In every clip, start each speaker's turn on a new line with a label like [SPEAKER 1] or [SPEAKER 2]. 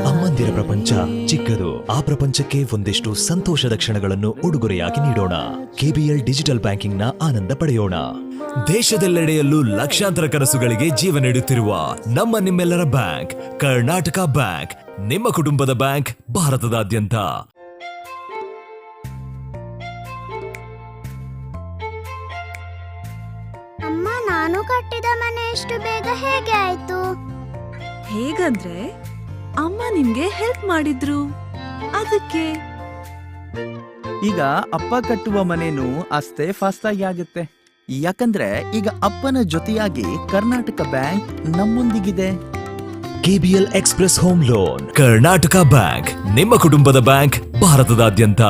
[SPEAKER 1] ಅಮ್ಮಂದಿರ ಪ್ರಪಂಚ ಚಿಕ್ಕದು. ಆ ಪ್ರಪಂಚಕ್ಕೆ ಒಂದಿಷ್ಟು ಸಂತೋಷದ ಕ್ಷಣಗಳನ್ನು ಉಡುಗೊರೆಯಾಗಿ ನೀಡೋಣ. ಕೆಬಿಎಲ್ ಡಿಜಿಟಲ್ ಬ್ಯಾಂಕಿಂಗ್ ನ ಆನಂದ ಪಡೆಯೋಣ. ದೇಶದೆಲ್ಲೆಡೆಯಲ್ಲೂ ಲಕ್ಷಾಂತರ ಕನಸುಗಳಿಗೆ ಜೀವ ನೀಡುತ್ತಿರುವ ನಿಮ್ಮೆಲ್ಲರ ಬ್ಯಾಂಕ್ ಕರ್ನಾಟಕ ಬ್ಯಾಂಕ್, ನಿಮ್ಮ ಕುಟುಂಬದ ಬ್ಯಾಂಕ್, ಭಾರತದಾದ್ಯಂತ.
[SPEAKER 2] ಅಮ್ಮ, ನಾನು ಕಟ್ಟಿದ ಮನೆ ಎಷ್ಟು ಬೇಗ ಹೇಗೆ ಆಯ್ತು?
[SPEAKER 3] ಹೇಗಂದ್ರೆ ಅಮ್ಮ ನಿಮ್ಗೆ ಹೆಲ್ಪ್ ಮಾಡಿದ್ರು, ಅದಕ್ಕೆ.
[SPEAKER 4] ಈಗ ಅಪ್ಪ ಕಟ್ಟುವ ಮನೇನು ಅಷ್ಟೇ ಫಾಸ್ಟ್ ಆಗಿ ಆಗುತ್ತೆ, ಯಾಕಂದ್ರೆ ಈಗ ಅಪ್ಪನ ಜೊತೆಯಾಗಿ ಕರ್ನಾಟಕ ಬ್ಯಾಂಕ್ ನಮ್ಮೊಂದಿಗಿದೆ.
[SPEAKER 1] KBL express home loan. Karnataka bank, ನಿಮ್ಮ ಕುಟುಂಬದ ಬ್ಯಾಂಕ್, ಭಾರತದಾದ್ಯಂತ.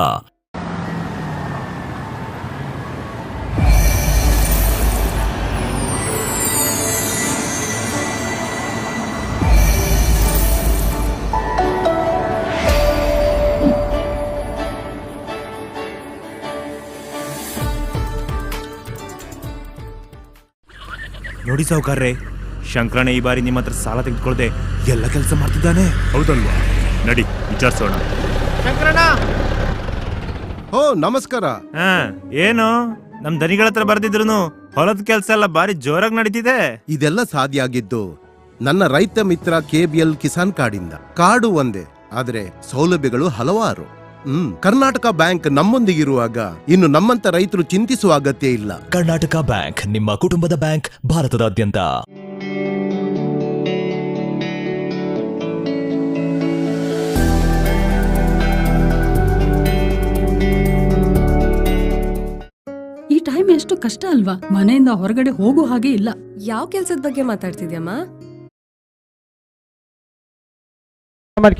[SPEAKER 5] ನೋಡಿ ಸಾವುಕಾರ್ರೆ, ಶಂಕರಣ್ಣ ಈ ಬಾರಿ ನಿಮ್ಮ ಹತ್ರ ಸಾಲ ತೆಗೆದುಕೊಳ್ಳದೆ ಎಲ್ಲ ಕೆಲಸ ಮಾಡ್ತಿದ್ದಾನೆ.
[SPEAKER 6] ಹೌದಲ್ವಾ? ನಡಿ ವಿಚಾರಿಸೋಣ.
[SPEAKER 5] ಶಂಕರಣ್ಣ,
[SPEAKER 7] ಓ ನಮಸ್ಕಾರ.
[SPEAKER 5] ಏನು ನಮ್ ದನಿಗಳ ಹತ್ರ ಬರ್ದಿದ್ರು ಹೊಲದ ಕೆಲಸ ಎಲ್ಲ ಬಾರಿ ಜೋರಾಗಿ ನಡೀತಿದೆ.
[SPEAKER 7] ಇದೆಲ್ಲ ಸಾಧ್ಯ ಆಗಿದ್ದು ನನ್ನ ರೈತ ಮಿತ್ರ ಕೆಬಿಎಲ್ ಕಿಸಾನ್ ಕಾರ್ಡಿಂದ. ಕಾರ್ಡು ಒಂದೇ, ಆದ್ರೆ ಸೌಲಭ್ಯಗಳು ಹಲವಾರು. ಕರ್ನಾಟಕ ಬ್ಯಾಂಕ್ ನಮ್ಮೊಂದಿಗಿರುವಾಗ ಇನ್ನು ನಮ್ಮಂತ ರೈತರು ಚಿಂತಿಸುವ ಅಗತ್ಯ ಇಲ್ಲ.
[SPEAKER 1] ಕರ್ನಾಟಕ ಬ್ಯಾಂಕ್, ನಿಮ್ಮ ಕುಟುಂಬದ ಬ್ಯಾಂಕ್, ಭಾರತದಾದ್ಯಂತ.
[SPEAKER 3] ಈ ಟೈಮ್ ಎಷ್ಟು ಕಷ್ಟ ಅಲ್ವಾ? ಮನೆಯಿಂದ ಹೊರಗಡೆ ಹೋಗೋ ಹಾಗೆ ಇಲ್ಲ.
[SPEAKER 8] ಯಾವ ಕೆಲ್ಸದ ಬಗ್ಗೆ ಮಾತಾಡ್ತಿದ್ಯಮ್ಮ?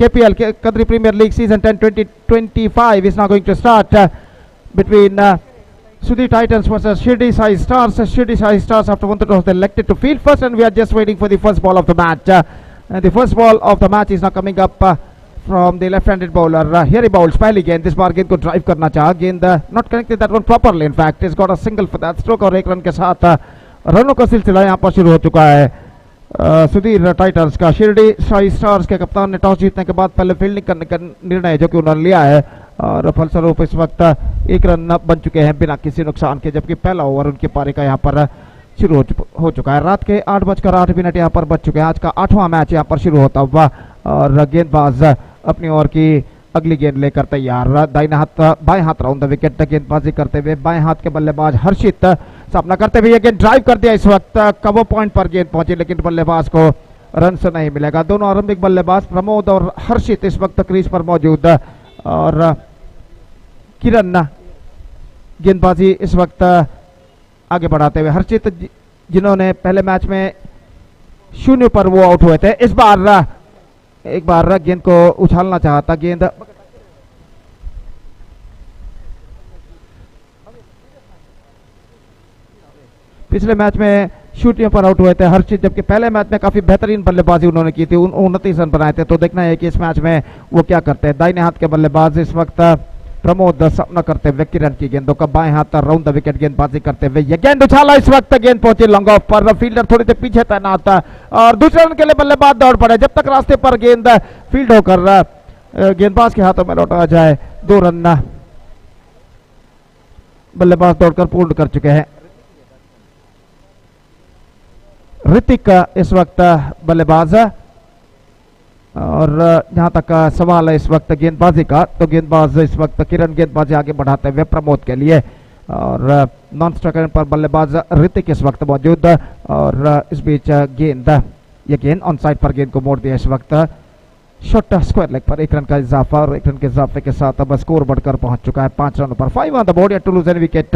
[SPEAKER 9] KPL Qatari Premier League season 10-2025 is now going to start between Sudhi Titans versus Shirdi Sai Stars. Shirdi Sai Stars after 1 toss they elected to field first, and we are just waiting for the first ball of the match. And the first ball of the match is now coming up from the left-handed bowler. Here he bowls pehli gend, this बार गेंद को drive करना चाहा, गेंद not connected that one properly. In fact, he's got a single for that stroke और एक run के साथ रनों का सिलसिला यहाँ पर शुरू हो चुका है. सुधीर टाइटंस का. शिरडी साई स्टार्स के कप्तान ने टॉस जीतने के बाद पहले फील्डिंग करने का निर्णय जो कि उन्होंने लिया है, और फलस्वरूप इस वक्त एक रन बन चुके हैं बिना किसी नुकसान के, जबकि पहला ओवर उनके पारी का यहाँ पर शुरू हो चुका है. रात के 8:08 यहाँ पर बज चुके हैं. आज का 8वां मैच यहाँ पर शुरू होता हुआ, और गेंदबाज अपनी ओर की अगली गेंद लेकर तैयार. बाएं हाथ राउंड द विकेट गेंदबाजी करते हुए बाएं हाथ के बल्लेबाज हर्षित सामना करते हुए गेंद ड्राइव कर दिया. इस वक्त कवर पॉइंट पर गेंद पहुंची, लेकिन बल्लेबाज को रन से नहीं मिलेगा. दोनों आरंभिक बल्लेबाज प्रमोद और हर्षित इस वक्त क्रीज पर मौजूद, और किरण गेंदबाजी इस वक्त आगे बढ़ाते हुए. हर्षित जिन्होंने पहले मैच में 0 पर वो आउट हुए थे, इस बार एक बार गेंद को उछालना चाहता. गेंद पिछले मैच में शूटिंग पर आउट हुए थे हर्षित, जबकि पहले मैच में काफी बेहतरीन बल्लेबाजी उन्होंने की थी, 29 रन बनाए थे. तो देखना है कि इस मैच में वो क्या करते हैं. दाहिने हाथ के बल्लेबाज इस वक्त प्रमोद सामना करते हुए किरण की गेंदों का बाएं हाथ राउंड द विकेट गेंदबाजी करते हुए ये गेंद उछाला. इस वक्त गेंद पहुंची लॉन्ग ऑफ पर, फील्डर थोड़ी देर पीछे तैनात था, और दूसरे रन के लिए बल्लेबाज दौड़ पड़े. जब तक रास्ते पर गेंद फील्ड होकर गेंदबाज के हाथों में लौटा जाए, 2 रन बल्लेबाज दौड़कर पूर्ण कर चुके हैं. ऋतिक इस वक्त बल्लेबाज, और जहां तक सवाल है इस वक्त गेंदबाजी का, तो गेंदबाज इस वक्त किरण गेंदबाजी आगे बढ़ाते हुए प्रमोद के लिए, और नॉन स्ट्राइकर पर बल्लेबाज ऋतिक इस वक्त मौजूद, और इस बीच गेंद ऑन साइड पर गेंद को मोड़ दिया. इस वक्त शॉट स्क्वायर लेग पर 1 रन का इजाफा, और 1 रन के इजाफे के साथ अब स्कोर बढ़कर पहुंच चुका है 5 रनों पर. 5 on the board to lose any wicket.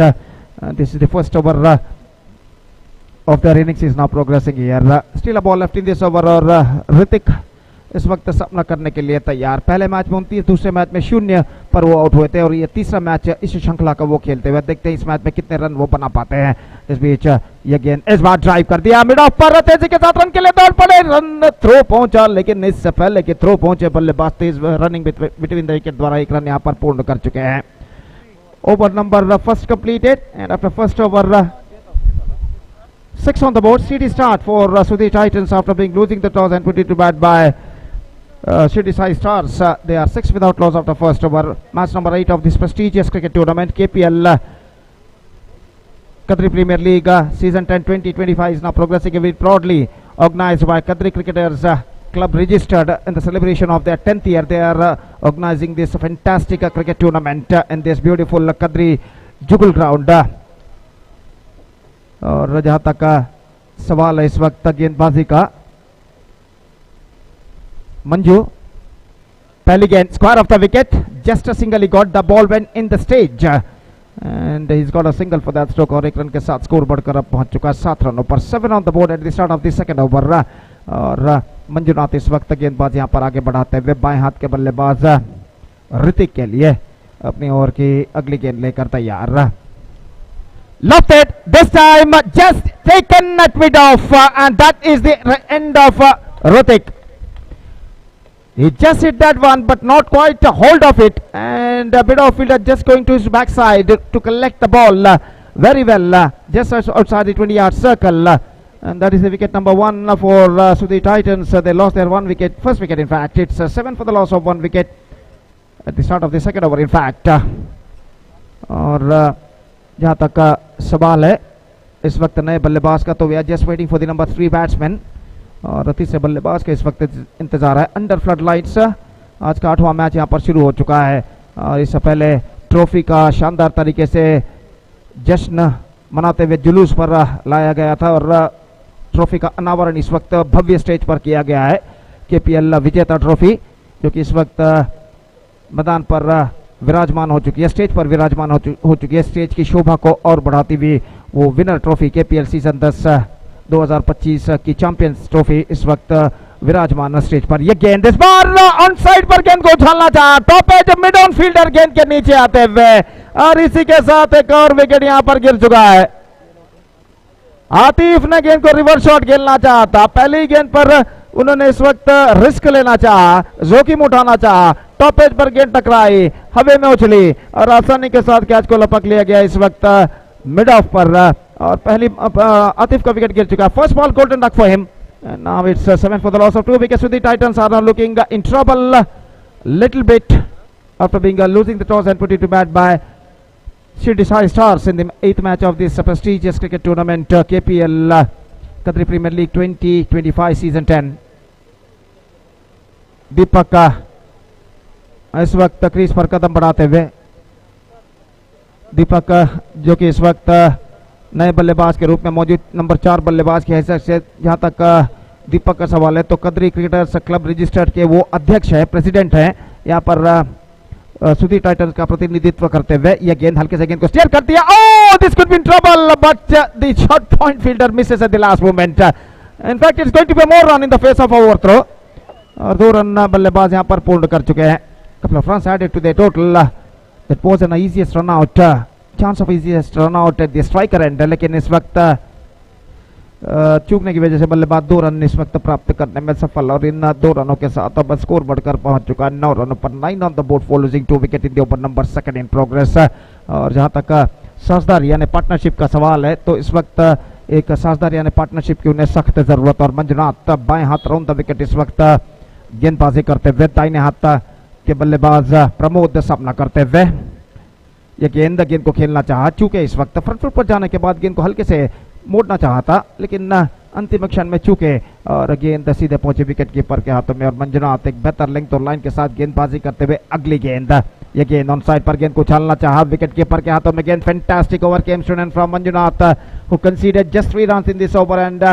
[SPEAKER 9] This is the first over of their innings is now progressing here. Still a ball left in this over, और ऋतिक इस वक्त सामना करने के लिए तैयार. पहले मैच में 29, दूसरे मैच में 0 पर वो आउट हुए थे, और ये तीसरा मैच इस श्रृंखला का वो खेलते हुए. देखते हैं इस मैच में कितने रन वो बना पाते हैं. इस बीच ये गेंद इस बार ड्राइव कर दिया मिड ऑफ पर, तेजी के साथ रन के लिए दौड़ पड़े. रन थ्रो पहुंचा, लेकिन इससे पहले कि थ्रो पहुंचे बल्लेबाज तेज रनिंग बिटवीन द विकेट द्वारा 1 रन यहाँ पर पूर्ण कर चुके हैं. Over number first completed, and after first over 6 on the board. CD start for Sudhi Titans after being losing the toss and put it to bat by Shirdi Sai Stars. They are 6 without loss after first over. Match number 8 of this prestigious cricket tournament, KPL Qatari Premier League season 10-20-25 is now progressing a bit broadly, organized by Qatari Cricketers Club, registered in the celebration of their 10th year. They are organizing this fantastic cricket tournament in this beautiful Qatari Jugal ground. और जहां तक सवाल है इस वक्त गेंदबाजी का, मंजू पहली गेंद square of the wicket, just a single, he got the ball when in the stage and he got a single for that stroke और 1 रन के साथ स्कोर बढ़कर अब पहुंच चुका है 7 रनों पर। 7 on the board eight the start of the second over. और मंजुनाथ इस वक्त गेंदबाज यहां पर आगे बढ़ाते हुए बाएं हाथ के बल्लेबाज ऋतिक के लिए अपनी ओवर की अगली गेंद लेकर तैयार। Lofted this time, just taken at mid off and that is the end of Hrithik. He just hit that one but not quite a hold of it, and a bit of fielder just going to his backside to collect the ball very well, just outside the 20-yard circle, and that is the wicket number 1 for Sudhi Titans. They lost their first wicket in fact. It's 7 for the loss of 1 wicket at the start of the second over in fact. और जहाँ तक सवाल है इस वक्त नए बल्लेबाज का, तो we are just waiting for the number 3 batsman, और तीसरे बल्लेबाज का इस वक्त इंतजार है। अंडर फ्लड लाइट्स आज का 8वां मैच यहाँ पर शुरू हो चुका है, और इससे पहले ट्रॉफी का शानदार तरीके से जश्न मनाते हुए जुलूस पर लाया गया था, और ट्रॉफी का अनावरण इस वक्त भव्य स्टेज पर किया गया है। केपीएल विजेता ट्रॉफी जो कि इस वक्त मैदान पर विराजमान हो चुकी है, स्टेज पर विराजमान हो चुकी है। स्टेज की शोभा को और बढ़ाती हुई वो विनर ट्रॉफी केपीएल सीजन 10 2025 की चैंपियंस ट्रॉफी इस वक्त विराजमान स्टेज पर। ये गेंद इस बार ऑन साइड पर गेंद को उछालना चाहा, top edge mid on fielder गेंद के नीचे आते हुए, और इसी के साथ एक और विकेट यहां पर गिर चुका है। आतिफ ने गेंद को रिवर्स शॉट खेलना चाहा था, पहली गेंद पर उन्होंने इस वक्त रिस्क लेना चाहा, जोखिम उठाना चाहा, टॉप एज पर गेंद टकराई, हवे में उछली और आसानी के साथ कैच को लपक लिया गया इस वक्त मिड ऑफ पर, और पहली आतिफ का विकेट गिर चुका है। First ball golden duck for him, now it's 7 for the loss of 2 wickets. The titans are looking in trouble little bit after being losing the toss and put it to bat by Shirdi Sai Stars in the 8th match of this prestigious cricket tournament, KPL Qatari Premier League 2025 season 10। दीपक इस वक्त crease पर कदम बढ़ाते हुए, दीपक जो कि इस वक्त नए बल्लेबाज के रूप में मौजूद नंबर 4 बल्लेबाज की हैसियत से, जहां तक दीपक का सवाल है तो कतरी क्रिकेटर्स क्लब रजिस्टर्ड के वो अध्यक्ष है, प्रेसिडेंट है यहाँ पर सुधी टाइटंस का प्रतिनिधित्व करते हुए। यह गेंद हल्के से गेंद को स्टीयर कर दिया, oh this could be in trouble but the short point fielder misses at the last moment. In fact it's going to be more run in the face of overthrow, और 2 रन बल्लेबाज यहां पर पूर्ण कर चुके हैं। Couple of runs added to the total, that was an easiest run out, chance of easiest run out at the striker end, लेकिन इस वक्त चूकने की वजह से बल्लेबाज 2 रन इस वक्त प्राप्त करने में सफल, और इन 2 रनों के साथ अब स्कोर बढ़कर पहुंच चुका है 9 रनों पर। 9 on the board for losing 2 wicket in the over number 2 in progress. और जहां तक साझेदारी यानी पार्टनरशिप का सवाल है तो इस वक्त एक साझेदारी यानी पार्टनरशिप की उन्हें सख्त जरूरत, और मंजुनाथ बाएं हाथ राउंड द विकेट इस वक्त गेंदबाजी करते हुए, दाहिने हाथ के बल्लेबाज प्रमोद सामना करते हुए। ये गेंद को खेलना चाहा, चूंकि इस वक्त फ्रंट फुट पर जाने के बाद गेंद को हल्के से मोड़ना चाहा था, लेकिन अंतिम क्षण में चूके और गेंद सीधे पहुंचे विकेट कीपर के हाथों में, और मंजुनाथ एक बेहतर लेंथ और लाइन के साथ गेंदबाजी करते हुए अगली गेंद, ये गेंद ऑन साइड पर गेंद को उछालना चाहा, विकेट कीपर के हाथों में गेंद। Fantastic over came student from Manjunath who considered just 3 runs in this over and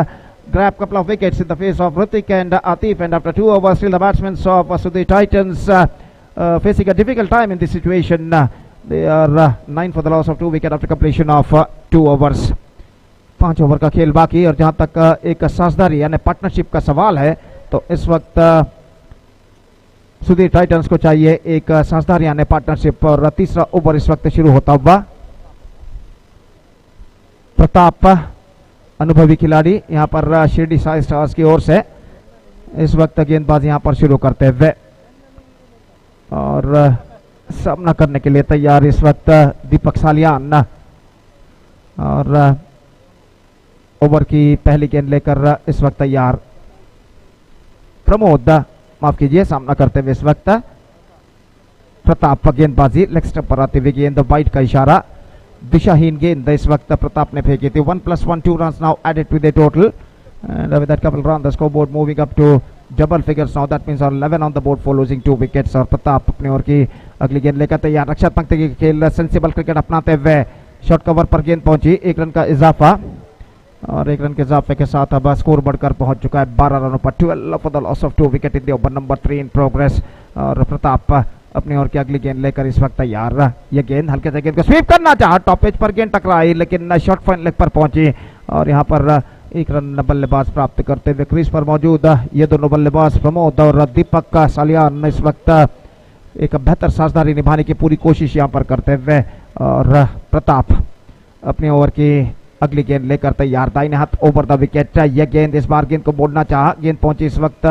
[SPEAKER 9] grabbed couple of wickets in the face of Hrithik and Atif, and after 2 overs still the batsmen of Sudhi Titans facing a difficult time in this situation. They are 9 for the loss of 2 wicket after completion of 2 overs। 5 over का खेल बाकी, और जहां तक एक साझेदारी यानी partnership का सवाल है तो इस वक्त सुधी टाइटंस को चाहिए एक साझेदारी यानी पार्टनरशिप, और तीसरा ओवर इस वक्त शुरू होता हुआ। प्रताप अनुभवी खिलाड़ी यहाँ पर शिरडी साई स्टार्स की ओर से इस वक्त गेंदबाजी यहाँ पर शुरू करते हुए, और सामना करने के लिए तैयार इस वक्त दीपक सालियान, और ओवर की पहली गेंद लेकर इस वक्त तैयार प्रमोद, माफ कीजिए, सामना करते हुए इस वक्त प्रताप। गेंदबाजी लेग स्टंप पर आते हुए गेंद वाइड का इशारा, दिशाहीन गेंद इस वक्त प्रताप ने फेंकी थी। 1+1 2 runs now added to the total, and with that couple run the scoreboard moving up to double figures now. That means 11 on the board for losing 2 wickets। और प्रताप अपनी ओर की अगली गेंद लेकर तैयार। रक्षक पंक्ति की खेल, सेंसिबल क्रिकेट अपनाते हुए शॉर्ट कवर पर गेंद पहुंची। 1 रन का इजाफा, और 1 रन के इजाफे के साथ अब स्कोर बढ़कर पहुंच चुका है 12 रनों पर। 12 for the loss of 2 wicket in the over number 3 in progress। और प्रताप अपनी ओर की अगली गेंद लेकर इस वक्त तैयार। ये गेंद हल्के से गेंद को स्वीप करना चाहा, टॉप एज पर गेंद टकराई लेकिन शॉर्ट फाइन लेग पर पहुंची, और यहाँ पर 1 रन बल्लेबाज प्राप्त करते हुए क्रीज पर मौजूद ये दोनों बल्लेबाज प्रमोद और दीपक का सालियान इस वक्त एक बेहतर साझेदारी निभाने की पूरी कोशिश यहाँ पर करते हुए। और प्रताप अपनी ओवर की अगली गेंद लेकर तैयार, दाहिने हाथ ओवर द विकेट। यह गेंद इस बार गेंद को मोड़ना चाहा, गेंद पहुंची इस वक्त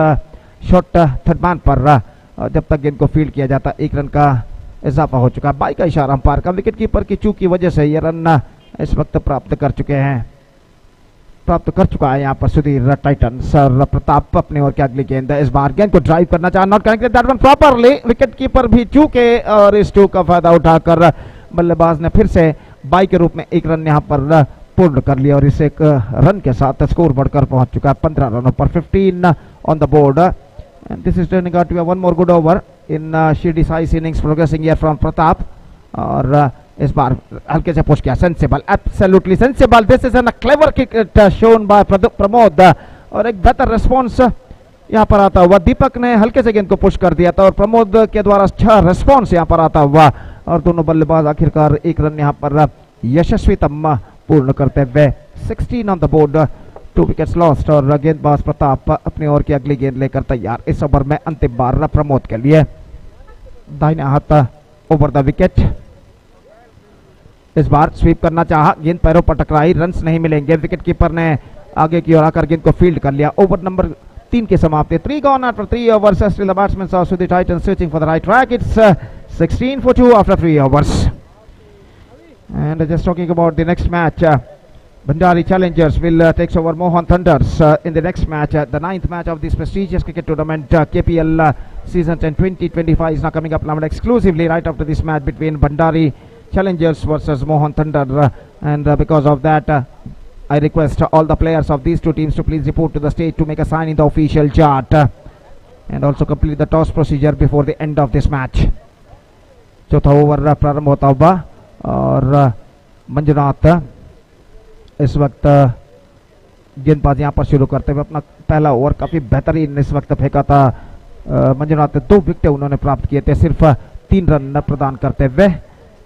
[SPEAKER 9] शॉर्ट थर्ड मैन पर। जब तक गेंद को फील्ड किया जाता 1 रन का इजाफा हो चुका है। बाई का इशारा अंपायर का, विकेट कीपर की चूक की वजह से यह रन इस वक्त प्राप्त कर चुका है यहाँ पर सुधीर टाइटंस। और प्रताप अपने ओर की अगली गेंद, इस बार गेंद को ड्राइव करना चाहा, not connected that one properly, wicket keeper भी चूके, और इस चूक का फायदा उठाकर बल्लेबाज ने फिर से बाई के रूप में 1 रन यहाँ पर पूर्ण कर लिया, और इस 1 रन के साथ स्कोर बढ़कर पहुंच चुका है 15 रनों पर। 15 on the board, and this is turning out to be one more good over in Shirdi Sai's innings, progressing here from Pratap। और इस बार हल्के से पुश किया, sensible, absolutely sensible, this is an clever kick shown by Pramod, और एक बेहतर response यहाँ पर आता हुआ। दीपक ने हल्के से गेंद को पुश कर दिया था और प्रमोद के द्वारा अच्छा रिस्पॉन्स यहाँ पर आता हुआ, और दोनों बल्लेबाज आखिरकार 1 रन यहाँ पर यशस्वीतम पूर्ण करते हुए। 16 on the board, 2 wickets lost, और गेंदबाज प्रताप अपनी ओर की अगली गेंद लेकर तैयार। इस ओवर में अंतिम बार प्रमोद के लिए, दाहिने हाथ ओवर द विकेट। इस बार स्वीप करना चाहा, गेंद पैरों पर टकराई, रन्स नहीं मिलेंगे। विकेट कीपर ने आगे की ओर आकर गेंद को फील्ड कर लिया। ओवर नंबर 3 की समाप्ति, 3 gone after 3 overs। Still the batsmen saw Sudhi Titans switching for the right track। It's 16 for 2 after 3 overs। And just talking about the next match, Bhandari Challengers will takes over Mohan Thunders in the next match, the 9th match of this prestigious cricket tournament. KPL season 10 2025 is now coming up live exclusively right after this match between Bhandari Challengers versus Mohan Thunder, and because of that I request all the players of these two teams to please report to the stage to make a sign in the official chart, and also complete the toss procedure before the end of this match। चौथा over प्रारंभ होता हुआ, और मंजुनाथ इस वक्त गेंदबाजी यहाँ पर शुरू करते हुए अपना पहला ओवर काफी बेहतरीन इस वक्त फेंका था मंजुनाथ। 2 विकेट उन्होंने प्राप्त किए थे सिर्फ 3 रन प्रदान करते हुए,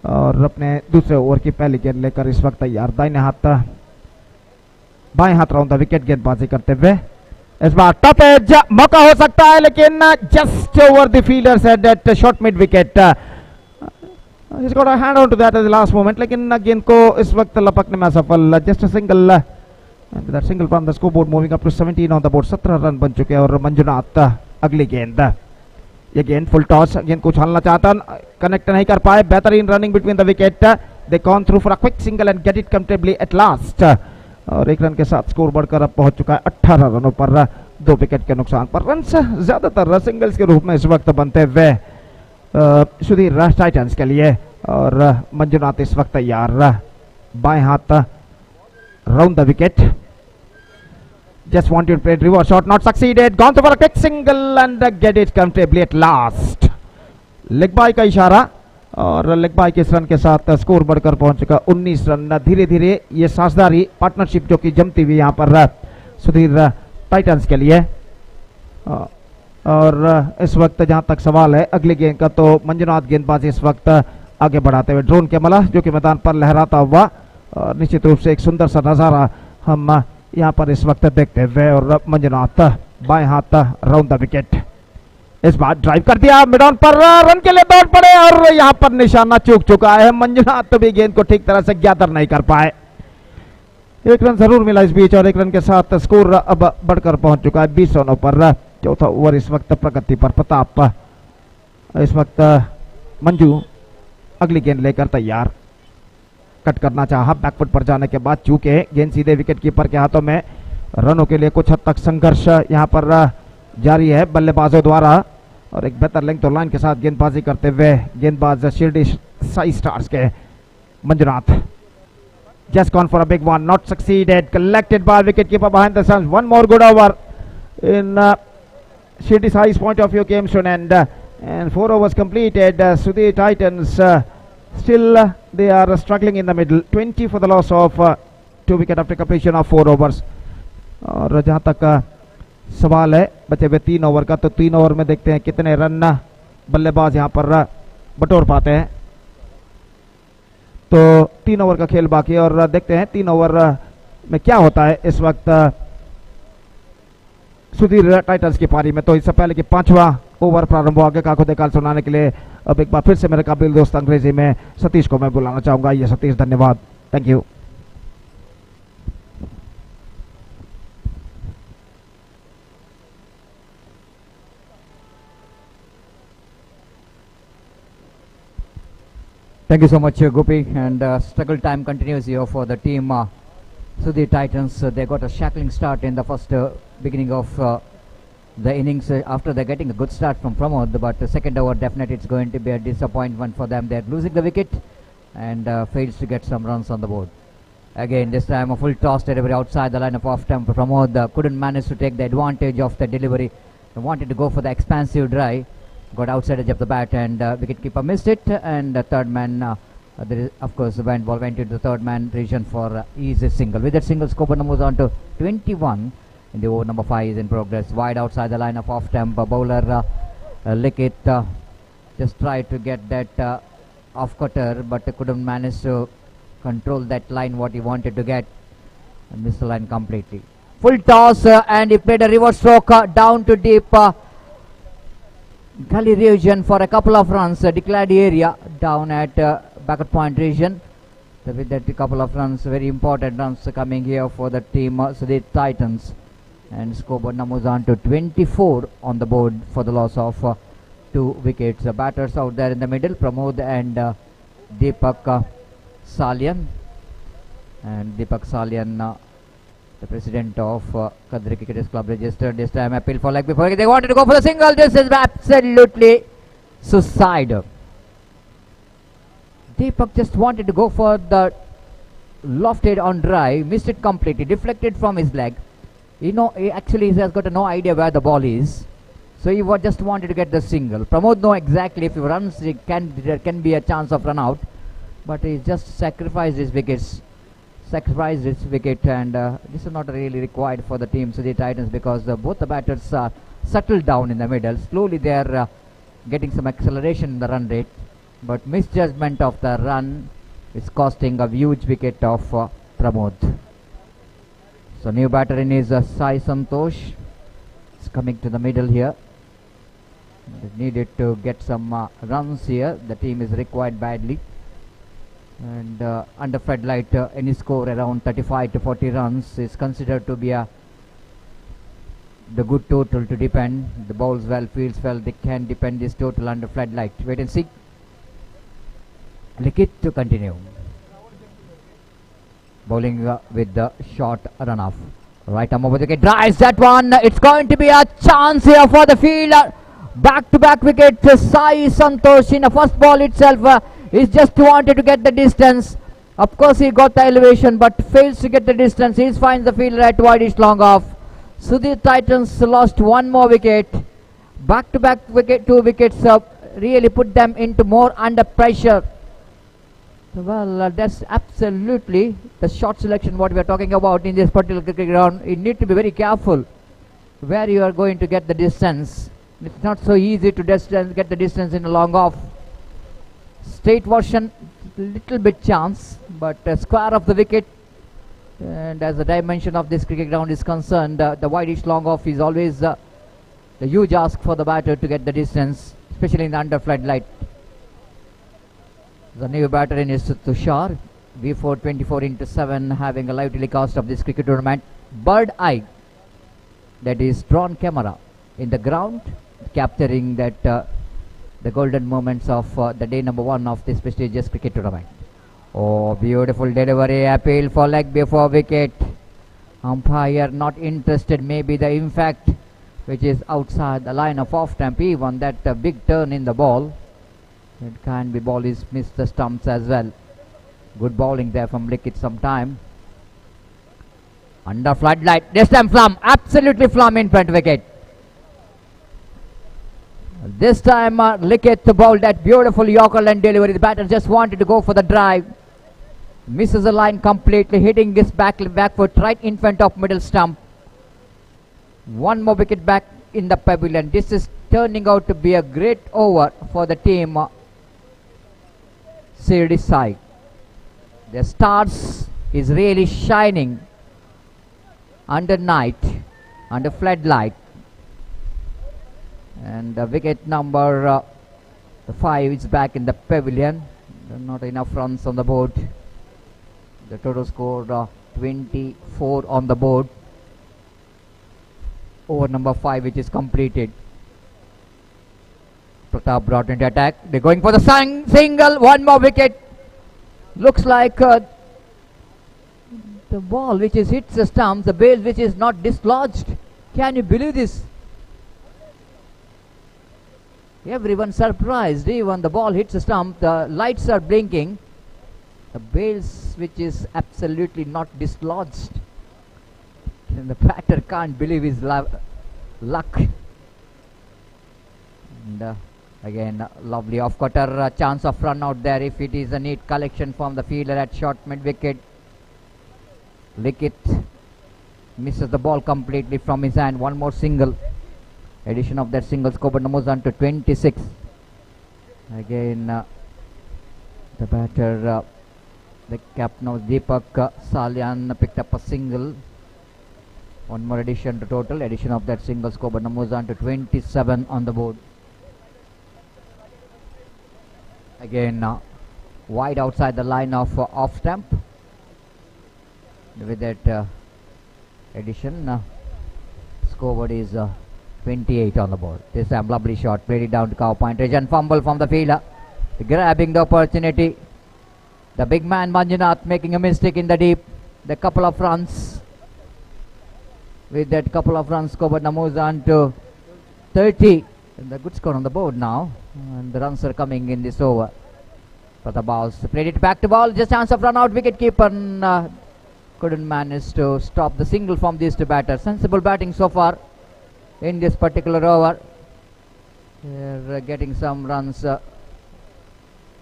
[SPEAKER 9] और अपने दूसरे ओवर की पहली गेंद लेकर इस वक्त तैयार, दाहिने हाथ बाएं हाथ राउंड द विकेट गेंदबाजी करते हुए। इस बार टॉप एज मौका हो सकता है, लेकिन just over the fielders head at short mid wicket. He's got a hand on to that at the last moment, लेकिन गेंद को इस वक्त लपकने में असफल। Just a single, and that single from the scoreboard moving up to 17 on the board। 17 run बन चुके हैं, और मंजुनाथ अगली गेंद, ये गेंद फुल टॉस, गेंद को उछालना चाहता, कनेक्ट नहीं कर पाए। बेहतरीन running between the wicket, they gone through for a quick single and get it comfortably at last, और 1 रन के साथ स्कोर बढ़कर अब पहुंच चुका है 18 रनों पर, 2 विकेट के नुकसान पर। रन ज्यादातर सिंगल्स के रूप में इस वक्त बनते हुए सुधीर टाइटंस के लिए, और मंजुनाथ इस वक्त तैयार, बाएं हाथ round the wicket. Just wanted to play reverse shot, not succeeded. Gone for a quick single and get it comfortably at last। Leg bye का इशारा, और लेग बाय के इस रन के साथ स्कोर बढ़कर पहुंच चुका 19 रन। धीरे धीरे ये साझेदारी पार्टनरशिप जो कि जमती हुई यहाँ पर सुधीर टाइटंस के लिए। और इस वक्त जहां तक सवाल है अगली गेंद का, तो मंजुनाथ गेंदबाजी इस वक्त आगे बढ़ाते हुए, ड्रोन के मला जो कि मैदान पर लहराता हुआ, और निश्चित रूप से एक सुंदर सा नजारा हम यहाँ पर इस वक्त देखते हुए। और मंजुनाथ बाएं हाथ राउंड द विकेट, इस बार ड्राइव कर दिया मिड ऑन पर, रन के लिए दौड़ पड़े, और यहाँ पर निशाना चूक चुका है मंजुनाथ, भी गेंद को ठीक तरह से ज्ञातर नहीं कर पाए। 1 रन जरूर मिला इस बीच, और 1 रन के साथ स्कोर अब बढ़कर पहुंच चुका है 20 रनों पर। चौथा ओवर इस वक्त प्रगति पर, प्रताप इस वक्त मंजू अगली गेंद लेकर तैयार। कट करना चाहा बैकफुट पर जाने के बाद, चूके गेंद सीधे विकेट कीपर के हाथों में। रनों के लिए कुछ हद तक संघर्ष यहाँ पर जारी है बल्लेबाजों द्वारा, और एक बेहतर लेंथ और लाइन के साथ गेंदबाजी करते हुए गेंदबाज शिरडी साई स्टार्स के Manjunath. Just gone for a big one, not succeeded. Collected by wicketkeeper behind the stumps. One more good over in Shirdi Sai's point of view came to an end. And 4 overs completed. Sudhi Titans still they are struggling in the middle. 20 for the loss of 2 wicket after completion of 4 overs. और जहाँ तक सवाल है बचे हुए 3 over का, तो 3 over में देखते हैं कितने रन बल्लेबाज यहाँ पर बटोर पाते हैं। तो 3 ओवर का खेल बाकी है और देखते हैं 3 ओवर में क्या होता है इस वक्त सुधीर टाइटंस की पारी में। तो इससे पहले कि 5वां ओवर प्रारंभ हो, आगे का खुद काल सुनाने के लिए अब एक बार फिर से मेरे काबिल दोस्त अंग्रेजी में सतीश को मैं बुलाना चाहूंगा। ये सतीश, धन्यवाद, thank you.
[SPEAKER 10] Thank you so much, Gopi. And struggle time continues here for the team. Sudhir Titans, they got a shackling start in the first beginning of the innings after they're getting a good start from Pramod. But the second over, definitely it's going to be a disappointment for them. They're losing the wicket and fails to get some runs on the board. Again, this time a full toss delivery outside the line of off tempo. Pramod couldn't manage to take the advantage of the delivery. They wanted to go for the expansive drive. Got outside edge of the bat and wicketkeeper missed it, and the third man of course the ball went into the third man region for easy single. With that single, scope moves on to 21 in the over number 5 is in progress. Wide outside the line of off tempo. Bowler Likit just tried to get that off cutter, but couldn't manage to control that line what he wanted to get, and missed the line completely. Full toss and he played a reverse stroke down to deep gully region for a couple of runs. Declared area down at backward point region. With that, a couple of runs, very important runs coming here for the team Sudhir Titans, and scoreboard now moves on to 24 on the board for the loss of 2 wickets. Batters out there in the middle, Pramod and Deepak Salyan, and Deepak Salyan, the president of Kadri Cricketers Club, registered this time appeal for leg before they wanted to go for the single. This is absolutely suicidal. Deepak just wanted to go for the lofted on drive, missed it completely, deflected from his leg. He actually has got no idea where the ball is, so he just wanted to get the single. Pramod know exactly if he runs, there can be a chance of run out, but he just sacrificed his wickets. And this is not really required for the team Sudhir Titans, because both the batters are settled down in the middle. Slowly they are getting some acceleration in the run rate, but misjudgment of the run is costing a huge wicket of Pramod. So new batter in is Sai Santosh. It's coming to the middle here. They needed to get some runs here. The team is required badly. And under floodlight, any score around 35 to 40 runs is considered to be the good total to depend. The bowls well, fields well, they can depend this total under floodlight. Wait and see. Likit to continue. Bowling with the short runoff. Right arm over the wicket, drives that one. It's going to be a chance here for the field. Back-to-back wicket. Sai Santosh in the first ball itself. He just wanted to get the distance. Of course he got the elevation, but fails to get the distance. He finds the fielder at wide long off. Sudhir Titans lost one more wicket. Back-to-back wicket, 2 wickets really put them into more under pressure. Well, that's absolutely the shot selection what we are talking about in this particular cricket ground. You need to be very careful where you are going to get the distance. It's not so easy to get the distance in a long off. Straight version, little bit chance, but square of the wicket, and as the dimension of this cricket ground is concerned, the wideish long off is always the huge ask for the batter to get the distance, especially in the under floodlight. The new batter in is Tushar, V4 24 into 7, having a live telecast of this cricket tournament. Bird eye, that is drawn camera in the ground, capturing that the golden moments of the day number 1 of this prestigious cricket tournament. Oh, beautiful delivery. Appeal for leg before wicket. Umpire not interested. Maybe the impact which is outside the line of off stump. Even that big turn in the ball. It can be ball is missed the stumps as well. Good bowling there from Lickett sometime. Under floodlight. This time Flum. Absolutely Flum in front wicket. This time Lickett bowled that beautiful Yorker line delivery. The batter just wanted to go for the drive. Misses the line completely, hitting this back foot right in front of middle stump. One more wicket back in the pavilion. This is turning out to be a great over for the team Sirdi side. The stars is really shining under night, under floodlight. And wicket number 5 is back in the pavilion. Not enough runs on the board. The total score 24 on the board. Over number 5 which is completed. Pratap brought into attack. They're going for the single. One more wicket. Looks like the ball which is hits the stumps. The base which is not dislodged. Can you believe this? Everyone surprised. Even the ball hits the stump. The lights are blinking. The bales which is absolutely not dislodged. And the batter can't believe his luck. And again, lovely off-cutter, chance of run out there if it is a neat collection from the fielder at short mid-wicket. Lickett misses the ball completely from his hand. One more single. Addition of that single score, but moves on to 26. Again, the batter, the captain of Deepak Salyan picked up a single. One more addition to total. Addition of that single score, but moves on to 27 on the board. Again, wide outside the line of off stump. With that addition, scoreboard is 28 on the board. This time lovely shot, played it down to cow point ridge and fumble from the fielder, grabbing the opportunity. The big man Manjunath making a mistake in the deep. The couple of runs. With that couple of runs, scored moves on to 30. And the good score on the board now. And the runs are coming in this over. For the balls, played it back to ball. Just chance of run out. Wicket keeper couldn't manage to stop the single from these two batters. Sensible batting so far in this particular over. They're getting some runs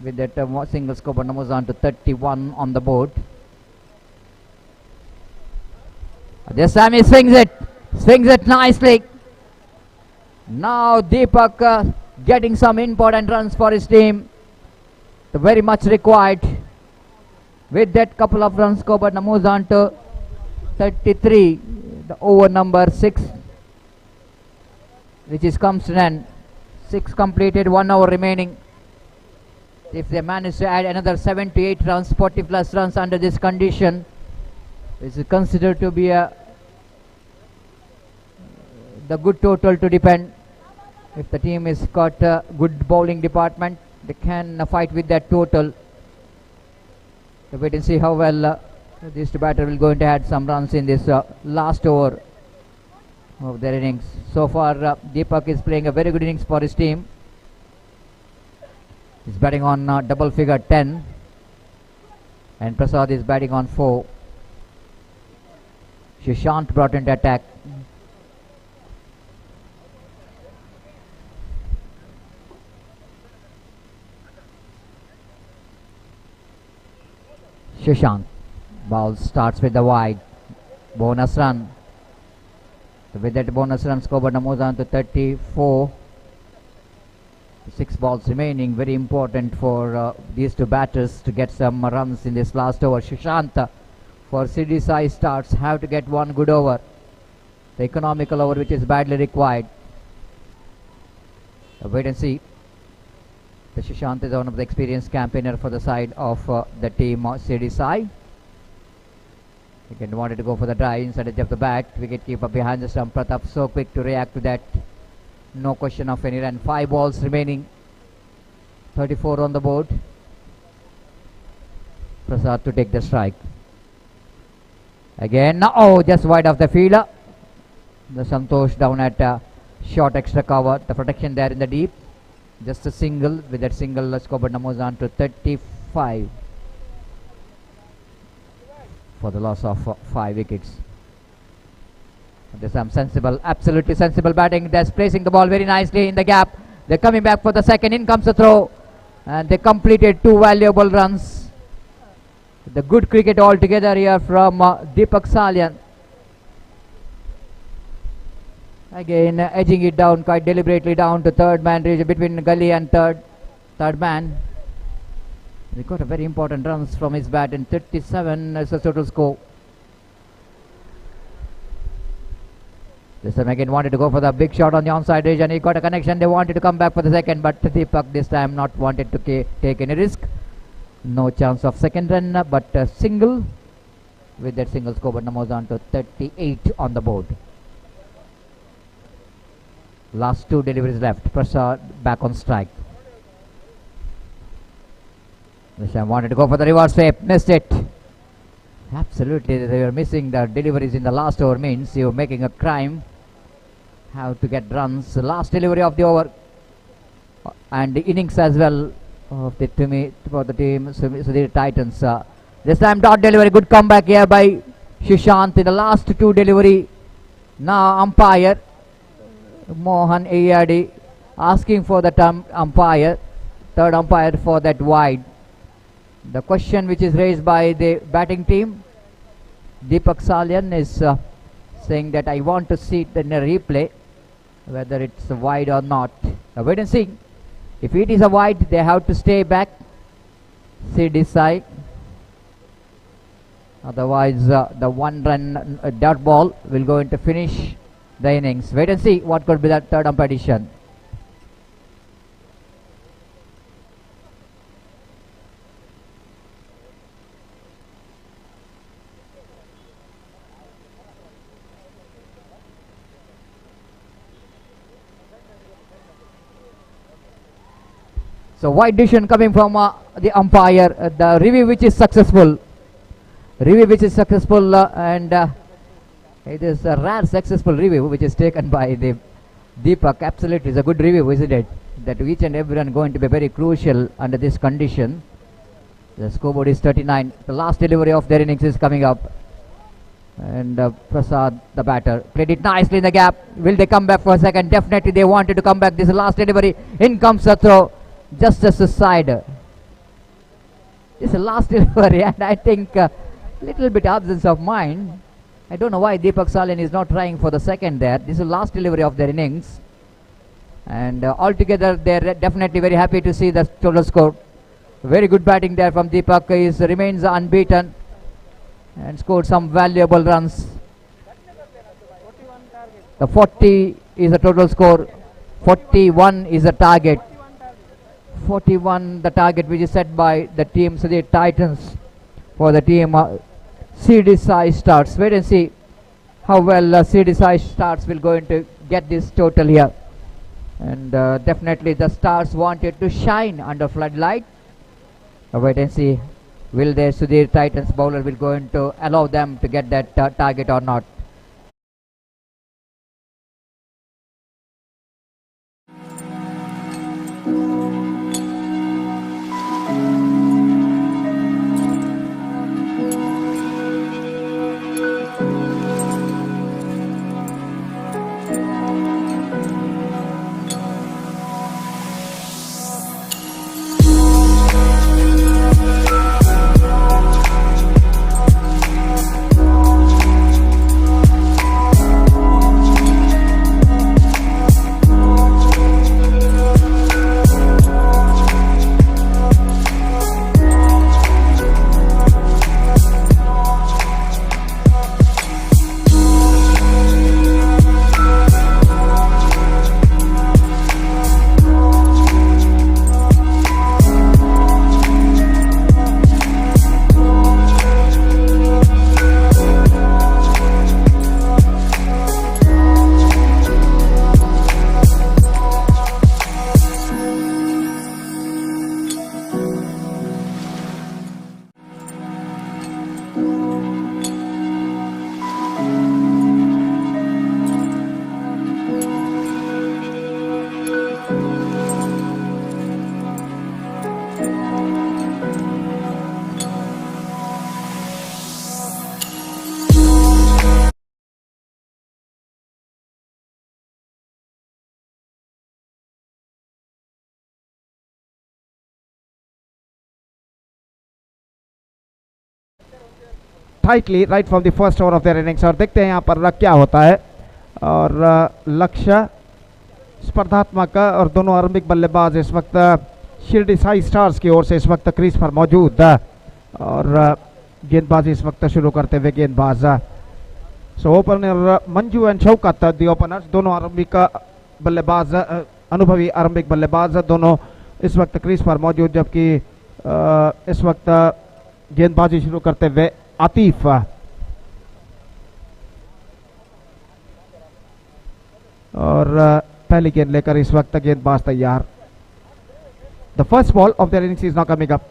[SPEAKER 10] with that single score, but moves on to 31 on the board. This time he swings it nicely. Now Deepak getting some important runs for his team. The very much required. With that couple of runs score, but moves on to 33. The over number 6, which is comes to an end. 6 completed, 1 hour remaining. If they manage to add another 7 to 8 runs, 40 plus runs under this condition, this is considered to be the good total to depend. If the team has got a good bowling department, they can fight with that total. So wait and see how well these two batters will going to add some runs in this last over of their innings. So far, Deepak is playing a very good innings for his team. He's batting on double figure 10, and Prasad is batting on 4. Shishant brought into attack. Shishant. Ball starts with the wide. Bonus run. So with that bonus run score, but moves on to 34. 6 balls remaining. Very important for these two batters to get some runs in this last over. Shishant for Sirdi Sai starts have to get one good over. The economical over which is badly required. Wait and see. The Shishant is one of the experienced campaigner for the side of the team Sirdi Sai. Again wanted to go for the drive inside the edge of the bat. Wicket keeper behind the stump. Pratap so quick to react to that. No question of any run. 5 balls remaining. 34 on the board. Prasad to take the strike. Again, oh, just wide of the fielder. The Santosh down at short extra cover. The protection there in the deep. Just a single. With that single, scoreboard numbers on to 35 for the loss of 5 wickets. There's some sensible, absolutely sensible batting. They're placing the ball very nicely in the gap. They're coming back for the second. In comes the throw. And they completed 2 valuable runs. The good cricket altogether here from Deepak Salyan. Again, edging it down quite deliberately down to third man region between Gully and third man. He got a very important runs from his bat in 37 as a total score. This time again wanted to go for the big shot on the onside edge and he got a connection. They wanted to come back for the second, but Deepak this time not wanted to take any risk. No chance of second run, but a single. With that single score, but numbers on to 38 on the board. Last 2 deliveries left. Prasad back on strike. This time wanted to go for the reverse sweep, missed it. Absolutely, they were missing the deliveries in the last over, means you're making a crime. How to get runs. The last delivery of the over and the innings as well of the for the team. So the Titans. This time dot delivery, good comeback here by Shishant in the last 2 delivery. Now umpire Mohan Ayadi asking for the umpire, third umpire for that wide. The question which is raised by the batting team, Deepak Salyan is saying that I want to see it in a replay whether it's wide or not. Wait and see. If it is a wide, they have to stay back. See decide. Otherwise, the 1 run dot ball will go into finish the innings. Wait and see what could be that third umpire decision. So wide decision coming from the umpire, the review which is successful. And it is a rare successful review which is taken by the Deepak. Absolutely, it's a good review, isn't it? That each and every one going to be very crucial under this condition. The scoreboard is 39. The last delivery of their innings is coming up. And Prasad, the batter, played it nicely in the gap. Will they come back for a second? Definitely they wanted to come back. This is the last delivery. In comes the throw. Just as a side. This is the last delivery and I think little bit absence of mind. I don't know why Deepak Salyan is not trying for the second there. This is the last delivery of their innings. And altogether they're definitely very happy to see the total score. Very good batting there from Deepak. He remains unbeaten and scored some valuable runs. The 40 is the total score. 41 is the target. 41 the target which is set by the team, so the Titans for the team CD Sai Stars. Wait and see how well CD Sai Stars will going to get this total here. And definitely the Stars wanted to shine under floodlight. Wait and see, will their Sudhir Titans bowler will going to allow them to get that target or not.
[SPEAKER 9] Tightly right from the first over of their innings. और देखते हैं यहाँ पर क्या होता है। और लक्ष्य स्पर्धात्मक और दोनों आरंभिक बल्लेबाज इस वक्त शिरडी साई स्टार्स की ओर से इस वक्त क्रीज पर मौजूद। और गेंदबाजी इस वक्त शुरू करते हुए गेंदबाज so opener Manju and Shaukat the openers, दोनों आरंभिक बल्लेबाज अनुभवी आरंभिक बल्लेबाज दोनों इस वक्त क्रीज पर मौजूद, जबकि इस वक्त गेंदबाजी शुरू करते हुए आतिफ। और पहली गेंद लेकर इस वक्त गेंदबाज तैयार। The first ball of their innings is now coming up.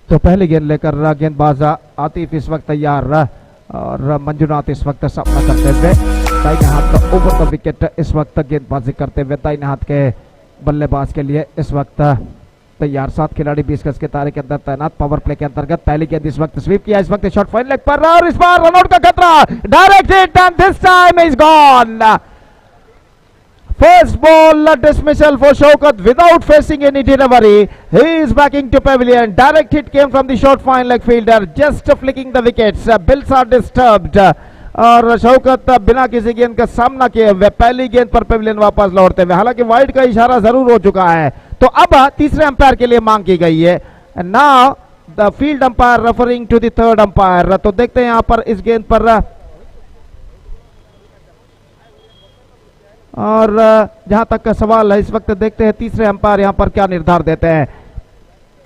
[SPEAKER 9] तो पहली गेंद लेकर गेंदबाज आतिफ इस वक्त तैयार। और मंजुनाथ इस वक्त सामना करते हुए दाहिने हाथ का ओवर द विकेट इस वक्त गेंदबाजी करते हुए दाहिने हाथ के बल्लेबाज के लिए इस वक्त तैयार। 7 खिलाड़ी 20 गज के तारे के अंदर तैनात। पावर प्ले के अंतर्गत पहली गेंद इस वक्त स्वीप किया, इस वक्त शॉट फाइन लेग पर और इस बार रनआउट का खतरा। Direct hit and this time is gone. First ball dismissal for Shaukat without facing any delivery. He is backing to pavilion. Direct hit came from the short fine leg fielder, just flicking the wickets. Bills are disturbed. और शौकत बिना किसी गेंद का सामना किए हुए पहली गेंद पर पेविलियन वापस लौटते हुए, हालांकि वाइड का इशारा जरूर हो चुका है। तो अब तीसरे अंपायर के लिए मांग की गई है। Now the field umpire referring to the third umpire. तो देखते हैं यहाँ पर इस गेंद पर और जहां तक का सवाल है इस वक्त देखते हैं तीसरे अंपायर यहां पर क्या निर्धार देते हैं।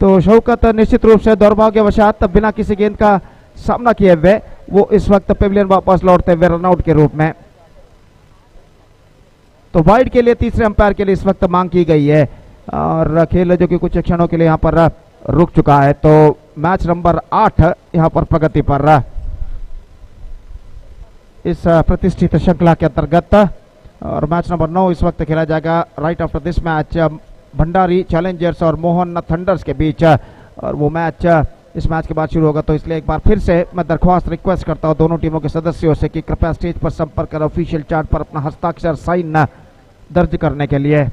[SPEAKER 9] तो शौकत निश्चित रूप से दुर्भाग्यवशात बिना किसी गेंद का सामना किए हुए वो इस वक्त पेविलियन वापस लौटते हुए रनआउट के रूप में। तो वाइड के लिए तीसरे अंपायर के लिए इस वक्त मांग की गई है और खेल जो कि कुछ क्षणों के लिए यहां पर रुक चुका है। तो मैच नंबर 8 यहां पर प्रगति पर इस प्रतिष्ठित श्रृंखला के अंतर्गत। और मैच नंबर 9 इस वक्त खेला जाएगा right after this match Bhandari Challengers और मोहन थंडर्स के बीच। और वो मैच इस मैच के बाद शुरू होगा। तो इसलिए एक बार फिर से मैं दरख्वास्त रिक्वेस्ट करता हूं दोनों टीमों के सदस्यों से कि कृपया स्टेज पर संपर्क कर ऑफिशियल चार्ट पर अपना हस्ताक्षर साइन दर्ज करने के लिए।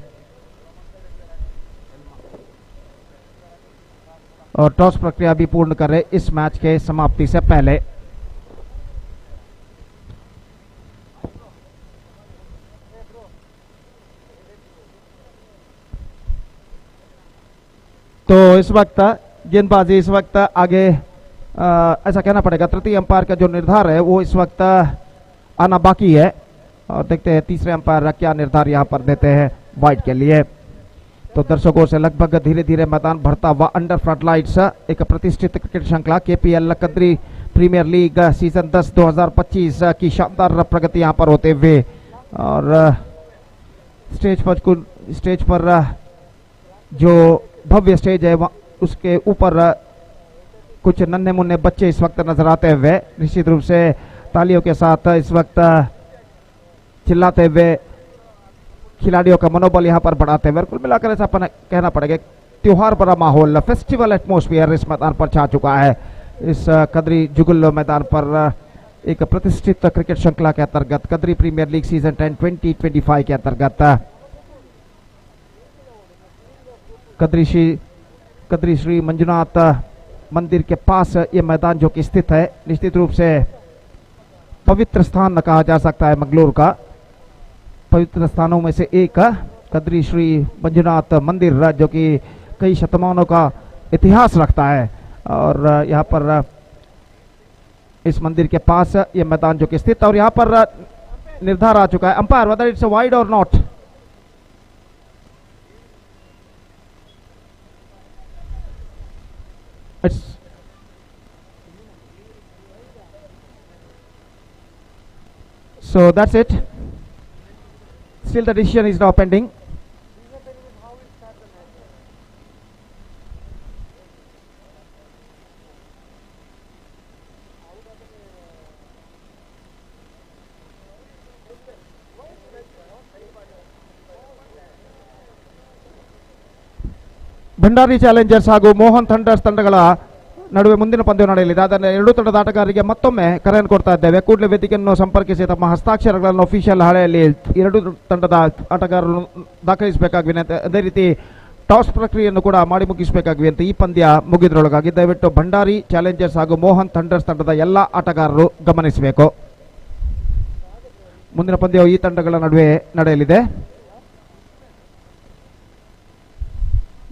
[SPEAKER 9] और टॉस प्रक्रिया भी पूर्ण करें इस मैच के समाप्ति से पहले। तो इस वक्त गेंदबाजी इस वक्त आगे ऐसा कहना पड़ेगा तृतीय अंपायर का जो निर्धार है वो इस वक्त आना बाकी है। और देखते हैं तीसरे अंपायर क्या निर्धार यहां पर देते हैं वाइड के लिए। तो दर्शकों से लगभग धीरे धीरे मैदान भरता हुआ अंडर फ्लड लाइट्स एक प्रतिष्ठित क्रिकेट श्रृंखला KPL Kadri premiere league season 10 2025 की शानदार प्रगति यहां पर होते हुए। और स्टेज पर जो भव्य स्टेज है उसके ऊपर कुछ नन्हे मुन्ने बच्चे इस वक्त नजर आते हुए निश्चित रूप से तालियों के साथ इस वक्त चिल्लाते हुए खिलाड़ियों का मनोबल यहां पर बढ़ाते हुए। कुल मिलाकर ऐसा कहना पड़ेगा त्योहार भरा माहौल फेस्टिवल एटमॉस्फेयर इस मैदान पर छा चुका है। इस कद्री जुगल मैदान पर एक प्रतिष्ठित क्रिकेट श्रृंखला के अंतर्गत कद्री प्रीमियर लीग सीजन 10 2025 के अंतर्गत कद्री श्री मंजुनाथ मंदिर के पास ये मैदान जो कि स्थित है, निश्चित रूप से पवित्र स्थान कहा जा सकता है। मंगलोर का पवित्र स्थानों में से एक कद्री श्री मंजुनाथ मंदिर जो कि कई शतमानों का इतिहास रखता है। और यहाँ पर इस मंदिर के पास ये मैदान जो कि स्थित है और यहाँ पर निर्धार आ चुका है अंपायर वेदर इट्स वाइड और not. So that's it. Still the decision is now pending. Bhandari Challengers ಹಾಗೂ ಮೋಹನ್ ಥಂಡರ್ಸ್ ತಂಡಗಳ ನಡುವೆ ಮುಂದಿನ ಪಂದ್ಯ ನಡೆಯಲಿದೆ. ಅದನ್ನು ಎರಡೂ ತಂಡದ ಆಟಗಾರರಿಗೆ ಮತ್ತೊಮ್ಮೆ ಕರೆಯನ್ನು ಕೊಡ್ತಾ ಇದ್ದೇವೆ. ಕೂಡಲೇ ವೇದಿಕೆಯನ್ನು ಸಂಪರ್ಕಿಸಿ ತಮ್ಮ ಹಸ್ತಾಕ್ಷರಗಳನ್ನು ಅಫಿಷಿಯಲ್ ಹಾಳೆಯಲ್ಲಿ ಎರಡೂ ತಂಡದ ಆಟಗಾರರು ದಾಖಲಿಸಬೇಕಾಗಿವೆ. ಅದೇ ರೀತಿ ಟಾಸ್ ಪ್ರಕ್ರಿಯೆಯನ್ನು ಕೂಡ ಮಾಡಿ ಮುಗಿಸಬೇಕಾಗಿವೆ ಅಂತ ಈ ಪಂದ್ಯ ಮುಗಿದ್ರೊಳಗಾಗಿ ದಯವಿಟ್ಟು ಭಂಡಾರಿ ಚಾಲೆಂಜರ್ಸ್ ಹಾಗೂ ಮೋಹನ್ ಥಂಡರ್ಸ್ ತಂಡದ ಎಲ್ಲ ಆಟಗಾರರು ಗಮನಿಸಬೇಕು. ಮುಂದಿನ ಪಂದ್ಯವು ಈ ತಂಡಗಳ ನಡುವೆ ನಡೆಯಲಿದೆ.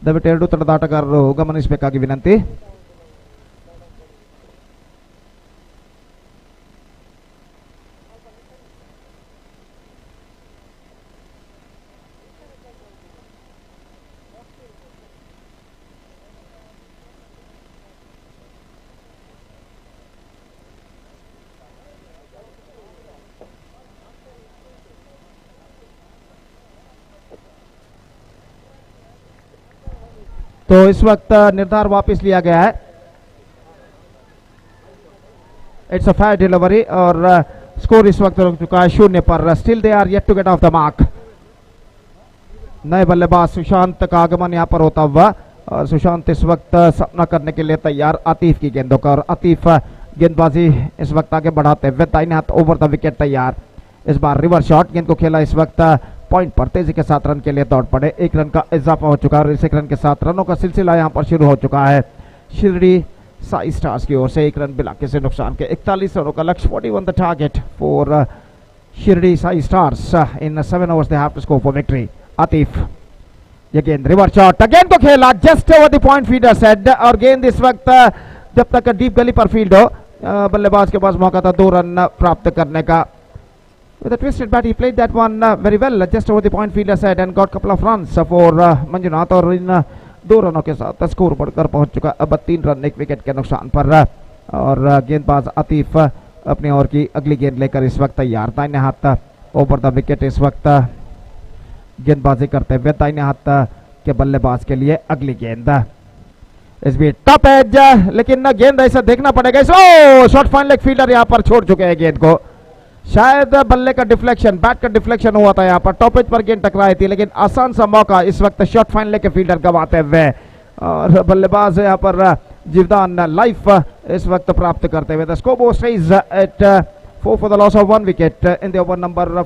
[SPEAKER 9] ದಯವಿಟ್ಟು ಎರಡೂ ತಂಡದ ಆಟಗಾರರು ಗಮನಿಸಬೇಕಾಗಿ ವಿನಂತಿ. तो इस वक्त निर्धार वापस लिया गया है. इट्स अ फेयर डिलीवरी और स्कोर इस वक्त रुक चुका है 0 पर. Still they are yet to get off the mark. नए बल्लेबाज सुशांत का आगमन यहाँ पर होता हुआ और सुशांत इस वक्त सामना करने के लिए तैयार आतिफ की गेंदों का. और आतिफ गेंदबाजी इस वक्त आगे बढ़ाते हुए दाहिने हाथ ओवर द विकेट तैयार. इस बार रिवर्स शॉट गेंद को खेला इस वक्त पॉइंट पर तेजी के साथ रन के लिए दौड़ पड़े. 1 रन का इजाफा हो चुका है और इस 1 रन के साथ रनों का सिलसिला यहां पर शुरू हो चुका है. शिरडी साई स्टार्स की ओर से 1 रन बिना किसी नुकसान के 41 रनों का लक्ष्य. 41 the target for Shirdi Sai stars in 7 overs they have to score for victory. Atif ये गेंद रिवर्स शॉट गेंद को खेला just over the point fielder set. और गेंद इस वक्त जब तक डीप गली पर फील्ड हो बल्लेबाज के पास मौका था 2 रन प्राप्त करने का. With a twisted bat, he played that one very well, just over the point fielder side and got couple of runs for Manjunath. और इन 2 रनों के साथ स्कोर बढ़कर पहुंच चुका अब 3 रन 1 विकेट के नुकसान पर. और गेंदबाज आतिफ अपनी ओर की अगली गेंद लेकर इस वक्त तैयार. दाहिने हाथ ओवर द विकेट इस वक्त गेंदबाजी करते हुए दाहिने हाथ के बल्लेबाज के लिए अगली गेंद. इस भी टॉप एज लेकिन गेंद ऐसा देखना पड़ेगा. शॉर्ट फाइन लेग फील्डर यहाँ पर छोड़ चुके हैं गेंद को. शायद बल्ले का डिफ्लेक्शन बैट का डिफ्लेक्शन हुआ था. यहाँ पर टॉप एज पर गेंद टकराई थी लेकिन आसान सा मौका इस वक्त शॉर्ट फाइन लेग के फील्डर गवाते हुए. और बल्लेबाज यहाँ पर जीवदान लाइफ इस वक्त प्राप्त करते हुए. The score stage at 4 for the loss of 1 wicket in the over number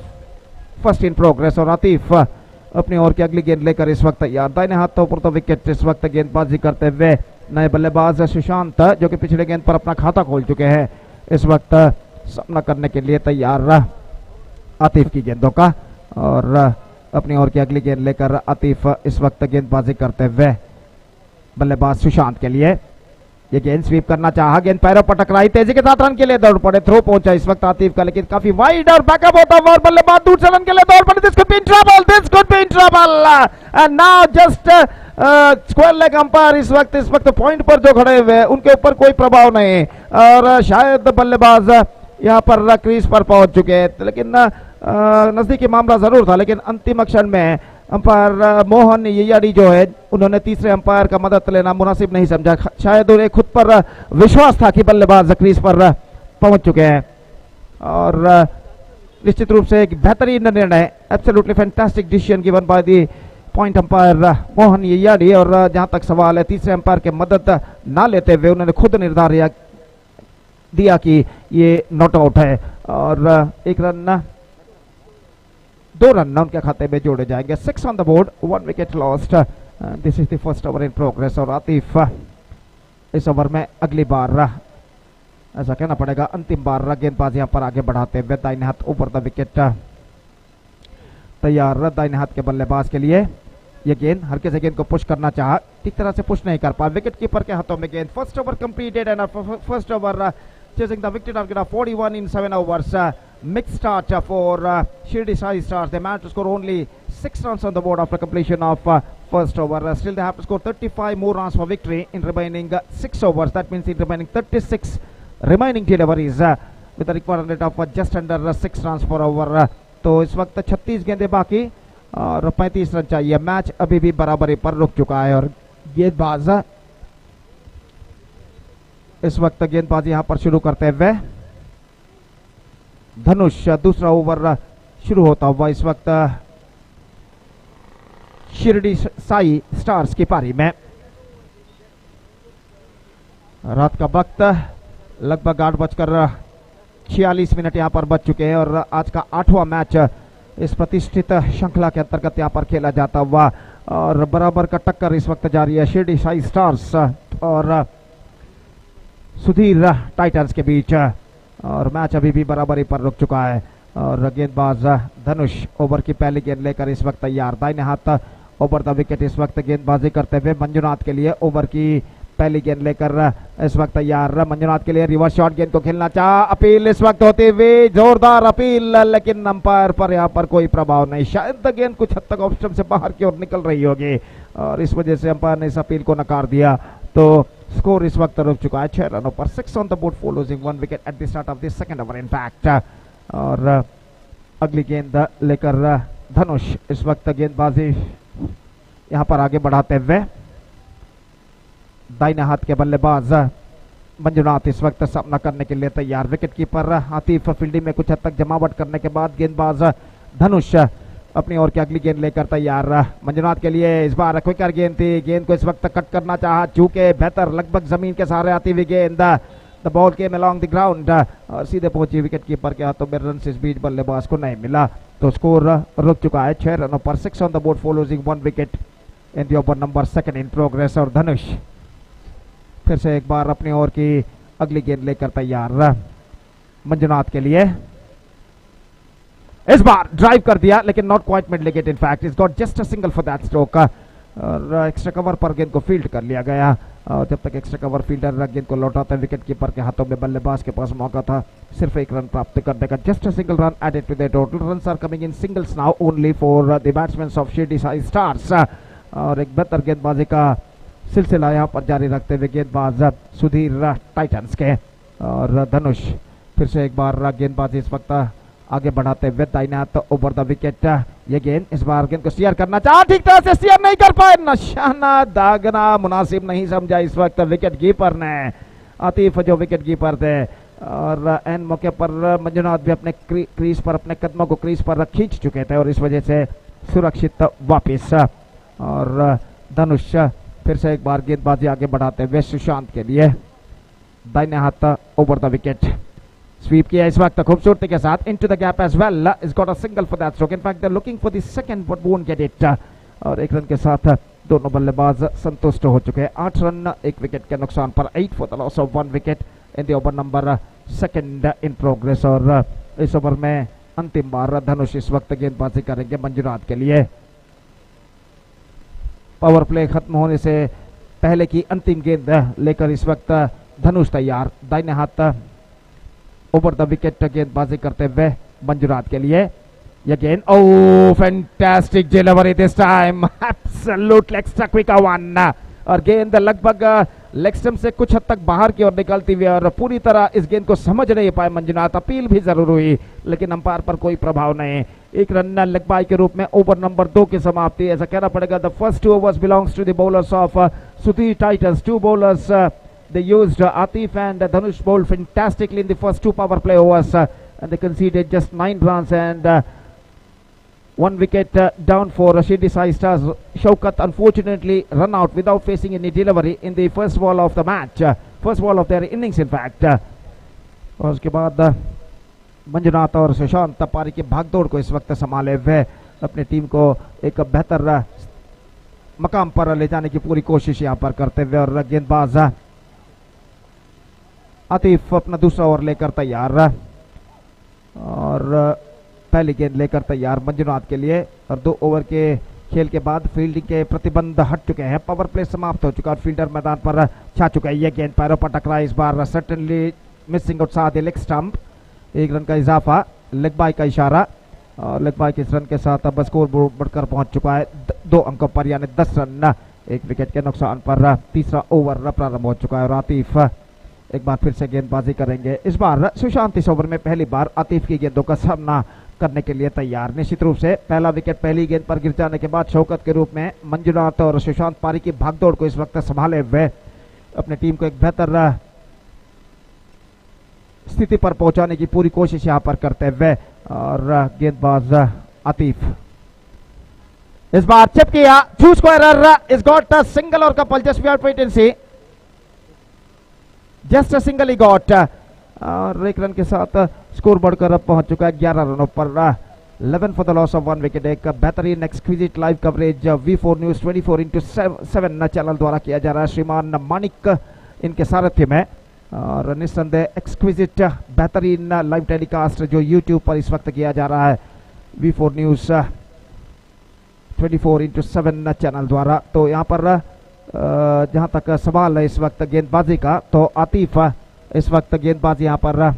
[SPEAKER 9] first in progress. और आतिफ अपनी ओर की अगली गेंद लेकर इस वक्त तैयार. दाहिने हाथ ऊपर तो विकेट इस वक्त गेंदबाजी करते हुए नए बल्लेबाज सुशांत जो कि पिछले गेंद पर अपना खाता खोल चुके हैं इस वक्त सामना करने के लिए तैयार आतिफ की गेंदों का. और अपनी ओर की अगली गेंद लेकर आतिफ इस वक्त गेंदबाजी करते हुए बल्लेबाज सुशांत के लिए. ये गेंद स्वीप करना चाहा गेंद पैरों पर टकराई तेजी के साथ रन के लिए दौड़ पड़े. थ्रो पहुंचा इस वक्त आतिफ का लेकिन काफी वाइड और बैकअप होता हुआ और बल्लेबाज दूसरे रन के लिए दौड़ पड़े. This could be in trouble. This could be in trouble and now just square leg umpire इस वक्त पॉइंट पर जो खड़े हुए उनके ऊपर कोई प्रभाव नहीं. और शायद बल्लेबाज यहाँ पर क्रीज पर पहुंच चुके हैं लेकिन नजदीकी मामला जरूर था. लेकिन अंतिम क्षण में अंपायर मोहन ययाडी जो है उन्होंने तीसरे अंपायर का मदद लेना मुनासिब नहीं समझा. शायद उन्हें खुद पर विश्वास था कि बल्लेबाज क्रीज पर पहुंच चुके हैं. और निश्चित रूप से एक बेहतरीन निर्णय. Absolutely fantastic decision given by the point umpire Mohan ययाडी. और जहां तक सवाल है तीसरे अंपायर की मदद ना लेते हुए उन्होंने खुद निर्धार दिया कि ये नॉट आउट है. और 1 रन 2 रन उनके खाते में जोड़े जाएंगे. 6 on the board 1 wicket lost. This is the first over in progress. और आतिफ इस ओवर में अगली बार ऐसा कहना पड़ेगा अंतिम बार गेंदबाज यहाँ पर आगे बढ़ाते हुए दाहिने हाथ ऊपर द विकेट तैयार. दाहिने हाथ के बल्लेबाज के लिए ये गेंद हल्के से गेंद को पुश करना चाहा ठीक तरह से पुश नहीं कर पाया. विकेट कीपर के हाथों में गेंद. First over completed and first over chasing the victory target of 41 in 7 overs. Mixed start for Shirdi Sai Stars. They managed to score only 6 runs on the board after completion of first over. Still they have to score 35 more runs for victory in remaining 6 overs. That means in remaining 36 remaining deliveries with a required rate of just under 6 runs per over. तो इस वक्त 36 गेंदें बाकी और 35 run चाहिए. Match अभी भी बराबरी पर रुक चुका है. और गेंदबाज इस वक्त गेंदबाजी यहां पर शुरू करते हुए धनुष. दूसरा ओवर शुरू होता हुआ इस वक्त शिरडी साई स्टार्स की पारी में. रात का वक्त लगभग 8:46 यहाँ पर बज चुके हैं और आज का 8वां मैच इस प्रतिष्ठित श्रृंखला के अंतर्गत यहाँ पर खेला जाता हुआ और बराबर का टक्कर इस वक्त जारी है शिरडी साई स्टार्स और सुधीर टाइटंस के बीच और मैच अभी भी बराबरी पर रुक चुका है और गेंदबाज धनुष ओवर की पहली गेंद लेकर इस वक्त तैयार। दाहिने हाथ ओवर द विकेट इस वक्त गेंदबाजी करते हुए मंजुनाथ के लिए ओवर की पहली गेंद लेकर इस वक्त तैयार। मंजुनाथ के लिए रिवर्स शॉट गेंद को खेलना चाह, अपील इस वक्त होते हुए जोरदार अपील, लेकिन अंपायर पर यहाँ पर कोई प्रभाव नहीं। शायद गेंद कुछ हद तक ऑप्शन से बाहर की ओर निकल रही होगी और इस वजह से अंपायर ने इस अपील को नकार दिया। तो स्कोर इस वक्त रुक चुका है 6 रनों पर, 6 on the board for losing 1 wicket at the start of the second over in fact. और अगली गेंद लेकर धनुष इस वक्त गेंदबाजी यहाँ पर आगे बढ़ाते हुए दाहिने हाथ के बल्लेबाज मंजुनाथ इस वक्त सामना करने के लिए तैयार। विकेट कीपर आतिफ फील्डिंग में कुछ हद तक जमावट करने के बाद गेंदबाज धनुष अपनी ओर की अगली गेंद लेकर तैयार। मंजुनाथ के लिए इस बार क्विकर गेंद थी, गेंद को इस वक्त कट करना चाहा, चूके बेहतर लगभग जमीन के सहारे आती हुई गेंद, the ball came along the ground और सीधे पहुंची विकेट कीपर के हाथों में। रन इस बीच बल्लेबाज को नहीं मिला तो स्कोर रुक चुका है 6 रनों पर, 6 on the board for losing 1 wicket in the over number 2 in progress. और धनुष फिर से एक बार अपनी ओर की अगली गेंद लेकर तैयार। मंजुनाथ के लिए इस बार ड्राइव कर दिया लेकिन not quite mid wicket, in fact is got just a single for that stroke और एक्स्ट्रा कवर पर गेंद को फील्ड कर लिया गया और जब तक एक्स्ट्रा कवर फील्डर गेंद को लौटाता विकेट कीपर के हाथों में, बल्लेबाज के पास मौका था सिर्फ 1 रन प्राप्त करने का। Just a single run added to the total, runs are coming in singles now only for the batsman of Shirdi Sai stars और एक बेहतर गेंदबाजी का सिलसिला यहाँ पर जारी रखते हुए गेंदबाज सुधीर टाइटंस के। और धनुष फिर से एक बार गेंदबाजी इस वक्त आगे बढ़ाते हुए दाहिने हाथ ओवर द विकेट, ये गेंद इस बार गेंद को शेयर करना चाहा, ठीक तरह से शेयर नहीं कर पाए, निशाना दागना मुनासिब नहीं समझा इस वक्त विकेट कीपर ने। आतिफ जो विकेट कीपर थे और एन मौके पर मंजुनाथ भी अपने क्रीज पर अपने कदमों को क्रीज पर खींच चुके थे और इस वजह से सुरक्षित वापिस। और धनुष फिर से एक बार गेंदबाजी आगे बढ़ाते हुए सुशांत के लिए दाहिने हाथ ओवर द विकेट स्वीप किया इस वक्त खूबसूरती के साथ into the gap as well, is got a single for that stroke, in fact they are looking for the second but won't get it और 1 रन के साथ दोनों बल्लेबाज संतुष्ट हो चुके हैं। 8 रन 1 विकेट के नुकसान पर, 8 for the loss of 1 wicket in the over number 2 in progress. और इस ओवर में अंतिम बार धनुष इस वक्त गेंदबाजी करेंगे मंजुनाथ के लिए। पावर प्ले खत्म होने से पहले की अंतिम गेंद लेकर इस वक्त धनुष तैयार। दाहिने हाथ ओवर द विकेट गेंदबाजी करते हुए मंजुनाथ के लिए ये गेंद, oh fantastic delivery this time, absolutely extra quick one और गेंद लगभग लेग स्टंप से कुछ हद तक बाहर की ओर निकलती हुई और पूरी तरह इस गेंद को समझ नहीं पाए मंजुनाथ। अपील भी जरूर हुई लेकिन अंपायर पर कोई प्रभाव नहीं। 1 रन लेग बाय के रूप में ओवर नंबर 2 की समाप्ति, ऐसा कहना पड़ेगा। The first 2 overs belongs to the bowlers of Sudhir Titans. 2 bowlers they used Atif and Dhanush bowled fantastically in the first 2 power play overs and they conceded just 9 runs and 1 wicket down for Shirdi Sai Stars. Shaukat unfortunately run out without facing any delivery in the first ball of the match, first ball of their innings in fact. और उसके बाद मंजुनाथ और सुशांत पारी की भागदौड़ को इस वक्त संभाले हुए अपनी टीम को एक बेहतर मकाम पर ले जाने की पूरी कोशिश यहाँ पर करते हुए और गेंदबाज आतिफ अपना दूसरा ओवर लेकर तैयार और पहली गेंद लेकर तैयार मंजुनाथ के लिए। और 2 ओवर के खेल के बाद फील्डिंग के प्रतिबंध हट चुके हैं, पावर प्ले समाप्त हो चुका और फील्डर मैदान पर छा चुका है। यह गेंद पैरों पर टकरा, इस बार certainly missing outside the leg stump, 1 run का इजाफा, लेग बाय का इशारा और लेग बाय के इस रन के साथ अब स्कोर बढ़कर पहुंच चुका है 2 अंकों पर यानी 10 रन 1 विकेट के नुकसान पर। तीसरा ओवर प्रारंभ हो चुका है और आतिफ एक बार फिर से गेंदबाजी करेंगे। इस बार सुशांत इस ओवर में पहली बार आतिफ की गेंदों का सामना करने के लिए तैयार। निश्चित रूप से पहला विकेट पहली गेंद पर गिर जाने के बाद शौकत के रूप में मंजुनाथ और सुशांत पारी की भागदौड़ को इस वक्त संभाले हुए अपनी टीम को एक बेहतर स्थिति पर पहुंचाने की पूरी कोशिश यहां पर करते हुए और गेंदबाज आतिफ इस बार चिप किया, 2 squarer is got a single और couple just we are wait and see. Just a single he got और 1 रन के साथ स्कोर बढ़कर अब पहुंच चुका है 11 रनों पर 11 for the loss of 1 wicket. एक बेहतरीन exquisite live coverage V4 news 24/7 channel द्वारा किया जा रहा है श्रीमान मानिक इनके सारथ्य में, और निस्संदेह एक्सक्विजिट बेहतरीन लाइव टेलीकास्ट जो YouTube पर इस वक्त किया जा रहा है V4 न्यूज 24/7 चैनल द्वारा। तो यहाँ पर जहाँ तक सवाल है इस वक्त गेंदबाजी का, तो आतिफ इस वक्त गेंदबाजी यहाँ पर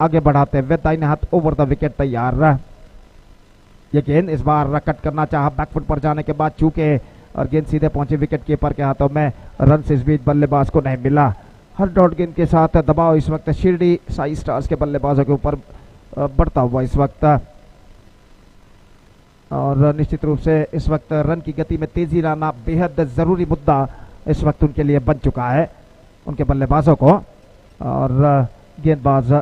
[SPEAKER 9] आगे बढ़ाते हुए दाहिने हाथ ओवर द विकेट तैयार। ये गेंद इस बार कट करना चाहा बैकफुट पर जाने के बाद चूके और गेंद सीधे पहुंचे विकेट कीपर के हाथों में। रन इस बीच बल्लेबाज को नहीं मिला। हर डॉट गेंद के साथ दबाव इस वक्त शिरडी साई स्टार्स के बल्लेबाजों के ऊपर बढ़ता हुआ इस वक्त, और निश्चित रूप से इस वक्त रन की गति में तेजी लाना बेहद जरूरी मुद्दा इस वक्त उनके लिए बन चुका है, उनके बल्लेबाजों को। और गेंदबाज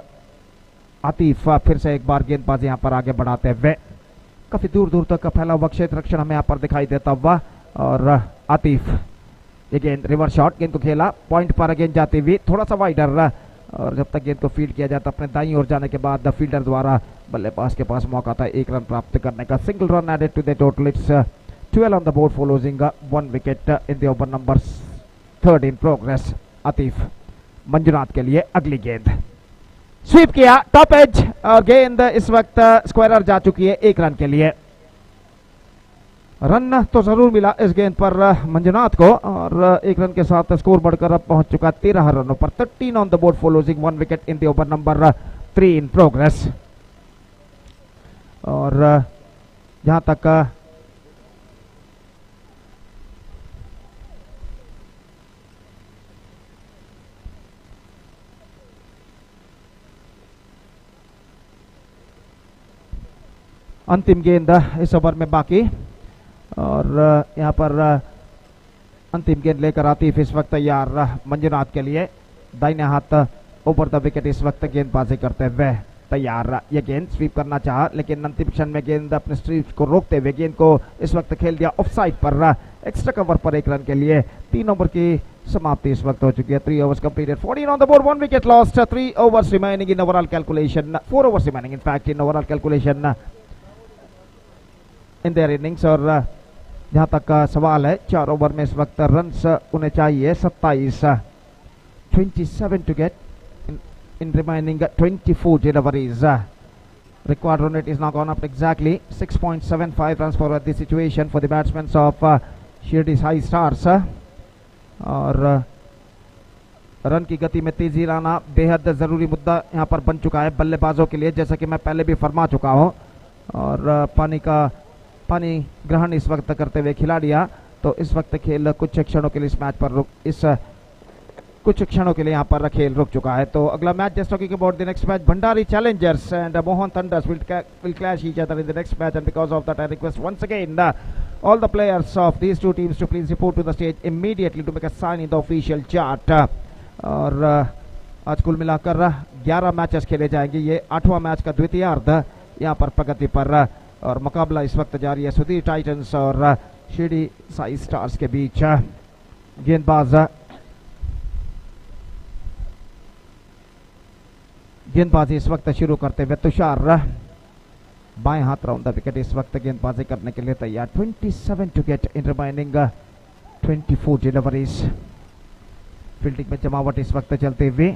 [SPEAKER 9] आतिफ फिर से एक बार गेंदबाज यहाँ पर आगे बढ़ाते हुए, काफी दूर दूर तक फैला हुआ क्षेत्र रक्षण हमें यहाँ पर दिखाई देता हुआ। और आतिफ ये गेंद रिवर्स शॉट, गेंद को खेला पॉइंट पर गेंद जाती हुई थोड़ा सा वाइडर, और जब तक गेंद को फील्ड किया जाता अपने दाईं ओर जाने के बाद फील्डर द्वारा बल्लेबाज के पास मौका था 1 रन प्राप्त करने का। Single run added to the total, it's 12 on the board for losing 1 wicket in the over number 3 in progress. Atif Manjunath के लिए अगली गेंद स्वीप किया टॉप एज, और गेंद इस वक्त स्क्वायर जा चुकी है 1 रन के लिए। रन तो जरूर मिला इस गेंद पर मंजुनाथ को, और 1 रन के साथ स्कोर बढ़कर अब पहुंच चुका 13 रनों पर। 13 on the board for losing 1 wicket in the over number 3 in progress. और जहां तक अंतिम गेंद इस ओवर में बाकी, और यहाँ पर अंतिम गेंद लेकर आतिफ इस वक्त तैयार मंजुनाथ के लिए। दाहिने हाथ ओवर द विकेट इस वक्त गेंदबाजी करते हुए तैयार। ये गेंद स्वीप करना चाहा, लेकिन अंतिम क्षण में गेंद अपने स्ट्रीप को रोकते हुए गेंद को इस वक्त खेल दिया ऑफ साइड पर। एक्स्ट्रा कवर पर 1 रन के लिए 3 ओवर की समाप्ति इस वक्त हो चुकी है। 3 overs completed, 14 on the board, 1 wicket lost, 3 overs remaining in overall calculation, 4 overs remaining in fact in overall calculation in their innings। और जहां तक सवाल है 4 ओवर में इस वक्त रन्स उन्हें चाहिए 27, 27 to get in remaining 24 deliveries। Required run rate is now gone up exactly 6.75 runs for this situation for the batsmen of Shirdi Sai Stars। और रन की गति में तेजी लाना बेहद जरूरी मुद्दा यहाँ पर बन चुका है बल्लेबाजों के लिए, जैसा कि मैं पहले भी फरमा चुका हूँ। और पानी ग्रहण इस वक्त करते हुए खिलाड़ियां, तो इस वक्त खेल कुछ क्षणों के लिए इस मैच पर कुछ क्षणों के लिए यहाँ पर खेल रुक चुका है। तो अगला match just talking about the next match, Bhandari Challengers and Mohan thunder's will clash each other in the next match, and because of that I request once again all the players of these two teams to please report to the stage immediately to make a sign in the official chart। और आज कुल मिलाकर 11 matches खेले जाएंगे। ये 8वां match का द्वितीयार्ध यहाँ पर प्रगति पर, और मुकाबला इस वक्त जारी है सुधीर टाइटंस और शिरडी साई स्टार्स के बीच। गेंदबाजी इस वक्त शुरू करते हुए तुषार बाएं हाथ राउंड द विकेट इस वक्त गेंदबाजी करने के लिए तैयार। 27 to get in remaining 24 deliveries. Fielding में जमावट इस वक्त चलते हुए,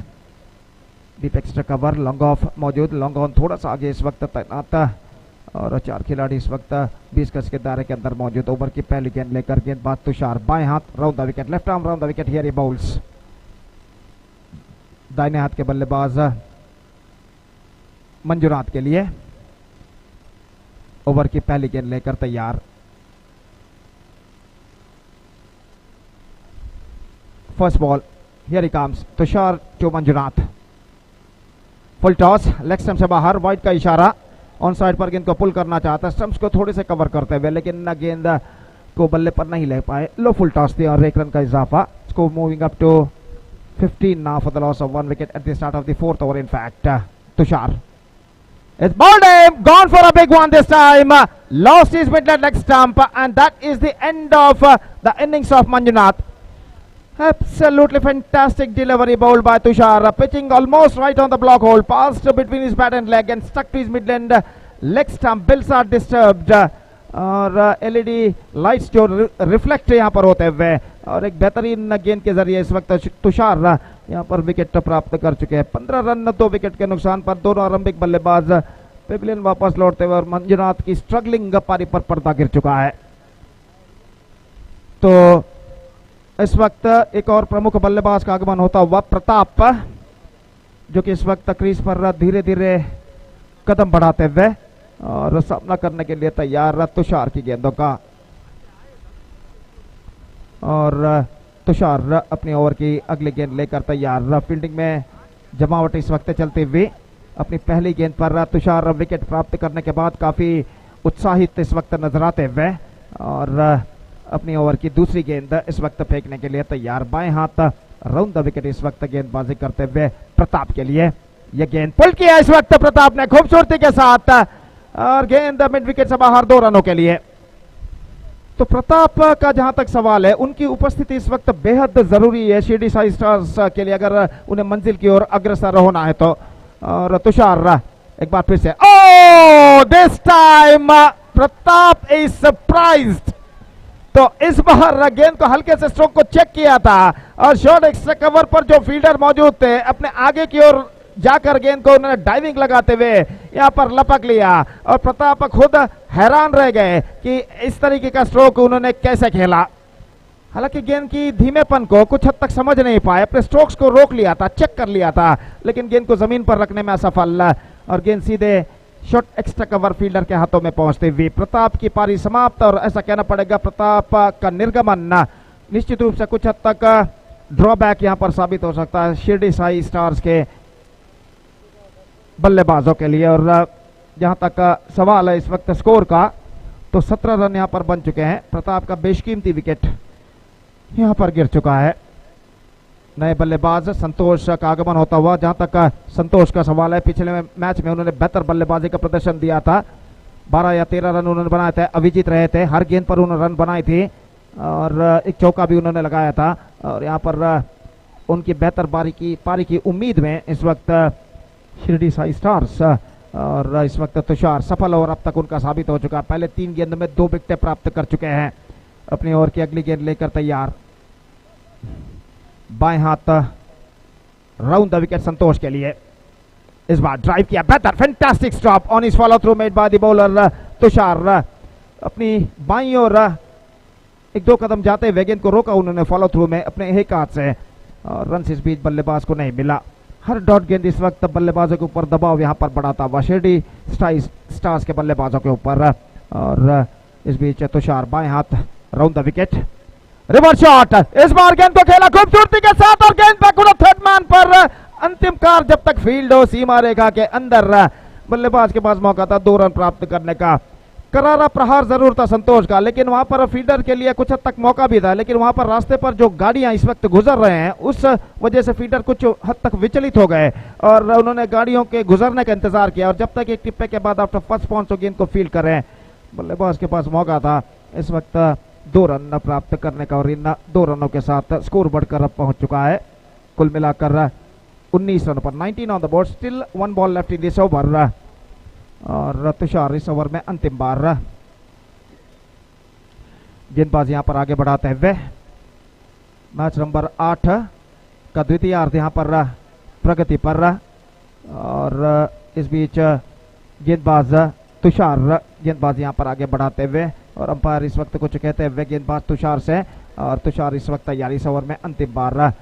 [SPEAKER 9] deep extra cover, long off मौजूद, लॉन्ग ऑन थोड़ा सा आगे इस वक्त तैनात, और 4 खिलाड़ी इस वक्त 20 गज के दायरे के अंदर मौजूद। ओवर की पहली गेंद लेकर गेंदबाज तुषार बाएं हाथ round the wicket, left arm round the wicket, here he bowls. दाहिने हाथ के बल्लेबाज मंजुनाथ के लिए ओवर की पहली गेंद लेकर तैयार। First ball, here he comes, Tushar to Manjunath. Full toss, leg stump से बाहर, वाइड का इशारा, ऑन साइड पर गेंद को पुल करना चाहता, स्टंप्स को थोड़े से कवर करते हुए, लेकिन गेंद को बल्ले पर नहीं ले पाए। लो फुल टॉस दिया और 1 रन का इजाफा। Score moving up to 15 now for the loss of 1 wicket at the start of the 4th over in fact। Tushar, it's ball game, gone for a big one this time, lost his mid leg stump, and that is the end of the innings of Manjunath। Absolutely fantastic delivery bowled by Tushar. Pitching almost right on the block hole. Passed between his bat and leg and stuck to his midland leg stump. Bills are disturbed. और LED lights जो reflect यहाँ पर होते हुए और एक बेहतरीन गेंद के जरिए इस वक्त तुषार यहाँ पर विकेट प्राप्त कर चुके हैं। 15 रन 2 विकेट के नुकसान पर दोनों आरंभिक बल्लेबाज पेविलियन वापस लौटते हुए और मंजुनाथ की स्ट्रगलिंग पारी पर पर्दा गिर चुका है। तो इस वक्त एक और प्रमुख बल्लेबाज का आगमन होता हुआ प्रताप, जो कि इस वक्त क्रीज पर धीरे धीरे कदम बढ़ाते हुए और सामना करने के लिए तैयार तुषार की गेंदों का। और तुषार अपनी ओवर की अगली गेंद लेकर तैयार। फील्डिंग में जमावट इस वक्त चलती हुई। अपनी पहली गेंद पर तुषार विकेट प्राप्त करने के बाद काफी उत्साहित इस वक्त नजर आते हुए और अपनी ओवर की दूसरी गेंद इस वक्त फेंकने के लिए तैयार। बाएं हाथ राउंड द विकेट इस वक्त गेंदबाजी करते हुए प्रताप के लिए। यह गेंद पुल किया इस वक्त प्रताप ने खूबसूरती के साथ और गेंद मिड विकेट से बाहर 2 रनों के लिए। तो प्रताप का जहां तक सवाल है, उनकी उपस्थिति इस वक्त बेहद जरूरी है शिरडी साई स्टार्स के लिए अगर उन्हें मंजिल की ओर अग्रसर होना है तो। और तुषार एक बार फिर से, oh this time Pratap is surprised. तो इस बार गेंद को हल्के से स्ट्रोक को चेक किया था और शॉर्ट एक्स्ट्रा कवर पर जो फील्डर मौजूद थे अपने आगे की ओर जाकर गेंद को उन्होंने डाइविंग लगाते हुए यहां पर लपक लिया और प्रताप खुद हैरान रह गए कि इस तरीके का स्ट्रोक उन्होंने कैसे खेला। हालांकि गेंद की धीमेपन को कुछ हद तक समझ नहीं पाए, अपने स्ट्रोक्स को रोक लिया था, चेक कर लिया था, लेकिन गेंद को जमीन पर रखने में असफल और गेंद सीधे शॉर्ट एक्स्ट्रा कवर फील्डर के हाथों में पहुंचते हुए प्रताप की पारी समाप्त। और ऐसा कहना पड़ेगा प्रताप का निर्गमन निश्चित रूप से कुछ हद तक ड्रॉबैक यहां पर साबित हो सकता है शिरडी साई स्टार्स के बल्लेबाजों के लिए। और जहां तक सवाल है इस वक्त स्कोर का, तो 17 रन यहां पर बन चुके हैं। प्रताप का बेशकीमती विकेट यहां पर गिर चुका है। नए बल्लेबाज संतोष का आगमन होता हुआ। जहां तक संतोष का सवाल है, पिछले मैच में उन्होंने बेहतर बल्लेबाजी का प्रदर्शन दिया था। 12 या 13 रन उन्होंने बनाए थे, अविजित रहे थे, हर गेंद पर उन्होंने रन बनाई थी और एक चौका भी उन्होंने लगाया था। और यहाँ पर उनकी बेहतर पारी की उम्मीद में इस वक्त शिरडी साई स्टार्स और इस वक्त तुषार सफल और अब तक उनका साबित हो चुका। पहले 3 गेंद में 2 विकेटें प्राप्त कर चुके हैं। अपनी ओवर की अगली गेंद लेकर तैयार। बाएं हाथ राउंड द विकेट संतोष के लिए। इस बार ड्राइव किया, बेहतर fantastic stop on his follow through made by the bowler Tushar. अपनी बाईं ओर 1-2 कदम जाते हुए गेंद को रोका उन्होंने फॉलो थ्रू में अपने एक हाथ से और रन इस बीच बल्लेबाज को नहीं मिला। हर डॉट गेंद इस वक्त बल्लेबाजों के ऊपर दबाव यहां पर बढ़ाता हुआ शिरडी स्टार्स के बल्लेबाजों के ऊपर। और इस बीच तुषार बाएं हाथ round the wicket, reverse shot. इस बार गेंद को खेला खूबसूरती के साथ और गेंद पे खुद थर्ड मैन पर अंतिम कार जब तक फील्ड हो सीमा रेखा के अंदर। बल्लेबाज के पास मौका था 2 रन प्राप्त करने का। करारा प्रहार जरूर था संतोष का, लेकिन वहां पर फील्डर के लिए कुछ हद तक मौका भी था, लेकिन वहां पर रास्ते पर जो गाड़ियां इस वक्त गुजर रहे हैं उस वजह से फील्डर कुछ हद तक विचलित हो गए और उन्होंने गाड़ियों के गुजरने का इंतजार किया। और जब तक एक टिप्पे के बाद आफ्टर फर्स्ट पॉइंट गेंद को फील्ड करें, बल्लेबाज के पास मौका था इस वक्त 2 रन प्राप्त करने का और इन 2 रनों के साथ स्कोर बढ़कर अब पहुंच चुका है कुल मिलाकर 19 रन पर। 19 on the board, still 1 ball left in this over. और तुषार इस ओवर में अंतिम बार गेंदबाज यहां पर आगे बढ़ाते हुए। मैच नंबर 8 का द्वितीयार्ध यहां पर प्रगति पर और इस बीच गेंदबाज तुषार गेंदबाज यहां पर आगे बढ़ाते हुए और अंपायर इस वक्त कुछ कहते हुए गेंदबाज तुषार से। और तुषार इस वक्त तैयारी इस ओवर में अंतिम बार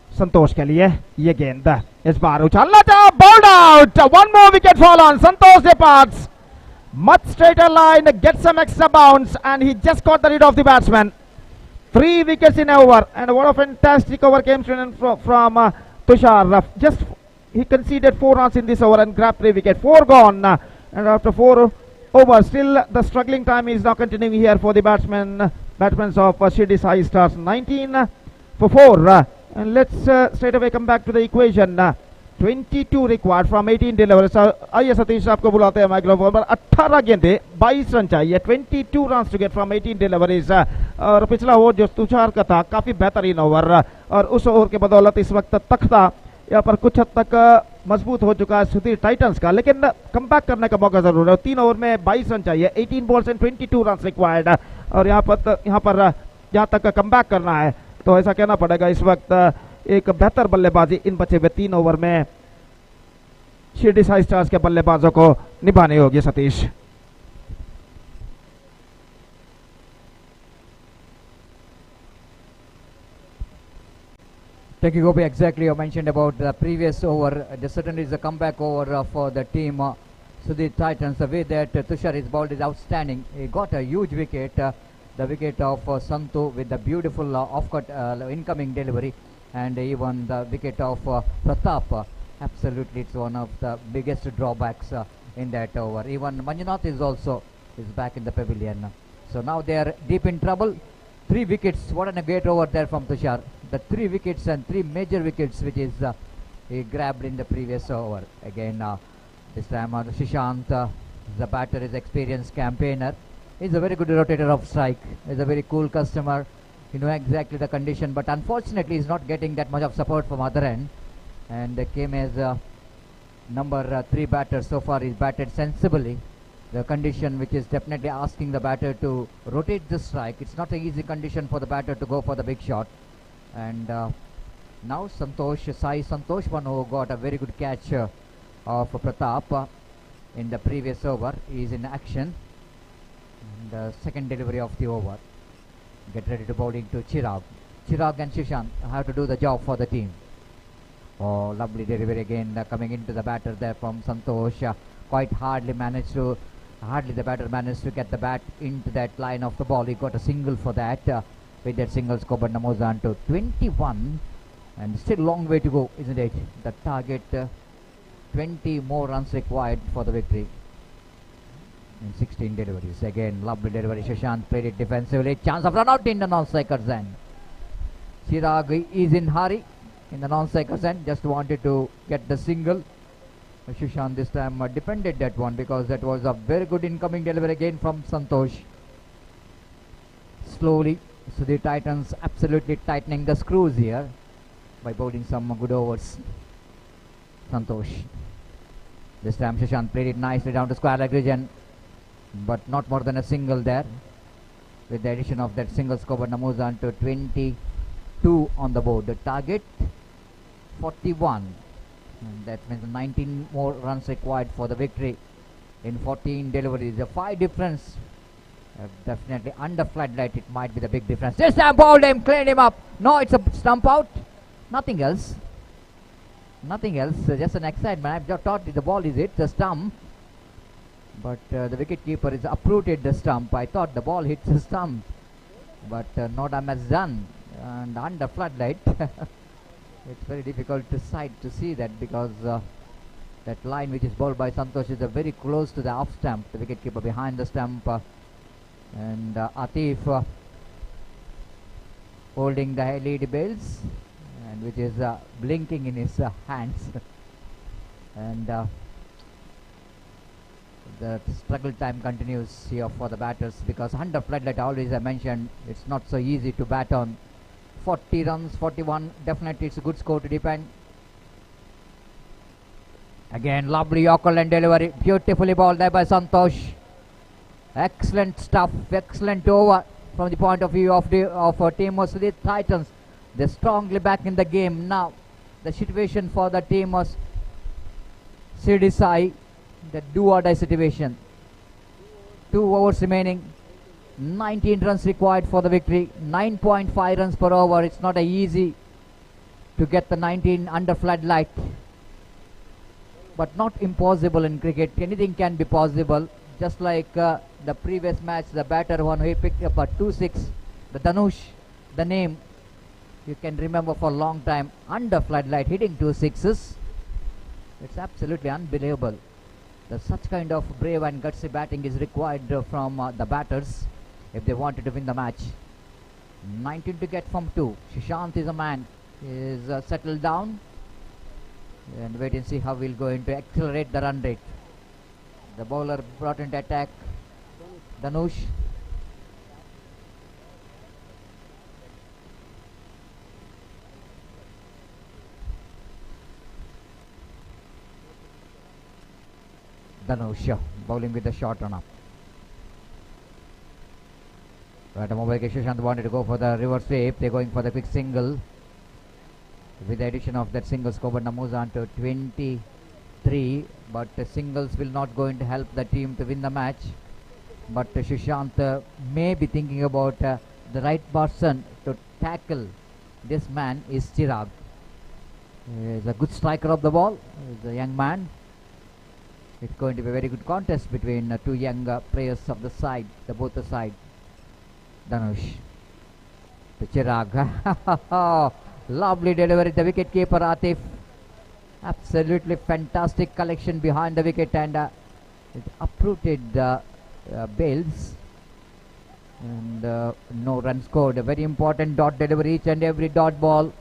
[SPEAKER 9] संतोष के लिए। ये गेंद इस बार उछालना चाहा, bold out, 1 more wicket fall on. Santosh departs much straighter line, gets some extra bounce and he just got the rid of the batsman. 3 wickets in over and what a fantastic over came from Tushar. Just he conceded 4 runs in this over and grabbed 3 wickets. 4 gone and after 4 over, still the struggling time is now continuing here for the batsmen of Shirdi Sai Stars. 19 for 4 and let's straight away come back to the equation. 22 required from 18 deliveries. आइए सतीश आपको बुलाते हैं microphone पर। 18 गेंदे 22 run चाहिए, 22 run to get from 18 deliveries. और पिछला over जो तुषार का था काफी बेहतरीन ओवर, और उस ओवर के बदौलत इस वक्त तख्ता यहाँ पर कुछ हद तक मजबूत हो चुका है सुधीर टाइटंस का, लेकिन कम बैक करने का मौका जरूर है। 3 ओवर में 22 रन चाहिए, 18 बॉल्स एंड 22 रन रिक्वायर्ड। और यहाँ पर जहाँ तक कम बैक करना है तो ऐसा कहना पड़ेगा इस वक्त एक बेहतर बल्लेबाजी इन बचे हुए 3 ओवर में शिरडी साई स्टार्स के बल्लेबाजों को निभानी होगी। Satish
[SPEAKER 10] Thank you, Gopi. Exactly, you mentioned about the previous over. This certainly is a comeback over for the team Sudhir Titans. The way that Tushar is bowled is outstanding. He got a huge wicket, the wicket of Santu with the beautiful off-cut incoming delivery, and even the wicket of Pratap. Absolutely, it's one of the biggest drawbacks in that over. Even Manjunath is back in the pavilion. So now they are deep in trouble. 3 wickets. What a great over there from Tushar. The 3 wickets and 3 major wickets which is he grabbed in the previous over. Again, this time Shishant, the batter, is experienced campaigner. He's a very good rotator of strike. He's a very cool customer. You know exactly the condition, but unfortunately he's not getting that much of support from other end. And came as number 3 batter. So far he's batted sensibly. The condition which is definitely asking the batter to rotate the strike. It's not an easy condition for the batter to go for the big shot. And now Santosh, Sai Santosh, one who got a very good catch of Pratap in the previous over, is in action. And the second delivery of the over. Get ready to bowl into Chirag. Chirag and Shishant have to do the job for the team. Oh, lovely delivery again coming into the batter there from Santosh. Quite hardly the batter managed to get the bat into that line of the ball. He got a single for that. With that single score, but moves on to 21, and still long way to go, isn't it? The target, 20 more runs required for the victory in 16 deliveries. Again, lovely delivery. Shishant played it defensively. Chance of run out in the non-strikers end. Chirag is in hurry in the non-strikers end. Just wanted to get the single. Shishant this time defended that one because that was a very good incoming delivery again from Santosh. Slowly, so the Titans absolutely tightening the screws here by bowling some good overs. Santosh. This time Shishant played it nicely down to square leg region, but not more than a single there. With the addition of that single score, but moves on to 22 on the board. The target 41. And that means 19 more runs required for the victory in 14 deliveries. A 5 difference. Definitely under floodlight it might be the big difference. This time bowled him, cleaned him up. No, it's a stump out. Nothing else. Nothing else. Just an excitement. I've just thought the ball is hit the stump, but the wicket keeper has uprooted the stump. I thought the ball hits the stump, but no damage done. And under floodlight, it's very difficult to sight to see that because that line which is bowled by Santosh is very close to the off stump. The wicket keeper behind the stump. And Atif holding the LED bells, and which is blinking in his hands. And the struggle time continues here for the batters because under floodlight, always I mentioned, it's not so easy to bat on. 40 runs, 41, definitely it's a good score to defend. Again, lovely Yorker and delivery, beautifully bowled there by Santosh. Excellent stuff, excellent over from the point of view of team Sudhir Titans. They're strongly back in the game now. The situation for the team was Shirdi Sai, the do-or-die situation. 2 overs remaining, 19 runs required for the victory, 9.5 runs per over. It's not easy to get the 19 under floodlight, but not impossible in cricket. Anything can be possible. Just like the previous match, the batter one who picked up a 2-6, the Dhanush, the name you can remember for a long time, under floodlight hitting 2 sixes. It's absolutely unbelievable. Such kind of brave and gutsy batting is required from the batters if they wanted to win the match. 19 to get from 2. Shishant is a man. He is settled down. And wait and see how we'll going to accelerate the run rate. The bowler brought into attack. Danush. Danush bowling with the short run up. Right, Mobile Shishant wanted to go for the reverse sweep. They're going for the quick single. With the addition of that single, score number moves on to 23. But singles will not going to help the team to win the match. But Shishant may be thinking about the right person to tackle this man is Chirag. He's a good striker of the ball. He's a young man. It's going to be a very good contest between two young players of the side, both the side. Danush to Chirag. Lovely delivery, the wicket keeper Atif. Absolutely fantastic collection behind the wicket, and it uprooted bails. And no run scored. A very important dot delivery, each and every dot ball.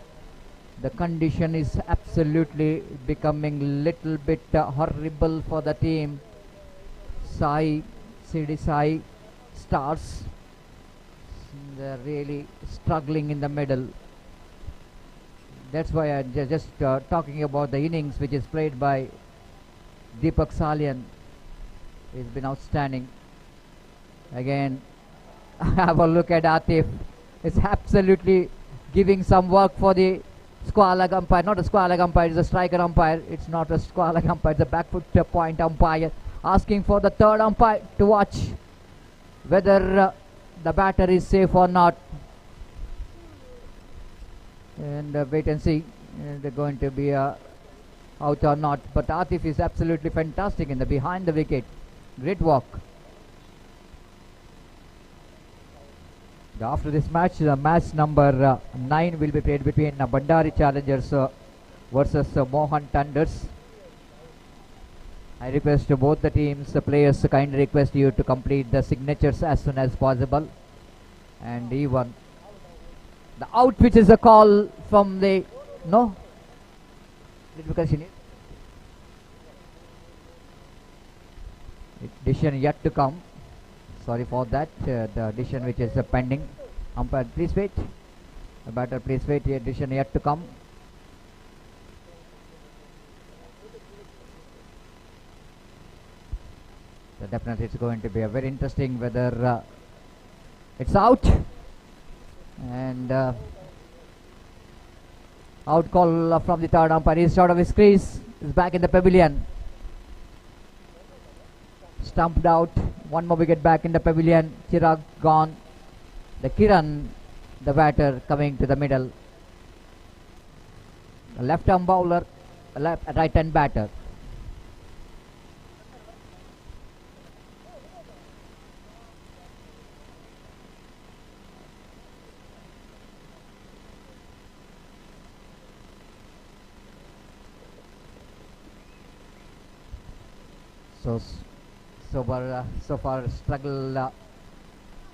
[SPEAKER 10] The condition is absolutely becoming little bit horrible for the team. CD Sai Stars. They're really struggling in the middle. That's why I'm just talking about the innings which is played by Deepak Salian. He's been outstanding. Again, have a look at Atif. It's absolutely giving some work for the square leg umpire. Not a square leg umpire, it's a striker umpire. It's not a square leg umpire, it's a back foot point umpire. Asking for the third umpire to watch whether the batter is safe or not. And wait and see. They're going to be out or not. But Atif is absolutely fantastic in the behind the wicket. Great walk. After this match, match number 9 will be played between Bandari Challengers versus Mohan Thunders. I request both the teams, the players, kindly request you to complete the signatures as soon as possible. And even the out, which is a call from the decision yet to come. Sorry for that. The decision which is pending. Umpire, please wait. The batter, please wait. The decision yet to come. So definitely it's going to be a very interesting whether it's out. And out call from the third umpire. He's out of his crease. He's back in the pavilion. Stumped out. One more wicket back in the pavilion. Chirag gone. The Kiran, the batter, coming to the middle. A left arm bowler, a right hand batter. So far struggle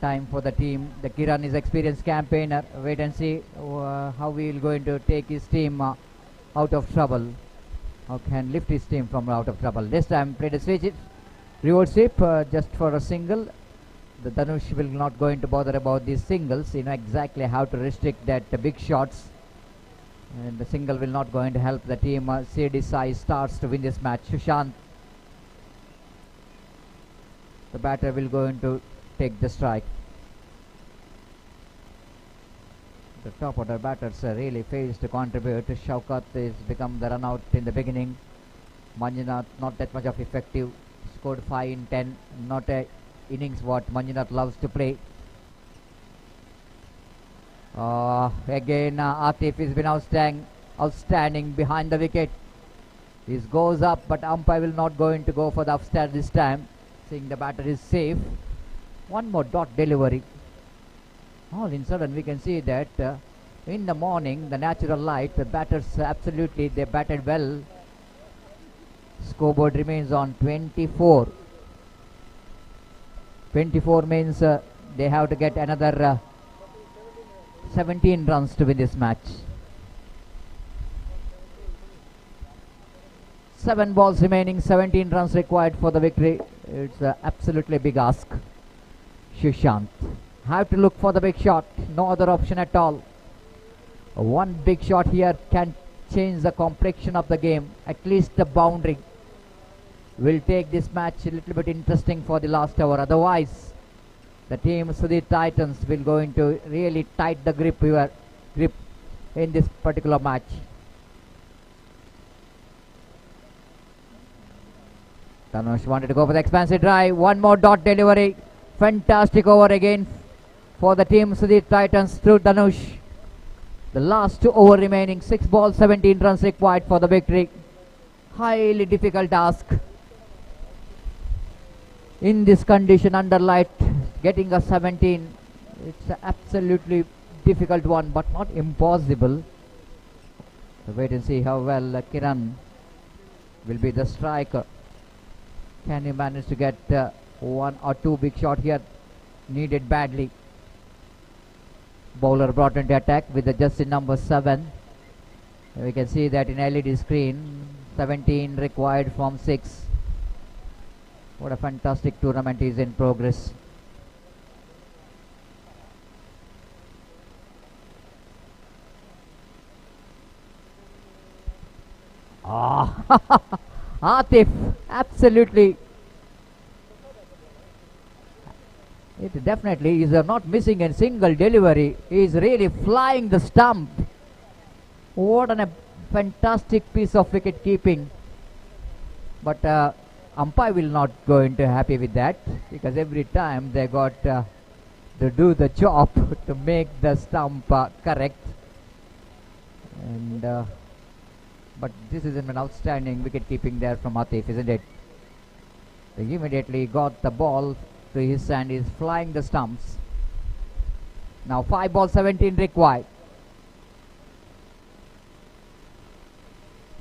[SPEAKER 10] time for the team. The Kiran is experienced campaigner. Wait and see how he will going to take his team out of trouble. How can lift his team from out of trouble. This time played a switch, reverse sweep just for a single. The Danush will not going to bother about these singles. You know exactly how to restrict that big shots. And the single will not going to help the team. CD Sai Stars to win this match. Sushant, the batter, will going to take the strike. The top order batters really fails to contribute. Shaukat has become the run out in the beginning. Manjunath not that much of effective. Scored 5 in 10. Not a innings what Manjunath loves to play. Again Atif has been outstanding behind the wicket. This goes up, but umpire will not going to go for the upstairs this time. Saying the batter is safe. One more dot delivery. All in sudden we can see that in the morning, the natural light, the batters absolutely they batted well. Scoreboard remains on 24. 24 means they have to get another 17 runs to win this match. 7 balls remaining, 17 runs required for the victory. It's absolutely big ask. Sushant have to look for the big shot. No other option at all. One big shot here can change the complexion of the game. At least the boundary will take this match a little bit interesting for the last hour. Otherwise, the team Sudhir Titans will going to really tight the grip in this particular match. Tanush wanted to go for the expansive drive. One more dot delivery. Fantastic over again for the team Sudhir Titans through Tanush. The last 2 over remaining. 6 balls, 17 runs required for the victory. Highly difficult task. In this condition under light, getting a 17, it's an absolutely difficult one, but not impossible. So wait and see how well Kiran will be the striker. Can he manage to get 1 or 2 big shot here? Needed badly. Bowler brought into attack with the jersey number 7. We can see that in LED screen. 17 required from 6. What a fantastic tournament is in progress. Atif, absolutely. It definitely is not missing a single delivery. He is really flying the stump. What a fantastic piece of wicket keeping. But umpire will not go into happy with that, because every time they got to do the job to make the stump correct. And but this is an outstanding wicket keeping there from Atif, isn't it? He immediately got the ball to his hand, is flying the stumps. Now 5 balls, 17 required.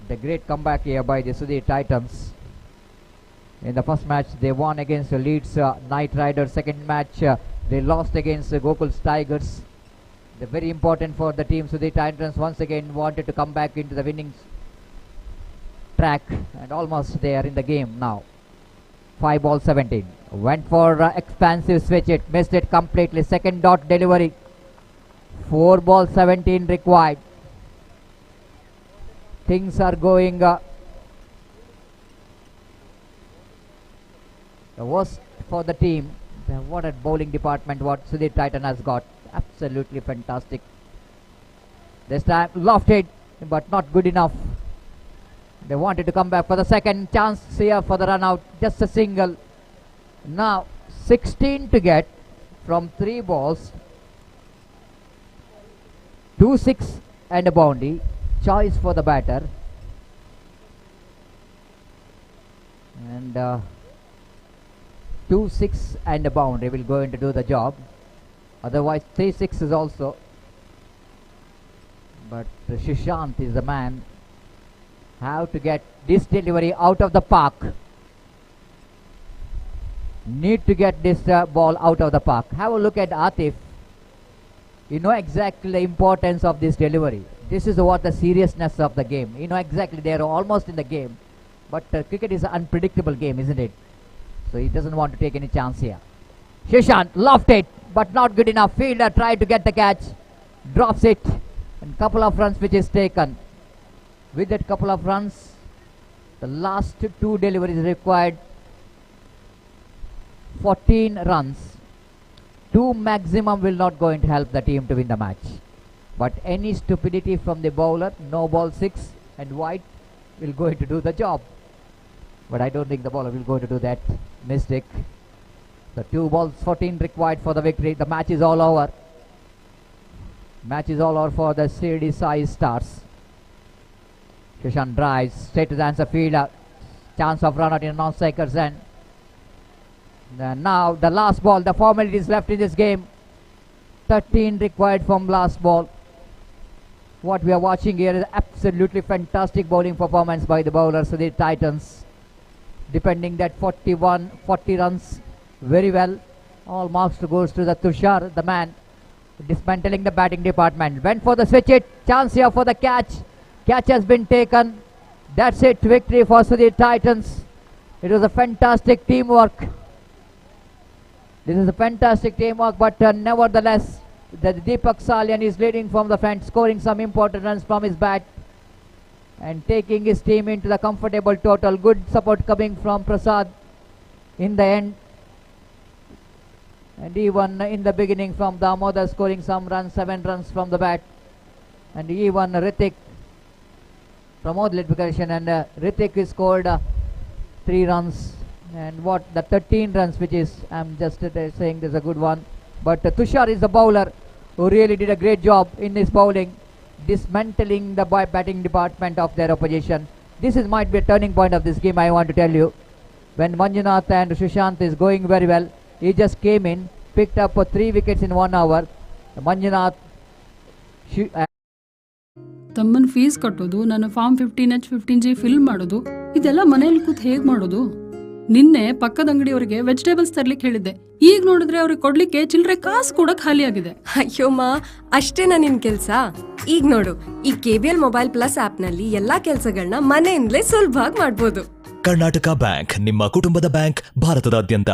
[SPEAKER 10] The great comeback here by the Sudhir Titans. In the first match they won against the Leeds Knight Riders. Second match they lost against the Gokul's Tigers. They're very important for the team. Sudhir Titans once again wanted to come back into the winning track, and almost they are in the game now. 5 balls, 17. Went for expansive switch, it missed it completely. Second dot delivery. 4 balls, 17 required. Things are going the worst for the team. What a bowling department what Sudhir Titan has got. Absolutely fantastic. This time lofted, but not good enough. They wanted to come back for the second chance here for the run out. Just a single. Now 16 to get from 3 balls. 2 6 and a boundary. Choice for the batter. And 2 6 and a boundary will go in to do the job. Otherwise 3 6s also. But Sushant is the man. How to get this delivery out of the park. Need to get this ball out of the park. Have a look at Atif. You know exactly the importance of this delivery. This is what the seriousness of the game. You know exactly, they are almost in the game. But cricket is an unpredictable game, isn't it? So he doesn't want to take any chance here. Sushant lofted, but not good enough. Fielder tried to get the catch. Drops it. And couple of runs which is taken. With that couple of runs, the last 2 deliveries required 14 runs. 2 maximum will not going to help the team to win the match. But any stupidity from the bowler, no ball 6 and wide, will go to do the job. But I don't think the bowler will go to do that mistake. The 2 balls 14 required for the victory. The match is all over. Match is all over for the Shirdi Sai Stars. Sushant drives straight to the answer fielder. Chance of run out in non-strikers end. Now the last ball. The formalities left in this game. 13 required from last ball. What we are watching here is absolutely fantastic bowling performance by the bowlers, the Titans. Defending that 40 runs very well. All marks goes to the Tushar, the man dismantling the batting department. Went for the switch hit. Chance here for the catch. Catch has been taken. That's it, victory for Sudhir Titans. It was a fantastic teamwork. This is a fantastic teamwork, but nevertheless, the Deepak Salyan is leading from the front, scoring some important runs from his bat and taking his team into the comfortable total. Good support coming from Prasad in the end, and even in the beginning from Damodar scoring some runs, 7 runs from the bat, and even Ritik from Odlit and Ritik scored 3 runs, and what the 13 runs, which is, I'm just saying this is a good one, but Tushar is the bowler who really did a great job in his bowling, dismantling the batting department of their opposition. This might be a turning point of this game, I want to tell you. When Manjunath and Sushant is going very well, he just came in, picked up 3 wickets in 1 hour. Manjunath
[SPEAKER 3] ತಮ್ಮನ fees ಕಟ್ಟೋದು, ನನ್ನ form 15H 15G fill ಮಾಡೋದು, ಇದೆಲ್ಲ ಮನೇಲಿ ಕೂತ್ ಹೇಗ್ ಮಾಡೋದು? ನಿನ್ನೆ ಪಕ್ಕದ ಅಂಗಡಿಯವರಿಗೆ ವೆಜಿಟೇಬಲ್ಸ್ ತರ್ಲಿಕ್ಕೆ ಹೇಳಿದ್ದೆ. ಈಗ ನೋಡಿದ್ರೆ ಅವ್ರಿಗೆ ಕೊಡ್ಲಿಕ್ಕೆ ಚಿಲ್ಲರೆ ಕಾಸು ಕೂಡ ಖಾಲಿ ಆಗಿದೆ.
[SPEAKER 8] ಅಯ್ಯೋ ಮಾ, ಅಷ್ಟೇನಾ ನಿನ್ ಕೆಲ್ಸ? ಈಗ ನೋಡು, ಈ KBL ಮೊಬೈಲ್ ಪ್ಲಸ್ ಆಪ್ ನಲ್ಲಿ ಎಲ್ಲಾ ಕೆಲ್ಸಗಳನ್ನ ಮನೆಯಿಂದಲೇ ಸುಲಭವಾಗಿ ಮಾಡ್ಬೋದು.
[SPEAKER 1] ಕರ್ನಾಟಕ ಬ್ಯಾಂಕ್, ನಿಮ್ಮ ಕುಟುಂಬದ ಬ್ಯಾಂಕ್, ಭಾರತದಾದ್ಯಂತ.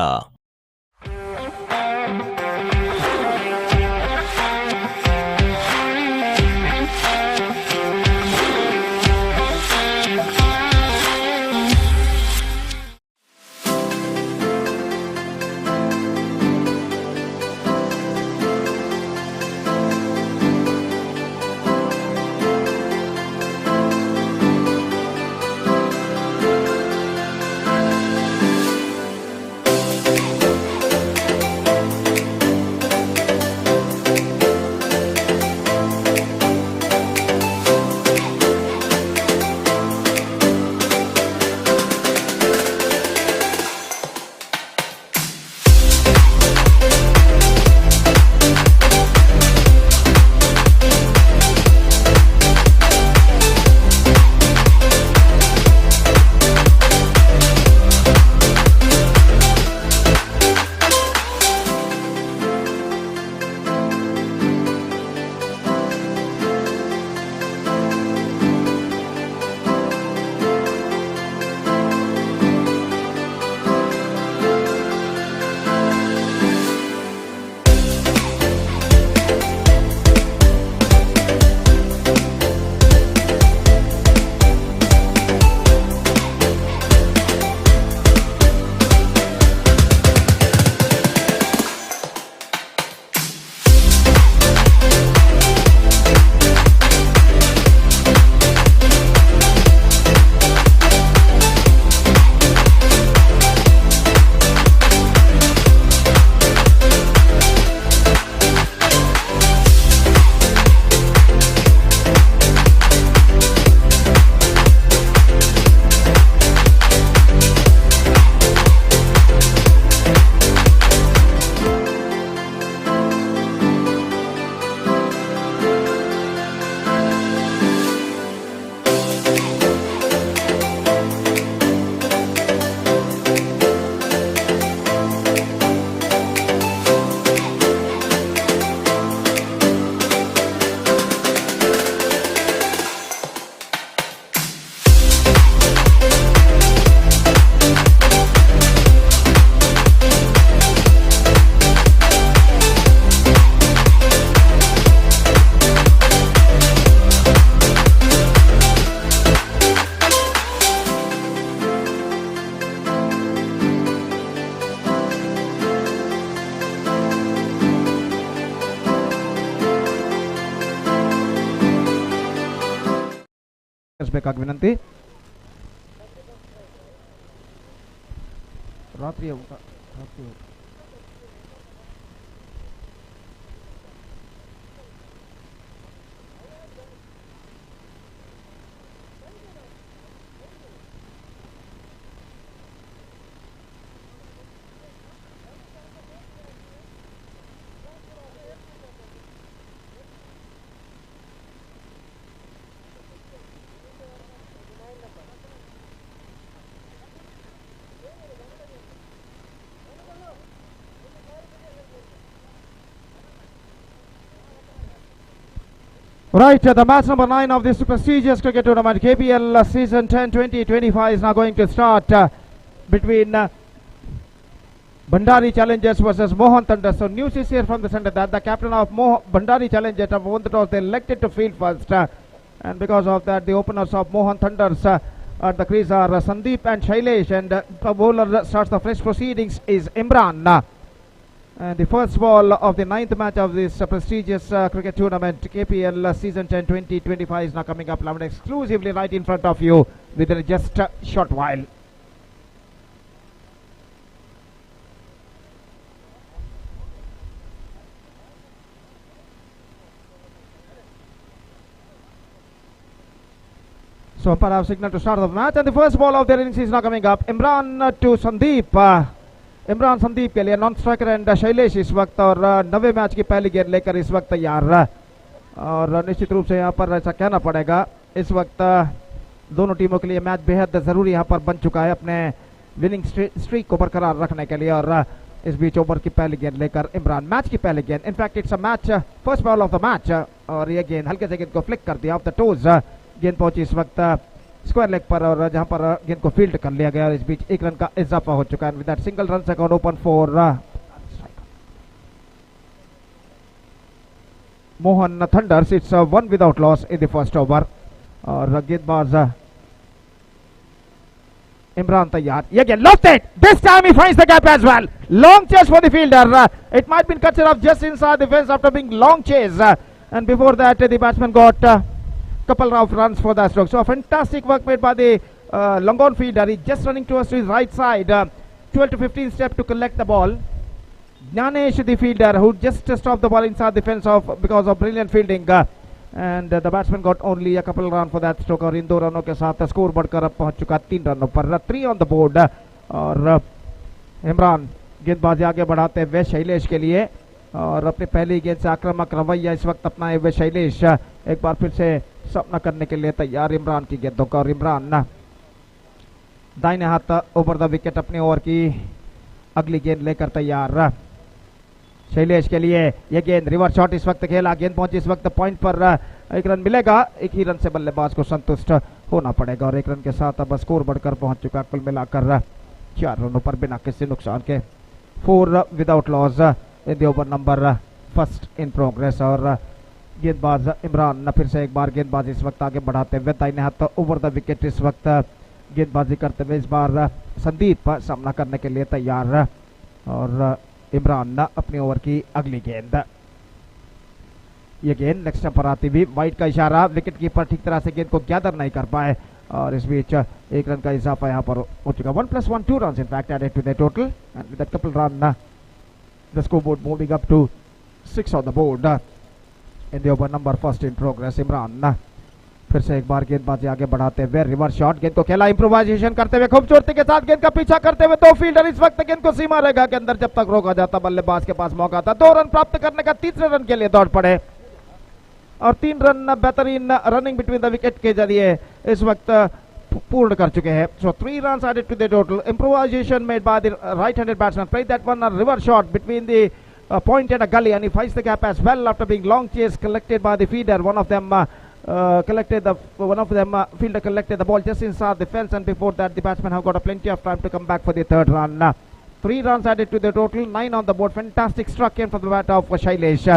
[SPEAKER 9] ಬೇಕಾಗಿ ವಿನಂತಿ. ರಾತ್ರಿಯ ಊಟ Right, the match number 9 of this prestigious cricket tournament, KPL season 10-20-25 is now going to start between Bandari Challengers versus Mohan Thunder. So news is here from the center that the captain of Bandari Challengers have won the toss. They elected to field first, and because of that, the openers of Mohan Thunders at the crease are Sandeep and Shailesh, and the bowler starts the fresh proceedings is Imran. And the first ball of the 9th match of this prestigious cricket tournament, KPL season 10-20-25 is now coming up live exclusively right in front of you within just a short while. So umpire have signal to start the match, and the first ball of their innings is now coming up. Imran to Sandeep. Imran Sandeep के लिए non striker end Shailesh इस वक्त, और नवे match की पहली गेंद लेकर इस वक्त तैयार, और निश्चित रूप से यहाँ पर ऐसा कहना पड़ेगा इस वक्त दोनों टीमों के लिए मैच बेहद जरूरी यहाँ पर बन चुका है अपने विनिंग स्ट्रीक को बरकरार रखने के लिए। और इस बीच ओवर की पहली गेंद लेकर इमरान, मैच की पहली गेंद, in fact it's a match first ball of the match, और ये गेंद हल्के से गेंद को फ्लिक कर दिया ऑफ द टोज। गेंद पहुंची इस वक्त स्क्वायर लेग पर, और जहां पर गेंद को फील्ड कर लिया गया, और इस बीच एक रन का इजाफा हो चुका है। With that single run account open for Mohan thunder's. It's one without loss in the first over, और गेंदबाज इमरान तैयार। ये गेंद lofted, this time he finds the gap as well. Long chase for the fielder. It might been cut off just inside the fence after being long chase, and before that the batsman got couple of runs for that stroke. So a fantastic work made by the long-on fielder. He's just running towards his right side, 12 to 15 steps to collect the ball. Jnanesh, the fielder, who just stopped the ball inside the fence because of brilliant fielding, and the batsman got only a couple of runs for that stroke, और इन 2 रनों के साथ score बढ़कर अब पहुंच चुका 3 रनों पर, 3 on the board। और इमरान गेंदबाजी आगे बढ़ाते हुए शैलेश के लिए, और अपनी पहली गेंद से आक्रामक रवैया इस वक्त अपनाए हुए शैलेश एक बार फिर से सामना करने के लिए तैयार इमरान की गेंदों का। और इमरान दाहिने हाथ ओवर द विकेट अपने ओवर की अगली गेंद लेकर तैयार। शैलेश के लिए यह गेंद रिवर्स शॉट इस वक्त खेला, गेंद पहुंची इस वक्त पॉइंट पर, 1 रन मिलेगा, 1 ही रन से बल्लेबाज को संतुष्ट होना पड़ेगा, और 1 रन के साथ अब स्कोर बढ़कर पहुंच चुका कुल मिलाकर 4 रनों पर बिना किसी नुकसान के। 4 without loss in the over number first in progress. और गेंदबाज इमरान फिर से एक बार गेंदबाजी इस वक्त आगे बढ़ाते हुए दाहिने हाथ ओवर द विकेट इस वक्त गेंदबाजी करते हुए इस बार संदीप सामना करने के लिए तैयार, और इमरान अपनी ओवर की अगली गेंद। ये गेंद नेक्स्ट पर आती हुई, वाइड का इशारा, विकेट कीपर ठीक तरह से गेंद को गैदर नहीं कर पाए, और इस बीच 1 रन का इजाफा यहाँ पर हो चुका। 1+1 2 runs in fact added to the total, and with a couple run the scoreboard moving up to 6 on the board in the over number first in progress। Imran फिर से एक बार गेंदबाजी आगे बढ़ाते हुए रिवर्स शॉट, गेंद को खेला इंप्रोवाइजेशन करते हुए, खूबसूरती के साथ गेंद का पीछा करते हुए 2 फील्डर इस वक्त गेंद को सीमा रेखा के अंदर जब तक रोका जाता बल्लेबाज के पास मौका था 2 रन प्राप्त करने का, 3रे रन के लिए दौड़ पड़े, और 3 रन बेहतरीन रनिंग बिटवीन द विकेट के जरिए इस वक्त पूर्ण कर चुके हैं। सो 3 runs added to the total। Improvisation made by the right-handed batsman, played that one a reverse shot between the point and a gully, and he finds the gap as well after being long chase collected by the feeder. One of them fielder collected the ball just inside the fence, and before that the batsmen have got a plenty of time to come back for the 3rd run। 3 runs added to the total, 9 on the board। Fantastic struck in from the bat of Shailesh।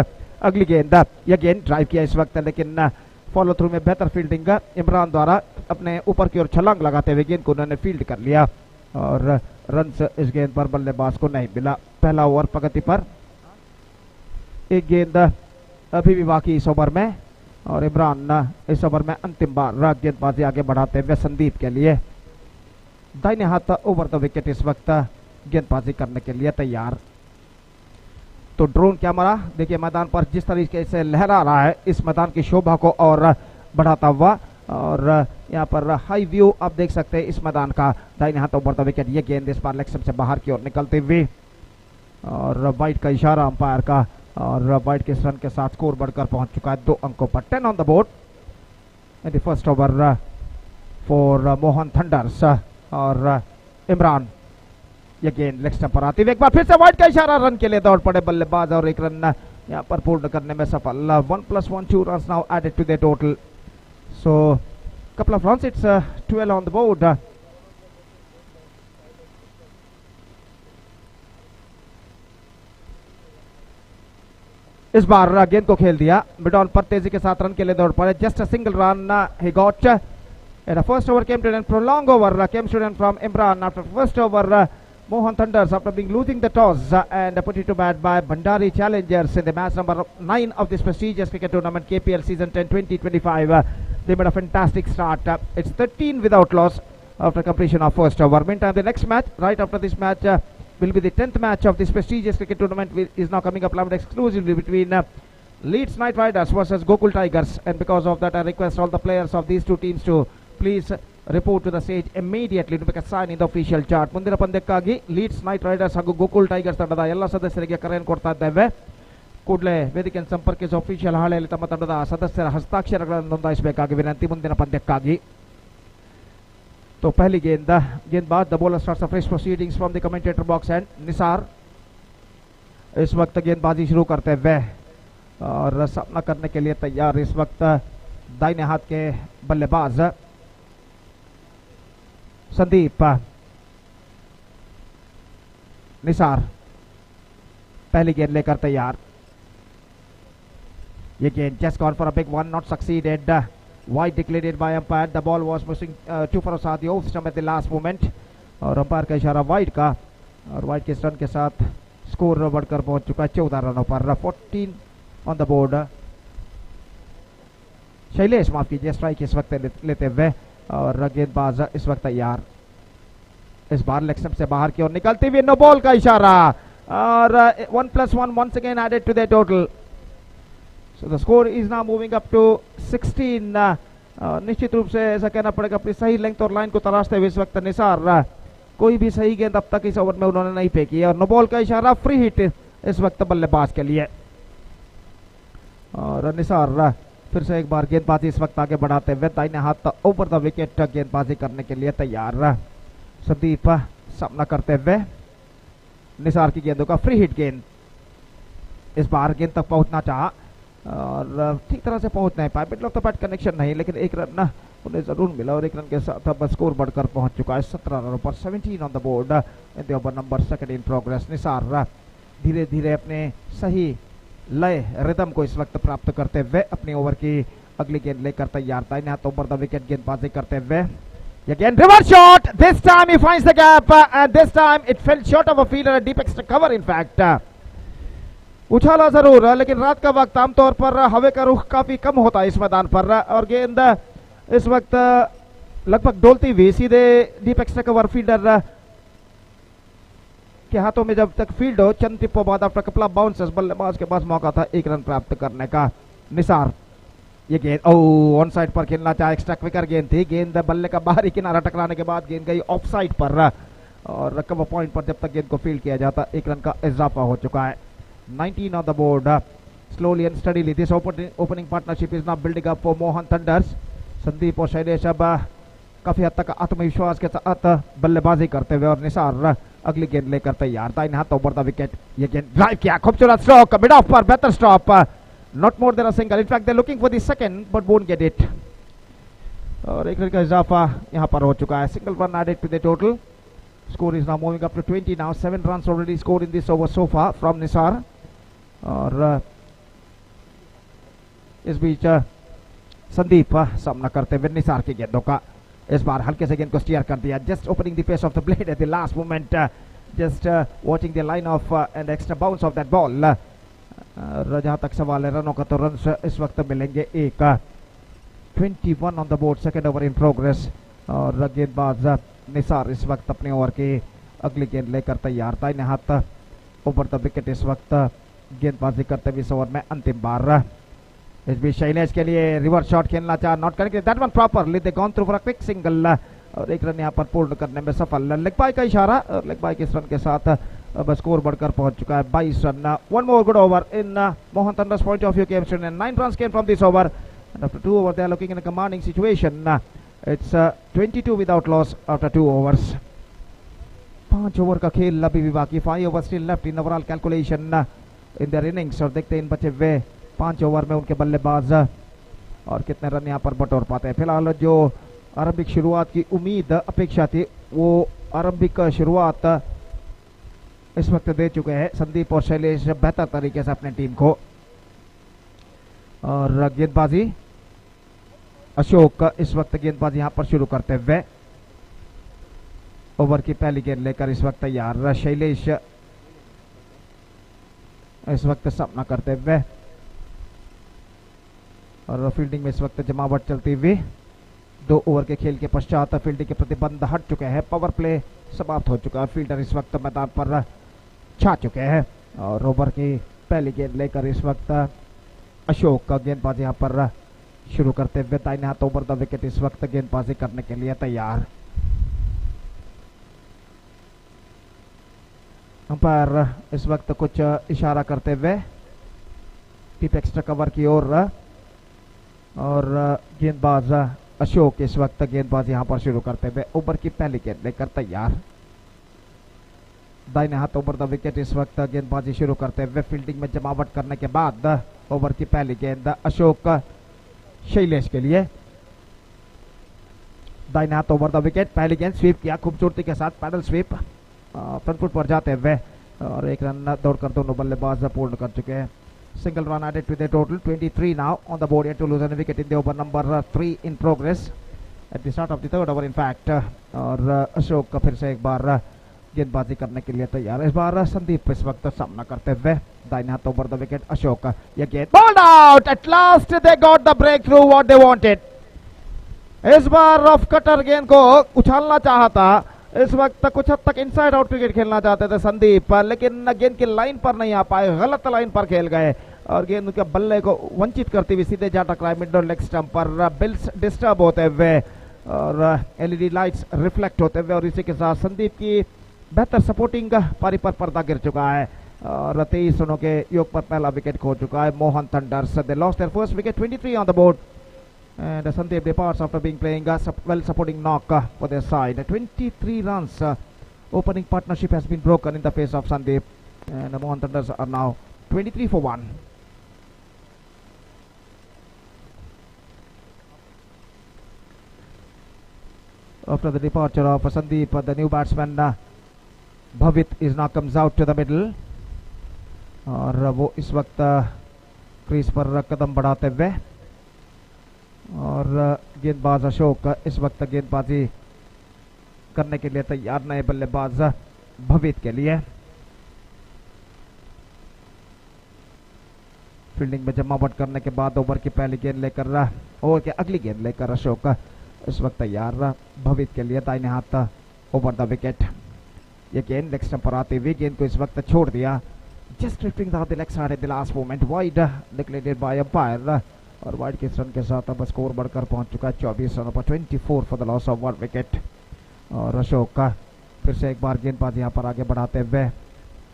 [SPEAKER 9] अगली गेंद, यह गेंद drive किया इस वक्त, लेकिन follow through में बेहतर फील्डिंग इमरान द्वारा अपने ऊपर की ओर छलांग लगाते हुए गेंद को उन्होंने फील्ड कर लिया, और रन इस गेंद पर बल्लेबाज को नहीं मिला। पहला ओवर प्रगति पर, 1 गेंद अभी भी बाकी इस ओवर में, और इमरान इस ओवर में अंतिम बार गेंदबाजी आगे बढ़ाते हुए संदीप के लिए दाहिने हाथ ओवर द विकेट इस वक्त गेंदबाजी करने के लिए तैयार। तो ड्रोन कैमरा देखिए मैदान पर जिस तरीके से लहरा रहा है, इस मैदान की शोभा को और बढ़ाता हुआ, और यहाँ पर हाई व्यू आप देख सकते हैं इस मैदान का। दाहिने हाथ ओवर द विकेट, ये गेंद इस बार लेग स्टंप से बाहर की ओर निकलते हुए, और वाइड का इशारा अंपायर का, और वाइड के रन के साथ स्कोर बढ़कर पहुंच चुका है 2 अंकों पर। 10 on the board in the first over for Mohan thunder's. और इमरान ये गेंद लेग स्टंप पर आती हुई एक बार फिर से वाइड का इशारा, रन के लिए दौड़ पड़े बल्लेबाज, और 1 रन यहाँ पर पूर्ण करने में सफल. 1+1 2 runs now added to the total. So couple of runs, it's 12 on the board. इस बार गेंद को खेल दिया मिड ऑन पर तेजी के साथ रन के लिए दौड़ पड़े. Just a single run he got. And the first over came to an prolonged over came to an from Imran after first over. Mohan Thunders after being losing the toss and put it to bat by Bandari Challengers in the match number 9 of this prestigious cricket tournament KPL season 10 2025. They made a fantastic start. It's 13 without loss after completion of first over. Meantime, the next match right after this match will be the 10th match of this prestigious cricket tournament, is now coming up live exclusively between Leeds Knight Riders versus Gokul Tigers. And because of that, I request all the players of these two teams to please report to the stage immediately to make a sign in the official chart. ಮುಂದಿನ ಪಂದ್ಯಕ್ಕಾಗಿ leads night Riders ಹಾಗೂ Gokul tigers ತಂಡದ ಎಲ್ಲ ಸದಸ್ಯರಿಗೆ ಕರೆಯನ್ನು ಕೊಡ್ತಾ ಇದ್ದೇವೆ. ಕೂಡಲೇ ವೇದಿಕೆಯನ್ನು ಸಂಪರ್ಕಿಸಿ ಅಫಿಷಿಯಲ್ ಹಾಳೆಯಲ್ಲಿ ತಮ್ಮ ತಂಡದ ಸದಸ್ಯರ ಹಸ್ತಾಕ್ಷರಗಳನ್ನು ನೋಂದಾಯಿಸಬೇಕಾಗಿ ವಿನಂತಿ ಮುಂದಿನ ಪಂದ್ಯಕ್ಕಾಗಿ. तो पहली गेंदबाज the bowler starts fresh proceedings from the commentator box and Nisar इस वक्त गेंदबाजी शुरू करते हुए और सामना करने के लिए तैयार इस वक्त दाहिने हाथ के बल्लेबाज संदीप. निसार पहली गेंद लेकर तैयार. ये गेंद just gone for a big one, not succeeded. Wide declared by umpire. The ball was pushing too far outside the off stump at the last moment. और अंपायर का इशारा वाइड का और वाइड के रन के साथ स्कोर बढ़कर पहुंच चुका है 14 रनों पर. 14 ऑन द बोर्ड. शैलेश माफ कीजिए स्ट्राइक इस वक्त लेते हुए और गेंदबाज इस वक्त तैयार. इस बार लेग स्टंप से बाहर की ओर निकलती हुई नो बॉल का इशारा और 1+1 once again added to the total. So the score is now moving up to 16. निश्चित रूप से ऐसा कहना पड़ेगा अपनी सही लेंथ और लाइन को तलाशते हुए इस वक्त निसार कोई भी सही गेंद अब तक इस ओवर में उन्होंने नहीं फेंकी और नो बॉल का इशारा फ्री हिट इस वक्त बल्लेबाज के लिए. और निसार फिर से एक बार गेंदबाजी इस वक्त आगे बढ़ाते हुए दाहिने हाथ ओवर द विकेट गेंदबाजी करने के लिए तैयार. संदीप सामना करते हुए निसार की गेंदों का फ्री हिट गेंद. इस बार गेंद तक पहुंचना चाहा और ठीक तरह से पहुंच नहीं पाए. Middle of the bat connection नहीं, लेकिन एक रन ना उन्हें जरूर मिला और एक रन के साथ अब स्कोर बढ़कर पहुंच चुका है 17 रनों पर. 17 on the board in the over number 2 in progress. Nisar धीरे धीरे अपने सही लय रिदम को इस वक्त प्राप्त करते हुए अपनी ओवर की अगली गेंद लेकर तैयार. दाहिने हाथ ओवर द विकेट गेंदबाजी करते हुए again reverse shot. This time he finds the gap and this time it fell short of a fielder, a deep extra cover in fact. उछाला जरूर लेकिन रात का वक्त आमतौर पर हवा का रुख काफी कम होता है इस मैदान पर और गेंद इस वक्त लगभग डोलती हुई सीधे डीप एक्स्ट्रा कवर फील्डर के हाथों में जब तक फील्ड हो चंद टिप्पों बाद आफ्टर कपल ऑफ बाउंसेस बल्लेबाज के पास मौका था एक रन प्राप्त करने का. निसार ये गेंद ऑन साइड पर खेलना चाहे एक्स्ट्रा क्विकर गेंद थी. गेंद बल्ले का बाहरी किनारा टकराने के बाद गेंद गई ऑफ साइड पर और कवर पॉइंट पर जब तक गेंद को फील्ड किया जाता एक रन का इजाफा हो चुका है. 19 on the board. Slowly and steadily this opening partnership is now building up for Mohan Thunders. Sandeep और शैलेश अब काफी हद तक आत्मविश्वास के साथ बल्लेबाजी करते हुए और निसार अगली गेंद लेकर तैयार. दाहिने हाथ ओवर द विकेट. ये गेंद ड्राइव किया, खूबसूरत स्ट्रोक मिड ऑफ पर बेहतर stop. Not more than a single. In fact they looking for the second but won't get it. और एक रन का इजाफा यहां पर हो चुका है. Single run added to the total. Score is now moving up to 20 now. 7 runs already scored in this over so far from Nisar. और इस बीच संदीप सामना करते हुए निसार की गेंदों का. इस बार हल्के से गेंद को स्टीयर कर दिया. Just opening the face of the blade at the last moment. Just watching the line of and extra bounce of that ball. जहां तक सवाल है रनों का तो रन इस वक्त मिलेंगे एक. 21 on the board. Second over in progress और गेंदबाज निसार इस वक्त अपने ओवर की अगली गेंद लेकर तैयार. दाहिने हाथ ओवर द विकेट इस वक्त गेंदबाजी करते हुए इस ओवर में अंतिम बार. इस बीच शैलेश के लिए रिवर्स शॉट खेलना चाह not correct that one properly. They gone through for a quick single और एक रन यहां पर पूर्ण करने में सफल. लेग बाय का इशारा और लेग बाय के इस रन के साथ अब स्कोर बढ़कर पहुंच चुका है 22 run. One more good over in Mohan thunder's point of view came student and 9 runs came from this over and after 2 overs they are looking in a commanding situation. It's 22 without loss after 2 overs. 5 over का खेल अभी भी बाकी. 5 overs still left in overall calculation. In their innings और देखते हैं इन बचे हुए 5 ओवर में उनके बल्लेबाज और कितने रन यहाँ पर बटोर पाते हैं। फिलहाल जो आरंभिक शुरुआत की उम्मीद अपेक्षा थी वो आरंभिक शुरुआत इस वक्त दे चुके हैं संदीप और शैलेश बेहतर तरीके से अपने टीम को। और गेंदबाजी अशोक इस वक्त गेंदबाजी यहाँ पर शुरू करते हुए ओवर की पहली गेंद लेकर इस वक्त तैयार। शैलेश इस वक्त सामना करते हुए और फील्डिंग में इस वक्त जमावट चलती हुई। 2 ओवर के खेल के पश्चात फील्डिंग के प्रतिबंध हट चुके हैं, पावर प्ले समाप्त हो चुका है। फील्डर इस वक्त मैदान पर छा चुके हैं और ओवर की पहली गेंद लेकर इस वक्त अशोक का गेंदबाजी यहाँ पर शुरू करते हुए दाहिने हाथ ओवर द विकेट इस वक्त गेंदबाजी करने के लिए तैयार। अंपायर इस वक्त कुछ इशारा करते हुए टीप एक्स्ट्रा कवर की ओर और गेंदबाज अशोक इस वक्त गेंदबाजी यहाँ पर शुरू करते हुए ओवर की पहली गेंद लेकर तैयार। दाहिने हाथ ओवर द विकेट इस वक्त गेंदबाजी शुरू करते हुए फील्डिंग में जमावट करने के बाद ओवर की पहली गेंद अशोक शैलेश के लिए। दाहिने हाथ ओवर द विकेट पहली गेंद स्वीप किया खूबसूरती के साथ, पैडल स्वीप फ्रंट फुट पर जाते हुए और एक रन दौड़कर दोनों बल्लेबाज पूर्ण कर चुके हैं। Single run added to the total, 23 now on the board, yet to lose a wicket in the over number 3 in progress at the start of the third over in fact। और अशोक का फिर से एक बार गेंदबाजी करने के लिए तैयार। इस बार संदीप इस वक्त सामना करते हुए दाहिने हाथ ओवर द विकेट अशोक ये गेंद bowled out. At last they got the breakthrough what they wanted. इस बार रफ कटर गेंद को उछालना चाहा था, इस वक्त कुछ हद तक इनसाइड आउट क्रिकेट खेलना चाहते थे संदीप, लेकिन गेंद की लाइन पर नहीं आ पाए, गलत लाइन पर खेल गए और गेंद उनके बल्ले को वंचित करती हुई सीधे जा टकराए मिड लेग स्टंप पर। बिल्स डिस्टर्ब होते हुए और एलईडी लाइट्स रिफ्लेक्ट होते हुए और इसी के साथ संदीप की बेहतर सपोर्टिंग पारी पर पर्दा गिर चुका है और 23 रनों के योग पर पहला विकेट खो चुका है Mohan thunder's. They lost their first wicket, 23 on the board and Sandeep departs after being playing a well supporting knock for their side। 23 runs opening partnership has been broken in the face of Sandeep and the Mohan Thunders are now 23 for 1। After the departure of Sandeep, the new batsman Bhavit is now comes out to the middle और वो इस वक्त crease पर कदम बढ़ाते हुए और गेंदबाज अशोक इस वक्त गेंदबाजी करने के लिए तैयार, नए बल्लेबाज भवित के लिए। फील्डिंग में जमावट करने के बाद ओवर की पहली गेंद लेकर ओवर की अगली गेंद लेकर अशोक इस वक्त तैयार भवित के लिए, दाहिने हाथ ओवर द विकेट। ये गेंद लेग स्टंप पर आते हुए गेंद को इस वक्त छोड़ दिया, just drifting the leg side eight the last moment, wide declared by umpire और वाइड के रन के साथ अब स्कोर बढ़कर पहुंच चुका है 24 रनों पर, 24 for the loss of 1 wicket. और अशोक का फिर से एक बार गेंदबाजी यहाँ पर आगे बढ़ाते हुए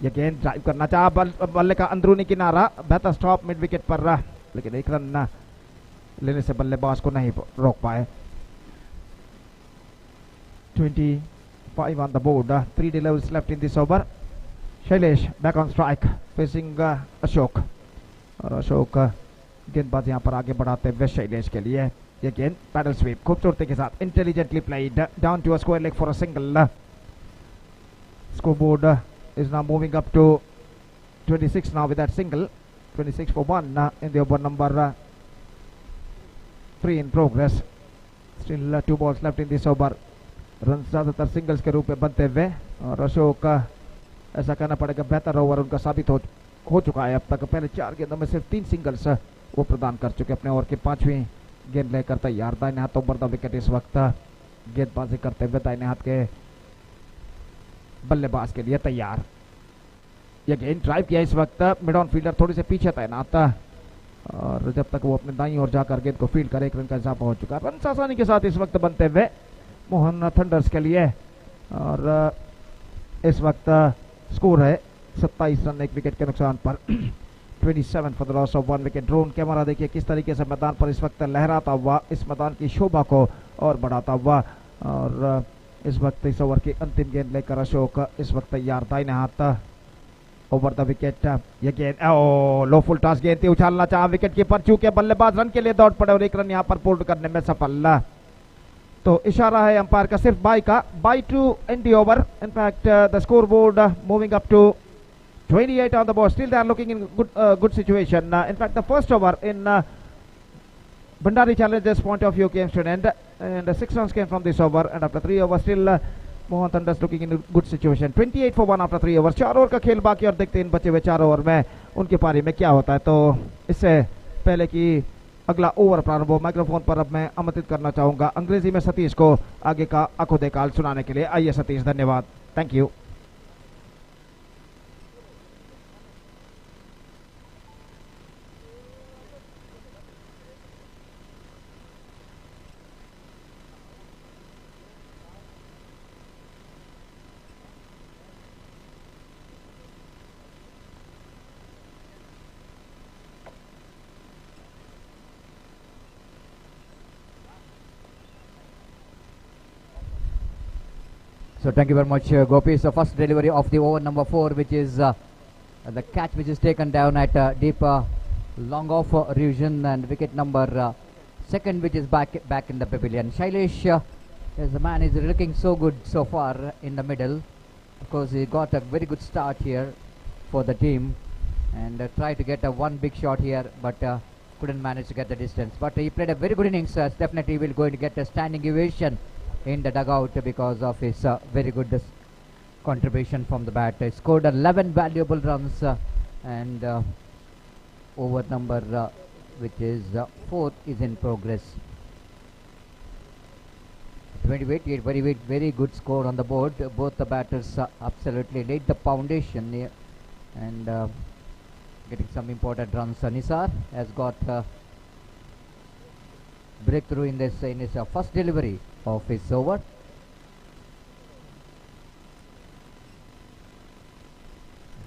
[SPEAKER 9] ये गेंद ड्राइव करना चाहा, बल्ले का अंदरूनी किनारा, बेहतर स्टॉप मिड विकेट पर रहा लेकिन एक रन लेने से बल्लेबाज को नहीं रोक पाए। 25 on the board, 3 deliveries left in this over। Shailesh back on strike facing Ashok और अशोक गेंदबाज यहाँ पर आगे बढ़ाते हुए शैलेश के लिए ये गेंद पैडल स्वीप खूबसूरती के साथ, intelligently played down to a square leg for a single. Scoreboard is now moving up to 26 now with that single, 26 for 1 in the over number 3 in progress। Still 2 balls left in this over। Run ज्यादातर singles के रूप में बनते हुए और अशोक ऐसा कहना पड़ेगा बेहतर ओवर उनका साबित हो चुका है अब तक। पहले 4 गेंदों में सिर्फ 3 सिंगल्स वो प्रदान कर चुके, अपने ओवर की 5वीं गेंद लेकर तैयार। दाहिने हाथ ओवर द विकेट इस वक्त गेंदबाजी करते हुए दाहिने हाथ के बल्लेबाज के लिए तैयार। ये गेंद ड्राइव किया इस वक्त, मिड ऑन फील्डर थोड़ी से पीछे तैनात और जब तक वो अपने दाईं ओर जाकर गेंद को फील्ड करे 1 रन का इजाफा हो चुका। रन आसानी के साथ इस वक्त बनते हुए मोहन थंडर्स के लिए और इस वक्त स्कोर है 27 रन 1 विकेट के नुकसान पर, 27 for the loss of 1 wicket. Drone camera देखिए किस तरीके से मैदान पर इस वक्त लहराता हुआ, इस मैदान की शोभा को और बढ़ाता हुआ। और इस वक्त इस ओवर की अंतिम गेंद लेकर अशोक इस वक्त तैयार, दाहिने हाथ over the wicket. Again, low full toss गेंद थी, उछालना चाहा विकेट कीपर, चूंकि बल्लेबाज रन के लिए दौड़ पड़े और एक रन यहाँ पर पूर्ण करने में सफल. तो इशारा है अंपायर का सिर्फ bye to end the over. In fact the score board moving up to 28 on the board. Still they are looking in good situation. In fact, the first over in Bandari Challengers' point of view came to an end, and 6 runs came from this over. And after 3 overs, still Mohan Thunders looking in a good situation. 28 for 1 after 3 overs. 4 over का खेल बाकी और देखते हैं इन बचे हुए 4 over में उनकी पारी में क्या होता है. तो इससे पहले कि अगला ओवर प्रारंभ हो, माइक्रोफोन पर अब मैं आमंत्रित करना चाहूंगा अंग्रेजी में सतीश को आगे का आंखों देकाल सुनाने के लिए. आइए सतीश, धन्यवाद. Thank you.
[SPEAKER 10] So thank you very much, Gopi. So first delivery of the over number 4, which is the catch which is taken down at deep long off region, and wicket number 2, which is back in the pavilion. Shailesh, as the man is looking so good so far in the middle, because he got a very good start here for the team, and tried to get a one big shot here, but couldn't manage to get the distance. But he played a very good innings. Definitely will going to get a standing ovation in the dugout because of his very good contribution from the bat. He scored 11 valuable runs, and over number which is 4 is in progress. 28, very good score on the board. Both the batters absolutely laid the foundation here, and getting some important runs. Nisar has got breakthrough in his first delivery of his over.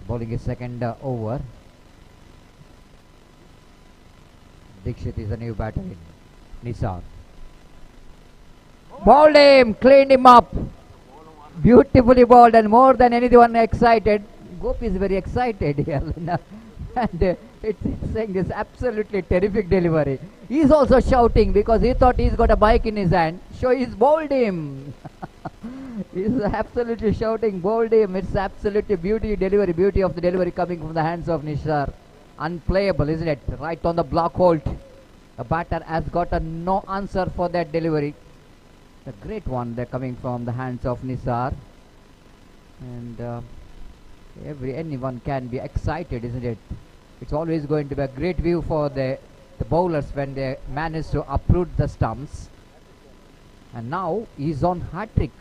[SPEAKER 10] Bowling his second over. Dixit is a new batter in. Nisar bowled him, cleaned him up, beautifully bowled, and more than anyone excited, Gopi is very excited here. And it's saying this absolutely terrific delivery. He's also shouting because he thought he's got a bike in his hand. So he's bowled him. He's absolutely shouting, bowled him. It's absolutely beauty of the delivery coming from the hands of Nishar. Unplayable, isn't it? Right on the block hold. The batter has got a no answer for that delivery. A great one there coming from the hands of Nisar. And anyone can be excited, isn't it? It's always going to be a great view for the bowlers when they manage to uproot the stumps. And now he's on hat-trick.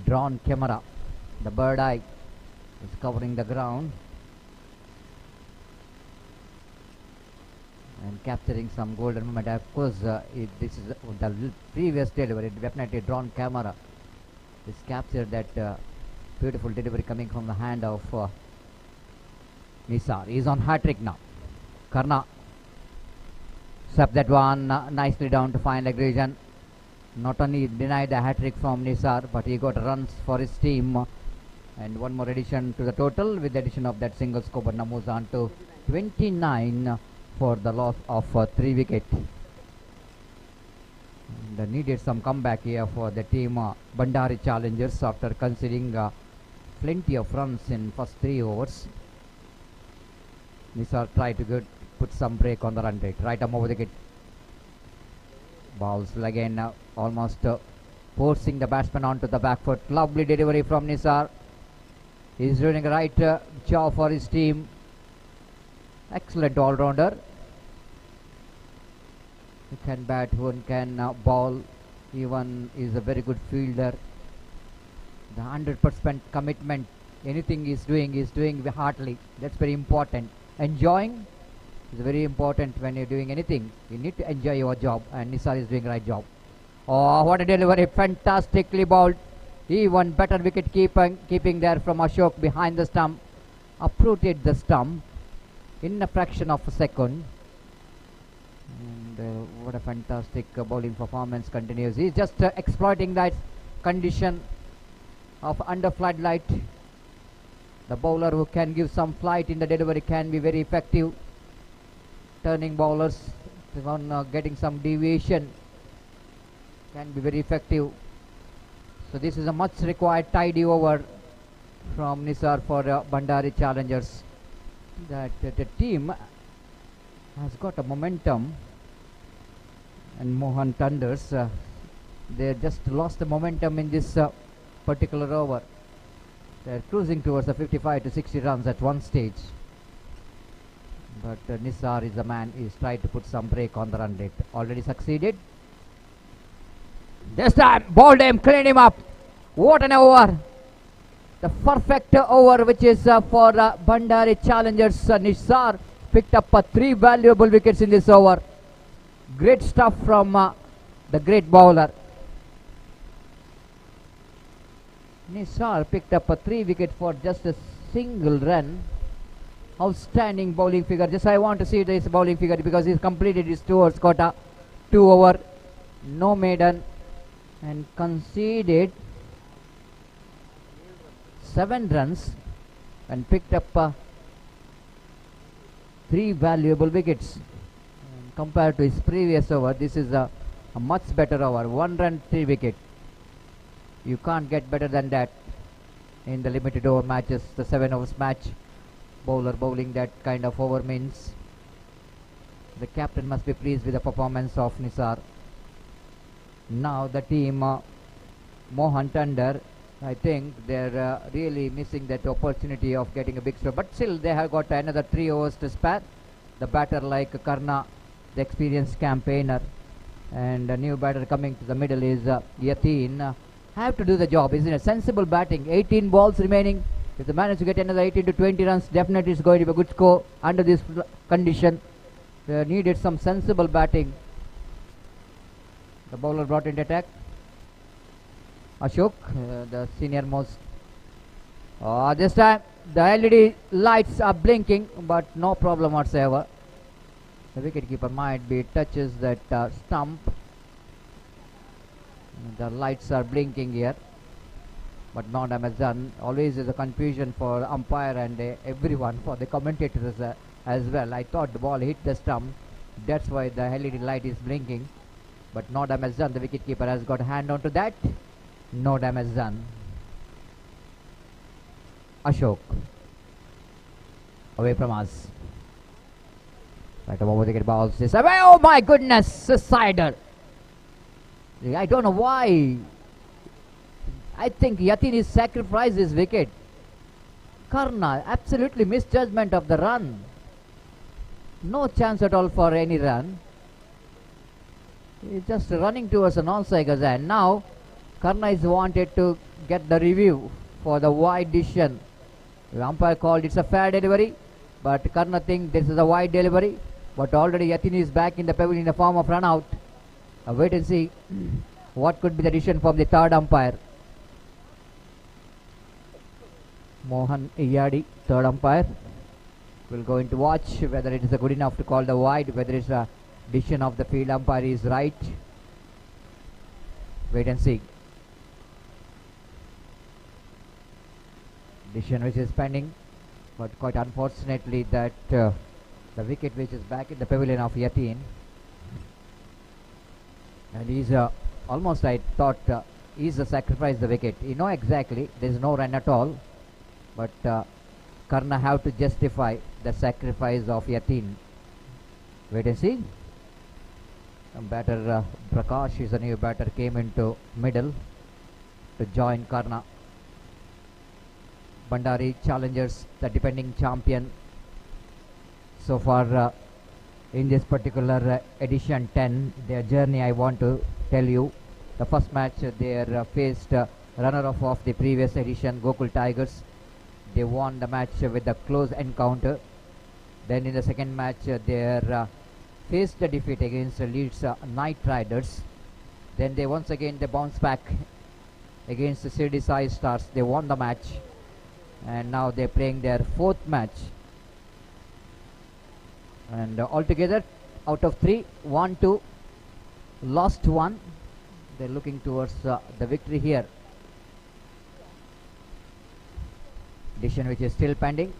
[SPEAKER 10] Drawn camera, the bird eye is covering the ground and capturing some golden moment. Of course, this is the previous delivery. Definitely drawn camera is captured that beautiful delivery coming from the hand of Nisar. He's on hat-trick now. Karna swept that one nicely down to fine leg region. Not only denied the hat-trick from Nisar, but he got runs for his team, and one more addition to the total with the addition of that single score. But now moves on to 29 for the loss of 3 wickets. And needed some comeback here for the team Bandari Challengers after conceding plenty of runs in first 3 overs. Nisar tried to put some break on the run rate. Right arm over the wicket. Balls again, almost forcing the batsman onto the back foot. Lovely delivery from Nisar. He's doing a right job for his team. Excellent all-rounder. He can bat, one can bowl, even is a very good fielder. The 100% commitment, anything he's doing heartily. That's very important. Enjoying is very important when you're doing anything. You need to enjoy your job, and Nisar is doing the right job. Oh, what a delivery, fantastically bowled. Even better wicket keeping there from Ashok behind the stump. Uprooted the stump in a fraction of a second. And And what a fantastic bowling performance continues. He's just exploiting that condition of under floodlight. The bowler who can give some flight in the delivery can be very effective. Turning bowlers on getting some deviation can be very effective. So this is a much required tidy over from Nisar for Bandari Challengers. That the team has got a momentum, and Mohan Thunders they just lost the momentum in this particular over. They're cruising towards the 55 to 60 runs at one stage, but Nisar is the man who is trying to put some break on the run rate. Already succeeded. This time bowled him, cleaned him up. What an over! The perfect over which is for Bandari Challengers. Nisar picked up 3 valuable wickets in this over. Great stuff from the great bowler. Nisar picked up 3 wickets for just a single run. Outstanding bowling figure. Just I want to see this bowling figure because he's completed his 2 overs quota. 2 over, no maiden, and conceded 7 runs and picked up 3 valuable wickets. And compared to his previous over, this is a much better over. 1 run, 3 wicket. You can't get better than that in the limited over matches. The 7 overs match, bowler bowling that kind of over means the captain must be pleased with the performance of Nisar. Now the team Mohan Thunder, I think they're really missing that opportunity of getting a big score, but still they have got another 3 overs to spare. The batter like Karna, the experienced campaigner, and a new batter coming to the middle is Yateen. Have to do the job, isn't it? Sensible batting. 18 balls remaining. If they manage to get another 18 to 20 runs, definitely it's going to be a good score under this condition. They needed some sensible batting. The bowler brought into attack. Ashok, the senior most. This time the LED lights are blinking, but no problem whatsoever. The wicketkeeper might be touches that stump. The lights are blinking here, but no damage done. Always is a confusion for umpire and everyone, for the commentators as well. I thought the ball hit the stump, that's why the LED light is blinking, but no damage done. The wicketkeeper has got a hand onto that. No damage done. Ashok away from us. Right over the wicket, balls this away. Oh my goodness, Sider. I don't know why. I think Yateen is sacrificed his wicket. Karna, absolutely misjudgment of the run. No chance at all for any run. He's just running towards an onside, and now Karna is wanted to get the review for the wide decision. The umpire called it's a fair delivery, but Karna thinks this is a wide delivery. But already Yateen is back in the pavilion in the form of run out. Wait and see what could be the decision from the third umpire. Mohan Iyadi, third umpire, will go into watch whether it is a good enough to call the wide, whether it's a decision of the field umpire is right. Wait and see. Decision which is pending, but quite unfortunately that the wicket which is back in the pavilion of Yateen, and he's almost, I thought he's a sacrifice the wicket. You know exactly there is no run at all, but Karna have to justify the sacrifice of Yateen. Wait and see. Batter Prakash is a new batter, came into middle to join Karna. Bandari Challengers, the defending champion so far in this particular edition 10. Their journey, I want to tell you, the first match they faced runner-up of the previous edition, Gokul Tigers. They won the match with a close encounter. Then in the second match they faced a defeat against Leeds Knight Riders. Then they once again they bounced back against the Shirdi Sai Stars. They won the match, and now they're playing their fourth match. And altogether out of 3, 1, 2, lost 1. They're looking towards the victory here. Decision which is still pending.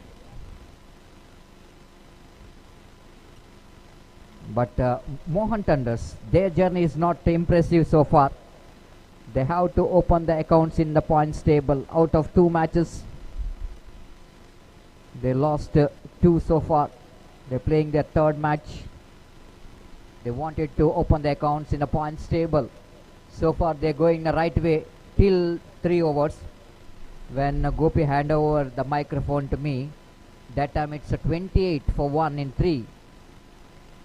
[SPEAKER 10] But Mohan Tanders, their journey is not impressive so far. They have to open the accounts in the points table. Out of 2 matches, they lost 2 so far. They're playing their 3rd match. They wanted to open the accounts in the points table. So far they're going the right way till 3 overs. When Gopi hand over the microphone to me, that time it's a 28 for 1 in 3.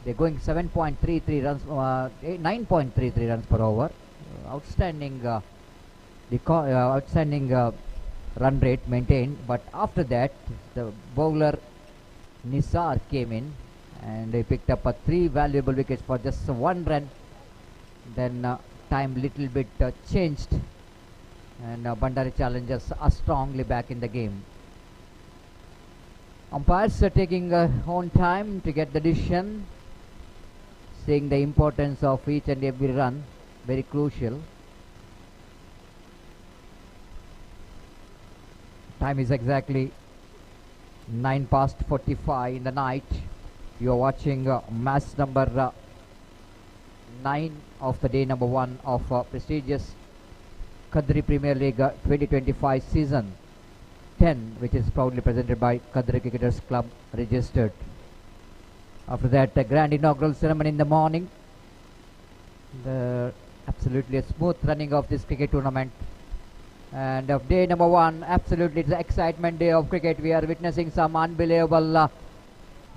[SPEAKER 10] They're going 7.33 runs, 9.33 runs per over. Outstanding, outstanding run rate maintained. But after that, the bowler Nisar came in and they picked up 3 valuable wickets for just 1 run. Then time little bit changed, and Bandari Challengers are strongly back in the game. Umpires are taking own time to get the decision, seeing the importance of each and every run, very crucial. Time is exactly 9:45 in the night. You are watching match number 9 of the day number 1 of prestigious Kadri Premier League 2025 season 10, which is proudly presented by Kadri Cricketers Club registered. After that, a grand inaugural ceremony in the morning. Absolutely a smooth running of this cricket tournament. And of day number 1, absolutely it's the excitement day of cricket. We are witnessing some unbelievable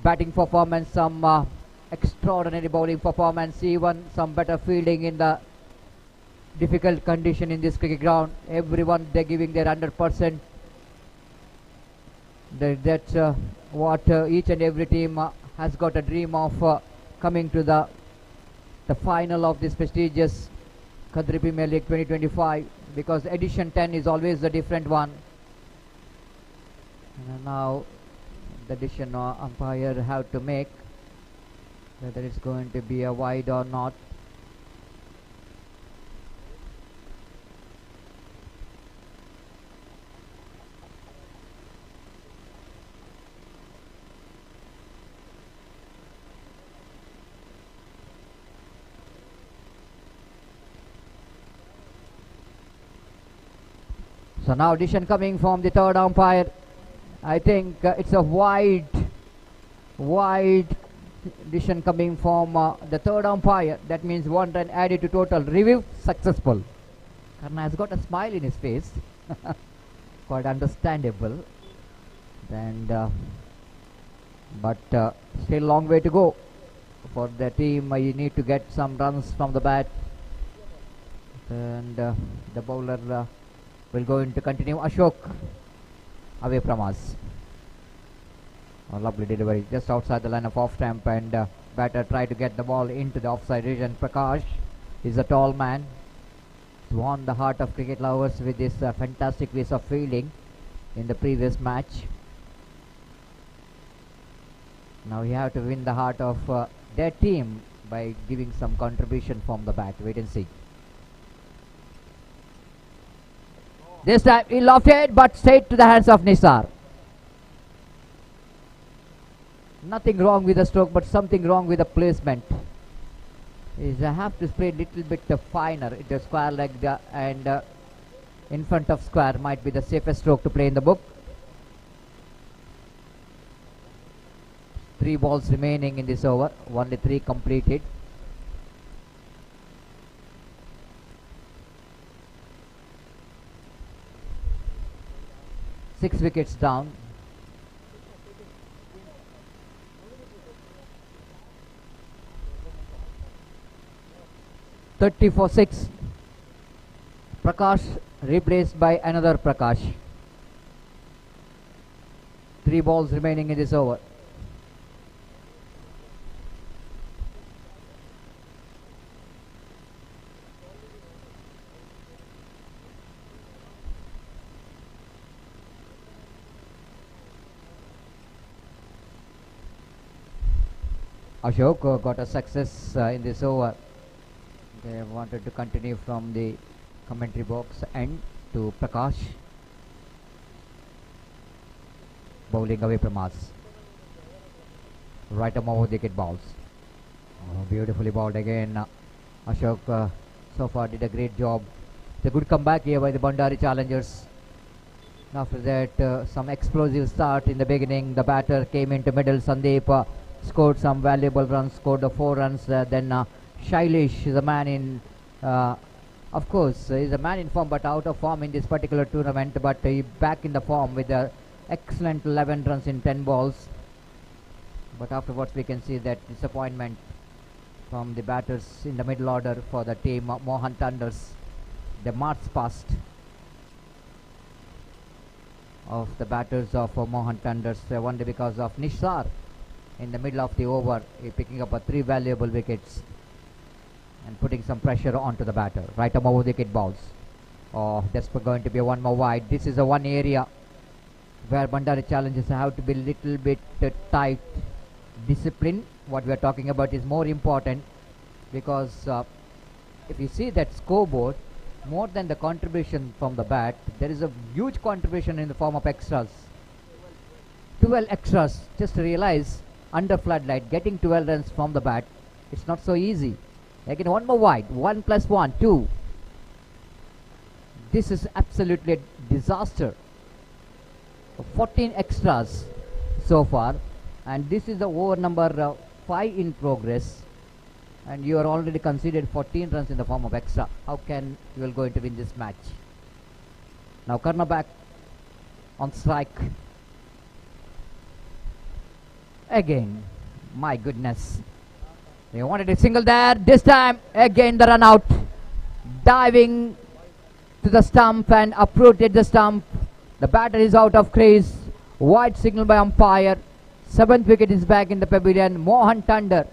[SPEAKER 10] batting performance, some extraordinary bowling performance, even some better fielding in the difficult condition in this cricket ground. Everyone, they're giving their 100%. That's what each and every team has got a dream of, coming to the final of this prestigious Kadri Premier League 2025, because edition 10 is always a different one. And now the decision umpire have to make whether it's going to be a wide or not. So now decision coming from the 3rd umpire. I think it's a wide decision coming from the 3rd umpire. That means 1 run added to total. Review successful. Karna has got a smile in his face. Quite understandable. And but still long way to go for the team. You need to get some runs from the bat. And the bowler will going to continue. Ashok away from us. A lovely delivery just outside the line of off stamp, and batter tried to get the ball into the offside region. Prakash is a tall man. He's won the heart of cricket lovers with this fantastic piece of fielding in the previous match. Now you have to win the heart of their team by giving some contribution from the bat. Wait and see. This time he lofted, but straight to the hands of Nisar. Nothing wrong with the stroke, but something wrong with the placement. Is have to play a little bit finer. It is square legged, and in front of square might be the safest stroke to play in the book. 3 balls remaining in this over. Only 3 completed. Six wickets down. "30 for 6. Prakash replaced by another Prakash. 3 balls remaining in this over. Ashok got a success in this over. They wanted to continue from the commentary box end to Prakash. Bowling away from us. Right arm over the wicket balls. Oh, beautifully bowled again. Ashok so far did a great job. It's a good comeback here by the Bandari challengers. After that, some explosive start in the beginning. The batter came into middle. Sandeep scored some valuable runs, scored the 4 runs. Then Shailesh is a man in, of course, he's a man in form but out of form in this particular tournament. But he back in the form with an excellent 11 runs in 10 balls. But afterwards we can see that disappointment from the batters in the middle order for the team. Mohan Thunders, the march past of the batters of Mohan Thunders, only because of Nishar in the middle of the over, picking up 3 valuable wickets and putting some pressure onto the batter. Right arm over the wicket balls. Oh, that's going to be one more wide. This is a one area where Bandari challenges have to be little bit tight. Discipline, what we are talking about, is more important, because if you see that scoreboard, more than the contribution from the bat, there is a huge contribution in the form of extras. 12 extras. Just realize, under floodlight, getting 12 runs from the bat, it's not so easy. Again, one more wide. 1 plus 1, 2. This is absolutely a disaster. 14 extras so far, and this is the over number 5 in progress, and you are already conceded 14 runs in the form of extra. How can you will going to win this match? Now Karna back on strike again. My goodness, they wanted a single there. This time again the run out, diving to the stump and uprooted the stump. The batter is out of crease. Wide signal by umpire. 7th wicket is back in the pavilion. Mohan Thunder.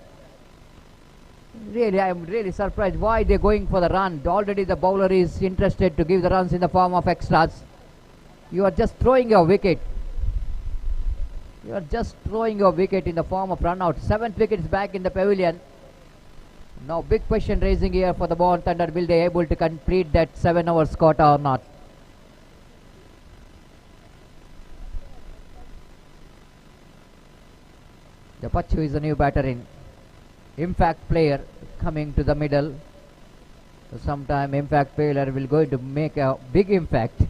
[SPEAKER 10] Really, I am really surprised why they are going for the run. Already the bowler is interested to give the runs in the form of extras. You are just throwing your wicket. You are just throwing your wicket in the form of run out. 7th wicket is back in the pavilion. Now big question raising here for the Mohan Thunder. Will they able to complete that 7 overs quota or not? The Pachu is a new batter in. Impact player coming to the middle. Sometime impact player will going to make a big impact,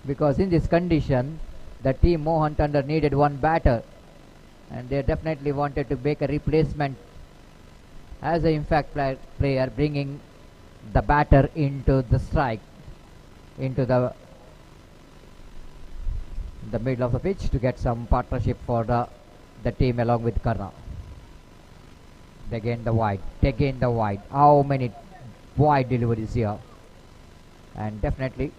[SPEAKER 10] because in this condition the team Mohan Thunder needed one batter, and they definitely wanted to make a replacement as an impact player, bringing the batter into the strike, into the middle of the pitch to get some partnership for the team along with Karna. Again the wide, again the wide. How many wide deliveries here? And definitely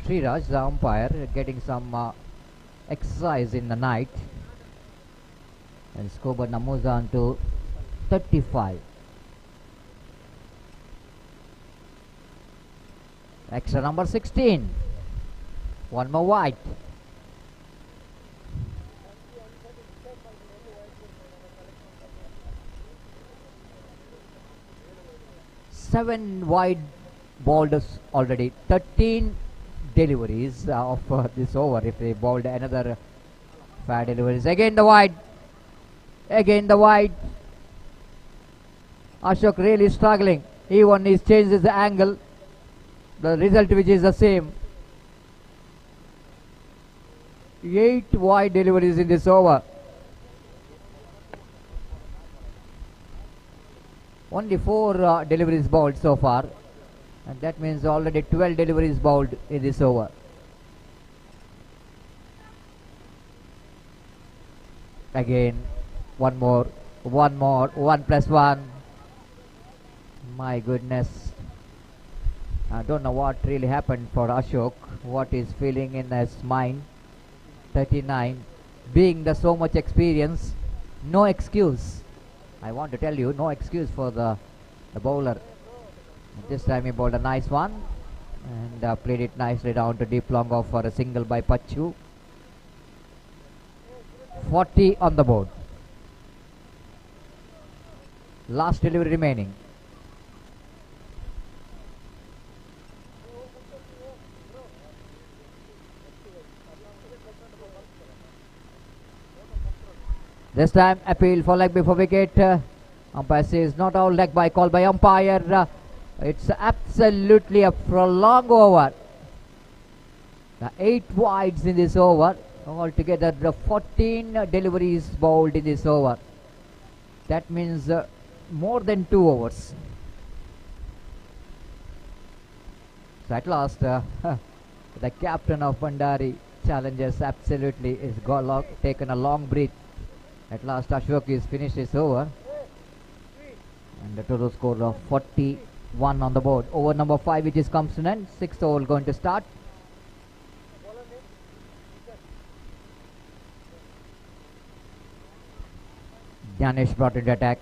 [SPEAKER 10] Sriraj, the umpire, getting some exercise in the night, and scoreboard now moves on to 35. Extra number 16. One more wide. Seven wide bowlers already. 13 deliveries of this over. If they bowled another 5 deliveries. Again the wide. Again the wide. Ashok really struggling. Even he changes the angle. The result which is the same. 8 wide deliveries in this over. Only 4 deliveries bowled so far, and that means already 12 deliveries bowled in this over. Again, one more, 1 plus 1. My goodness, I don't know what really happened for Ashok, what is feeling in his mind. 39, being the so much experience, no excuse. I want to tell you, no excuse for the bowler. This time he bowled a nice one and played it nicely down to deep long off for a single by Pachu. 40 on the board. Last delivery remaining. This time appeal for leg before wicket. Umpire says not out, leg by call by umpire. It's absolutely a prolonged over. 8 wides in this over. Altogether the 14 deliveries bowled in this over. That means more than 2 overs. So at last the captain of Bandari Challengers absolutely is taken a long breath. At last Ashok is finished his over. And the total score of 41 on the board. Over number 5 which is comes to an end. 6th over going to start. Danish brought into attack.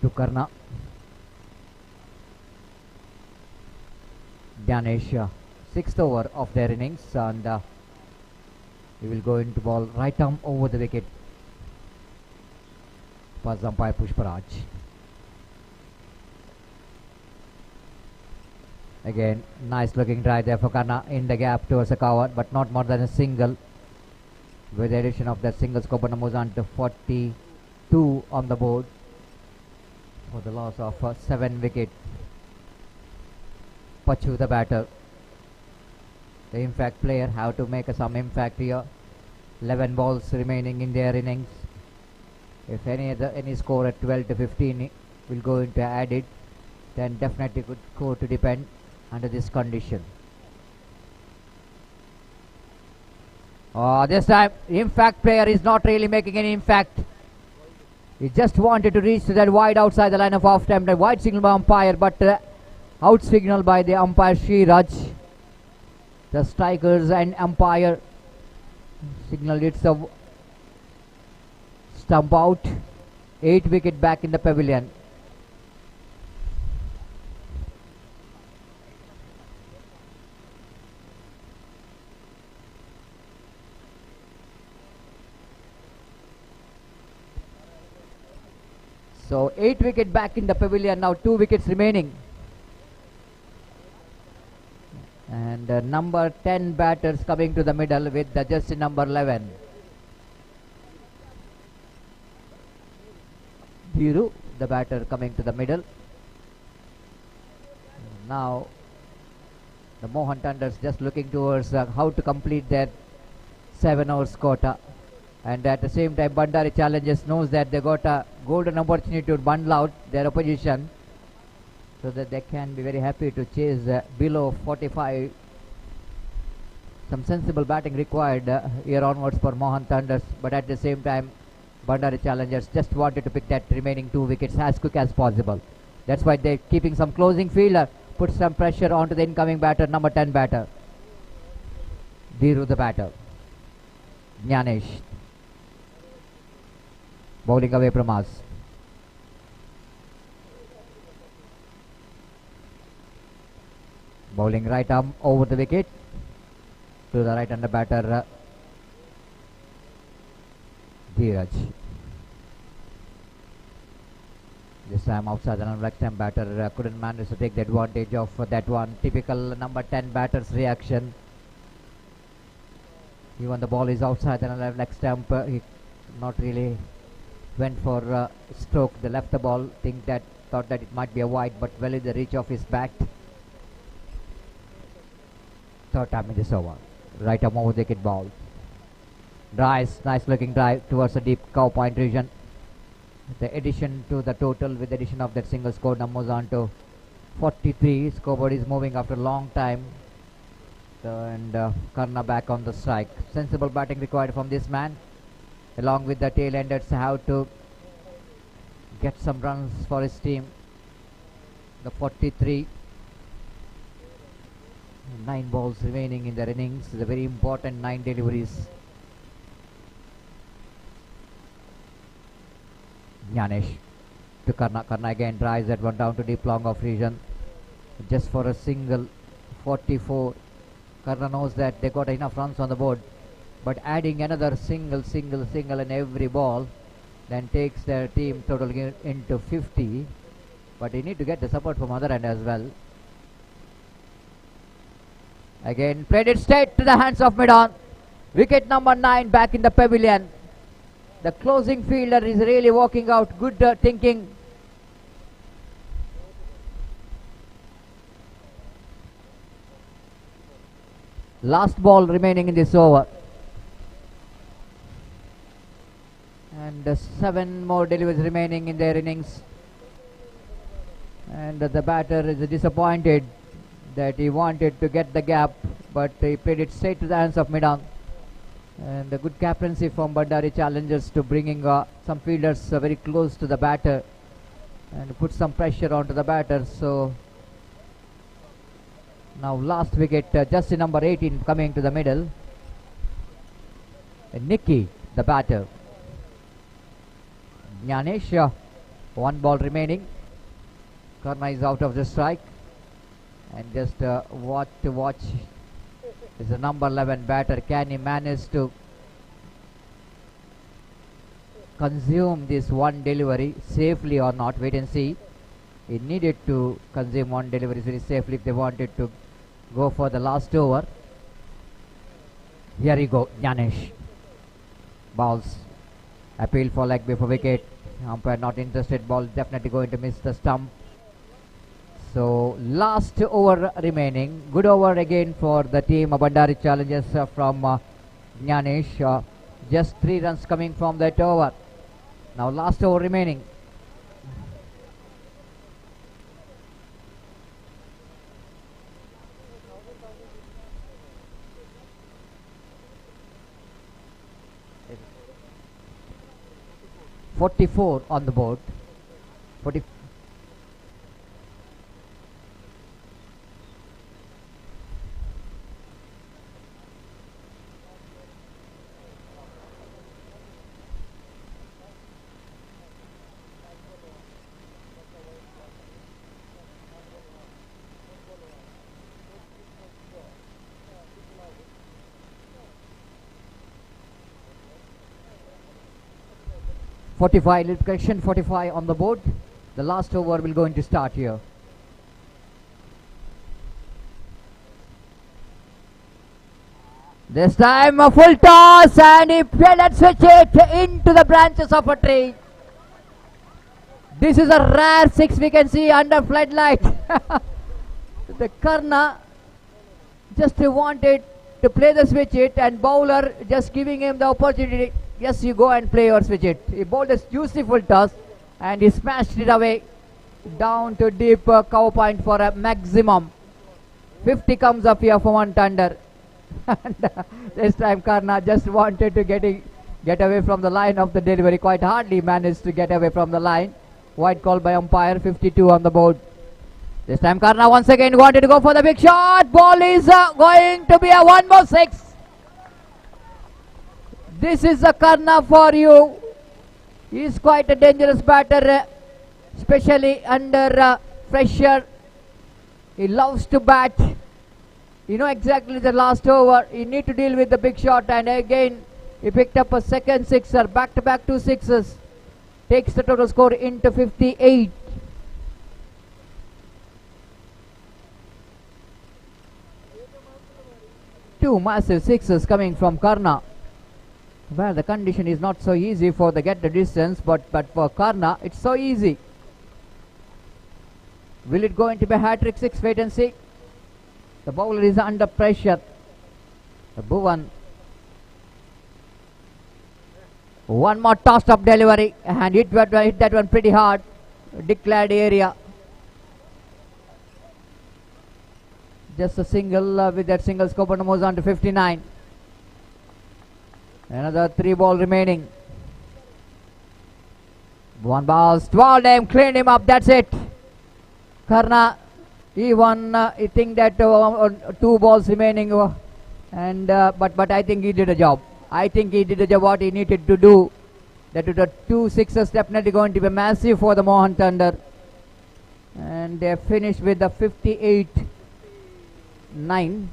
[SPEAKER 10] To Karna. Danish 6th over of their innings, and he will go into ball right arm over the wicket. Pass umpire Pushparaj. Again, nice looking drive there for Karna in the gap towards a cover, but not more than a single. With the addition of that single, Skopana moves on to 42 on the board for the loss of 7 wickets. Pachu the batter. The impact player have to make some impact here. 11 balls remaining in their innings. If any score at 12 to 15 will go into added, then definitely could go to depend under this condition. This time impact player is not really making any impact. He just wanted to reach to that wide outside the line of off time. The wide signal by umpire, but out signal by the umpire Sriraj. The strikers and umpire signaled it's a stump out. 8 wicket back in the pavilion. So 8 wicket back in the pavilion, now 2 wickets remaining. And number 10 batters coming to the middle with the jersey number 11. Dhiru, the batter, coming to the middle. Now the Mohan Thunders just looking towards how to complete their 7 hours quota. And at the same time Bandari Challengers knows that they got a golden opportunity to bundle out their opposition, so that they can be very happy to chase below 45. Some sensible batting required here onwards for Mohan Thunders, but at the same time Bandari Challengers just wanted to pick that remaining 2 wickets as quick as possible. That's why they're keeping some closing fielder, put some pressure onto the incoming batter, number 10 batter. Dhiru the batter. Jnanesh bowling away from us. Bowling right arm over the wicket to the right hander batter Dheeraj. This time outside the left hand batter couldn't manage to take the advantage of that one. Typical number 10 batter's reaction. Even the ball is outside the leg stump, he not really went for stroke. They left the ball, thought that it might be a wide, but well in the reach of his bat. Third time in this over. Right arm over the wicket ball. Drives, nice looking drive towards the deep cow point region. The addition to the total with the addition of that single score numbers on to 43. Scoreboard is moving after a long time. And Karna back on the strike. Sensible batting required from this man. Along with the tail enders have to get some runs for his team. The 43. 9 balls remaining in their innings. The very important 9 deliveries. Jnanesh to Karna. Karna again drives that one down to deep long off region. Just for a single 44. Karna knows that they got enough runs on the board. but adding another single in every ball then takes their team total into 50. But they need to get the support from other end as well. Again, played it straight to the hands of mid-on. Wicket number 9 back in the pavilion. The closing fielder is really working out. Good thinking. Last ball remaining in this over. And 7 more deliveries remaining in their innings. And the batter is disappointed that he wanted to get the gap, but he played it straight to the hands of mid-on. And a good captaincy from Bandari Challengers to bringing some fielders very close to the batter and put some pressure onto the batter. So now last wicket, just in number 18 coming to the middle. And Nicky, the batter. Jnanesh, 1 ball remaining. Karna is out of the strike. And just what to watch is the number 11 batter. Can he manage to consume this one delivery safely or not? Wait and see. He needed to consume one delivery very safely if they wanted to go for the last over. Here we go, Jnanesh. Balls. Appeal for leg before wicket. Umpire not interested. Ball definitely going to miss the stump. So last over remaining. Good over again for the team of Bandari Challengers from Jnanesh. Just 3 runs coming from that over. Now last over remaining. .44 on the board. 40. Correction, 45 on the board. The last over will going to start here. This time a full toss, and he played and switch it into the branches of a tree. This is a rare 6 we can see under floodlight. The Karna just wanted to play the switch it, and bowler just giving him the opportunity. Yes, you go and play your switch it. He bowled a juicy full toss and he smashed it away down to deep cover point for a maximum. 50 comes up here for one thunder. And this time Karna just wanted to get away from the line of the delivery. Quite hardly managed to get away from the line. White call by umpire. 52 on the board. This time Karna once again wanted to go for the big shot. Ball is going to be a 1 more 6. This is a Karna for you. He is quite a dangerous batter, especially under pressure. He loves to bat. You know exactly the last over. He need to deal with the big shot, and again he picked up a second sixer. Back-to-back 2 sixes. Takes the total score into 58. Two massive sixes coming from Karna. Well, the condition is not so easy for the get the distance, but for Karna it's so easy. Will it go into a hat-trick 6? Wait and see. The bowler is under pressure. The Bhuvan. One more tossed up delivery, and hit that one pretty hard. Declared area. Just a single with that single scope and moves on to 59. Another 3 ball remaining. One ball, swallowed him, cleaned him up, that's it. Karna, he won, I think that 2 balls remaining, and but I think he did a job. I think he did a job what he needed to do. That the 2 sixes definitely going to be massive for the Mohan Thunder. And they finished with the 58-9.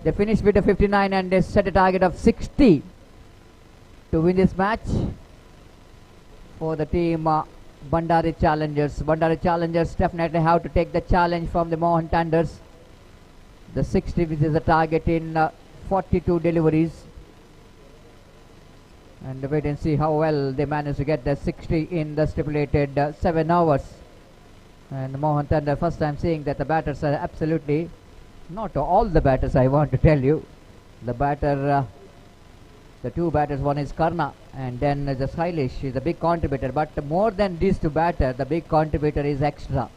[SPEAKER 10] They finished with a 59 and they set a target of 60 to win this match for the team Bandari Challengers. Bandari Challengers definitely have to take the challenge from the Mohan Thunders. The 60 which is a target in 42 deliveries. And wait and see how well they manage to get the 60 in the stipulated 7 hours. And Mohan Thunder, first time seeing that the batters are absolutely, not all the batters I want to tell you. The batter, the two batters, one is Karna and then the Stylish is a big contributor. But more than these two batters, the big contributor is Extra.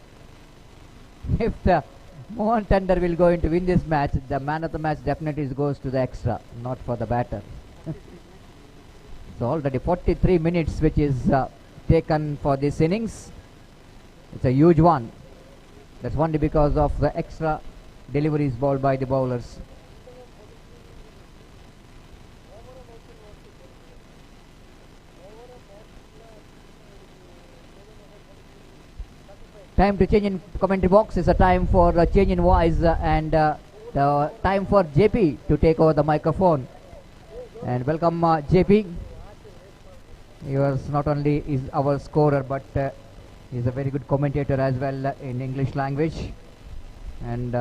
[SPEAKER 10] If the Mohan Thunder will going to win this match, the man of the match definitely goes to the Extra, not for the batter. So already 43 minutes which is taken for this innings. It's a huge one. That's only because of the extra deliveries bowled by the bowlers. Time to change in commentary box is a time for change in voice and the time for JP to take over the microphone. And welcome JP. He was not only is our scorer but he's a very good commentator as well in English language. And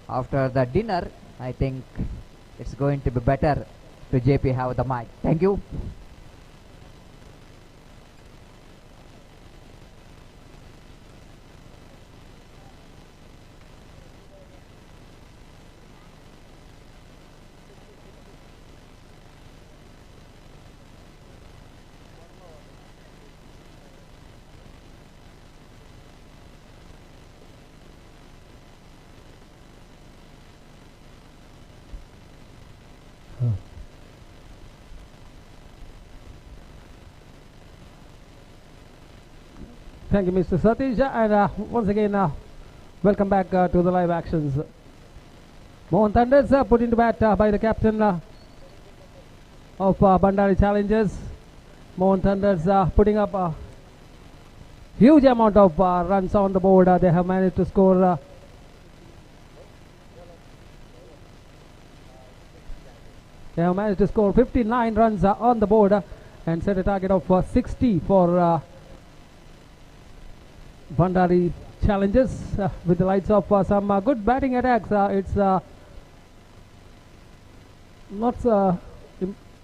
[SPEAKER 10] after the dinner, I think it's going to be better to JP have the mic. Thank you.
[SPEAKER 9] Thank you, Mr. Satish. And once again, welcome back to the live actions. Mohan Thunders put into bat by the captain of Bandari Challengers. Mohan Thunders putting up a huge amount of runs on the board. They have managed to score They have managed to score 59 runs on the board and set a target of 60 for Bandari Challengers with the lights of some good batting attacks. It's not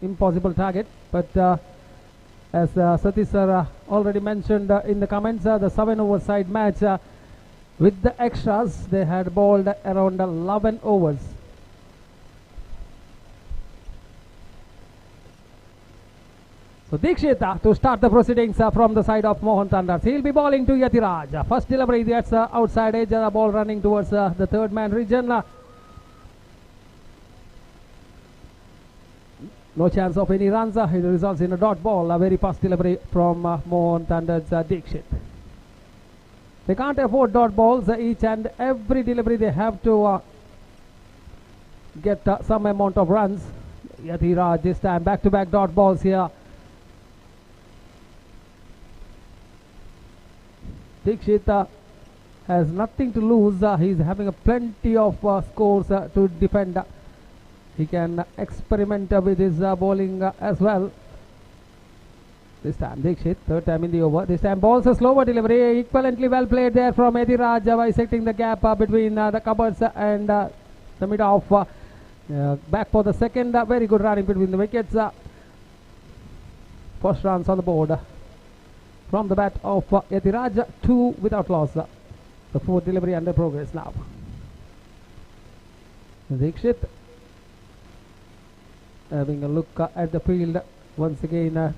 [SPEAKER 9] impossible target, but as Satish sir already mentioned in the comments, the 7-over-side match with the extras, they had bowled around 11 overs. So Dikshit to start the proceedings from the side of Mohan Thunders. He'll be bowling to Yatiraj. First delivery, that's outside edge, the ball running towards the third man region. No chance of any runs. It results in a dot ball. A very fast delivery from Mohan Thunders Dikshit. They can't afford dot balls. Each and every delivery they have to get some amount of runs. Yatiraj this time back-to-back dot balls here. Dikshit has nothing to lose. He's having plenty of scores to defend. He can experiment with his bowling as well. This time Dikshit, third time in the over. This time balls a slower delivery. Equivalently well played there from Yatiraj, bisecting the gap between the cupboards and the mid-off. Back for the second. Very good running between the wickets. First runs on the board from the bat of Yatiraj, 2 without loss. The fourth delivery under progress now. Dikshit having a look at the field once again,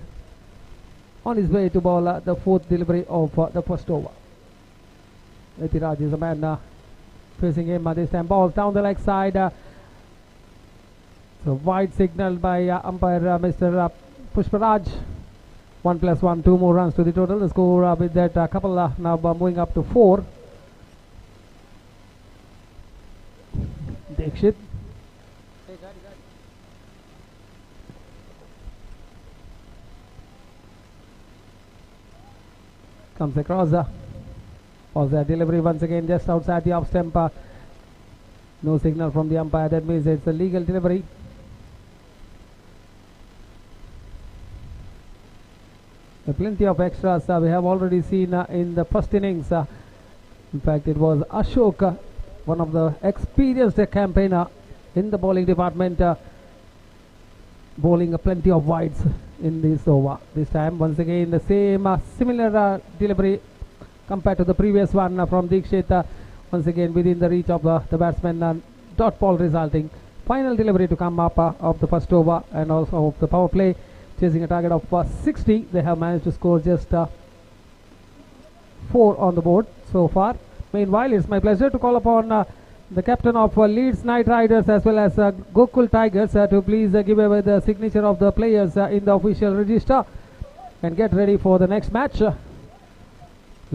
[SPEAKER 9] on his way to bowl the fourth delivery of the first over. Yatiraj is a man facing him. This time ball down the leg side. So wide signal by umpire Mr. Pushparaj. 1+1, 2 more runs to the total. The score with that couple now moving up to 4. Dikshit. Comes across. Was their delivery once again just outside the off stump. No signal from the umpire. That means it's a legal delivery. Plenty of extras we have already seen in the first innings. In fact, it was Ashok, one of the experienced campaigner in the bowling department, bowling plenty of wides in this over. This time, once again, the same similar delivery compared to the previous one from Dikshit. Once again, within the reach of the batsman, dot ball resulting. Final delivery to come up of the first over and also of the power play. Chasing a target of 60, they have managed to score just 4 on the board so far. Meanwhile, it's my pleasure to call upon the captain of Leeds Knight Riders as well as Gokul Tigers to please give away the signature of the players in the official register and get ready for the next match.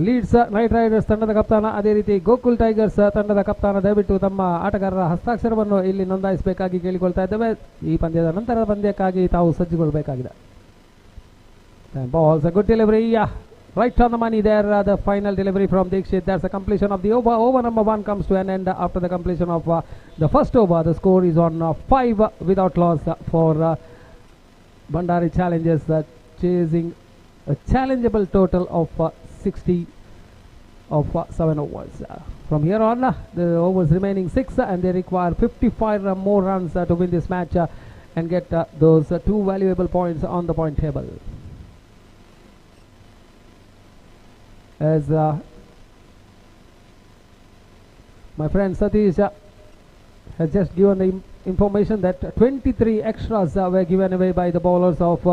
[SPEAKER 9] Leads night Riders ತಂಡದ ಕಪ್ತಾನ, ಅದೇ ರೀತಿ Gokul tigers ತಂಡದ ಕಪ್ತಾನ ದಯವಿಟ್ಟು ತಮ್ಮ ಆಟಗಾರರ ಹಸ್ತಾಕ್ಷರವನ್ನು ಇಲ್ಲಿ ನೋಂದಾಯಿಸಬೇಕಾಗಿ ಕೇಳಿಕೊಳ್ತಾ ಇದ್ದೇವೆ. ಈ ಪಂದ್ಯದ ನಂತರದ ಪಂದ್ಯಕ್ಕಾಗಿ ತಾವು ಸಜ್ಜುಗೊಳ್ಳಬೇಕಾಗಿದೆ. Balls, a good delivery, right on the money there. The final delivery from Dikshit. That's the completion of the over. Over number 1 comes to an end after the completion of the first over. The score is on 5 without loss for Bandari Challengers, chasing a challengeable total of 60 of 7 overs. From here on, the overs remaining 6 and they require 55 more runs to win this match and get those 2 valuable points on the point table. As my friend Satish has just given the information that 23 extras were given away by the bowlers of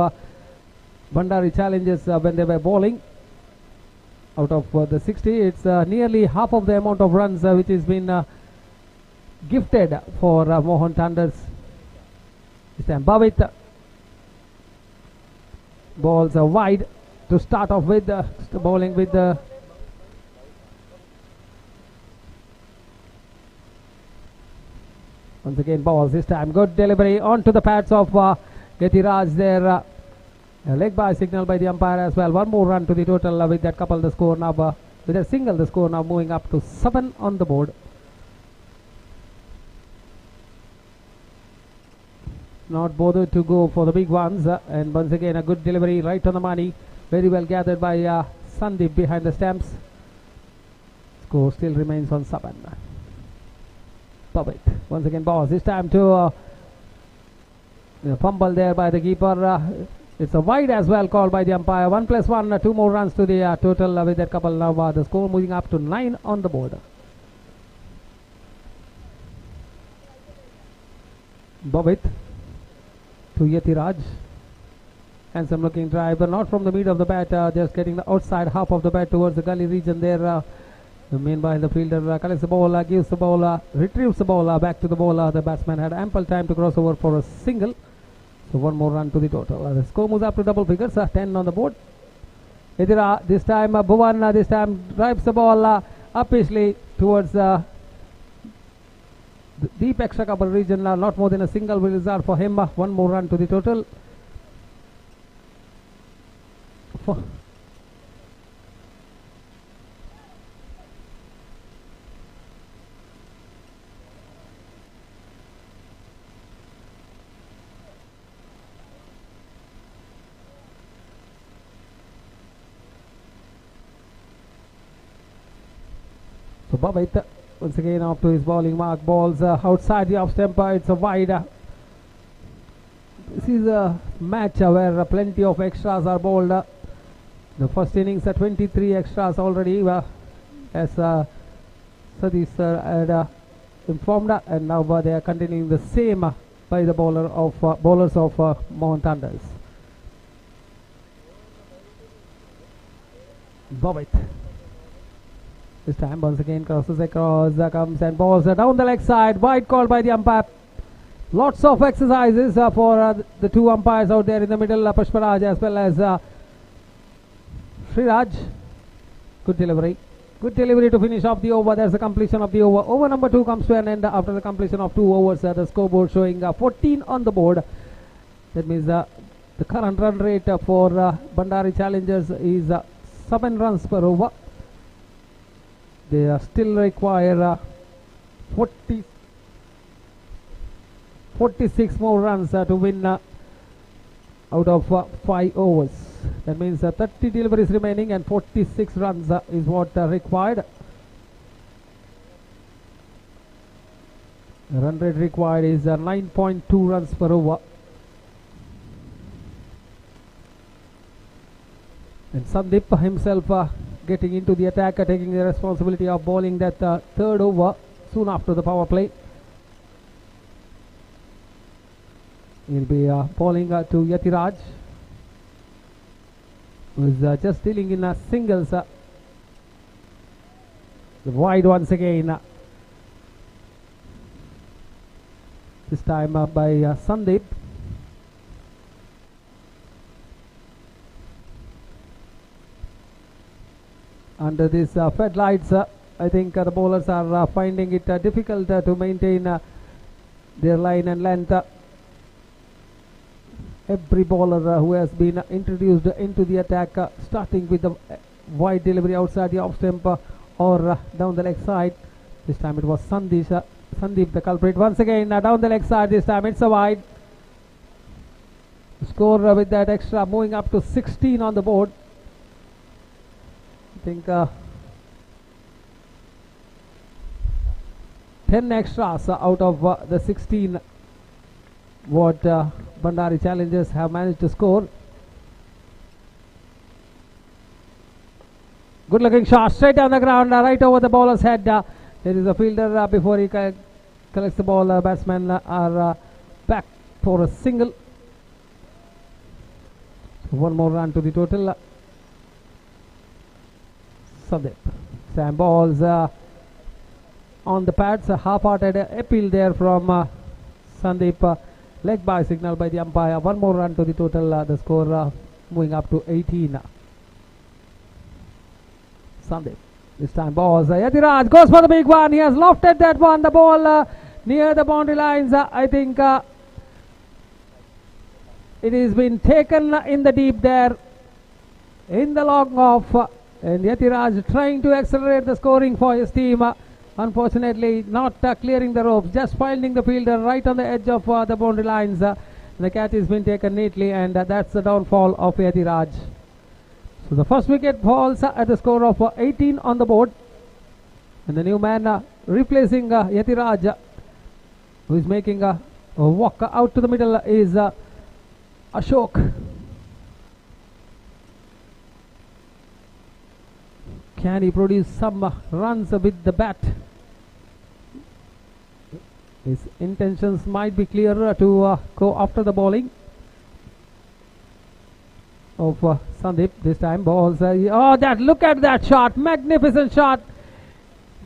[SPEAKER 9] Bandari Challengers when they were bowling. Out of the 60, it's nearly half of the amount of runs which has been gifted for Mohan Tanders. This time Bhavit balls wide to start off with, bowling with the once again balls. This time good delivery onto the pads of Yatiraj there. A leg by signal by the umpire as well. One more run to the total with that couple. The score now with a single. The score now moving up to 7 on the board. Not bothered to go for the big ones, and once again a good delivery right on the money. Very well gathered by Sandeep behind the stamps. Score still remains on 7. Perfect. Once again balls. This time to fumble there by the keeper. It's a wide as well called by the umpire. 1+1, 2 more runs to the total with that couple. Now the score moving up to 9 on the board. Bobit to Yatiraj. Handsome looking drive, but not from the mid of the bat, just getting the outside half of the bat towards the gully region there. Meanwhile, the fielder collects the ball, gives the ball, retrieves the ball back to the bowler. The batsman had ample time to cross over for a single. So 1 more run to the total. The score moves up to double figures, 10 on the board. Idira, this time Bhuvan, this time drives the ball uppishly towards the deep extra cover region. Not more than a single will result for him. 1 more run to the total. So Bhavit once again off to his bowling mark. Balls outside the off stump. It's a wide. This is a match where plenty of extras are bowled. The first innings 23 extras already, as Satish sir had informed, and now they are continuing the same by the bowlers of Mohan Tanders. Bhavit. This time once again crosses across, comes and balls down the leg side. Wide called by the umpire. Lots of exercises for the 2 umpires out there in the middle, Pushparaj as well as Sriraj. Good delivery. Good delivery to finish off the over. There's the completion of the over. Over number 2 comes to an end after the completion of 2 overs. The scoreboard showing 14 on the board. That means the current run rate for Bandari Challengers is 7 runs per over. They still require 46 more runs to win out of 5 overs. That means 30 deliveries remaining and 46 runs is what required. The run rate required is 9.2 runs per over. And Sandeep himself getting into the attack, taking the responsibility of bowling that third over soon after the power play. He'll be bowling to Yatiraj, who is just dealing in singles. Wide once again. This time by Sandeep. Under these floodlights, I think the bowlers are finding it difficult to maintain their line and length. Every bowler who has been introduced into the attack, starting with the wide delivery outside the off stump or down the leg side. This time it was Sandeep the culprit. Once again down the leg side, this time it's a wide. Score with that extra moving up to 16 on the board. I think 10 extras out of the 16 what Bandari Challengers have managed to score. Good looking shot straight down the ground, right over the bowler's head. There is a fielder before he collects the ball. Batsmen are back for a single. So one more run to the total. Sandeep. Sam balls on the pads. A half-hearted appeal there from Sandeep. Leg by signal by the umpire. One more run to the total. The score moving up to 18. Sandeep. This time balls. Yatiraj goes for the big one. He has lofted that one. The ball near the boundary lines. I think it has been taken in the deep there. In the long off. And Yatiraj trying to accelerate the scoring for his team. Unfortunately, not clearing the ropes, just finding the fielder right on the edge of the boundary lines. The catch has been taken neatly, and that's the downfall of Yatiraj. So the first wicket falls at the score of 18 on the board. And the new man replacing Yatiraj, who is making a walk out to the middle, is Ashok. Can he produce some runs with the bat? His intentions might be clear to go after the bowling of Sandeep. This time balls. Look at that shot. Magnificent shot.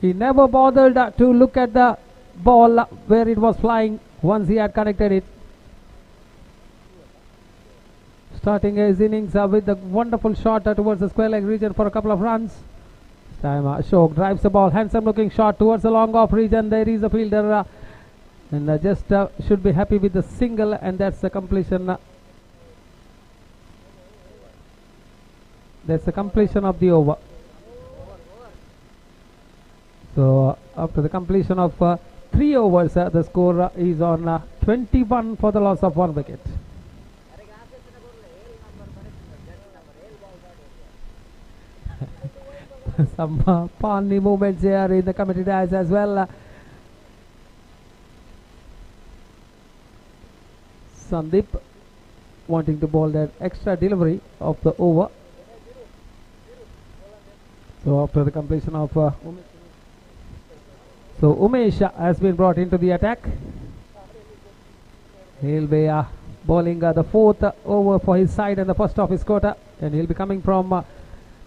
[SPEAKER 9] He never bothered to look at the ball where it was flying once he had connected it. Starting his innings with a wonderful shot towards the square leg region for a couple of runs. This time Ashok drives the ball. Handsome looking shot towards the long off region. There is a fielder and just should be happy with the single, and that's the completion. That's the completion of the over. So after the completion of 3 overs, the score is on 21 for the loss of 1 wicket. Some funny movements here in the committee dice as well. Sandeep wanting to bowl that extra delivery of the over. So after the completion of Umesh has been brought into the attack. He'll be bowling the 4th over for his side and the first of his quota, and he'll be coming from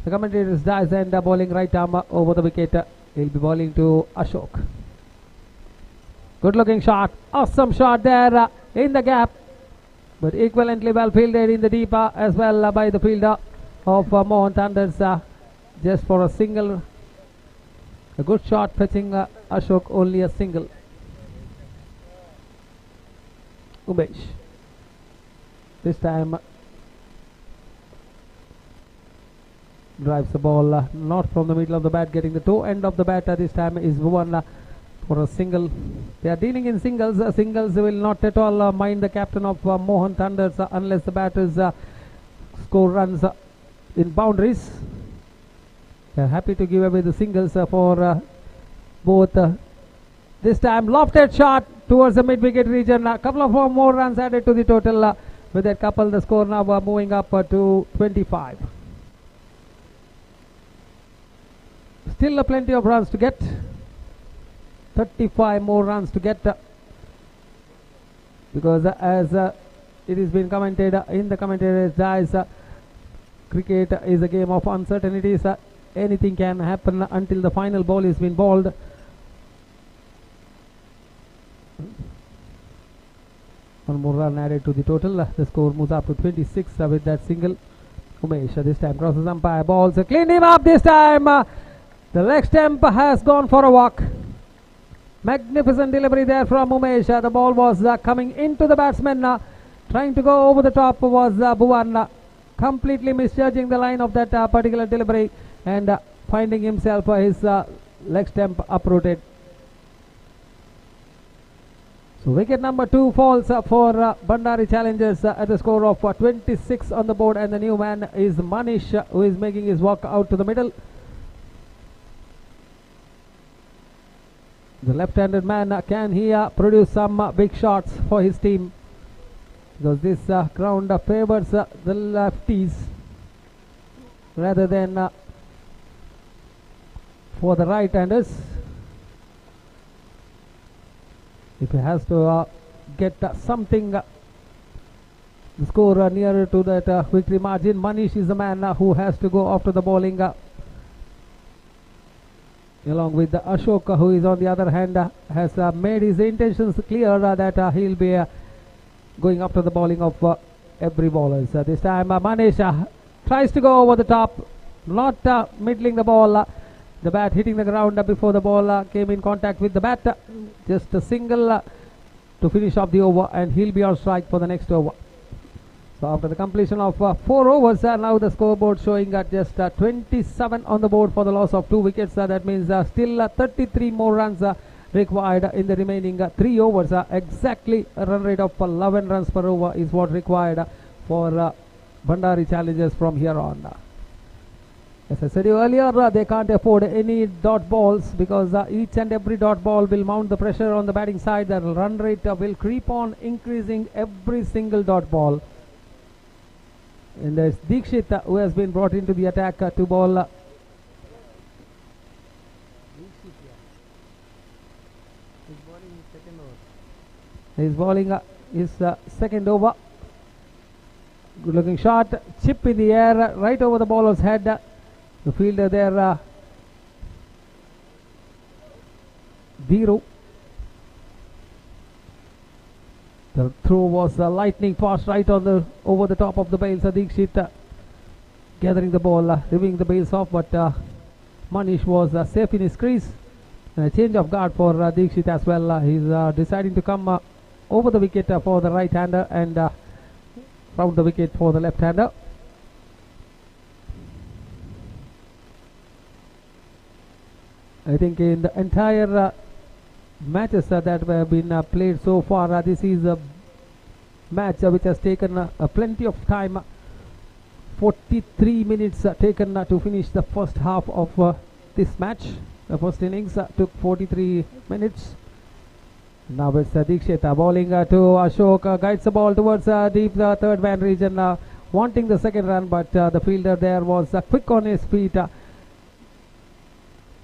[SPEAKER 9] the commentator's dice and bowling right arm over the wicket. He'll be bowling to Ashok. Good looking shot, awesome shot there in the gap, but equivalently well fielded in the deep as well by the fielder of Mohun Thunders. Just for a single. A good shot fetching Ashok, only a single. Umesh. This time drives the ball not from the middle of the bat, getting the toe end of the bat. This time is one for a single. They are dealing in singles. Singles will not at all mind the captain of Mohan Thunders unless the batters score runs in boundaries. They are happy to give away the singles for both. This time lofted shot towards the mid-wicket region. A couple of more runs added to the total. With that couple, the score now moving up to 25. Still plenty of runs to get. 35 more runs to get. Because as it has been commented in the commentaries, guys, cricket is a game of uncertainties. Anything can happen until the final ball is been bowled. One more run added to the total. The score moves up to 26 with that single. Umesh this time crosses umpire, balls cleaned him up this time. The leg stump has gone for a walk. Magnificent delivery there from Umesh. The ball was coming into the batsman. Trying to go over the top was Bhuvan. Completely misjudging the line of that particular delivery and finding himself his leg stump uprooted. So wicket number 2 falls for Bandari Challengers at a score of 26 on the board, and the new man is Manish, who is making his walk out to the middle. The left-handed man, can he produce some big shots for his team? Because this ground favors the lefties rather than for the right-handers. If he has to get something, the score nearer to that victory margin, Manish is the man who has to go after the bowling. Along with Ashok, who is on the other hand has made his intentions clear that he'll be going after the bowling of every bowler. This time Manish tries to go over the top, not middling the ball. The bat hitting the ground before the ball came in contact with the bat. Just a single to finish off the over, and he'll be on strike for the next over. So after the completion of 4 overs, now the scoreboard showing just 27 on the board for the loss of 2 wickets. That means still 33 more runs required in the remaining 3 overs. Exactly a run rate of 11 runs per over is what required for Bandari Challengers from here on. As I said earlier, they can't afford any dot balls because each and every dot ball will mount the pressure on the batting side. The run rate will creep on increasing every single dot ball. And there's Dikshit who has been brought into the attack to bowl. He's bowling his second over. Good looking shot, chip in the air right over the bowler's head. The fielder there, Dhiru. The throw was lightning fast right on the over the top of the bails. Dikshit gathering the ball, removing the bails off, but Manish was safe in his crease. And a change of guard for Dikshit as well. He's deciding to come over the wicket for the right hander and round the wicket for the left hander. I think in the entire matches that have been played so far, this is a match which has taken plenty of time. 43 minutes taken to finish the first half of this match. The first innings took 43 minutes. Now it's Dikshit bowling to Ashok, guides the ball towards deep third man region, wanting the second run, but the fielder there was quick on his feet to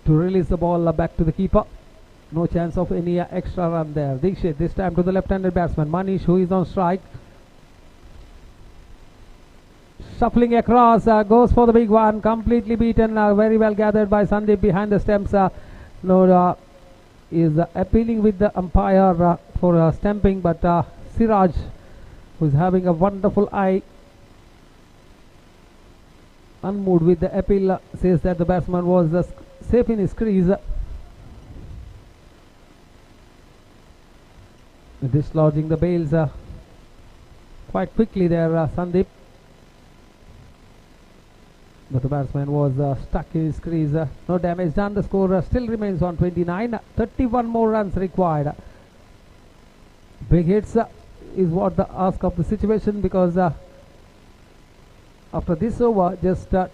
[SPEAKER 9] release the ball back to the keeper. No chance of any extra run there. Dikshit this time to the left-handed batsman Manish, who is on strike. Shuffling across, goes for the big one, completely beaten, very well gathered by Sandeep behind the stumps. Is appealing with the umpire for stamping, but Siraj, who is having a wonderful eye, unmoved with the appeal, says that the batsman was safe in his crease. Dislodging the bails quite quickly there, Sandeep. but the batsman was stuck in his crease. No damage done. The score still remains on 29. 31 more runs required. Big hits is what the ask of the situation, because after this over, just 2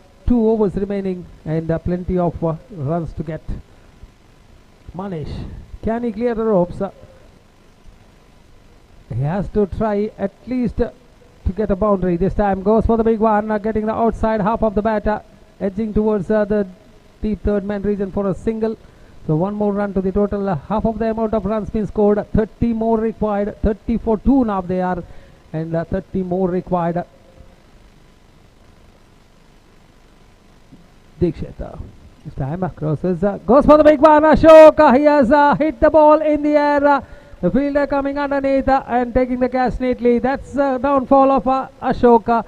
[SPEAKER 9] overs remaining and plenty of runs to get. Manish, can he clear the ropes? He has to try at least to get a boundary. This time goes for the big one, getting the outside half of the bat, edging towards the deep third man region for a single. So 1 more run to the total. Half of the amount of runs been scored. 30 more required. 30 for 2 now they are, and 30 more required. Dikshit. This time crosses, goes for the big one. Ashok, he has hit the ball in the air. The fielder coming underneath and taking the catch neatly. That's the downfall of Ashok.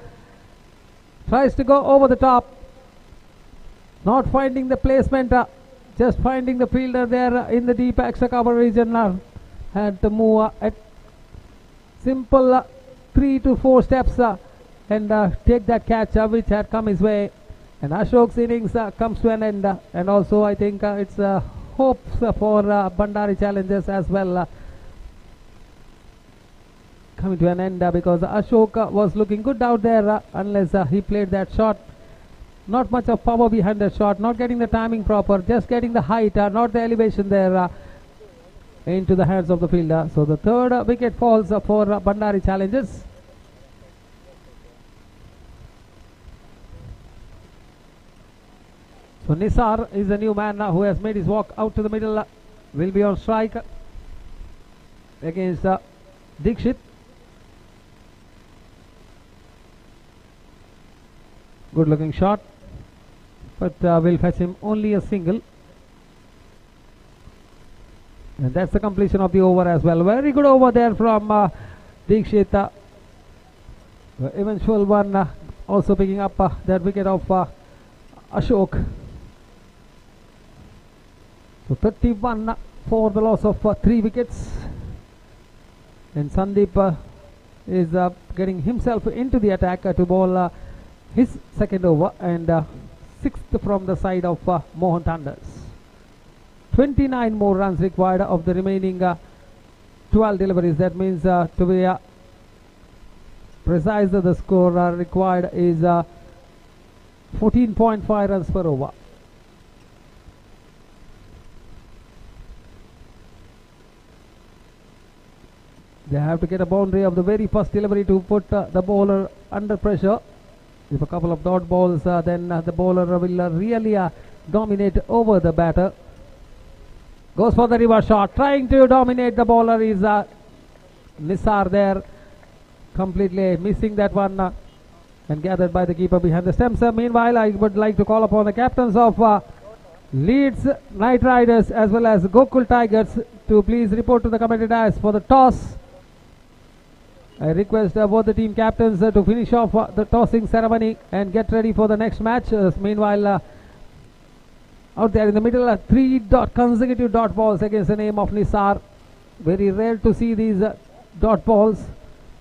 [SPEAKER 9] Tries to go over the top. Not finding the placement. Just finding the fielder there in the deep extra cover region. Had to move at simple 3 to 4 steps and take that catch which had come his way. And Ashok's innings comes to an end. And also I think it's hopes for Bandari Challengers as well coming to an end, because Ashok was looking good out there unless he played that shot. Not much of power behind the shot, not getting the timing proper, just getting the height, not the elevation there into the hands of the fielder. So the third wicket falls for Bandari Challengers. So Nisar is a new man who has made his walk out to the middle, will be on strike against Dikshit. Good looking shot, but will fetch him only a single. And that's the completion of the over as well. Very good over there from Dikshit. The eventual one also picking up that wicket of Ashok. So 31 for the loss of 3 wickets. And Sandeep is getting himself into the attack to bowl his second over and 6th from the side of Mohan Thunders. 29 more runs required of the remaining 12 deliveries. That means to be precise, the score required is 14.5 runs per over. They have to get a boundary of the very first delivery to put the bowler under pressure. If a couple of dot balls, then the bowler will really dominate over the batter. Goes for the reverse shot, trying to dominate the bowler is Nisar there, completely missing that one and gathered by the keeper behind the stumps. Meanwhile, I would like to call upon the captains of Leeds Knight Riders as well as Gokul Tigers to please report to the commentary dais for the toss. I request both the team captains to finish off the tossing ceremony and get ready for the next match. Meanwhile, out there in the middle, 3 consecutive dot balls against the name of Nisar. Very rare to see these dot balls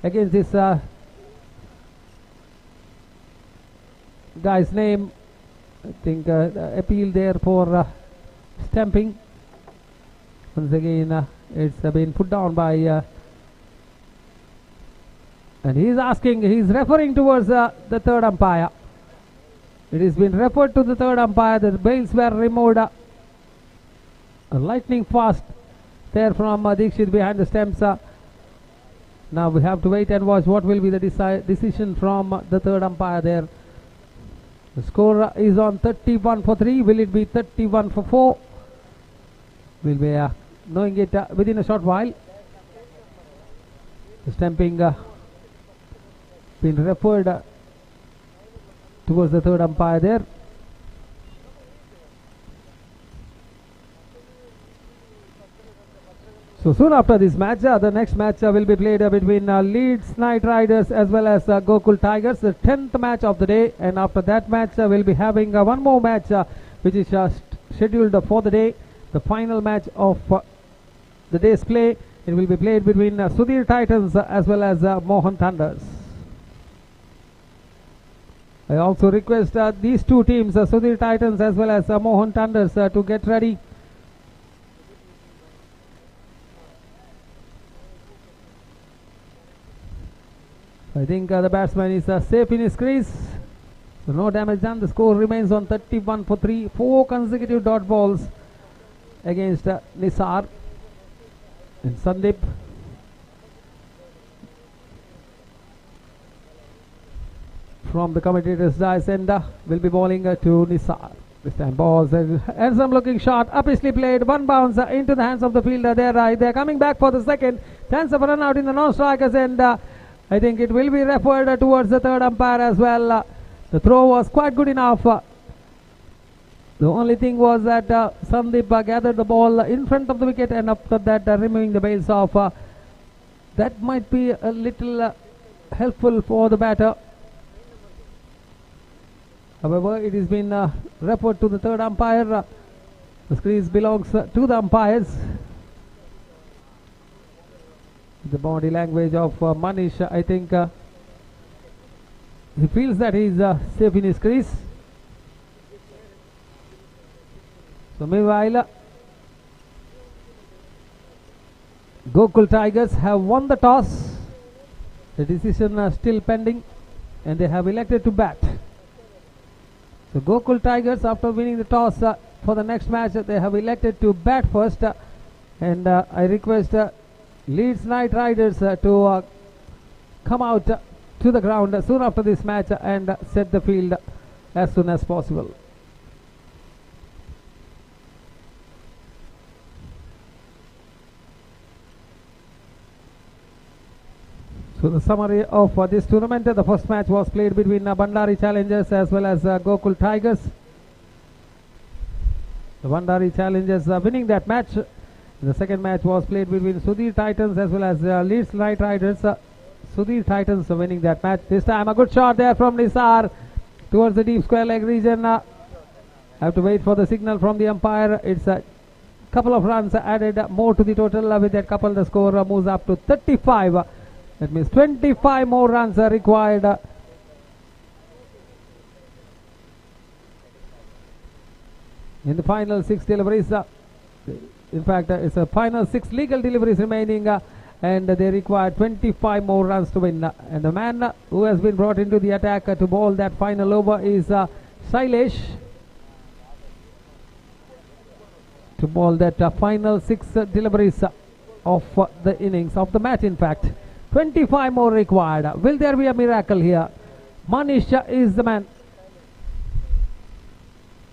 [SPEAKER 9] against this guy's name. I think appeal there for stamping. Once again, it's been put down by and he's referring towards the third umpire. It has been referred to the third umpire. The bails were removed. Lightning fast there from Dikshit behind the stumps. Now we have to wait and watch what will be the decision from the third umpire there. The score is on 31 for 3. Will it be 31 for 4? We'll be knowing it within a short while. The stamping been referred towards the third umpire there. So soon after this match, the next match will be played between Leeds Knight Riders as well as Gokul Tigers, the 10th match of the day. And after that match, we'll be having one more match which is scheduled for the day, the final match of the day's play. It will be played between Sudhir Titans as well as Mohan Thunders. I also request these two teams, Sudhir Titans as well as Mohan Thunders, to get ready. I think the batsman is safe in his crease. So no damage done. The score remains on 31 for 3. 4 consecutive dot balls against Nisar and Sandeep. From the commentator's dice end will be bowling to Nisar. This time balls and some looking shot. Upishly played. One bounce into the hands of the fielder. They're coming back for the second. Chance of a run out in the non-strikers end. I think it will be referred towards the third umpire as well. The throw was quite good enough. The only thing was that Sandeep gathered the ball in front of the wicket, and after that removing the bails off. That might be a little helpful for the batter. However, it has been referred to the third umpire. The crease belongs to the umpires. The body language of Manish, I think he feels that he is safe in his crease. So meanwhile, Gokul Tigers have won the toss. The decision still pending, and they have elected to bat. So Gokul Tigers, after winning the toss for the next match, they have elected to bat first. And I request Leeds Knight Riders to come out to the ground soon after this match and set the field as soon as possible. So the summary of this tournament: the first match was played between Bandari Challengers as well as Gokul Tigers. The Bandari Challengers winning that match. The second match was played between Sudhir Titans as well as Leeds Knight Riders. Sudhir Titans winning that match. This time a good shot there from Nisar towards the deep square leg region. Have to wait for the signal from the umpire. It's a couple of runs added more to the total. With that couple, the score moves up to 35. That means 25 more runs are required. In the final 6 deliveries. In fact, it's a final 6 legal deliveries remaining, and they require 25 more runs to win. And the man who has been brought into the attack to bowl that final over is Shailesh, to bowl that final 6 deliveries of the innings, of the match in fact. 25 more required. Will there be a miracle here? Manish is the man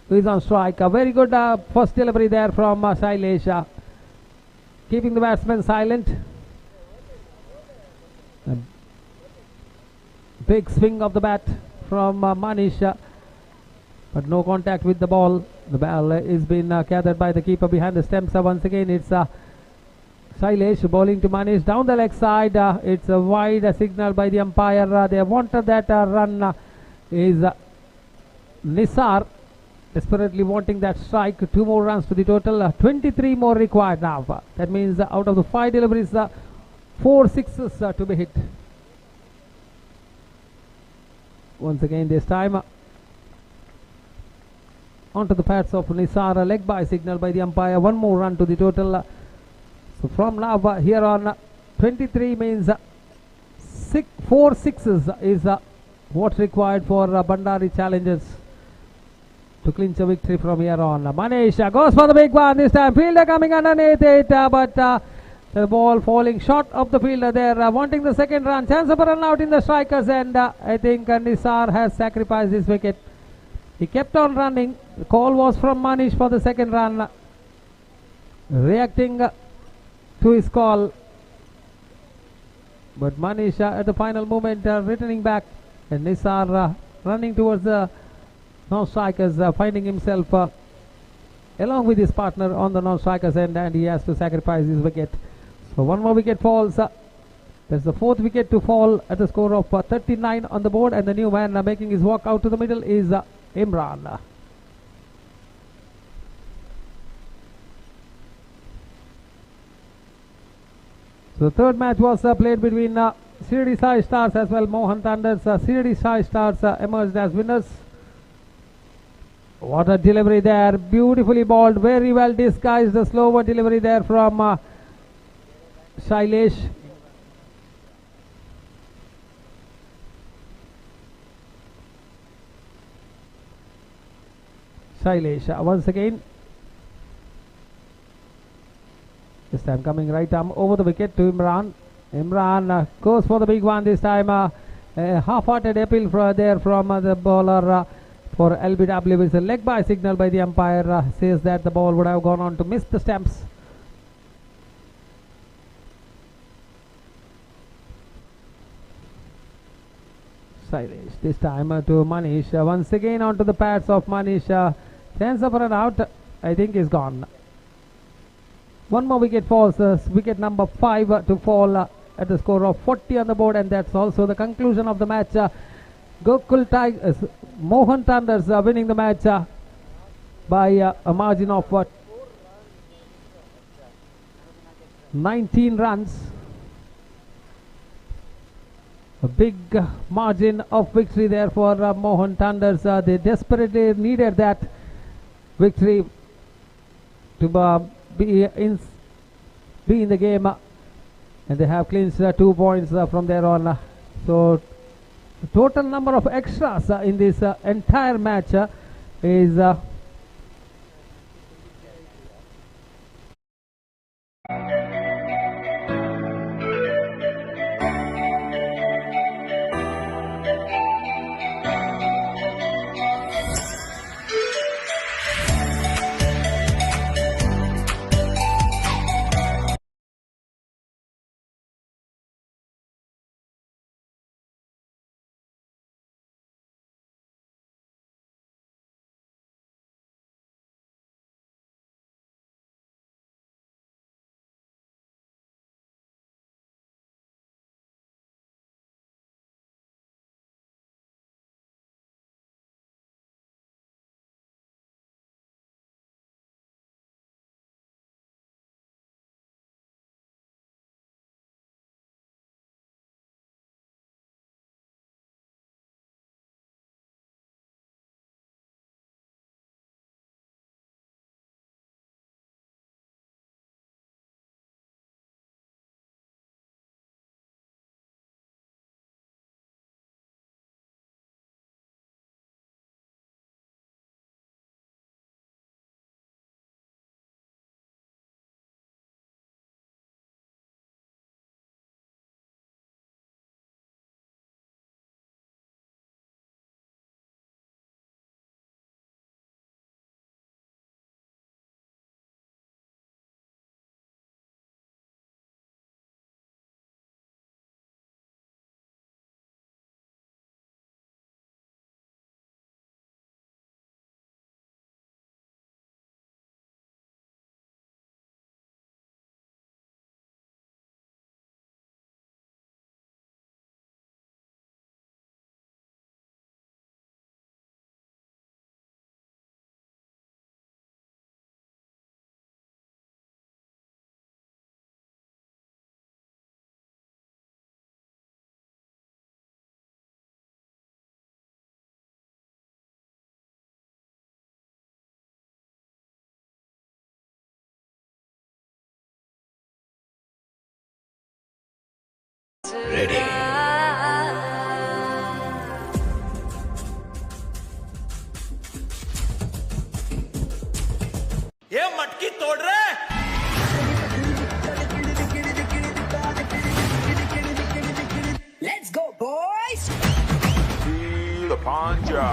[SPEAKER 9] who is on strike. A very good first delivery there from Shailesh, keeping the batsman silent. A big swing of the bat from Manish, but no contact with the ball. The ball is being gathered by the keeper behind the stumps. Once again, it's Shailesh bowling to Manish down the leg side. It's a wide signal by the umpire. They wanted that run. Is Nisar desperately wanting that strike. 2 more runs to the total. 23 more required now. That means out of the 5 deliveries, 4 sixes to be hit. Once again, this time onto the pads of Nisar. A leg by signal by the umpire. 1 more run to the total. So from now here on, 23 means 4 sixes is what's required for Bandari Challengers to clinch a victory from here on. Manish goes for the big one this time. Fielder coming underneath it, but the ball falling short of the fielder there, wanting the second run. Chance of a run out in the strikers, and I think Nisar has sacrificed his wicket. He kept on running. The call was from Manish for the second run, reacting to his call, but Manish at the final moment returning back, and Nisar running towards the non-strikers, finding himself along with his partner on the non-strikers end, and he has to sacrifice his wicket. So 1 more wicket falls. That's the 4th wicket to fall at a score of 39 on the board, and the new man making his walk out to the middle is Imran. So the third match was played between Shirdi Sai Stars as well. Mohan Thunders, Shirdi Sai Stars emerged as winners. What a delivery there. Beautifully balled. Very well disguised. A slower delivery there from Shailesh. Shailesh once again. This time coming right arm over the wicket to Imran. Imran goes for the big one this time. A half-hearted appeal there from the bowler for LBW. It's a leg by signal by the umpire. Says that the ball would have gone on to miss the stumps. Shailesh this time to Manish. Once again onto the pads of Manish. Chance of run out, I think, is gone. One more wicket falls, wicket number 5 to fall at the score of 40 on the board, and that's also the conclusion of the match. Gokul Tigers, Mohan Thunders winning the match by a margin of 19 runs. A big margin of victory there for Mohan Thunders. They desperately needed that victory to be in the game, and they have clinched 2 points from there on. So the total number of extras in this entire match is
[SPEAKER 4] ये मटकी तोड़ रहे
[SPEAKER 11] Let's go, boys!
[SPEAKER 6] Feel the panja.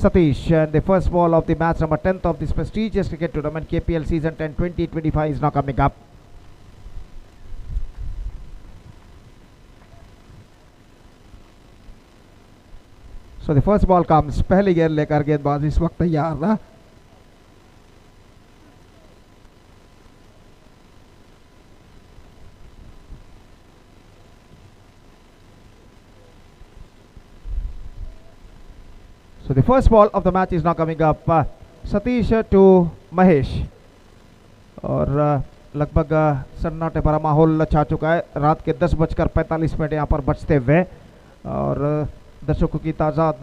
[SPEAKER 9] Satish. And the first ball of the match number 10th of this prestigious cricket tournament, KPL season 10 2025, is now coming up. So the first ball comes. पहली गेंद लेकर गेंदबाज इस वक्त तैयार ना. So the first ball of the match is now coming up. Satish to Mahesh. और लगभग सन्नाटे भरा माहौल छा चुका है. रात के 10:45 यहाँ पर बजते हुए और दर्शकों की तादाद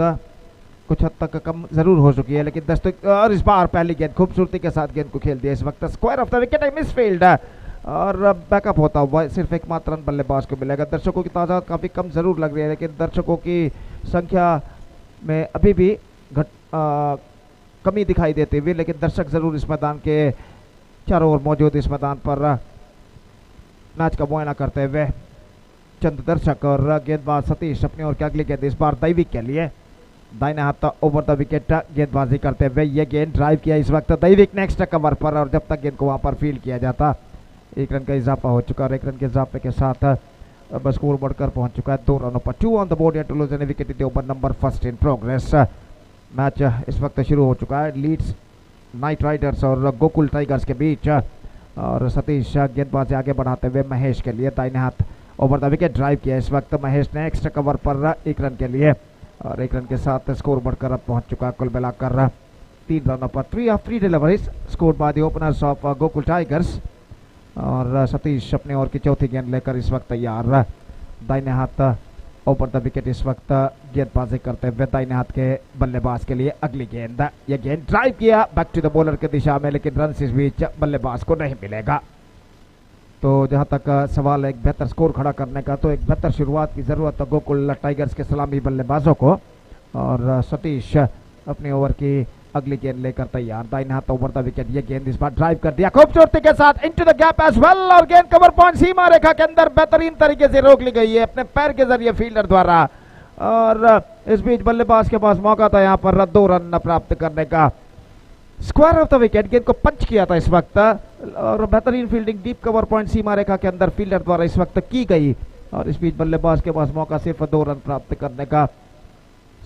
[SPEAKER 9] कुछ हद तक कम जरूर हो चुकी है, लेकिन दर्शक और इस बार पहली गेंद खूबसूरती के साथ गेंद को खेल दिया. इस वक्त square of the wicket misfield और बैकअप होता हुआ सिर्फ एक मात्र रन बल्लेबाज को मिलेगा. दर्शकों की तादाद काफी कम जरूर लग रही है, लेकिन दर्शकों की संख्या में अभी भी कमी दिखाई देती हुई, लेकिन दर्शक जरूर इस मैदान के चारों ओर मौजूद इस मैदान पर मैच का मुआयना करते हुए चंद दर्शक. और गेंदबाज सतीश अपनी ओर की अगली गेंद इस बार दैविक के लिए. दाहिने हाथ ओवर द विकेट गेंदबाजी करते हुए ये गेंद ड्राइव किया इस वक्त दैविक नेक्स्ट कवर पर. और जब तक गेंद को वहां पर फील्ड किया जाता 1 रन का इजाफा हो चुका और 1 रन के इजाफे के साथ अब स्कोर बढ़कर पहुंच चुका है 2 रनों पर. 2 on the board to lose any wicket in the over number first in progress. Match इस वक्त शुरू हो चुका है लीड्स नाइट राइडर्स और गोकुल टाइगर्स के बीच. और सतीश गेंदबाजी आगे बढ़ाते हुए महेश के लिए दाहिने हाथ ओवर द विकेट ड्राइव किया इस वक्त महेश ने एक्स्ट्रा कवर पर 1 रन के लिए. और 1 रन के साथ स्कोर बढ़कर अब पहुंच चुका है कुल मिलाकर 3 रनों पर. 3 of 3 deliveries score by the openers of Gokul tigers. और सतीश अपने ओर की चौथी गेंद लेकर इस वक्त तैयार. दाहिने हाथ ओवर द विकेट इस वक्त गेंदबाजी करते हुए दाहिने हाथ के बल्लेबाज के लिए अगली गेंद. यह गेंद ड्राइव किया बैक टू द बॉलर की दिशा में, लेकिन रन इस बीच बल्लेबाज को नहीं मिलेगा. तो जहां तक सवाल है एक बेहतर स्कोर खड़ा करने का, तो एक बेहतर शुरुआत की जरूरत है गोकुल टाइगर्स के सलामी बल्लेबाजों को. और सतीश अपने ओवर की अगली गेंद लेकर तैयार. दाहिने हाथ ओवर द विकेट ये गेंद इस बार ड्राइव कर दिया खूबसूरती के साथ into the gap as well. और गेंद कवर पॉइंट सीमा रेखा के अंदर बेहतरीन तरीके से रोक ली गई है अपने पैर के जरिए फील्डर द्वारा. और इस बीच बल्लेबाज के पास मौका था यहाँ पर 2 रन प्राप्त करने का. स्क्वायर ऑफ द विकेट गेंद को पंच किया था इस वक्त और बेहतरीन फील्डिंग डीप कवर पॉइंट सीमा रेखा के अंदर फील्डर द्वारा इस वक्त की गई. और इस बीच बल्लेबाज के पास मौका सिर्फ 2 रन प्राप्त करने का.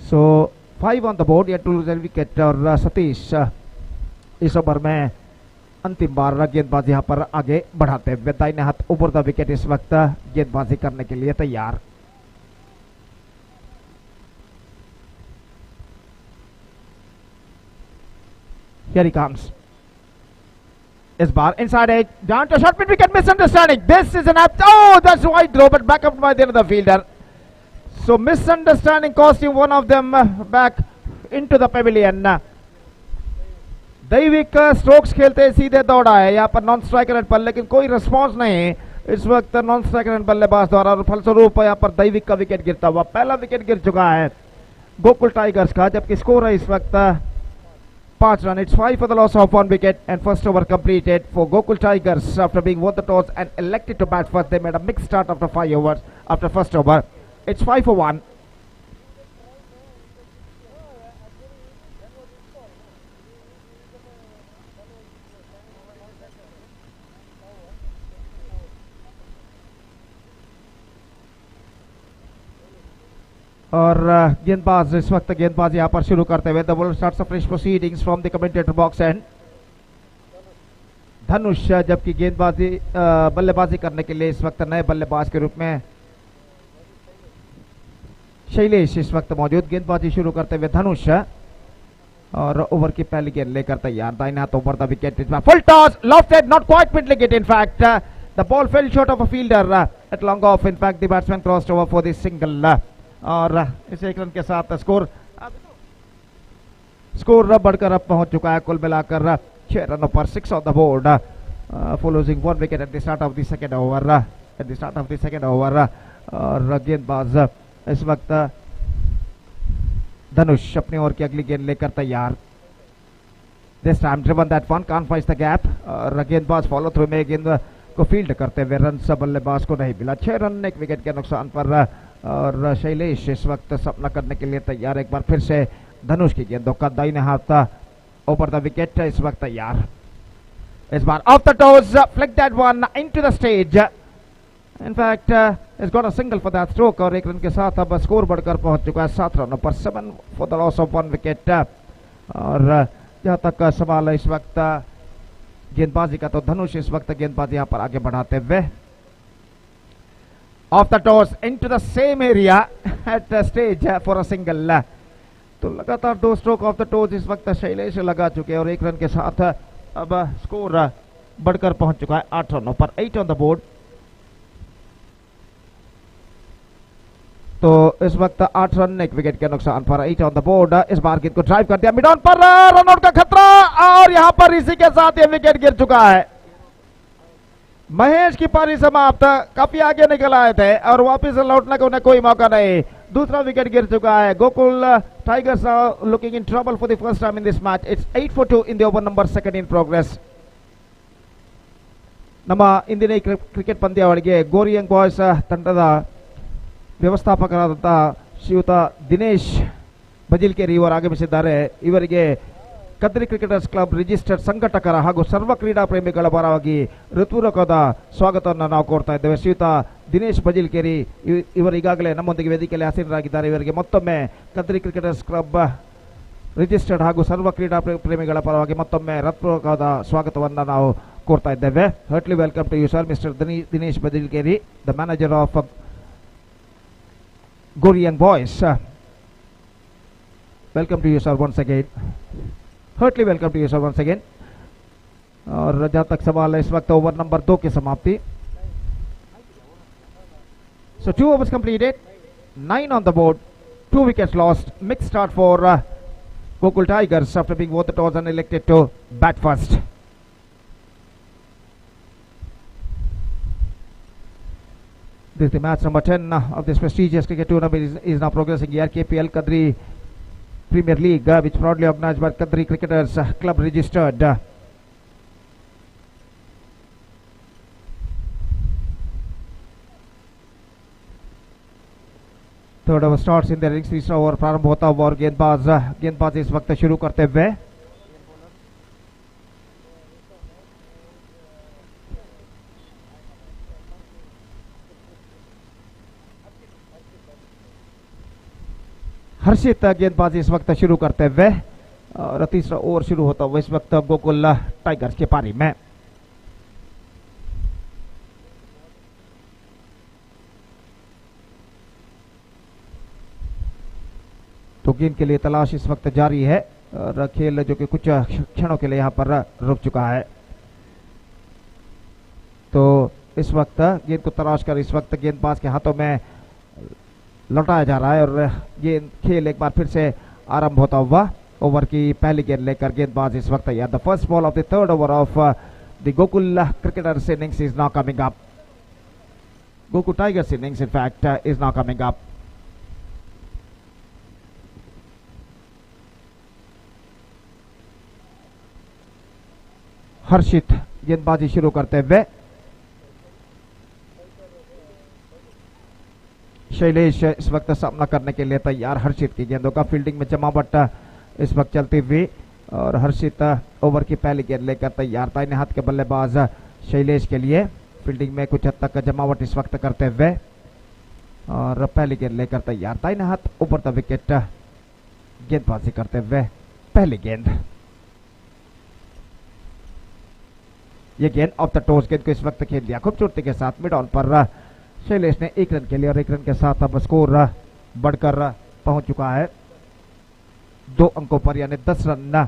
[SPEAKER 9] सो 5 ऑन द बोर्ड या टू लूज विकेट. और सतीश इस ओवर में अंतिम बार गेंदबाजी यहाँ पर आगे बढ़ाते हुए दाहिने हाथ ओवर द विकेट इस वक्त गेंदबाजी करने के लिए तैयार. Here he comes. Is bar inside edge down to short mid wicket misunderstanding. This is an oh that's wide throw but back up by the other fielder. So misunderstanding costing one of them back into the pavilion. दैविक strokes खेलते सीधे दौड़ा है यहाँ पर non striker पर, लेकिन कोई रिस्पांस नहीं इस वक्त नॉन स्ट्राइकर बल्लेबाज द्वारा. और फलस्वरूप यहाँ पर दैविक का विकेट गिरता हुआ पहला विकेट गिर चुका है गोकुल टाइगर्स का, जबकि स्कोर है इस वक्त 5 run. It's 5 for the loss of 1 wicket and first over completed for Gokul Tigers after being won the toss and elected to bat first. They made a mixed start after 5 overs after first over. It's 5 for 1. और गेंदबाज इस वक्त गेंदबाज यहाँ पर शुरू करते हुए the bowler starts fresh proceedings from the commentator box end Dhanush, जबकि गेंदबाजी बल्लेबाजी करने के लिए इस वक्त नए बल्लेबाज के रूप में शैलेश इस वक्त मौजूद. गेंदबाजी शुरू करते हुए धनुष और ओवर की पहली गेंद लेकर तैयार. दाहिने हाथ over the wicket full toss lofted not quite mid wicket. In fact the ball fell short of a fielder at long off. In fact the batsman crossed over for the single. और इस 1 run के साथ score बढ़कर अब पहुंच चुका है कुल मिलाकर 6 रनों पर. 6 on the board for losing 1 wicket at the start of the second over. और गेंदबाज इस वक्त धनुष अपनी ओर की अगली गेंद लेकर तैयार. This time driven that one can't find the gap. और गेंदबाज फॉलो थ्रू में गेंद को फील्ड करते हुए रन बल्लेबाज को नहीं मिला. 6 रन 1 विकेट के नुकसान पर. और शैलेश इस वक्त सपना करने के लिए तैयार. एक बार फिर से धनुष की गेंदों का दाहिने हाथ ऊपर द विकेट इस वक्त तैयार. इस बार off the toes, flick that one into the stage. In fact, he's got a single for that stroke और 1 रन के साथ अब स्कोर बढ़कर पहुंच चुका है 7 रनों पर. 7 for the loss of 1 wicket. और जहां तक का सवाल है इस वक्त गेंदबाजी का, तो धनुष इस वक्त गेंदबाजी यहां पर आगे बढ़ाते हुए. Of the toss into the same area at the stage for a single. तो लगातार 2 स्ट्रोक ऑफ द टॉस इस वक्त शैलेश लगा चुके हैं और 1 रन के साथ अब स्कोर बढ़कर पहुंच चुका है 8 रनों पर. 8 ऑन द बोर्ड. तो इस वक्त 8 रन 1 विकेट के नुकसान पर. 8 ऑन द बोर्ड. इस बार गेंद को ड्राइव कर दिया मिड ऑन पर, रन आउट का खतरा और यहां पर इसी के साथ ये विकेट गिर चुका है. महेश की पारी समाप्त. काफी आगे निकल आए थे और वापस लौटने का उन्हें कोई मौका नहीं. दूसरा विकेट गिर चुका है. Gokul tigers are looking in trouble for the first time in this match. It's 8 for 2 in the over number 2 in progress. ನಮ್ಮ ಇಂದಿನ ಕ್ರಿಕೆಟ್ ಪಂದ್ಯಾವಳಿಗೆ ಗೋರಿಯಂಗ್ ಬಾಯ್ಸ್ ತಂಡದ ವ್ಯವಸ್ಥಾಪಕರಾದಂತಹ ಶ್ರೀಯುತ ದಿನೇಶ್ ಬಜಿಲ್ಕೇರಿ ಇವರು ಆಗಮಿಸಿದ್ದಾರೆ. ಇವರಿಗೆ ಕದ್ರಿ ಕ್ರಿಕೆಟರ್ಸ್ ಕ್ಲಬ್ ರಿಜಿಸ್ಟರ್ಡ್ ಸಂಘಟಕರ ಹಾಗೂ ಸರ್ವ ಕ್ರೀಡಾ ಪ್ರೇಮಿಗಳ ಪರವಾಗಿ ಹೃತ್ಪೂರ್ವಕವಾದ ಸ್ವಾಗತವನ್ನು ನಾವು ಕೋರ್ತಾ ಇದ್ದೇವೆ. ಶ್ರೀಯುತ ದಿನೇಶ್ ಬಜಿಲ್ಕೇರಿ ಇವರು ಈಗಾಗಲೇ ನಮ್ಮೊಂದಿಗೆ ವೇದಿಕೆಯಲ್ಲಿ ಹಸಿರಾಗಿದ್ದಾರೆ. ಇವರಿಗೆ ಮತ್ತೊಮ್ಮೆ ಕದ್ರಿ ಕ್ರಿಕೆಟರ್ಸ್ ಕ್ಲಬ್ ರಿಜಿಸ್ಟರ್ಡ್ ಹಾಗೂ ಸರ್ವ ಕ್ರೀಡಾ ಪ್ರೇಮಿಗಳ ಪರವಾಗಿ ಮತ್ತೊಮ್ಮೆ ಹೃತ್ಪೂರ್ವಕವಾದ ಸ್ವಾಗತವನ್ನು ನಾವು ಕೋರ್ತಾ ಇದ್ದೇವೆ. Heartily welcome to you sir, mister Dinesh Bajilkeri, the manager of Gorian boys. Welcome to you sir once again. Heartily welcome to you sir once again. और जहाँ तक सवाल है इस वक्त ओवर नंबर 2 की समाप्ति. So 2 overs completed, 9 on the board, 2 wickets lost. Mixed start for Gokul Tigers after being won the toss and elected to bat first. This is the match number 10 of this prestigious cricket tournament is now progressing here. KPL Kadri Premier League, which proudly organized by Kadri Cricketers Club registered. Third over starts in the innings. तीसरा over प्रारंभ होता हुआ और गेंदबाज इस वक्त शुरू करते हुए. हर्षित गेंदबाजी इस वक्त शुरू करते हुए और तीसरा ओवर शुरू होता हुआ इस वक्त गोकुल टाइगर्स की पारी में. तो गेंद के लिए तलाश इस वक्त जारी है और खेल जो कि कुछ क्षणों के लिए यहां पर रुक चुका है. तो इस वक्त गेंद को तलाश कर इस वक्त गेंदबाज के हाथों में लौटाया जा रहा है और ये खेल एक बार फिर से आरंभ होता हुआ. ओवर की पहली गेंद लेकर गेंदबाज इस वक्त तैयार. The first ball of the third over of the Gokul cricketers innings is now coming up. Gokul tigers innings in fact is now coming up. Harshit गेंदबाजी शुरू करते हुए. शैलेश इस वक्त सामना करने के लिए तैयार. हर्षित की गेंदों का फील्डिंग में जमावट इस वक्त चलती हुई और हर्षित ओवर की पहली गेंद लेकर तैयार. दाहिने हाथ के बल्लेबाज शैलेश के लिए फील्डिंग में कुछ हद तक जमावट इस वक्त करते हुए और पहली गेंद लेकर तैयार. दाहिने हाथ ऊपर द विकेट गेंदबाजी करते हुए पहली गेंद. ये गेंद ऑफ द टॉस. गेंद को इस वक्त खेल दिया खूबसूरती के साथ मिड ऑन पर. शैलेश ने 1 रन के लिए और 1 रन के साथ अब स्कोर बढ़कर पहुंच चुका है 2 अंकों पर, यानी 10 रन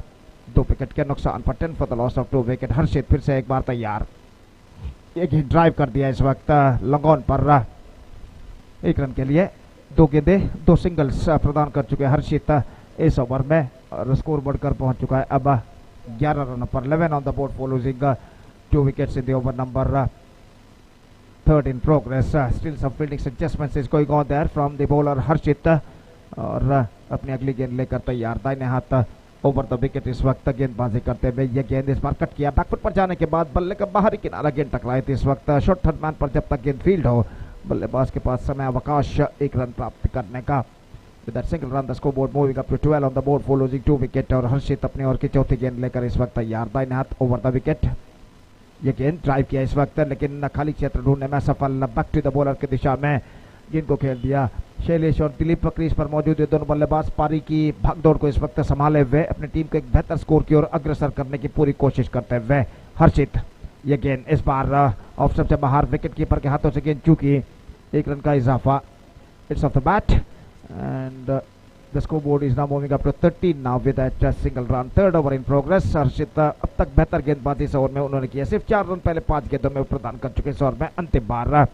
[SPEAKER 9] 2 विकेट के नुकसान पर. 10 for the loss of 2 wicket. Harshit फिर से एक बार तैयार. एक ही ड्राइव कर दिया इस वक्त लॉन्ग ऑन पर 1 रन के लिए. 2 गेंदें 2 सिंगल्स प्रदान कर चुके हर्षित इस ओवर में और स्कोर बढ़कर पहुंच चुका है अब 11 रनों पर. 11 on the board for losing 2 wickets in the over number 3rd in progress. Still some fielding adjustments is going on there from the bowler Harshit और अपनी अगली गेंद लेकर तैयार. दाहिने हाथ ओवर द विकेट इस वक्त गेंदबाजी करते हुए. ये गेंद इस बार कट किया बैकफुट पर जाने के बाद बल्ले का बाहरी किनारा गेंद टकराई थी. इस वक्त शॉर्ट थर्ड मैन पर जब तक गेंद फील्ड हो बल्लेबाज के पास समय अवकाश 1 रन प्राप्त करने का. With that single run, the scoreboard moving up to 12 on the board for losing 2 wicket. और हर्षित अपनी ओर की चौथी गेंद लेकर इस वक्त तैयार, दाहिने हाथ ओवर द विकेट। ये गेंद ड्राइव किया इस वक्त, लेकिन खाली क्षेत्र ढूंढने में सफल। बैक टू द बॉलर की दिशा में गेंद को खेल दिया। शैलेश और दिलीप क्रीज पर मौजूद है, दोनों बल्लेबाज पारी की भागदौड़ को इस वक्त संभाले हुए अपनी टीम को एक बेहतर स्कोर की ओर अग्रसर करने की पूरी कोशिश करते हुए हर्षित। ये गेंद इस बार ऑफ स्टंप से बाहर, विकेट कीपर के हाथों से गेंद चूकी, 1 रन का इजाफा। It's off the bat and the scoreboard is now moving up to 13 now with that single run. Third over in progress. Harshit अब तक बेहतर गेंदबाजी इस ओवर में उन्होंने किया, सिर्फ 4 रन पहले 5 गेंदों में प्रदान कर चुके इस ओवर में। अंतिम बार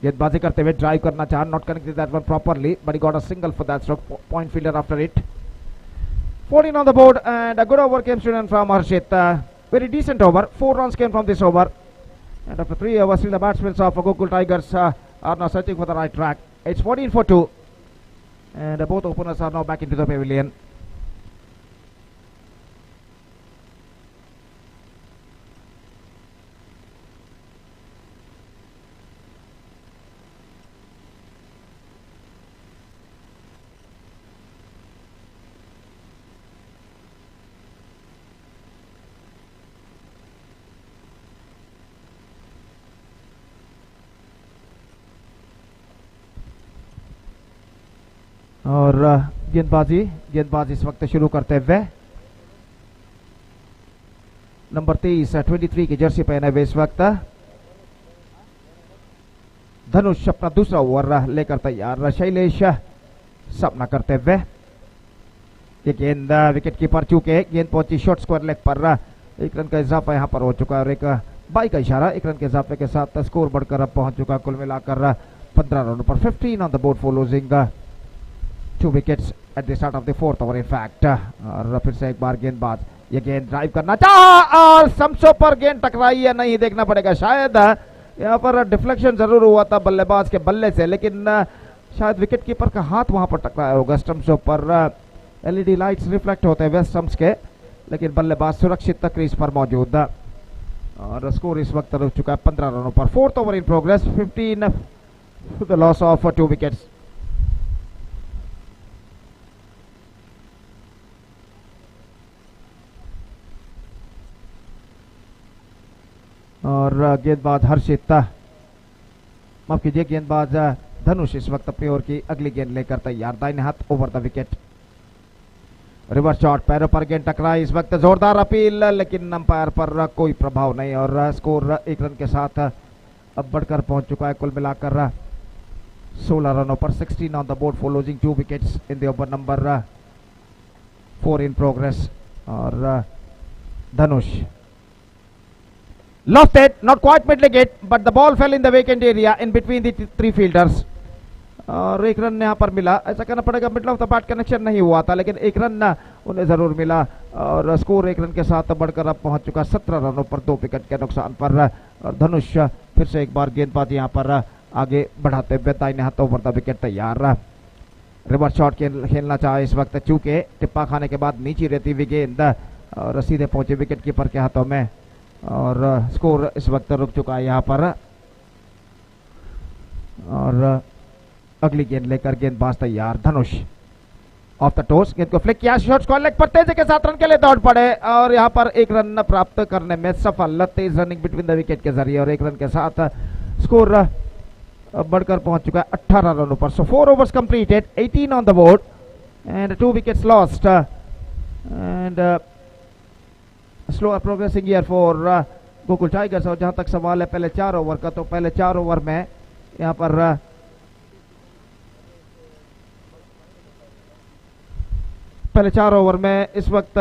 [SPEAKER 9] गेंदबाजी करते हुए ड्राइव करना चाह, not connected that one properly, but he got a single for that stroke, point fielder after it. 14 on the board and a good over came from Harshit. Very decent over. 4 runs came from this over. And after 3 overs, the batsmen of Gokul Tigers are now searching for the right track. It's 14 for 2. And both openers are now back into the pavilion. और गेंदबाजी इस वक्त शुरू करते हुए number 23 की Jersey पहने हुए इस वक्त धनुष अपना दूसरा ओवर लेकर तैयार। शैलेश सामना करते हुए, ये गेंद विकेट कीपर चूके, गेंद पहुंची शॉर्ट स्क्वायर लेग पर, 1 रन का इजाफा यहां पर हो चुका है और एक बाई का इशारा, 1 रन के इजाफे के साथ स्कोर बढ़कर अब पहुंच चुका, कुल मिलाकर 15 रनों पर। 15 on the board for losing 2 wickets at the start of the 4th over in fact। और फिर से एक बार गेंदबाज, ये गेंद ड्राइव करना चाहा और समसो पर गेंद टकराई या नहीं देखना पड़ेगा। शायद यहाँ पर डिफ्लेक्शन जरूर हुआ था बल्लेबाज के बल्ले से, लेकिन शायद विकेट कीपर का हाथ वहां पर टकराया होगा स्टंप्स पर। एलईडी लाइट्स रिफ्लेक्ट होते हुए स्टंप्स के, लेकिन बल्लेबाज सुरक्षित क्रीज पर मौजूद और स्कोर इस वक्त रुक चुका है 15 रनों पर। 4th over in progress, 15 the loss of 2 wickets. और गेंदबाज हर्षित, माफ कीजिए गेंदबाज धनुष इस वक्त अपनी ओर की अगली गेंद लेकर तैयार, दाहिने हाथ over the wicket. Reverse shot, पैरों पर गेंद टकराई, इस वक्त जोरदार अपील, लेकिन अंपायर पर कोई प्रभाव नहीं और स्कोर 1 रन के साथ अब बढ़कर पहुंच चुका है, कुल मिलाकर 16 रनों पर। 16 on the board for losing 2 wickets in the over number 4 in progress. और धनुष lost it, not quite mid-leg it, but the ball fell in the vacant area in between the 3 fielders. और 1 रन यहाँ पर मिला, ऐसा कहना पड़ेगा middle of the bat connection नहीं हुआ था, लेकिन 1 रन उन्हें जरूर मिला और स्कोर 1 रन के साथ बढ़कर अब पहुंच चुका 17 रनों पर 2 विकेट के नुकसान पर। और धनुष फिर से एक बार गेंदबाजी यहाँ पर आगे बढ़ाते हुए, दाहिने हाथ ओवर द विकेट तैयार। रिवर्स शॉट खेलना चाहे इस वक्त, चूके टिप्पा खाने के बाद नीचे रहती हुई गेंद और सीधे पहुंचे विकेट कीपर के हाथों में और स्कोर इस वक्त रुक चुका है यहाँ पर। और अगली गेंद लेकर गेंदबाज तैयार, धनुष ऑफ द टोस, गेंद को फ्लिक किया, शॉट स्क्वायर लेग पर तेजी के साथ रन के लिए दौड़ पड़े और यहाँ पर 1 रन प्राप्त करने में सफल, तेज रनिंग बिटवीन द विकेट के जरिए और 1 रन के साथ स्कोर बढ़कर पहुंच चुका है 18 रनों पर। सो 4 overs completed, 18 on the board and 2 wickets lost and slower progressing here for Gokul tigers. और जहां तक सवाल है पहले 4 ओवर का, तो पहले 4 ओवर में यहां पर पहले 4 ओवर में इस वक्त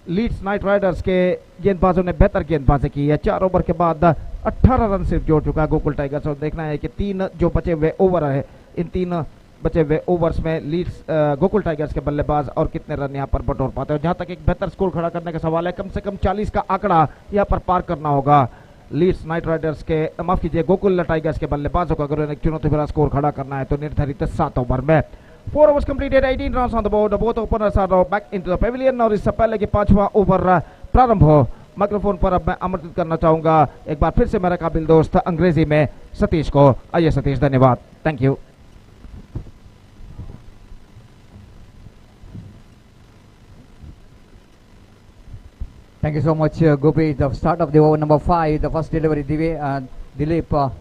[SPEAKER 9] लीड्स नाइट राइडर्स के गेंदबाजों ने बेहतर गेंदबाजी की है। 4 ओवर के बाद 18 रन सिर्फ जोड़ चुका है गोकुल टाइगर्स और देखना है कि 3 जो बचे हुए ओवर है, इन 3 बचे हुए ओवर्स में लीड्स गोकुल टाइगर्स के बल्लेबाज और कितने रन यहाँ पर बटोर पाते हैं। जहां तक एक बेहतर स्कोर खड़ा करने का सवाल है, कम से कम 40 का आंकड़ा यहाँ पर पार करना होगा लीड्स नाइट राइडर्स के, माफ कीजिए गोकुल टाइगर्स के बल्लेबाजों को अगर उन्हें चुनौती भरा स्कोर खड़ा करना है तो निर्धारित 7 ओवर में। 4 overs completed, 18 runs on the board. Both openers are now back into the pavilion और इससे पहले कि 5वां ओवर प्रारंभ हो, माइक्रोफोन पर अब मैं आमंत्रित करना चाहूंगा एक बार फिर से मेरा काबिल दोस्त अंग्रेजी में सतीश को। आइए सतीश, धन्यवाद, thank you.
[SPEAKER 10] Thank you so much, Gopi. The start of the over number 5, the first delivery, Dilip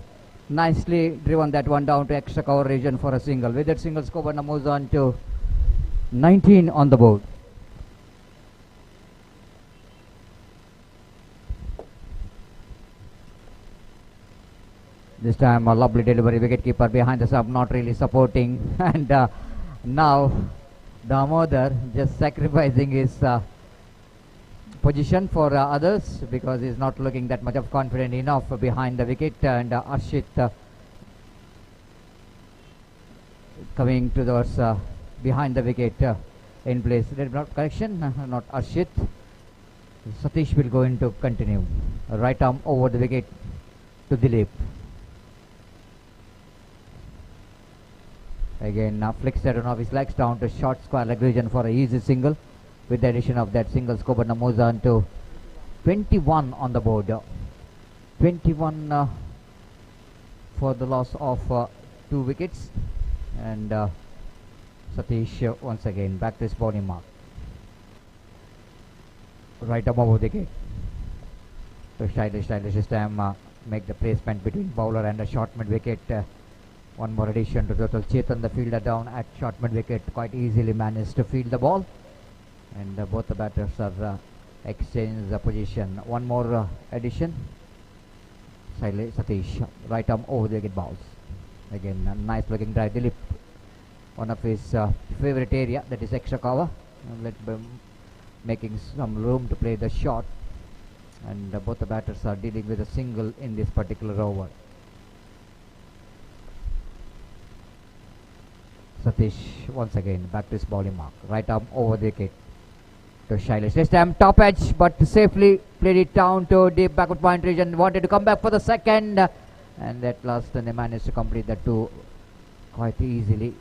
[SPEAKER 10] nicely driven that one down to extra cover region for a single. With that single, score now moves on to 19 on the board. This time a lovely delivery, wicketkeeper behind the sub, not really supporting. And now Damodar just sacrificing his position for others because he's not looking that much of confident enough behind the wicket. And Arshit coming to towards behind the wicket in place. Correction, not Arshit. Satish will go in to continue. Right arm over the wicket to Dilip. Again, flicks that one off his legs down to short square leg region for a easy single. With the addition of that single, score now moves on to 21 on the board. 21 for the loss of 2 wickets. And Satish once again back to his bowling mark. Right above the wicket. So stylish this time make the placement between bowler and a short mid wicket. One more addition to total. Chetan, the fielder, down at short mid wicket, quite easily managed to field the ball. And both the batters are exchange the position. One more addition. Satish, right arm over the wicket balls. Again, a nice looking drive. Dilip, one of his favorite area, that is extra cover. Making some room to play the shot. And both the batters are dealing with a single in this particular over. Satish once again back to his bowling mark. Right arm over the wicket to Shailesh. This time top edge, but safely played it down to deep backward point region. Wanted to come back for the second, and at last they managed to complete the 2 quite easily.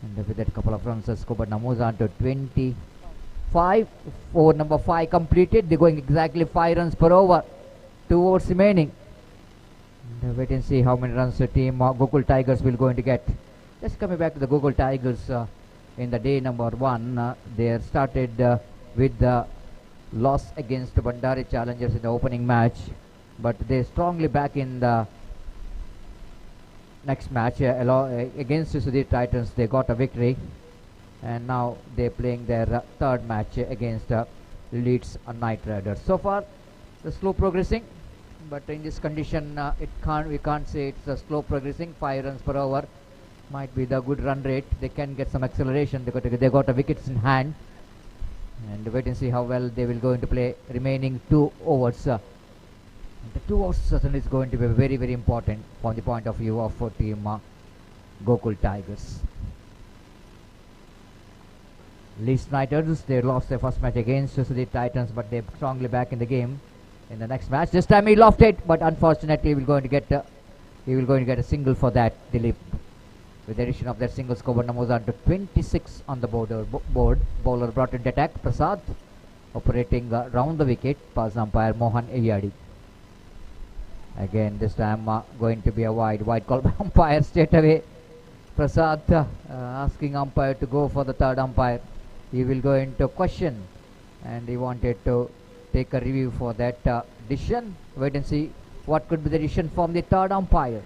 [SPEAKER 10] And with that couple of runs, score now moves on to 25. Over number 5 completed. They're going exactly 5 runs per over. 2 overs remaining. And wait and see how many runs the team Gokul Tigers will going to get. Just coming back to the Gokul Tigers in the day number 1, they started with the loss against the Bandari Challengers in the opening match, but they strongly back in the next match against the Sudhir Titans. They got a victory, and now they're playing their third match against Leeds Knight Riders. So far, the slow progressing, but in this condition, we can't say it's slow progressing. 5 runs per over might be the good run rate. They can get some acceleration. They got a wickets in hand, and wait and see how well they will go into play remaining 2 overs. The 2 overs certainly is going to be very, very important from the point of view of team Gokul Tigers. Leeds United, they lost their first match against the Titans, but they're strongly back in the game in the next match. This time he lofted it, but unfortunately he will going to get a single for that. Dilip, with the addition of that single, score now moves on to 26 on the board. Bowler brought into attack, Prasad, operating round the wicket, pass umpire Mohan Ayadi. Again, this time going to be a wide call by umpire straight away. Prasad asking umpire to go for the third umpire. He will go into question, and he wanted to take a review for that decision. Wait and see what could be the decision from the third umpire.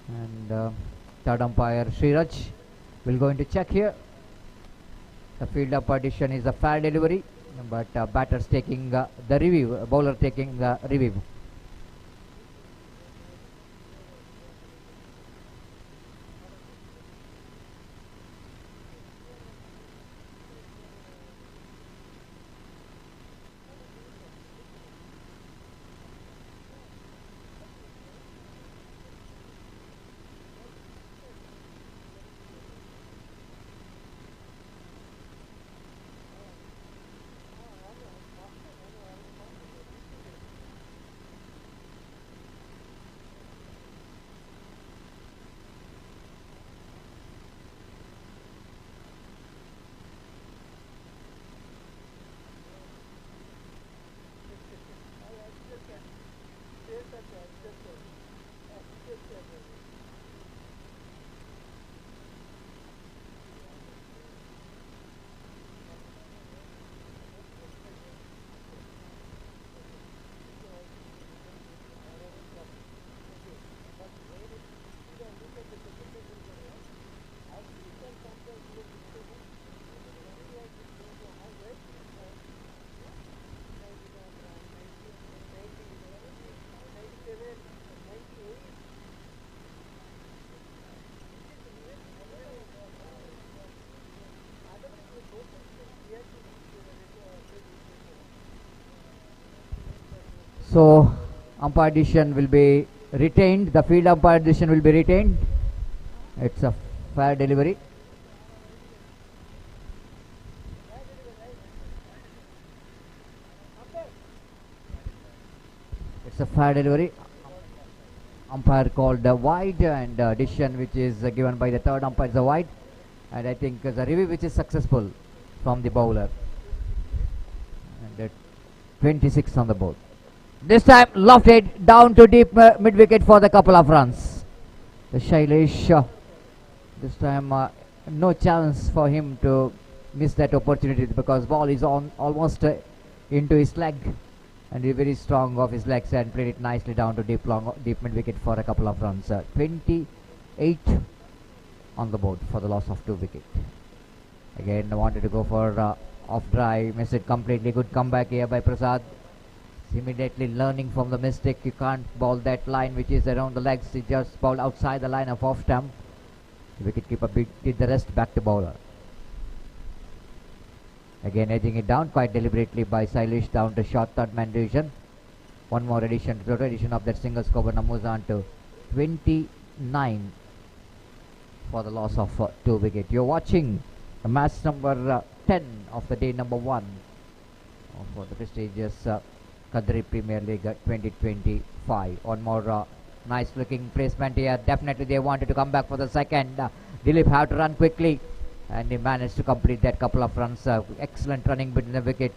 [SPEAKER 10] And third umpire Sriraj will go into check here. The field up decision is a fair delivery, but batters taking the review, bowler taking the review. So umpire decision will be retained. The field umpire decision will be retained. It's a fair delivery. It's a fair delivery. Umpire called wide, and decision which is given by the third umpire is a wide, and I think the review which is successful from the bowler, and 26 on the board. This time lofted down to deep mid wicket for the couple of runs. The Shailesh, this time no chance for him to miss that opportunity, because ball is on almost into his leg, and he's very strong off his legs and played it nicely down to deep mid wicket for a couple of runs. 28 on the board for the loss of 2 wickets. Again wanted to go for off drive, missed it completely. Good comeback here by Prasad. Immediately learning from the mistake. You can't bowl that line which is around the legs. He just bowled outside the line of off stump. The wicketkeeper did the rest back to bowler. Again edging it down quite deliberately by Shailesh down to short third man division. One more addition, total addition of that single score moves on to 29 for the loss of 2 wickets. You're watching the match number 10 of the day number 1 for the prestigious Qadri Premier League 2025. One more nice looking placement here. Definitely they wanted to come back for the second. Dilip had to run quickly, and he managed to complete that couple of runs. Excellent running between the wicket.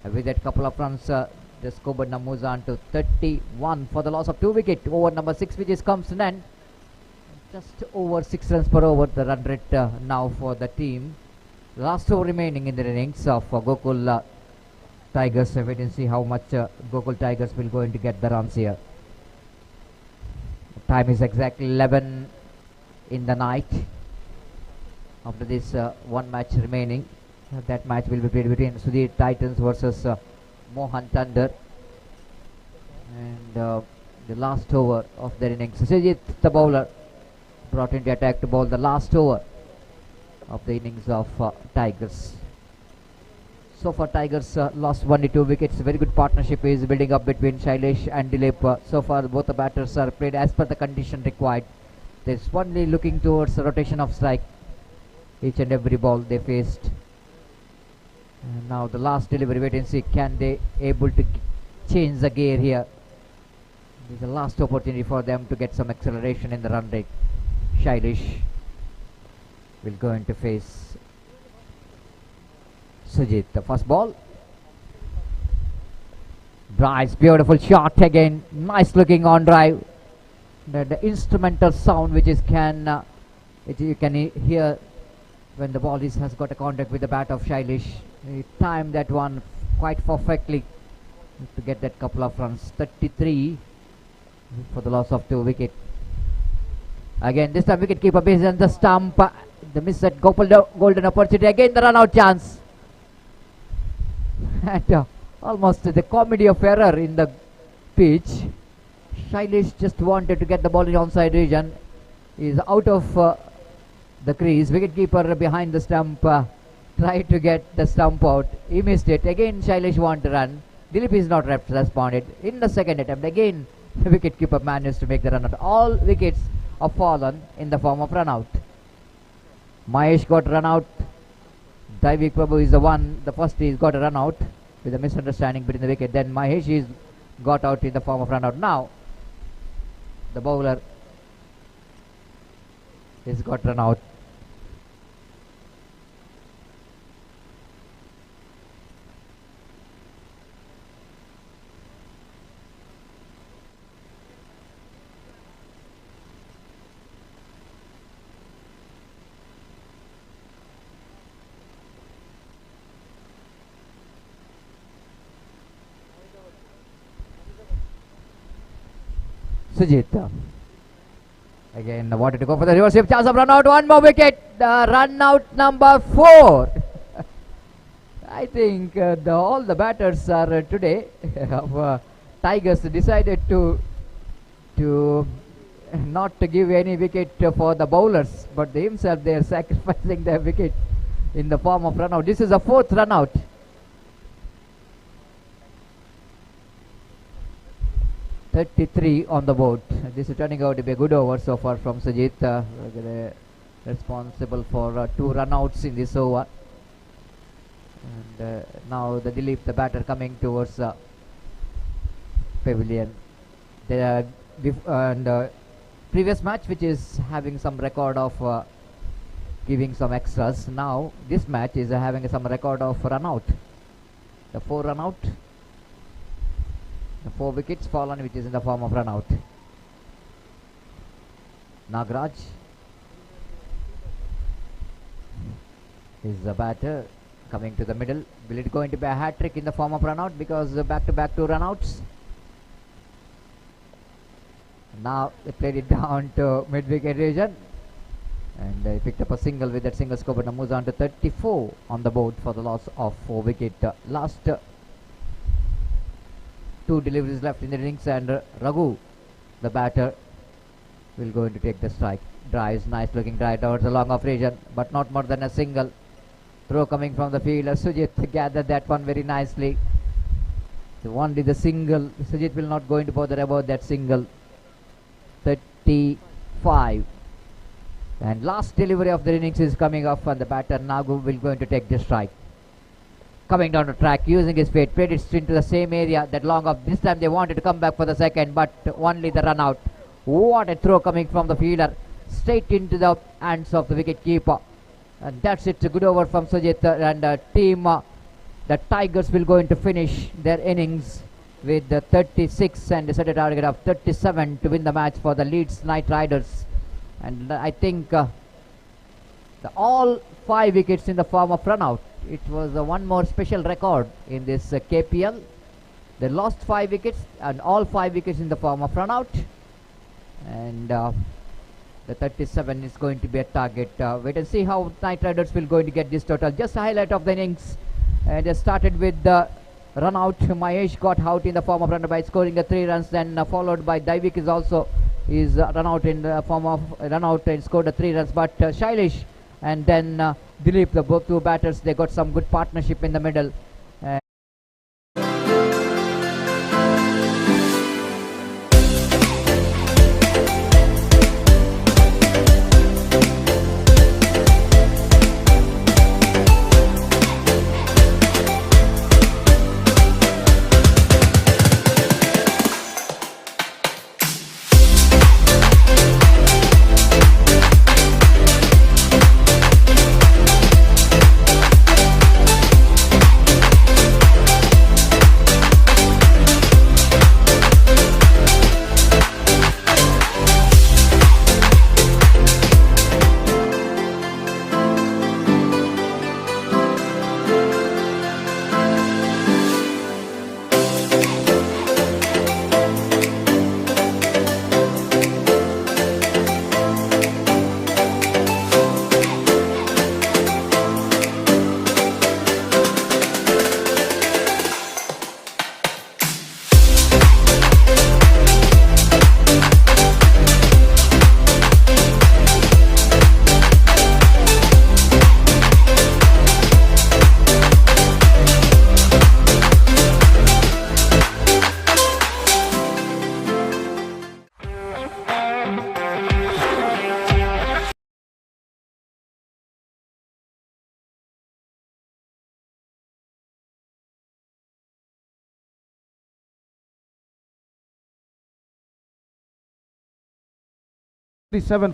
[SPEAKER 10] With that couple of runs, the scoreboard now moves on to 31 for the loss of 2 wickets. Over number 6 which comes to an end. Just over 6 runs per over the run rate now for the team. Last over remaining in the innings of Gokul Tigers. Wait and see how much Gokul Tigers will going to get the runs here. Time is exactly 11 in the night. After this one match remaining, that match will be played between Sudhir Titans versus Mohan Thunder, and the last over of their innings. Sujit, the bowler, brought into attack to bowl the last over of the innings of Tigers. So far Tigers lost 1-2 wickets. Very good partnership is building up between Shailesh and Dilip. So far both the batters are played as per the condition required. There's only looking towards the rotation of strike each and every ball they faced. And now the last delivery, wait and see, can they able to change the gear here. This is the last opportunity for them to get some acceleration in the run rate. Shailesh will go into face Sujit. The first ball. Bryce, beautiful shot again. Nice looking on drive. The instrumental sound which is you can hear when the ball has got a contact with the bat of Shailesh. He timed that one quite perfectly to get that couple of runs. 33 for the loss of 2 wickets. Again this time wicket keeper based on the stump. The miss at golden opportunity. Again the run out chance. And almost the comedy of error in the pitch. Shailesh just wanted to get the ball in the onside region. He is out of the crease. Wicketkeeper behind the stump tried to get the stump out. He missed it. Again Shailesh wanted to run. Dilip is not responded. In the second attempt again the wicketkeeper managed to make the run out. All wickets are fallen in the form of run out. Mahesh got run out. Daivik Prabhu is the one. The first he's got a run out with a misunderstanding between the wicket. Then Mahesh is got out in the form of run out. Now the bowler is got run out. Sujit again wanted to go for the reverse chance of run out. One more wicket. Run out number 4. I think all the batters are today of Tigers decided to not to give any wicket for the bowlers, but they himself they are sacrificing their wicket in the form of run out. This is a 4th run out. 33 on the board. This is turning out to be a good over so far from Sujit. Responsible for 2 run-outs in this over. And now the Dilip, the batter, coming towards pavilion. Previous match, which is having some record of giving some extras. Now this match is having some record of run-out. The 4 run-out. The 4 wickets fallen, which is in the form of run-out. Nagraj is the batter coming to the middle. Will it going to be a hat-trick in the form of run-out, because back-to-back 2 run-outs? Now they played it down to mid-wicket region, and they picked up a single with that single score, but now moves on to 34 on the board for the loss of 4 wicket. Last 2 deliveries left in the innings, and Raghu, the batter, will go in to take the strike. Drives, nice looking drive towards the long off region, but not more than a single. Throw coming from the fielder. Sujit gathered that one very nicely. So only the single. Sujit will not going to bother about that single. 35. And last delivery of the innings is coming off, and the batter Nagu will going to take the strike. Coming down the track, using his feet, played it into the same area, that long off. This time they wanted to come back for the second, but only the run out. What a throw coming from the fielder, straight into the hands of the wicket keeper. And that's it. A good over from Sujit, and team the Tigers will going to finish their innings with 36 and set a target of 37 to win the match for the Leeds Knight Riders. And I think all 5 wickets in the form of run out. It was one more special record in this KPL. They lost 5 wickets, and all 5 wickets in the form of run out. And the 37 is going to be a target. Wait and see how Knight Riders will going to get this total. Just a highlight of the innings. They started with the run out. Mahesh got out in the form of run by scoring 3 runs. Then followed by Daivik is run out in the form of run out and scored 3 runs. But Shailesh and then Dilip, the both 2 batters, they got some good partnership in the middle.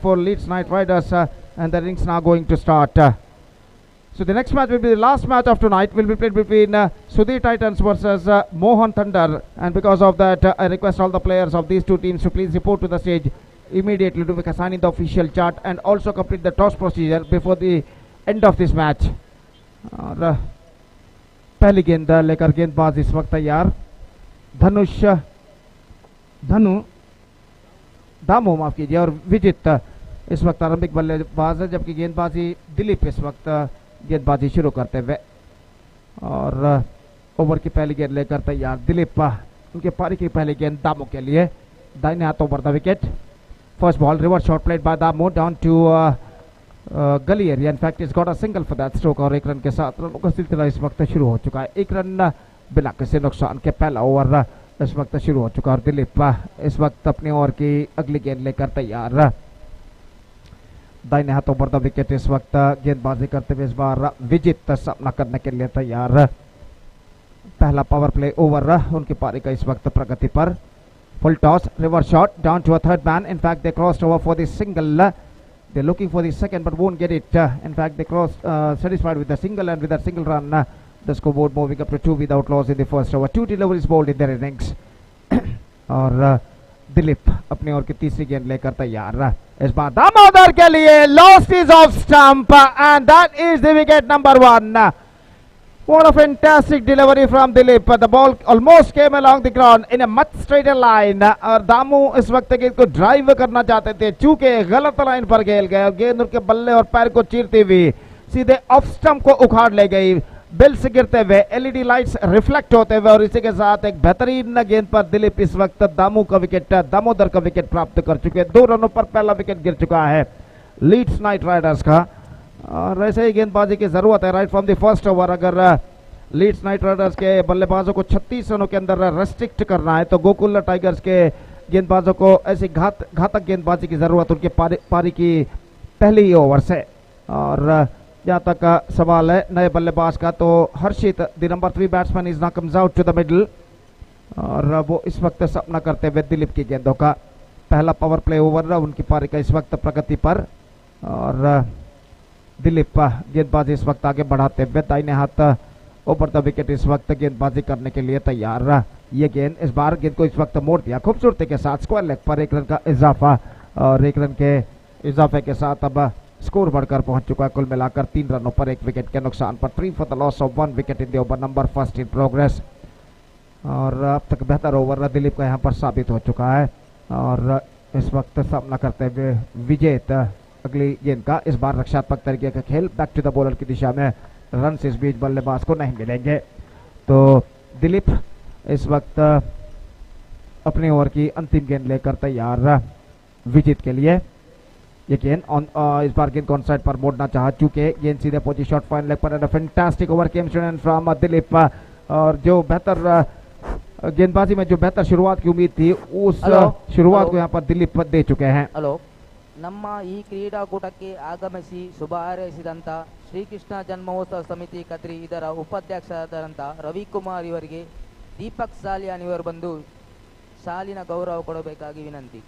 [SPEAKER 9] For Leeds Knight Riders, and the innings now going to start. So the next match will be the last match of tonight. Will be played between Sudhi Titans versus Mohan Thunder, and because of that, I request all the players of these 2 teams to please report to the stage immediately to assign the official chart and also complete the toss procedure before the end of this match. पहली गेंद लेकर गेंदबाज इस वक्त तैयार. दामो माफ कीजिए, और विजित इस वक्त आरंभिक बल्लेबाज है, जबकि गेंदबाजी दिलीप इस वक्त गेंदबाजी शुरू करते हुए. और ओवर की पहली गेंद लेकर तैयार दिलीप. उनके पारी की पहली गेंद दामो के लिए, दाहिने हाथ over the wicket. First ball reverse shot played by दामो डाउन टू गली area. In fact is got a single for that stroke, और 1 रन के साथ रनों का सिलसिला इस वक्त शुरू हो चुका है. 1 रन बिना किसी नुकसान के पहला ओवर इस वक्त शुरू हो चुका और दिलीप इस वक्त अपनी ओवर की अगली गेंद लेकर तैयार। दाहिने हाथों पर द विकेट इस वक्त गेंदबाजी करते हुए इस बार विजित सामना करने के लिए तैयार। पहला पावर प्ले ओवर उनकी पारी का इस वक्त प्रगति पर। Full toss, reverse shot down to a third man. In fact they crossed over for the single. They're looking for the second but won't get it. In fact, they crossed satisfied with the single, and with that single run, the scoreboard moving up to 2 without loss in the first over. 2 deliveries bowled in their innings. और दिलीप अपनी ओर की तीसरी गेंद लेकर तैयार। इस बार दामोदर के लिए lost is off stump and that is the wicket number 1. What a fantastic delivery from Dilip. The ball almost came along the ground in a much straighter line. और दामू इस वक्त गेंद को ड्राइव करना चाहते थे, चूंकि गलत लाइन पर खेल गए और गेंद उनके बल्ले और पैर को चीरती हुई सीधे ऑफ स्टंप को उखाड़ ले गई। बिल से गिरते हुए एलईडी लाइट्स रिफ्लेक्ट होते हुए और इसी के साथ एक बेहतरीन गेंद पर दिलीप इस वक्त दामोदर का विकेट प्राप्त कर चुके हैं। 2 रनों पर पहला विकेट गिर चुका है लीड्स नाइट राइडर्स का। और ऐसे ही गेंदबाजी की जरूरत है right from the first over. अगर लीड्स नाइट राइडर्स के बल्लेबाजों को 36 रनों के अंदर रेस्ट्रिक्ट करना है तो गोकुल टाइगर्स के गेंदबाजों को ऐसी घातक गेंदबाजी की जरूरत उनके पारी की पहली ओवर से। और जहाँ तक सवाल है नए बल्लेबाज का तो Harshit the number 3 batsman is now comes out to the middle और वो इस वक्त सामना करते हुए दिलीप की गेंदों का। पहला पावर प्ले ओवर उनकी पारी का इस वक्त प्रगति पर और दिलीप गेंदबाजी इस वक्त आगे बढ़ाते हुए दाहिने हाथ ऊपर द विकेट इस वक्त गेंदबाजी करने के लिए तैयार। ये गेंद इस बार गेंद को इस वक्त मोड़ दिया खूबसूरती के साथ। स्क्वायर लेग पर 1 रन का इजाफा और 1 रन के इजाफे के साथ अब स्कोर बढ़कर पहुंच चुका है कुल मिलाकर 3 रनों पर 1 विकेट के नुकसान पर। 3 for the loss of 1 wicket in the over number first in progress. और अब तक बेहतर ओवर दिलीप का यहाँ पर साबित हो चुका है और इस वक्त सामना करते हुए विजेत अगली गेंद का। इस बार रक्षात्मक तरीके का खेल बैक टू द बॉलर की दिशा में रन इस बीच बल्लेबाज को नहीं मिलेंगे। तो दिलीप इस वक्त अपनी ओवर की अंतिम गेंद लेकर तैयार विजित के लिए। ये गेंद इस बार गेंद ऑन साइड पर मोड़ना चाहा चूंकि गेंद सीधे पहुंची शॉट फाइन लेग पर and fantastic over came from Dilip. और जो बेहतर गेंदबाजी में जो बेहतर शुरुआत की उम्मीद थी उस शुरुआत को यहाँ पर दिलीप दे चुके हैं।
[SPEAKER 12] ನಮ್ಮ ಈ ಕ್ರೀಡಾಕೂಟಕ್ಕೆ ಆಗಮಿಸಿ ಶುಭ ಹಾರೈಸಿದಂಥ ಶ್ರೀಕೃಷ್ಣ ಜನ್ಮೋತ್ಸವ ಸಮಿತಿ ಕದ್ರಿ ಇದರ ಉಪಾಧ್ಯಕ್ಷರಾದಂಥ ರವಿಕುಮಾರ್ ಇವರಿಗೆ ದೀಪಕ್ ಸಾಲಿಯಾನ್ ಇವರು ಬಂದು ಸಾಲಿನ ಗೌರವ ಕೊಡಬೇಕಾಗಿ ವಿನಂತಿ.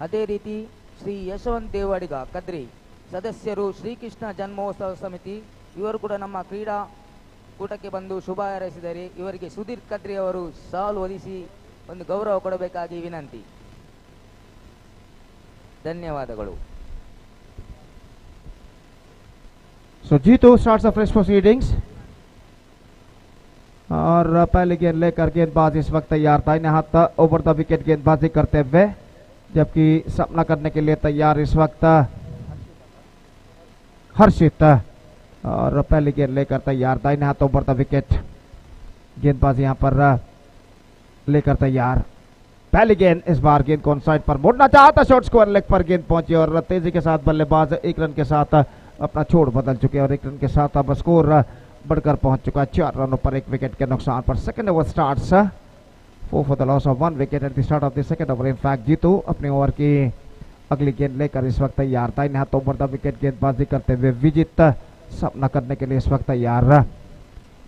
[SPEAKER 12] ಅದೇ ರೀತಿ ಶ್ರೀ ಯಶವಂತ್ ದೇವಡಿಗ ಕದ್ರಿ ಸದಸ್ಯರು ಶ್ರೀಕೃಷ್ಣ ಜನ್ಮೋತ್ಸವ ಸಮಿತಿ ಇವರು ಕೂಡ ನಮ್ಮ ಕ್ರೀಡಾ ಕೂಟಕ್ಕೆ ಬಂದು ಶುಭ ಹಾರೈಸಿದರೆ ಇವರಿಗೆ ಸುಧೀರ್ ಕದ್ರಿ ಅವರು ಸಾಲು ಹೊದಿಸಿ ಒಂದು ಗೌರವ ಕೊಡಬೇಕಾಗಿ ವಿನಂತಿ. ಧನ್ಯವಾದಗಳು.
[SPEAKER 9] So Jeetu starts the fresh proceedings और पहले गेंद लेकर गेंदबाज इस वक्त तैयार दाहिने हाथ ओवर द विकेट गेंदबाजी करते हुए जबकि सामना करने के लिए तैयार इस वक्त हर्षित और पहली गेंद लेकर तैयार दाहिने हाथ ओवर द विकेट गेंदबाजी यहां पर लेकर तैयार। पहली गेंद इस बार गेंद को ऑन साइड पर मोड़ना चाहता शॉर्ट स्क्वायर लेग पर गेंद पहुंची और तेजी के साथ बल्लेबाज 1 रन के साथ अपना छोड़ बदल चुके और 1 रन के साथ अब स्कोर बढ़कर पहुंच चुका है 4 रनों पर 1 विकेट के नुकसान पर। Second over starts 4 for the loss of 1 wicket at the start of the second over. In fact Jitu अपने ओवर की अगली गेंद लेकर इस वक्त तैयार दाहिने हाथ ओवर द विकेट गेंदबाजी करते हुए विजित सामना करने के लिए इस वक्त तैयार।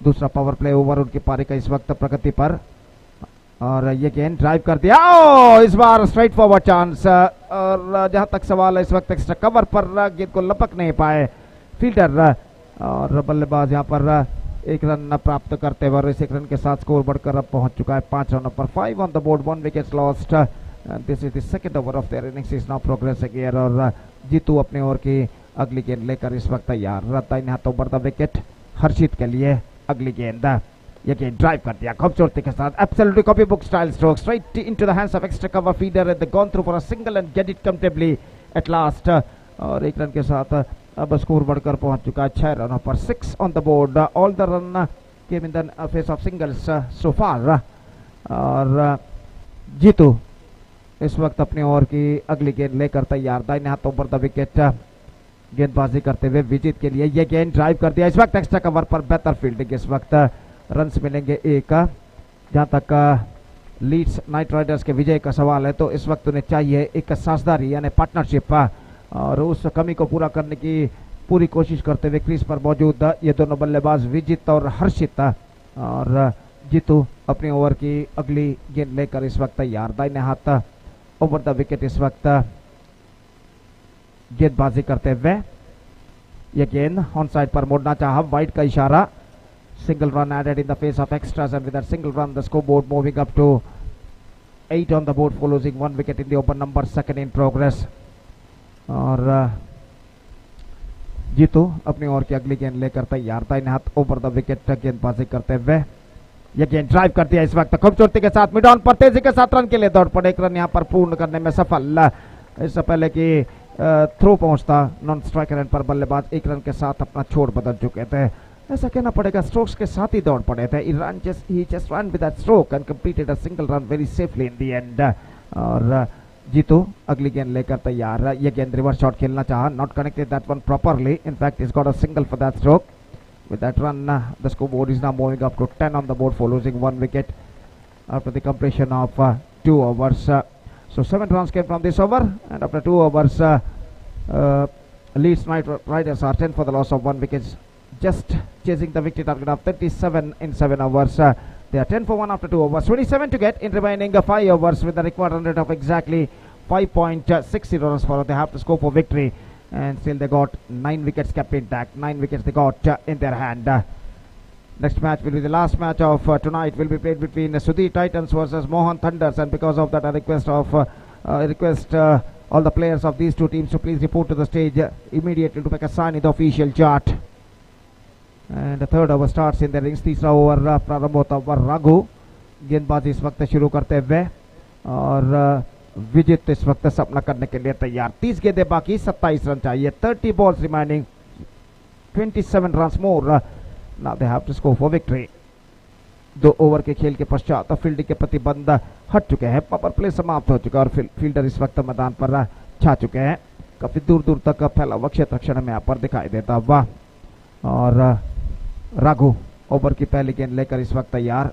[SPEAKER 9] दूसरा पावर प्ले ओवर उनकी पारी का इस वक्त प्रगति पर और ये गेंद ड्राइव कर दिया इस बार स्ट्रेट फॉरवर्ड चांस। और जहां तक सवाल है इस वक्त एक्स्ट्रा कवर पर गेंद को लपक नहीं पाए फील्डर और बल्लेबाज यहां पर 1 रन प्राप्त करते हुए और इस 1 रन के साथ स्कोर बढ़कर अब पहुंच चुका है 5 रनों पर। 5 on the board 1 wicket lost. This is the second over of their innings is now progressing here और जीतू अपने ओवर की अगली गेंद लेकर इस वक्त तैयार। दाहिने हाथ ओवर द विकेट हर्षित के लिए अगली गेंद। ये गेंद ड्राइव कर दिया खूबसूरती के साथ absolutely copy book style stroke straight into the hands of extra cover feeder at the gone through for a single and get it comfortably at last. और 1 रन के साथ अब स्कोर बढ़कर पहुंच चुका है 6 रनों पर। 6 on the board. All the run came in the face of singles so far. और जीतू इस वक्त अपने ओवर की अगली गेंद लेकर तैयार दाहिने हाथ ओवर द विकेट गेंदबाजी करते हुए विजित के लिए ये गेंद ड्राइव कर दिया। इस वक्त एक्स्ट्रा कवर पर बेहतर फील्डिंग, इस वक्त रन्स मिलेंगे एक। जहां तक लीड्स नाइट राइडर्स के विजय का सवाल है तो इस वक्त उन्हें चाहिए एक साझेदारी यानी पार्टनरशिप, और उस कमी को पूरा करने की पूरी कोशिश करते हुए क्रीज पर मौजूद ये दोनों बल्लेबाज विजित और हर्षित। और जीतू अपनी ओवर की अगली गेंद लेकर इस वक्त तैयार, दाहिने हाथ ओवर द विकेट इस वक्त गेंदबाजी करते हुए। यह गेंद ऑन साइड पर मोड़ना चाहा, वाइड का इशारा। Single run added in the face of extras and with that single run the scoreboard moving up to 8 on the board for losing 1 wicket in the over number 2 in progress. और जीतू अपनी over की अगली गेंद लेकर तैयार, दाहिने हाथ over the wicket गेंदबाजी करते हुए। यह गेंद ड्राइव कर दिया इस वक्त खूबसूरती के साथ, मिड ऑन पर तेजी के साथ रन के लिए दौड़ पड़े, एक रन यहां पर पूर्ण करने में सफल। इससे पहले कि थ्रो पहुंचता नॉन स्ट्राइकर एंड पर बल्लेबाज एक रन के साथ अपना छोड़ बदल चुके थे, ऐसा कहना पड़ेगा। स्ट्रोक्स के साथ ही दौड़ पड़े थे। he just ran with that stroke and completed a single run very safely in the end। और जीतू अगली गेंद लेकर तैयार, ये गेंद रिवर्स शॉट खेलना चाहा, not connected that one properly, in fact he's got a single for that stroke। With that run, the scoreboard is now moving up to 10 on the board for losing 1 wicket after the completion of 2 overs। So 7 runs came from this over, and after 2 overs, Leeds Night Riders are 10 for the loss of 1 wicket, just chasing the victory target of 37 in 7 overs। They are 10 for 1 after 2 overs, 27 to get in remaining 5 overs with the required run rate of exactly 5.60 runs for they have to score for victory. And still they got 9 wickets kept intact, 9 wickets they got in their hand। Next match will be the last match of tonight, will be played between Sudhi Titans versus Mohan Thunders, and because of that I request all the players of these two teams to please report to the stage immediately to make a sign in the official chart। And the third over starts in the rings, तीसरा over प्रारंभ होता हुआ राघु गेंदबाजी इस वक्त शुरू करते हुए, और विजित इस वक्त सपना करने के लिए तैयार। 30 गेंदें बाकी, 27 रन चाहिए, 30 balls remaining, 27 runs more। Now they have to score for victory। 2 over के खेल के पश्चात फील्डिंग के प्रतिबंध हट चुके हैं, पावर प्ले समाप्त हो चुका है और फील्डर इस वक्त मैदान पर छा चुके हैं। काफी दूर दूर तक फैला हुआ क्षेत्र क्षण में यहाँ पर दिखाई देता हुआ। और राघु ओवर की पहली गेंद लेकर इस वक्त तैयार,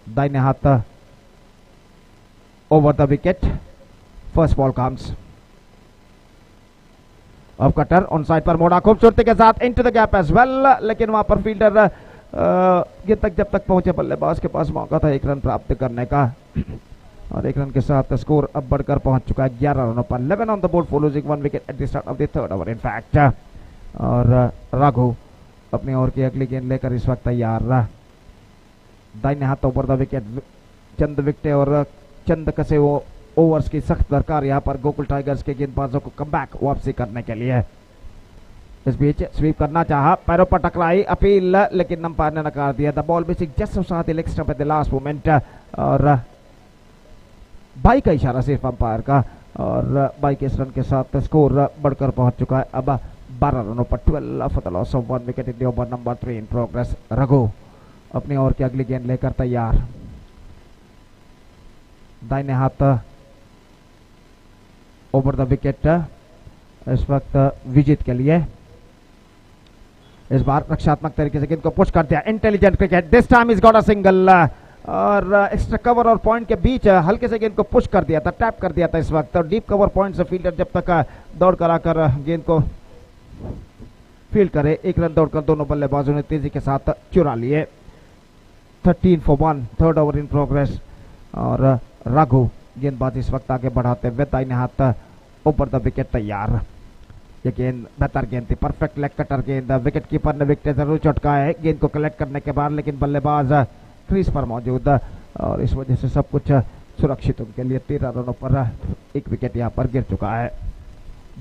[SPEAKER 9] दाहिने हाथ over the wicket, first ball comes off cutter on side पर मोड़ा खूबसूरती के साथ into the gap as well, लेकिन वहां पर फील्डर गेंद तक जब तक पहुंचे बल्लेबाज के पास मौका था 1 रन प्राप्त करने का, और 1 रन के साथ स्कोर अब बढ़कर पहुंच चुका है 11 रनों पर। 11 on the board for losing 1 wicket at the start of the third over in fact. और राघु अपनी ओवर की अगली गेंद लेकर इस वक्त तैयार, दाहिने हाथ over the wicket, Chand wicket और चंद कसे वो ओवर्स की सख्त दरकार यहाँ पर गोकुल टाइगर्स के गेंदबाजों को कमबैक वापसी करने के लिए। इस बीच स्वीप करना चाहा, पैरों पर टकराई अपील, लेकिन अंपायर ने नकार दिया। The ball basic just outside the leg stump eight the last moment, और बाई का इशारा सिर्फ अंपायर का, और बाई के इस रन के साथ स्कोर बढ़कर पहुंच चुका है अब 12 रनों पर। 12 for the loss of 1 wicket in the over number 3 in progress. Raghu अपनी ओवर की अगली गेंद लेकर तैयार, दाहिने हाथ ओवर द विकेट इस वक्त विजित के लिए। इस बार रक्षात्मक तरीके से गेंद को पुश कर दिया, intelligent cricket, this time is got a single, और एक्स्ट्रा कवर और पॉइंट के बीच हल्के से गेंद को पुश कर दिया था, टैप कर दिया था इस वक्त, और डीप कवर पॉइंट से फील्डर जब तक दौड़ कर आकर गेंद को फील्ड करे, 1 रन दौड़कर दोनों बल्लेबाजों ने तेजी के साथ चुरा लिए। 13 for 1, third over in progress, और राघु गेंदबाजी इस वक्त आगे बढ़ाते हुए, दाहिने हाथ ऊपर द विकेट तैयार। ये गेंद बेहतर गेंद थी, परफेक्ट लेग कटर गेंद, विकेट कीपर ने विकेट जरूर चटकाया है गेंद को कलेक्ट करने के बाद, लेकिन बल्लेबाज क्रीज पर मौजूद, और इस वजह से सब कुछ सुरक्षित उनके लिए। 13 रनों पर 1 विकेट यहाँ पर गिर चुका है।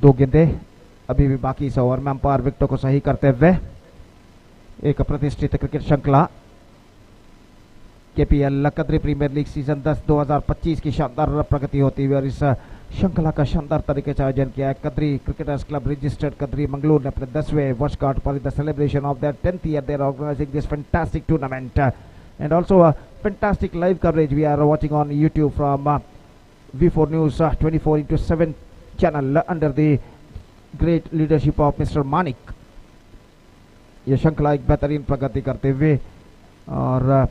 [SPEAKER 9] 2 गेंदें अभी भी बाकी इस ओवर में, अंपायर विकेटों को सही करते हुए। एक प्रतिष्ठित क्रिकेट श्रृंखला KPL Kadri premiere league season 10 2025 की शानदार प्रगति होती हुई, और इस श्रृंखला का शानदार तरीके से आयोजन किया है Kadri cricketers club registered Kadri Mangalore ने अपने 10वें वर्षगांठ पर the celebration of their 10th year they are organizing this fantastic tournament, and also a fantastic live coverage we are watching on YouTube from V4 News 24/7 channel under the great leadership of mister Manik. ये श्रृंखला एक बेहतरीन प्रगति करते हुए, और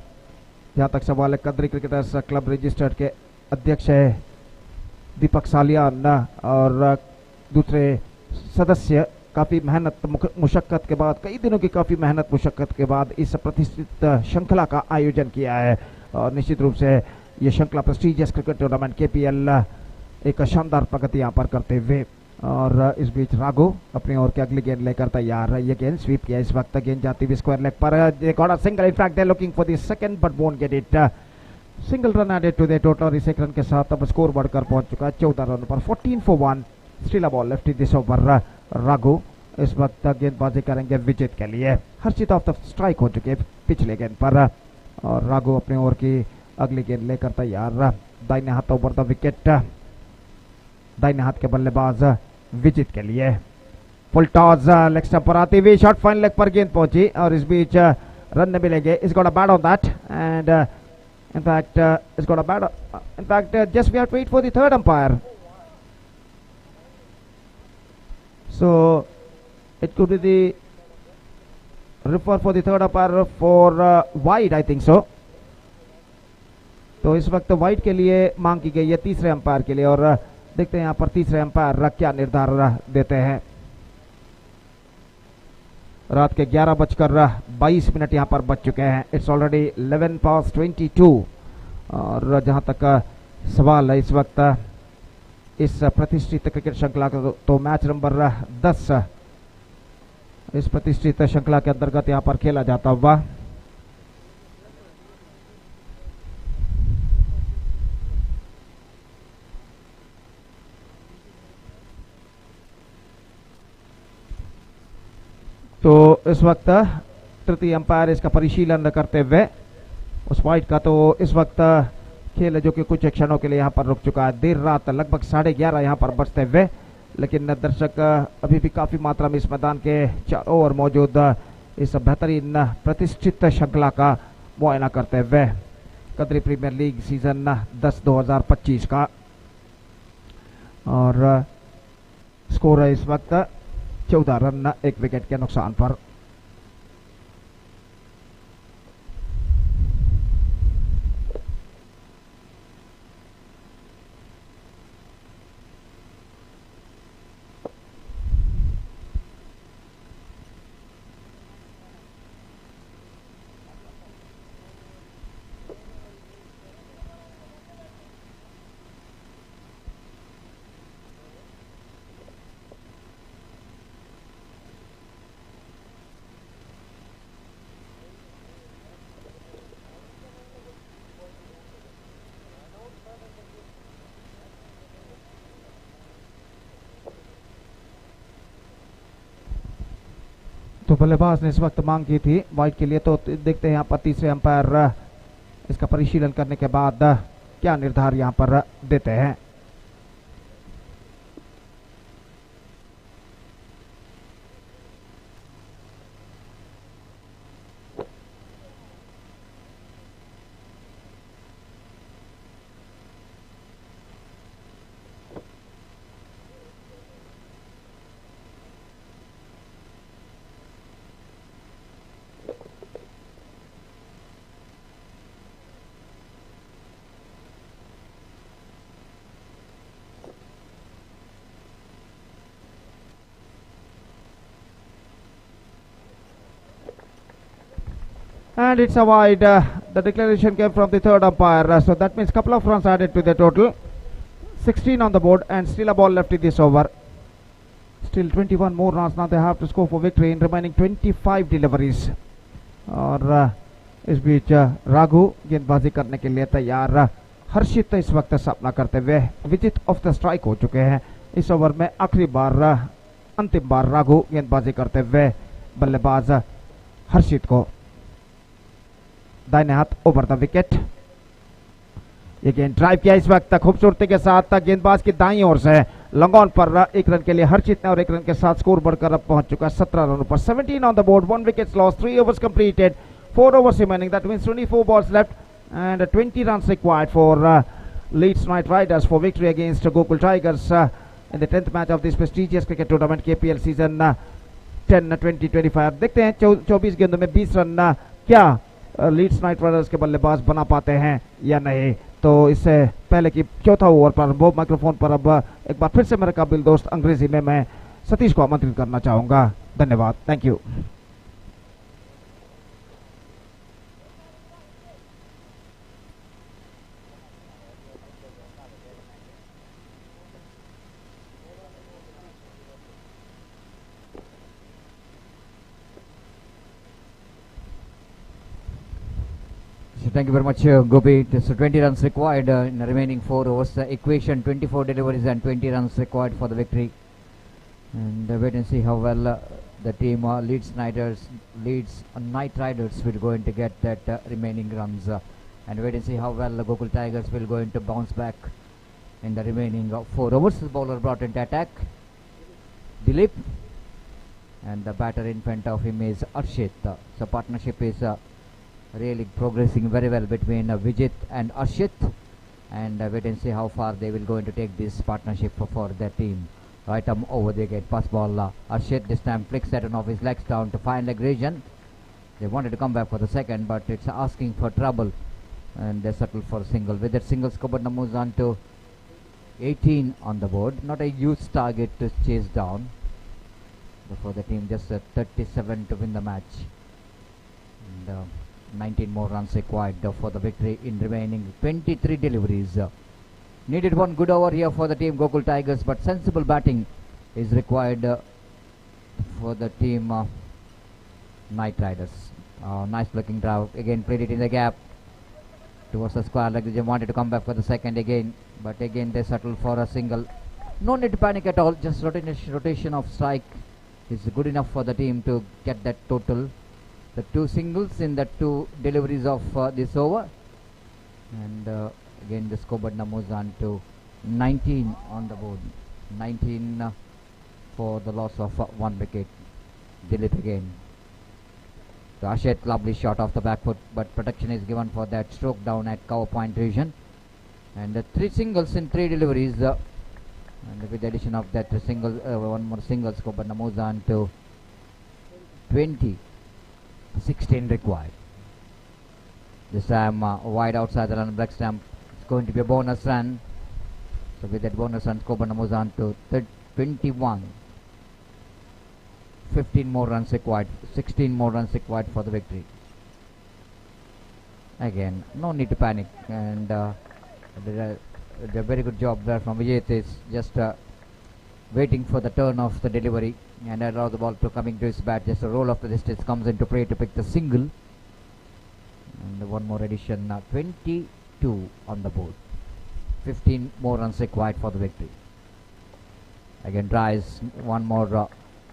[SPEAKER 9] जहाँ तक सवाल है कद्री क्रिकेटर्स क्लब रजिस्टर्ड के अध्यक्ष है दीपक सालियान, और दूसरे सदस्य काफ़ी मेहनत मुशक्क़त के बाद, कई दिनों की काफ़ी मेहनत मुशक्क़त के बाद इस प्रतिष्ठित श्रृंखला का आयोजन किया है। और निश्चित रूप से ये श्रृंखला प्रेस्टीजियस क्रिकेट टूर्नामेंट केपीएल एक शानदार प्रगति यहाँ पर करते हुए, और इस बीच राघो अपनी ओर के अगली गेंद लेकर तैयार है। ये गेंद स्वीप किया इस वक्त, गेंद जाती हुई स्क्वायर लेग पर, single in fact they looking for the second but won't get it. Single run added to the total, और इस एक रन के साथ अब स्कोर बढ़कर पहुंच चुका है 14 रन पर। 14 for 1, still a ball left in this over. Ragho इस वक्त गेंदबाजी करेंगे विजित के लिए। हर्षित ऑफ द स्ट्राइक हो चुके पिछले गेंद पर, और राघो अपने ओर की अगली गेंद लेकर तैयार। दाहिने हाथ ओवर द विकेट, दाहिने हाथ के बल्लेबाज विजित के लिए। फुल टॉस लेग स्टंप पर आती हुई शॉट फाइन लेग पर गेंद पहुंची, और इस बीच रन मिलेंगे। इस got a bat on that, and in fact it's got a bad in fact just we have to wait for the third umpire, so it could be the refer for the third umpire for wide, I think so। तो इस वक्त wide के लिए मांग की गई है तीसरे अंपायर के लिए, और देखते हैं यहाँ पर तीसरे अंपायर क्या निर्धारण देते हैं। रात के 11:22 यहाँ पर बज चुके हैं। इट्स ऑलरेडी 11:22, और जहाँ तक सवाल है इस वक्त इस प्रतिष्ठित क्रिकेट श्रृंखला का, तो मैच नंबर 10 इस प्रतिष्ठित श्रृंखला के अंतर्गत यहाँ पर खेला जाता हुआ। तो इस वक्त तृतीय अंपायर इसका परिशीलन करते हुए, उस वाइड का तो इस वक्त खेल है जो कि कुछ क्षणों के लिए यहाँ पर रुक चुका है। देर रात लगभग 11:30 यहाँ पर बजते हुए, लेकिन दर्शक अभी भी काफ़ी मात्रा में इस मैदान के चारों ओर मौजूद इस बेहतरीन प्रतिष्ठित श्रृंखला का मुआयना करते हुए। कद्री प्रीमियर लीग सीजन 10-2025 का, और स्कोर है इस वक्त 14 रन 1 विकेट के नुकसान पर। तो बल्लेबाज ने इस वक्त मांग की थी वाइड के लिए, तो देखते हैं यहाँ पर तीसरे अंपायर इसका परिशीलन करने के बाद क्या निर्धार यहाँ पर देते हैं। And it's a wide. The declaration came from the third umpire. So that means couple of runs added to the total. 16 on the board, and still a ball left in this over. Still 21 more runs now they have to score for victory in remaining 25 deliveries. और इस बीच राघु गेंदबाजी करने के लिए तैयार। हर्षित इस वक्त सामना करते हुए विजित ऑफ द स्ट्राइक हो चुके हैं। इस ओवर में आखिरी बार अंतिम बार राघु गेंदबाजी करते हुए बल्लेबाज हर्षित को दाहिने हाथ ओवर द विकेट। ये गेंद ड्राइव किया इस वक्त खूबसूरती के साथ गेंदबाज की दाईं ओर से लॉन्ग ऑन पर 1 रन के लिए हर्षित ने, और 1 रन के साथ स्कोर बढ़कर अब पहुंच चुका है 17 रनों पर। 17 on the board, 1 wicket loss, 3 overs completed, 4 overs remaining. That means 24 balls left and 20 runs required for Leeds Knight Riders for victory against Gokul Tigers in the 10th match of this prestigious cricket tournament KPL season 10-20-25. देखते हैं 24 गेंदों में 20 run क्या Leeds night Riders के बल्लेबाज बना पाते हैं या नहीं। तो इससे पहले कि चौथा ओवर प्रारंभ हो, माइक्रोफोन पर अब एक बार फिर से मेरे काबिल दोस्त अंग्रेजी में मैं सतीश को आमंत्रित करना चाहूंगा। धन्यवाद, thank you.
[SPEAKER 10] Thank you very much, Gopi. So 20 runs required in the remaining 4 overs. Equation 24 deliveries and 20 runs required for the victory. And wait and see how well the team Leeds Night Riders will going to get that remaining runs. And wait and see how well the Gokul Tigers will going to bounce back in the remaining 4 overs. The bowler brought into attack, Dilip. And the batter in front of him is Arshit. So partnership is really progressing very well between Vijit and Arshit, and wait and see how far they will going to take this partnership for their team. Right arm over the gate, pass ball. Arshit this time flicks that one off his legs down to fine leg region. They wanted to come back for the second, but it's asking for trouble, and they settle for a single. With that single, Skobodna moves on to 18 on the board. Not a huge target to chase down. For the team, just 37 to win the match. And 19 more runs required for the victory in remaining 23 deliveries. Needed one good over here for the team Gokul Tigers, but sensible batting is required for the team Night Riders. Nice looking drive, again played it in the gap towards the square leg. They wanted to come back for the second again, but again they settled for a single. No need to panic at all, just rotation of strike is good enough for the team to get that total. The 2 singles in the 2 deliveries of this over, and again the Skobodna moves on to 19 on the board. 19 for the loss of 1 wicket. Dilip again. The Ashet, lovely shot off the back foot, but protection is given for that stroke down at cover point region. And the 3 singles in 3 deliveries, and with the addition of that single, 1 more single, Skobodna moves on to 20. 16 required. This time wide outside the run black stamp. It's going to be a bonus run. So with that bonus run, Skobodna moves on to 21. 15 more runs required. 16 more runs required for the victory. Again, no need to panic. And the very good job there from Vijay is just waiting for the turn of the delivery, and allow the ball to coming to his bat. Just a roll of the distance comes into play to pick the single. And 1 more addition, 22 on the board. 15 more runs required for the victory. Again tries 1 more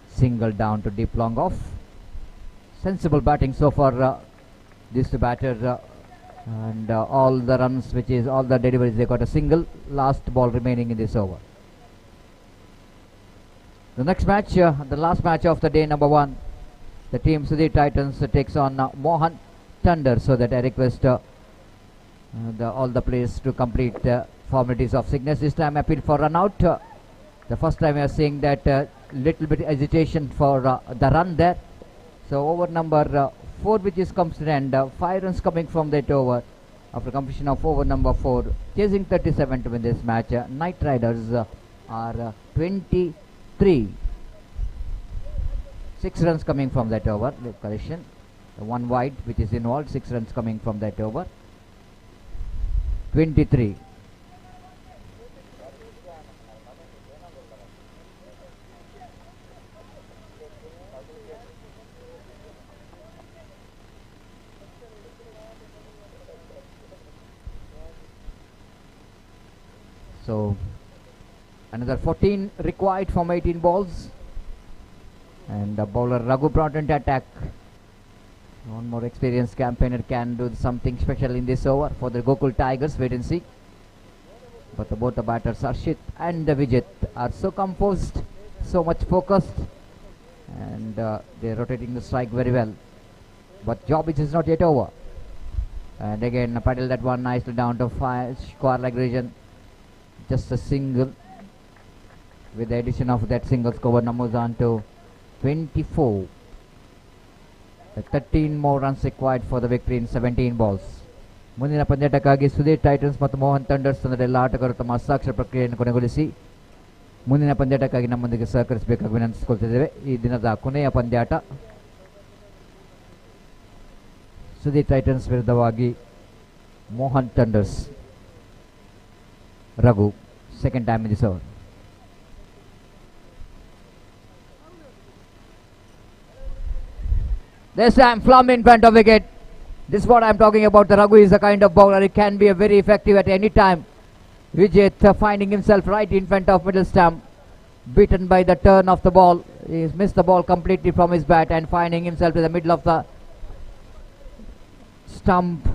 [SPEAKER 10] single down to deep long off. Sensible batting so far, this batter, and all the runs, which is all the deliveries, they got a single. Last ball remaining in this over. The next match, the last match of the day, number 1, the team Sudhir Titans takes on Mohan Thunder. So that I request all the players to complete formalities of sickness. This time appeal for run out. The first time we are seeing that little bit hesitation for the run there. So over number 4, which is comes to the end, 5 runs coming from that over after completion of over number 4, chasing 37 to win this match. Night Riders are 23. 6 runs coming from that over. Correction, 1 wide which is involved. 6 runs coming from that over. 23. So another 14 required from 18 balls, and the bowler Raghu brought into attack. 1 more experienced campaigner can do something special in this over for the Gokul Tigers. Wait and see. But both the batters Arshit and Vijit are so composed, so much focused, and they are rotating the strike very well. But job is not yet over. And again paddle that one nicely down to 5 square leg region. Just a single. with the addition of that single score numbers on to 24. 13 more runs required for the victory in 17 balls. ಮುಂದಿನ ಪಂದ್ಯಾಟಕ್ಕಾಗಿ Sudhir Titans ಮತ್ತು ಮೋಹನ್ ಥಂಡರ್ಸ್ ತಂಡದ ಎಲ್ಲ ಆಟಗಾರರು ತಮ್ಮ ಹಸ್ತಾಕ್ಷರ ಪ್ರಕ್ರಿಯೆಯನ್ನು ಕೊನೆಗೊಳಿಸಿ ಮುಂದಿನ ಪಂದ್ಯಾಟಕ್ಕಾಗಿ ನಮ್ಮೊಂದಿಗೆ ಸಹಕರಿಸಬೇಕಾಗಿ ವಿನಂತಿಸಿಕೊಳ್ತಿದ್ದೇವೆ. ಈ ದಿನದ ಕೊನೆಯ ಪಂದ್ಯಾಟ ಸುದೀರ್ ಟೈಟನ್ಸ್ ವಿರುದ್ಧವಾಗಿ Mohan thunders. Raghu, second time in this over. This time Flum in front of wicket. This is what I'm talking about. The Raghu is a kind of bowler. He can be a very effective at any time. Vijay finding himself right in front of middle stump. Beaten by the turn of the ball. He's missed the ball completely from his bat and finding himself in the middle of the stump.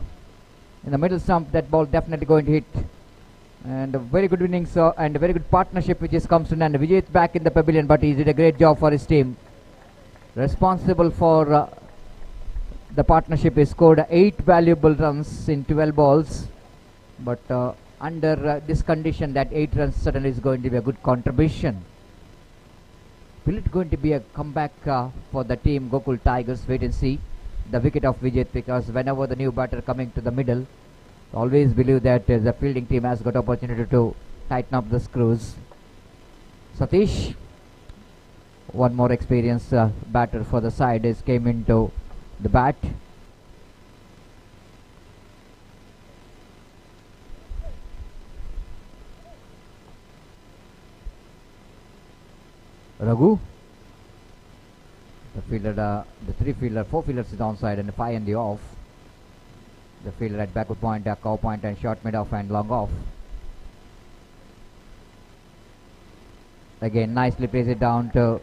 [SPEAKER 10] In the middle stump, that ball definitely going to hit. And a very good innings and a very good partnership which is comes to an end. Vijay is back in the pavilion, but he did a great job for his team. Responsible for the partnership, he scored 8 valuable runs in 12 balls, but under this condition that 8 runs certainly is going to be a good contribution. Will it going to be a comeback for the team Gokul Tigers? Wait and see. The wicket of Vijay, because whenever the new batter coming to the middle, always believe that the fielding team has got opportunity to tighten up the screws. Satish, one more experienced batter for the side, is came into the bat. Raghu, the fielder, the 3 fielder, 4 fielders is onside and 5 in the off. The fielder at backward point, cow point and short mid off and long off. Again, nicely plays it down to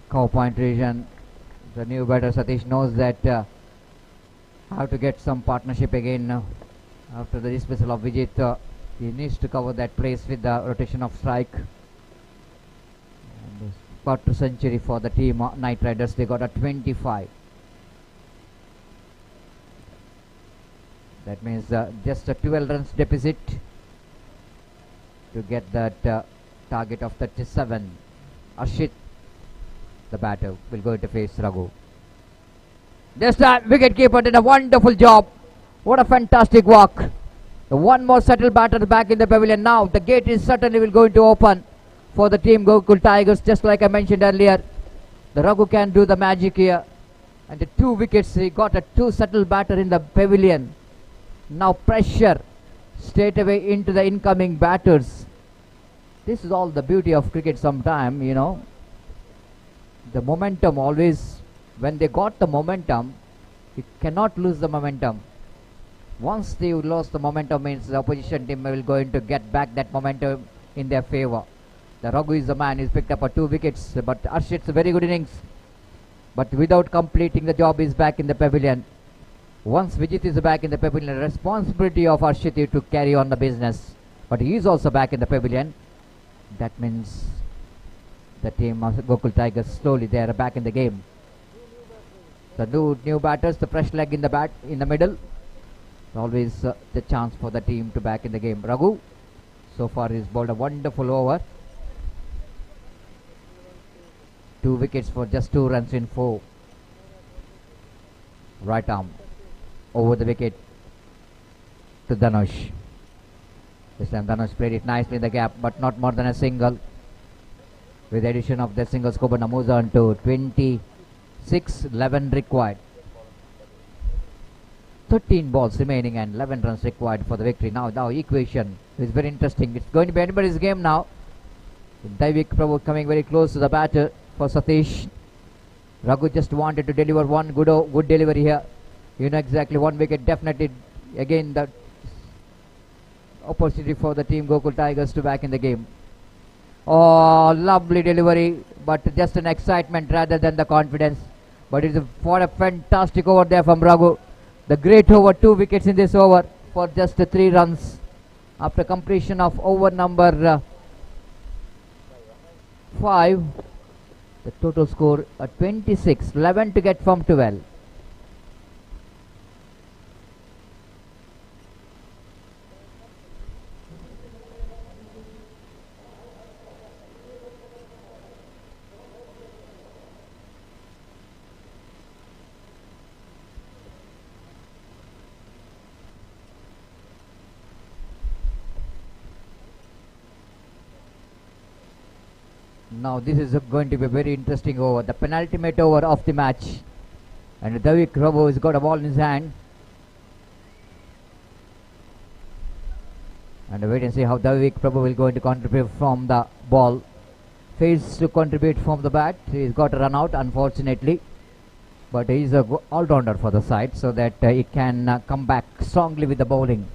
[SPEAKER 10] cow point region. The new batter Satish knows that how to get some partnership again after the dismissal of Vijay. He needs to cover that place with the rotation of strike. And quarter century for the team Knight Riders. They got a 25. That means just a 12 runs deficit to get that target of 37. Arshit, the batter, will go to face Raghu. This time wicket keeper did a wonderful job. What a fantastic walk. The one more settled batter back in the pavilion. Now the gate is certainly will going to open for the team Gokul Tigers, just like I mentioned earlier. The Raghu can do the magic here. And the 2 wickets, he got a 2 settled batter in the pavilion. Now pressure straight away into the incoming batters. This is all the beauty of cricket sometime, you know. The momentum always, when they got the momentum, you cannot lose the momentum. Once they lost the momentum, means the opposition team will going to get back that momentum in their favor. The Raghu is the man. He's picked up 2 wickets, but Arshit's a very good innings. But without completing the job, he's back in the pavilion. Once Vijit is back in the pavilion, the responsibility of Arshit to carry on the business. But he is also back in the pavilion. That means the team of Gokul Tigers slowly they are back in the game. The new batters, the fresh leg in the bat in the middle. Always the chance for the team to back in the game. Raghu, so far he's bowled a wonderful over. 2 wickets for just 2 runs in 4. Right arm over the wicket to Dhanush. This time Dhanush played it nicely in the gap, but not more than a single. With the addition of that single, score moves on to 26, 11 required. 13 balls remaining and 11 runs required for the victory. Now equation is very interesting. It's going to be anybody's game now. Daivik Prabhu coming very close to the batter for Satish. Raghu just wanted to deliver one good delivery here. You know exactly, 1 wicket definitely. Again the opportunity for the team Gokul Tigers to back in the game. Oh, lovely delivery, but just an excitement rather than the confidence. But it's what a fantastic over there from Raghu. The great over, 2 wickets in this over for just 3 runs after completion of over number 5. The total score 26, 11 to get from 12. Now this is going to be a very interesting over, the penultimate over of the match. And Davik Prabhu has got a ball in his hand. And wait and see how Davik Prabhu will going to contribute from the ball. Fails to contribute from the bat. He's got a run out, unfortunately. But he's a all-rounder for the side, so that he can come back strongly with the bowling.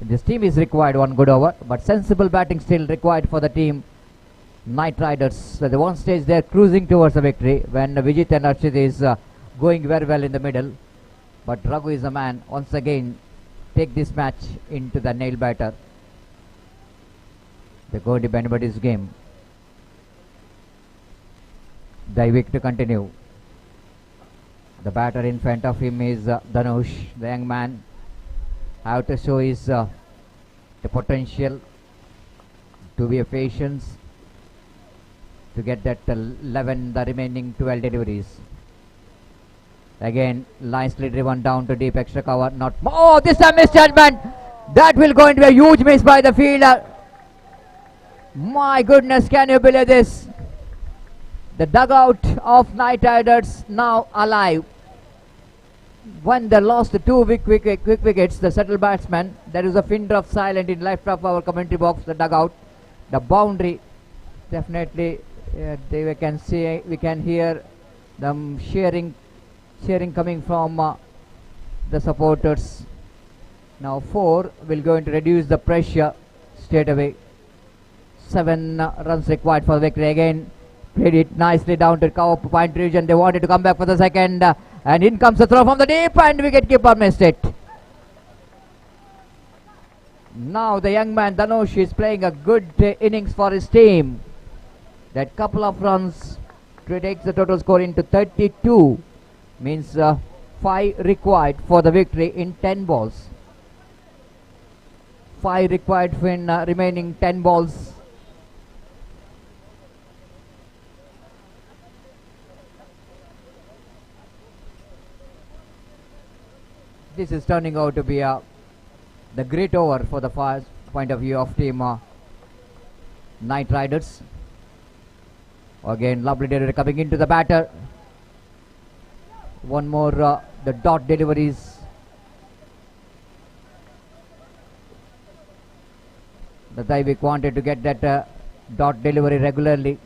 [SPEAKER 10] This team is required one good over, but sensible batting still required for the team. Knight Riders, so at one stage they're cruising towards the victory when Vijit and Arshit is going very well in the middle. But Raghu is a man, once again, take this match into the nail biter. They're going to be anybody's game. Daivik to continue. The batter in front of him is Dhanush, the young man. How to show his the potential to be a patience to get that 11, the remaining 12 deliveries. Again, nicely driven down to deep, extra cover, not more. Oh, this time misjudgment. That will go into a huge miss by the fielder. My goodness, can you believe this? The dugout of Knight Riders now alive. When they lost the two quick wickets, the settled batsmen, there is a finger of silence in left of our commentary box, the dugout. The boundary, definitely, we can see, we can hear them cheering coming from the supporters. Now 4 will going to reduce the pressure straight away. 7 runs required for the victory. Again, played it nicely down to cover point region. They wanted to come back for the second, and in comes the throw from the deep, and wicketkeeper missed it. Now the young man Dhanush is playing a good innings for his team. That couple of runs takes the total score into 32. Means 5 required for the victory in 10 balls. 5 required in remaining 10 balls. This is turning out to be the great over for the first point of view of team Knight Riders. Again, lovely delivery coming into the batter. One more, the dot deliveries. The Daivik wanted to get that dot delivery regularly.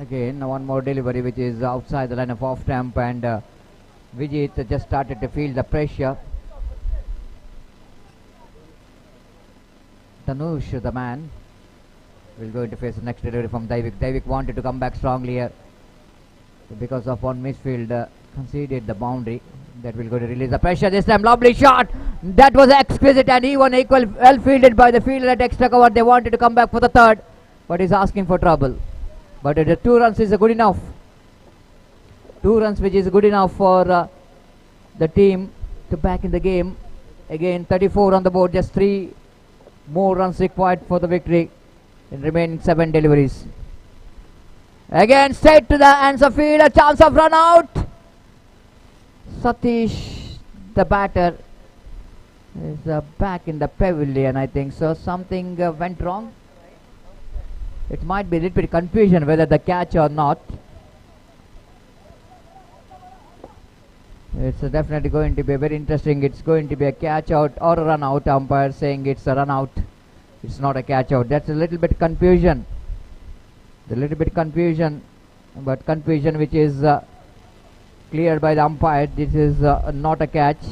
[SPEAKER 10] Again, one more delivery which is outside the line of off stump, and Vijit just started to feel the pressure. Dhanush, the man, will going to face the next delivery from Daivik. Daivik wanted to come back strongly here. Because of one misfield, conceded the boundary. That will go to release the pressure this time. Lovely shot. That was exquisite and even equal, well fielded by the fielder at extra cover. They wanted to come back for the third, but he's asking for trouble. But the 2 runs is good enough. 2 runs which is good enough for the team to back in the game. Again, 34 on the board. Just 3 more runs required for the victory in remaining 7 deliveries. Again, straight to the hands of field. A chance of run out. Satish, the batter, is back in the pavilion, I think so. Something went wrong. It might be a little bit confusion whether the catch or not. It's definitely going to be very interesting. It's going to be a catch out or a run out. Umpire saying it's a run out. It's not a catch out. That's a little bit confusion. A little bit confusion, but confusion which is cleared by the umpire. This is not a catch.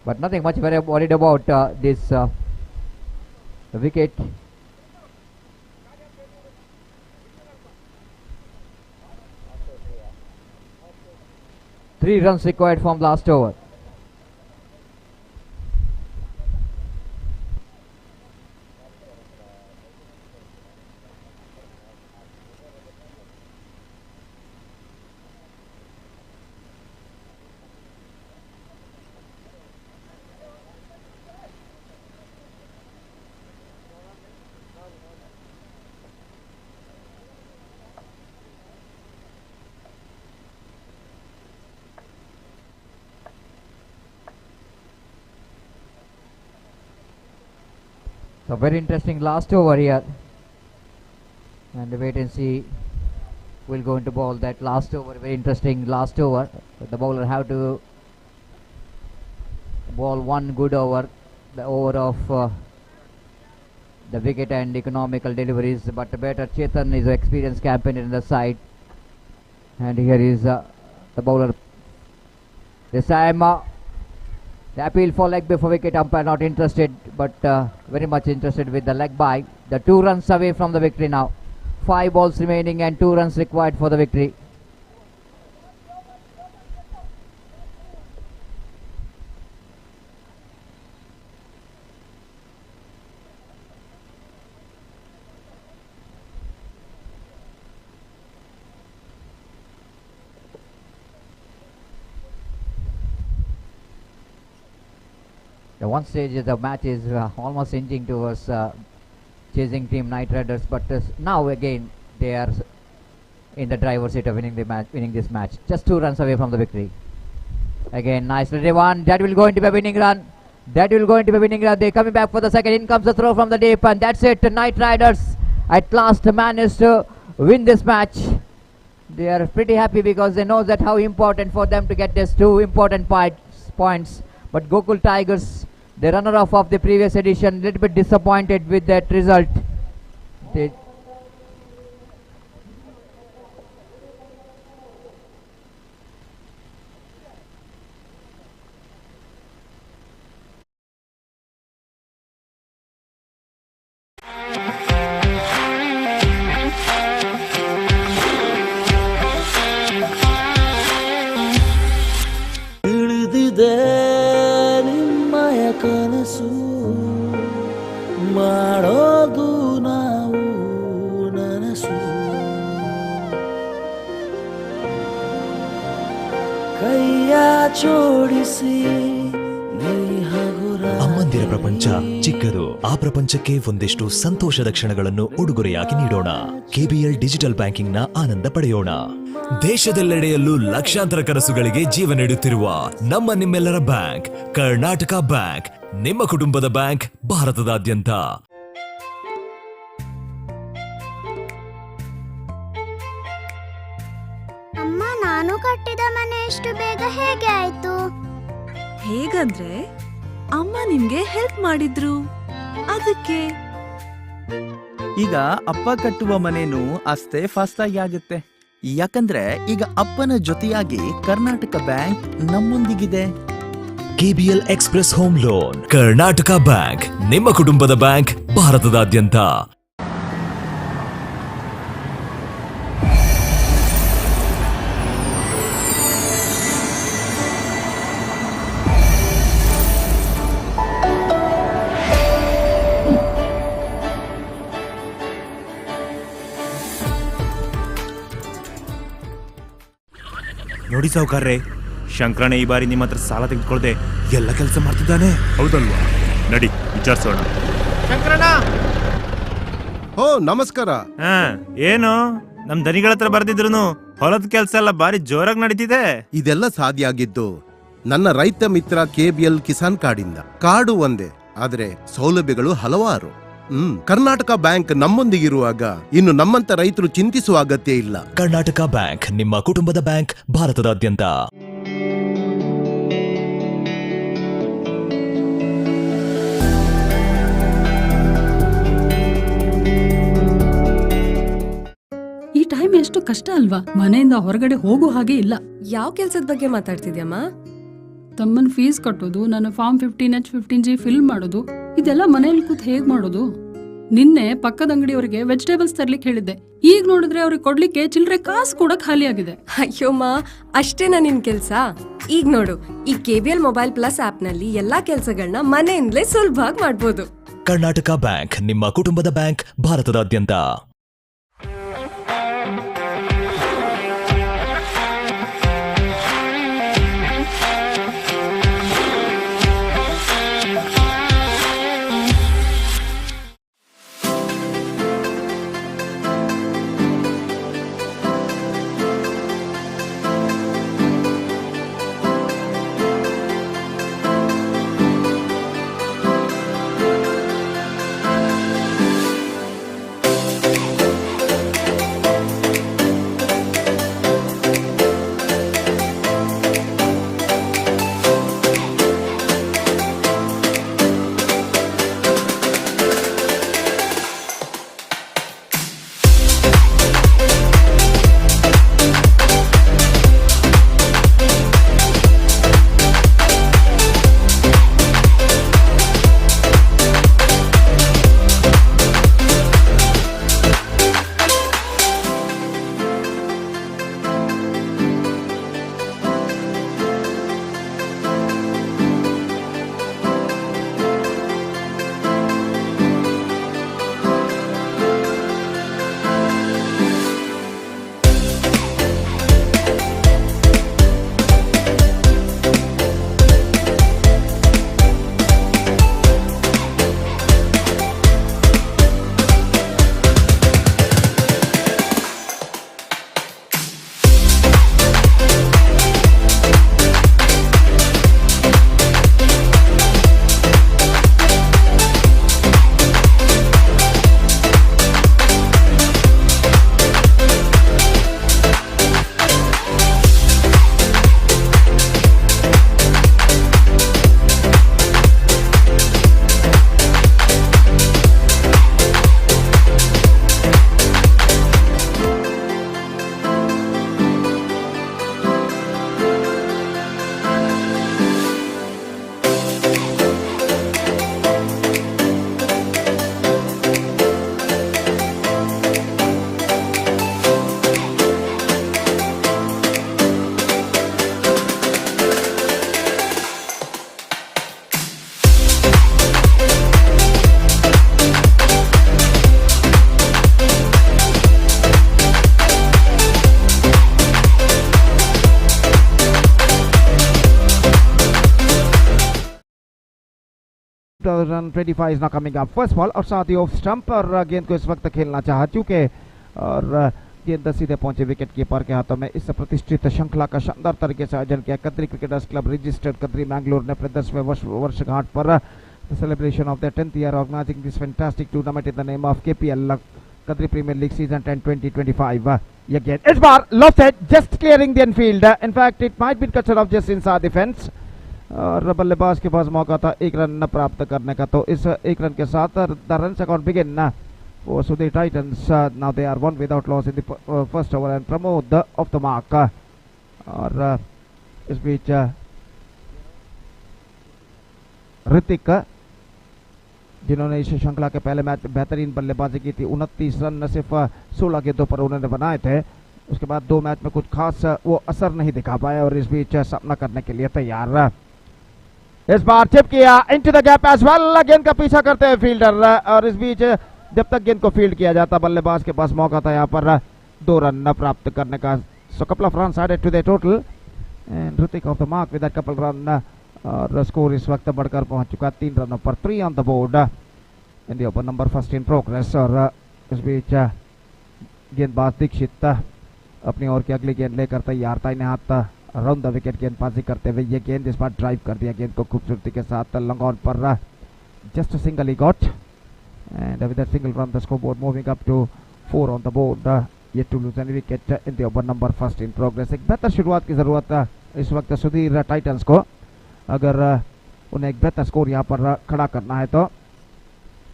[SPEAKER 10] But nothing much very worried about this wicket. Three runs required from last over. So very interesting last over here. And wait and see. Will go into ball that last over. Very interesting last over. The bowler have to ball one good over. The over of the wicket and economical deliveries. But better Chetan is an experienced campaigner in the side. And here is the bowler. This time the appeal for leg before wicket. Umpire not interested, but very much interested with the leg by. The 2 runs away from the victory now. 5 balls remaining and 2 runs required for the victory. At one stage the match is almost inching towards chasing team Knight Riders, but now again they are in the driver's seat of winning this match. Just 2 runs away from the victory. Again, nice one. That will go into a winning run. They're coming back for the second. In comes the throw from the deep, and that's it. Knight Riders at last managed to win this match. They are pretty happy because they know that how important for them to get these 2 important points. But Gokul Tigers, the runner-up of the previous edition, little bit disappointed with that result.
[SPEAKER 11] ನಿಮ್ಮಯ ಕನಸು ಮಾಡೋದು ನಾವು ನನಸು ಕೈಯ ಜೋಡಿಸಿ
[SPEAKER 1] ಅಮ್ಮಂದಿರ ಪ್ರಪಂಚ ಚಿಕ್ಕದು. ಆ ಪ್ರಪಂಚಕ್ಕೆ ಒಂದಿಷ್ಟು ಸಂತೋಷದ ಕ್ಷಣಗಳನ್ನು ಉಡುಗೊರೆಯಾಗಿ ನೀಡೋಣ. ಕೆಬಿಎಲ್ ಡಿಜಿಟಲ್ ಬ್ಯಾಂಕಿಂಗ್ ನ ಆನಂದ ಪಡೆಯೋಣ. ದೇಶದೆಲ್ಲೆಡೆಯಲ್ಲೂ ಲಕ್ಷಾಂತರ ಕನಸುಗಳಿಗೆ ಜೀವ ನೀಡುತ್ತಿರುವ ನಿಮ್ಮೆಲ್ಲರ ಬ್ಯಾಂಕ್ ಕರ್ನಾಟಕ ಬ್ಯಾಂಕ್, ನಿಮ್ಮ ಕುಟುಂಬದ ಬ್ಯಾಂಕ್, ಭಾರತದಾದ್ಯಂತ.
[SPEAKER 2] ಅಮ್ಮ, ನಾನು ಕಟ್ಟಿದ ಮನೆ ಎಷ್ಟು ಬೇಗ ಹೇಗೆ ಆಯ್ತು?
[SPEAKER 13] ಹೇಗಂದ್ರೆ ಅಮ್ಮ ನಿಮ್ಗೆ ಹೆಲ್ಪ್ ಮಾಡಿದ್ರು, ಅದಕ್ಕೆ.
[SPEAKER 4] ಈಗ ಅಪ್ಪ ಕಟ್ಟುವ ಮನೆನೂ ಅಷ್ಟೇ ಫಾಸ್ಟ್ ಆಗಿ ಆಗುತ್ತೆ. ಯಾಕಂದ್ರೆ ಈಗ ಅಪ್ಪನ ಜೊತೆಯಾಗಿ ಕರ್ನಾಟಕ ಬ್ಯಾಂಕ್ ನಮ್ಮೊಂದಿಗಿದೆ.
[SPEAKER 1] KBL express home loan. Karnataka bank, ನಿಮ್ಮ ಕುಟುಂಬದ ಬ್ಯಾಂಕ್, ಭಾರತದಾದ್ಯಂತ.
[SPEAKER 5] ನೋಡಿ ಸಾವುಕಾರ್ರೆ, ಶಂಕರಣ್ಣ ಈ ಬಾರಿ ನಿಮ್ಮ ಹತ್ರ ಸಾಲ ತೆಗೆದುಕೊಳ್ಳದೆ ಎಲ್ಲ ಕೆಲಸ ಮಾಡ್ತಿದ್ದಾನೆ. ಹೌದಲ್ವಾ? ನಡಿ ವಿಚಾರಿಸೋಣ. ಶಂಕರಣ್ಣ,
[SPEAKER 7] ಓ ನಮಸ್ಕಾರ.
[SPEAKER 5] ಏನು ನಮ್ ದನಿಗಳ ಹತ್ರ ಬರ್ದಿದ್ರು ಹೊಲದ ಕೆಲಸ ಎಲ್ಲ ಬಾರಿ ಜೋರಾಗಿ ನಡೀತಿದೆ.
[SPEAKER 7] ಇದೆಲ್ಲ ಸಾಧ್ಯ ಆಗಿದ್ದು ನನ್ನ ರೈತ ಮಿತ್ರ ಕೆಬಿಎಲ್ ಕಿಸಾನ್ ಕಾರ್ಡಿಂದ. ಕಾರ್ಡು ಒಂದೇ, ಆದ್ರೆ ಸೌಲಭ್ಯಗಳು ಹಲವಾರು. ಕರ್ನಾಟಕ ಬ್ಯಾಂಕ್ ನಮ್ಮೊಂದಿಗಿರುವಾಗ ಇನ್ನು ನಮ್ಮಂತ ರೈತರು ಚಿಂತಿಸುವ ಅಗತ್ಯ ಇಲ್ಲ.
[SPEAKER 1] ಕರ್ನಾಟಕ ಬ್ಯಾಂಕ್, ನಿಮ್ಮ ಕುಟುಂಬದ ಬ್ಯಾಂಕ್, ಭಾರತದಾದ್ಯಂತ.
[SPEAKER 3] ಈ ಟೈಮ್ ಎಷ್ಟು ಕಷ್ಟ ಅಲ್ವಾ? ಮನೆಯಿಂದ ಹೊರಗಡೆ ಹೋಗೋ ಹಾಗೆ ಇಲ್ಲ.
[SPEAKER 8] ಯಾವ ಕೆಲ್ಸದ ಬಗ್ಗೆ ಮಾತಾಡ್ತಿದ್ಯಮ್ಮ?
[SPEAKER 3] ತಮ್ಮನ್ ಫೀಸ್ ಕಟ್ಟೋದು, ನನ್ನ ಫಾರ್ಮ್ 15H 15G ಫಿಲ್ ಮಾಡೋದು, ಇದೆಲ್ಲ ಮನೇಲಿ ಕೂತ್ ಹೇಗ್ ಮಾಡೋದು? ನಿನ್ನೆ ಪಕ್ಕದ ಅಂಗಡಿಯವರಿಗೆ ವೆಜಿಟೇಬಲ್ಸ್ ತರ್ಲಿಕ್ಕೆ ಹೇಳಿದ್ದೆ. ಈಗ ನೋಡಿದ್ರೆ ಅವ್ರಿಗೆ ಕೊಡ್ಲಿಕ್ಕೆ ಚಿಲ್ಲರೆ ಕಾಸು ಕೂಡ ಖಾಲಿ ಆಗಿದೆ.
[SPEAKER 8] ಅಯ್ಯೋಮ್ಮ, ಅಷ್ಟೇನಾ ನಿನ್ ಕೆಲ್ಸ? ಈಗ ನೋಡು, ಈ ಕೆಬಿಎಲ್ ಮೊಬೈಲ್ ಪ್ಲಸ್ ಆಪ್ ನಲ್ಲಿ ಎಲ್ಲಾ ಕೆಲ್ಸಗಳನ್ನ ಮನೆಯಿಂದಲೇ ಸುಲಭವಾಗಿ ಮಾಡ್ಬೋದು.
[SPEAKER 1] ಕರ್ನಾಟಕ ಬ್ಯಾಂಕ್, ನಿಮ್ಮ ಕುಟುಂಬದ ಬ್ಯಾಂಕ್, ಭಾರತದಾದ್ಯಂತ.
[SPEAKER 9] 2025 is now coming up. First ball और साथ ही ऑफ स्टंप और गेंद को इस वक्त खेलना चाह चुके और गेंद सीधे पहुंचे विकेट कीपर के हाथों में। इस प्रतिष्ठित श्रृंखला का शानदार तरीके से आयोजन किया Kadri cricketers club registered Kadri Mangalore ने अपने 10वें वर्षगांठ पर the celebration of their 10th year organizing this fantastic tournament in the name of KPL Kadri Premier League season 10-2025. Again, it's bar lofted, just clearing the infield. In fact, it might be cut off just inside the fence. और बल्लेबाज के पास मौका था एक run प्राप्त करने का, तो इस एक रन के साथ the runs account begin for Sudhir Titans. Now they are one without loss in the first over and Pramod off the mark. और इस बीच ऋतिक जिन्होंने इस श्रृंखला के पहले मैच बेहतरीन बल्लेबाजी की थी, 29 रन सिर्फ 16 गेंदों पर उन्होंने बनाए थे। उसके बाद 2 मैच में कुछ खास वो असर नहीं दिखा पाए और इस बीच सामना करने के लिए तैयार। इस बार चिप किया into the gap as well, गेंद का पीछा करते हैं फील्डर और इस बीच जब तक गेंद को फील्ड किया जाता बल्लेबाज के पास मौका था यहाँ पर 2 रन प्राप्त करने का। So couple of runs added to the total and Hrithik off the mark with that couple run और स्कोर इस वक्त बढ़कर पहुंच चुका 3 रनों पर 3 on the board in the over number first in progress. और इस बीच गेंदबाज दीक्षित अपनी ओर की अगली गेंद लेकर तैयार था, इन्हें हाथ राउंड द विकेट गेंदबाजी करते हुए ये गेंद इस बार ड्राइव कर दिया गेंद को खूबसूरती के साथ लॉन्ग ऑन पर just single he got and with that single run the scoreboard moving up to 4 on the board yet to lose any wicket in the over number first in progress. एक बेहतर शुरुआत की जरूरत इस वक्त Sudhir Titans को, अगर उन्हें एक बेहतर स्कोर यहाँ पर खड़ा करना है तो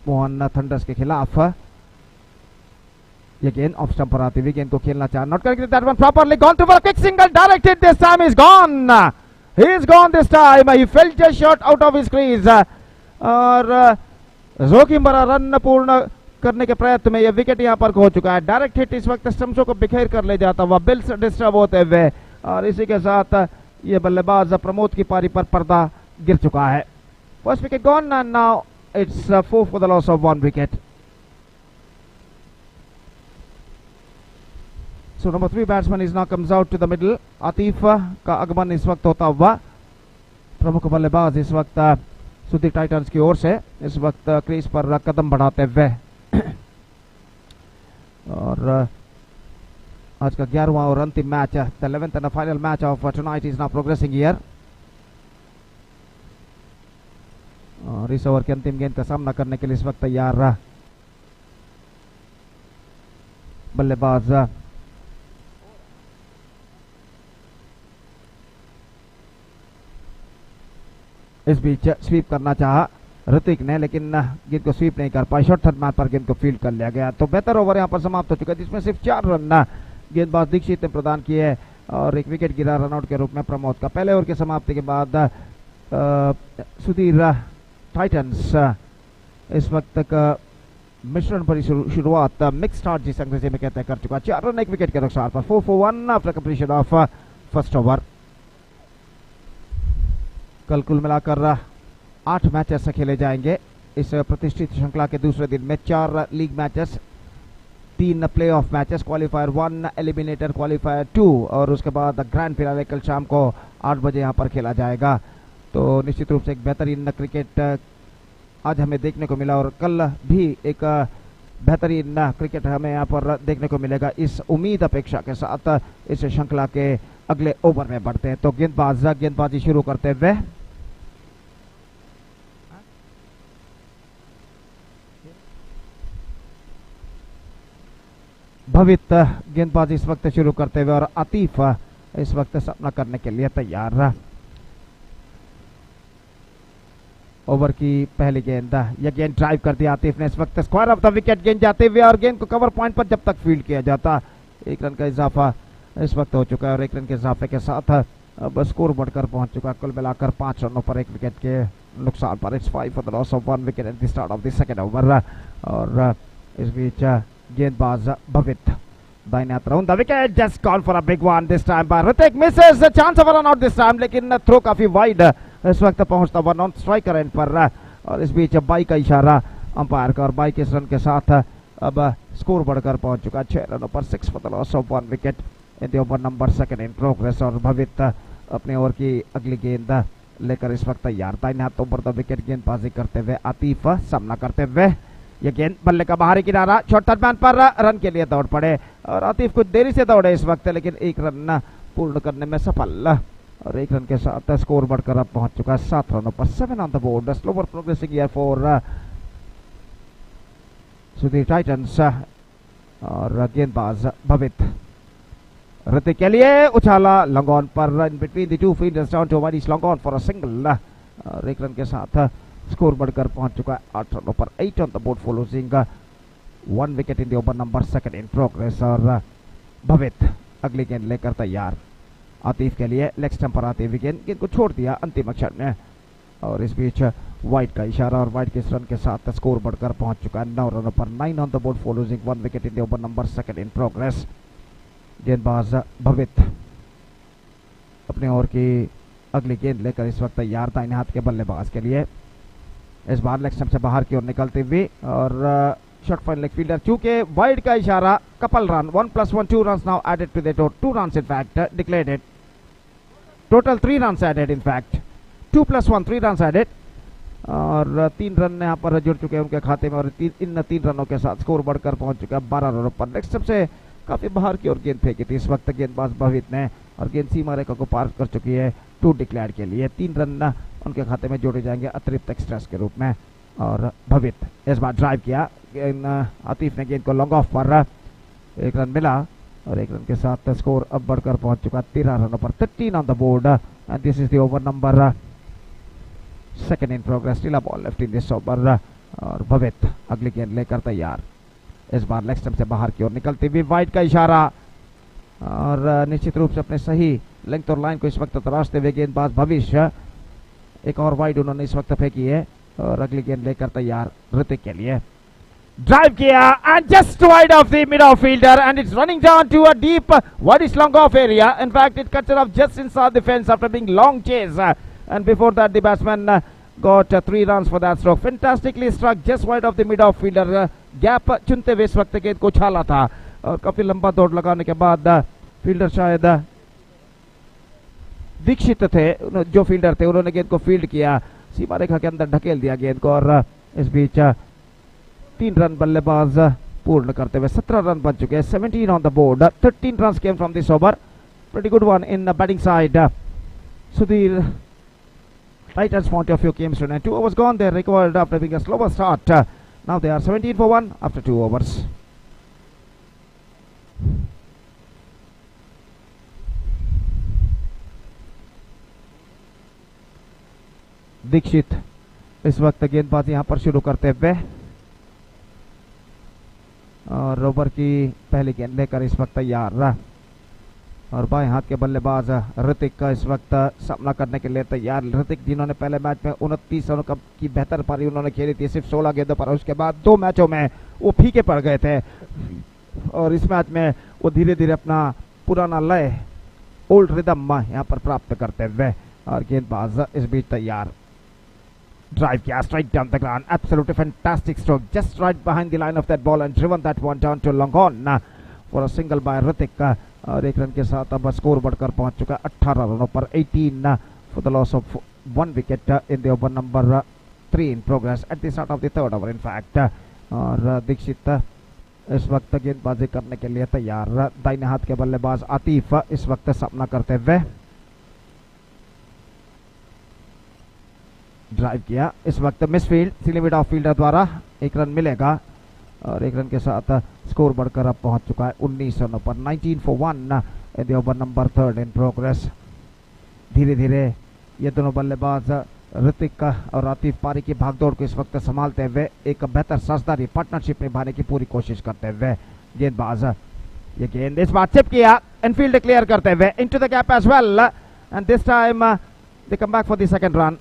[SPEAKER 9] मोहन थंडर्स के खिलाफ ये गेंद ऑफ स्टंप पर आती हुई गेंद को खेलना चाह not correct that one properly gone to quick single directed this time is gone, he is gone this time, he felt just shot out of his crease और जोखिम भरा रन पूर्ण करने के प्रयत्न में ये विकेट यहाँ पर खो चुका है। डायरेक्ट हिट इस वक्त स्टंप्सों को बिखेर कर ले जाता हुआ बिल्स डिस्टर्ब होते हुए और इसी के साथ ये बल्लेबाज प्रमोद की पारी पर पर्दा गिर चुका है। First wicket gone and now it's 4 for the loss of 1 wicket. So number 3 batsman is now comes out to the middle. Atif का आगमन इस वक्त होता हुआ प्रमुख बल्लेबाज इस वक्त सुधीर टाइटंस की ओर से इस वक्त क्रीज पर कदम बढ़ाते हुए और आज का 11वां और अंतिम match the 11th and final match of tonight is now progressing here और इस ओवर के अंतिम गेंद का सामना करने के लिए इस वक्त तैयार बल्लेबाज इस बीच स्वीप करना चाहा ऋतिक ने लेकिन गेंद को स्वीप नहीं कर पाया, शॉर्ट थर्ड मैच पर गेंद को फील्ड कर लिया गया। तो बेहतर ओवर यहाँ पर समाप्त हो चुका है जिसमें सिर्फ 4 रन गेंदबाज दीक्षित ने प्रदान किए और एक विकेट गिरा रनआउट के रूप में प्रमोद का। पहले ओवर की समाप्ति के बाद सुधीर टाइटंस इस वक्त तक मिश्रण भरी शुरुआत मिक्स स्टार्ट जिस अंग्रेजी में कहते हैं कर चुका। 4 रन 1 विकेट के नुकसान पर 4 for 1 after completion of first over. कल कुल मिलाकर 8 मैचेस खेले जाएंगे इस प्रतिष्ठित श्रृंखला के दूसरे दिन में। 4 league matches, 3 play of matches, qualifier 1, eliminator qualifier 2 और उसके बाद ग्रैंड फिनाले कल शाम को 8 बजे यहाँ पर खेला जाएगा। तो निश्चित रूप से एक बेहतरीन क्रिकेट आज हमें देखने को मिला और कल भी एक बेहतरीन क्रिकेट हमें यहाँ पर देखने को मिलेगा। इस उम्मीद अपेक्षा के साथ इस श्रृंखला के अगले ओवर में बढ़ते हैं। तो गेंदबाजी शुरू करते हुए भवित गेंदबाजी इस वक्त शुरू करते हुए और आतिफ इस वक्त सामना करने के लिए तैयार। ओवर की पहली गेंद, यह गेंद ड्राइव कर दिया आतिफ ने इस वक्त स्क्वायर ऑफ द विकेट गेंद जाते हुए और गेंद को कवर पॉइंट पर जब तक फील्ड किया जाता 1 रन का इजाफा इस वक्त हो चुका है और 1 रन के इजाफे के साथ अब स्कोर बढ़कर पहुंच चुका। कुल मिलाकर 5 रनों पर 1 विकेट के नुकसान पर it's 5 for the loss of 1 wicket at the start of the second over. और इस बीच गेंदबाज भवित दाहिने हाथ round the wicket just gone for a big one this time by Hrithik misses chance of run out this time लेकिन throw काफी wide इस वक्त पहुंचता 1 ऑन स्ट्राइकर एंड पर और इस बीच बाई का इशारा अंपायर का और बाई के रन के साथ अब स्कोर बढ़कर पहुंच चुका 6 रनों पर 6 for the loss of 1 wicket in the over number 2 in progress. और भवित अपने ओवर की अगली गेंद लेकर इस वक्त तैयार, दाहिने हाथों पर द विकेट गेंदबाजी करते हुए आतिफ सामना करते हुए, ये गेंद बल्ले का बाहरी किनारा, शॉर्ट दरम्यान पर रन के लिए दौड़ पड़े और आतिफ कुछ देरी से दौड़े इस वक्त, लेकिन एक रन पूर्ण करने में सफल और एक रन के साथ स्कोर बढ़कर अब पहुंच चुका है 7 रनों पर, 7 on the board, slower progressing here for Sudhir Titans और गेंदबाज भवित ऋतिक के लिए उछाला लॉन्ग ऑन पर, in between the two fielders down to wide long on for a single और एक रन के साथ स्कोर बढ़कर पहुंच चुका है 8 रनों पर, 8 on the board for losing 1 wicket in the over number 2 in progress और भवित अगली गेंद लेकर तैयार, आतिफ के लिए लेग स्टंप पर आते हुए गेंद को छोड़ दिया अंतिम क्षण में और इस बीच वाइड का इशारा और वाइड के इस रन के साथ स्कोर बढ़कर पहुंच चुका है 9 रनों पर, 9 on the board for losing 1 wicket in the over number 2 in progress. गेंदबाज भवित अपने ओवर की अगली गेंद लेकर इस वक्त तैयार, दाहिने हाथ के बल्लेबाज के लिए इस बार लेग स्टंप से बाहर की ओर निकलते हुए और शॉर्ट फाइन लेग फील्डर, चूंकि वाइड का इशारा, couple run, 1+1 2 runs now added to the total, 2 runs in fact declared it, total 3 runs added in fact, 2+1 3 runs added और 3 रन यहाँ पर जुड़ चुके हैं उनके खाते में और इन 3 रनों के साथ स्कोर बढ़कर पहुंच चुका है 12 रनों पर। लेग स्टंप से काफी बाहर की ओर गेंद फेंकी थी इस वक्त गेंदबाज भवित ने और गेंद सीमा रेखा को पार कर चुकी है 2 डिक्लेयर के लिए, 3 रन उनके खाते में जोड़े जाएंगे अतिरिक्त एक्स्ट्रास के रूप में और भवित इस बार ड्राइव किया, आतिफ ने गेंद को लॉन्ग ऑफ पर, एक रन मिला और एक रन के साथ स्कोर अब बढ़कर पहुंच चुका 13 रनों पर, 13 on the board and this is the over number 2 in progress, still a ball left in this over और भवित अगली गेंद लेकर तैयार, इस बार लेग स्टंप से बाहर की ओर निकलते हुए वाइड का इशारा और निश्चित रूप से अपने सही लेंथ और लाइन को इस वक्त तराशते हुए गेंदबाज भविष्य एक और वाइड उन्होंने इस वक्त फेंकी है और अगली गेंद लेकर तैयार ऋतिक के लिए, ड्राइव किया and just wide of the mid off fielder and it's running down to a deep wide is long off area, in fact it cuts off just inside the fence after being long chase and before that the batsman got 3 runs for that stroke, fantastically struck just wide of the mid off fielder, gap चुनते हुए इस वक्त गेंद को उछाला था और काफी लंबा दौड़ लगाने के बाद फील्डर शायद दीक्षित थे जो फील्डर थे, उन्होंने गेंद को फील्ड किया, सीमा रेखा के अंदर ढकेल दिया गेंद को और इस बीच 3 रन बल्लेबाज पूर्ण करते हुए 17 रन बन चुके हैं, 17 on the board, 13 runs came from this over, pretty good one in batting side. Sudhir Titans point of view came soon and 2 overs gone, they recovered after being a slower start, now they are 17 for 1 after 2 overs. Dixit इस वक्त गेंदबाजी यहां पर शुरू करते हुए और over की पहली गेंद लेकर इस वक्त तैयार और बाएं हाथ के बल्लेबाज ऋतिक का इस वक्त सामना करने के लिए तैयार, ऋतिक जिन्होंने पहले मैच में 29 रनों की बेहतर पारी उन्होंने खेली थी सिर्फ 16 गेंदों पर, उसके बाद 2 मैचों में वो फीके पड़ गए थे और इस मैच में वो धीरे धीरे अपना पुराना लय ओल्ड रिदम यहाँ पर प्राप्त करते हुए और गेंदबाज इस बीच तैयार, drive kiya straight down the ground, absolutely fantastic stroke, just right behind the line of that ball and driven that one down to long on for a single by Hrithik और एक रन के साथ अब score बढ़कर पहुंच चुका है 18 रनों पर, 18 for the loss of 1 wicket in the over number 3 in progress at the start of the 3rd over in fact और दीक्षित इस वक्त गेंदबाजी करने के लिए तैयार, दाहिने हाथ के बल्लेबाज आतिफ इस वक्त सामना करते हुए, ड्राइव किया इस वक्त मिसफील्ड, सीधे मिड ऑफ फील्डर द्वारा एक रन मिलेगा और एक रन के साथ स्कोर बढ़कर अब पहुंच चुका है 19 रनों पर, 19 for 1 in the over number 3rd in progress। धीरे धीरे ये दोनों बल्लेबाज ऋतिक और आतिफ पारी की भागदौड़ को इस वक्त संभालते हुए एक बेहतर साझेदारी पार्टनरशिप निभाने की पूरी कोशिश करते हुए, गेंदबाज ये गेंद इस बार चिप किया, इनफील्ड क्लियर करते हुए into the gap as well and this time they come back for the second run,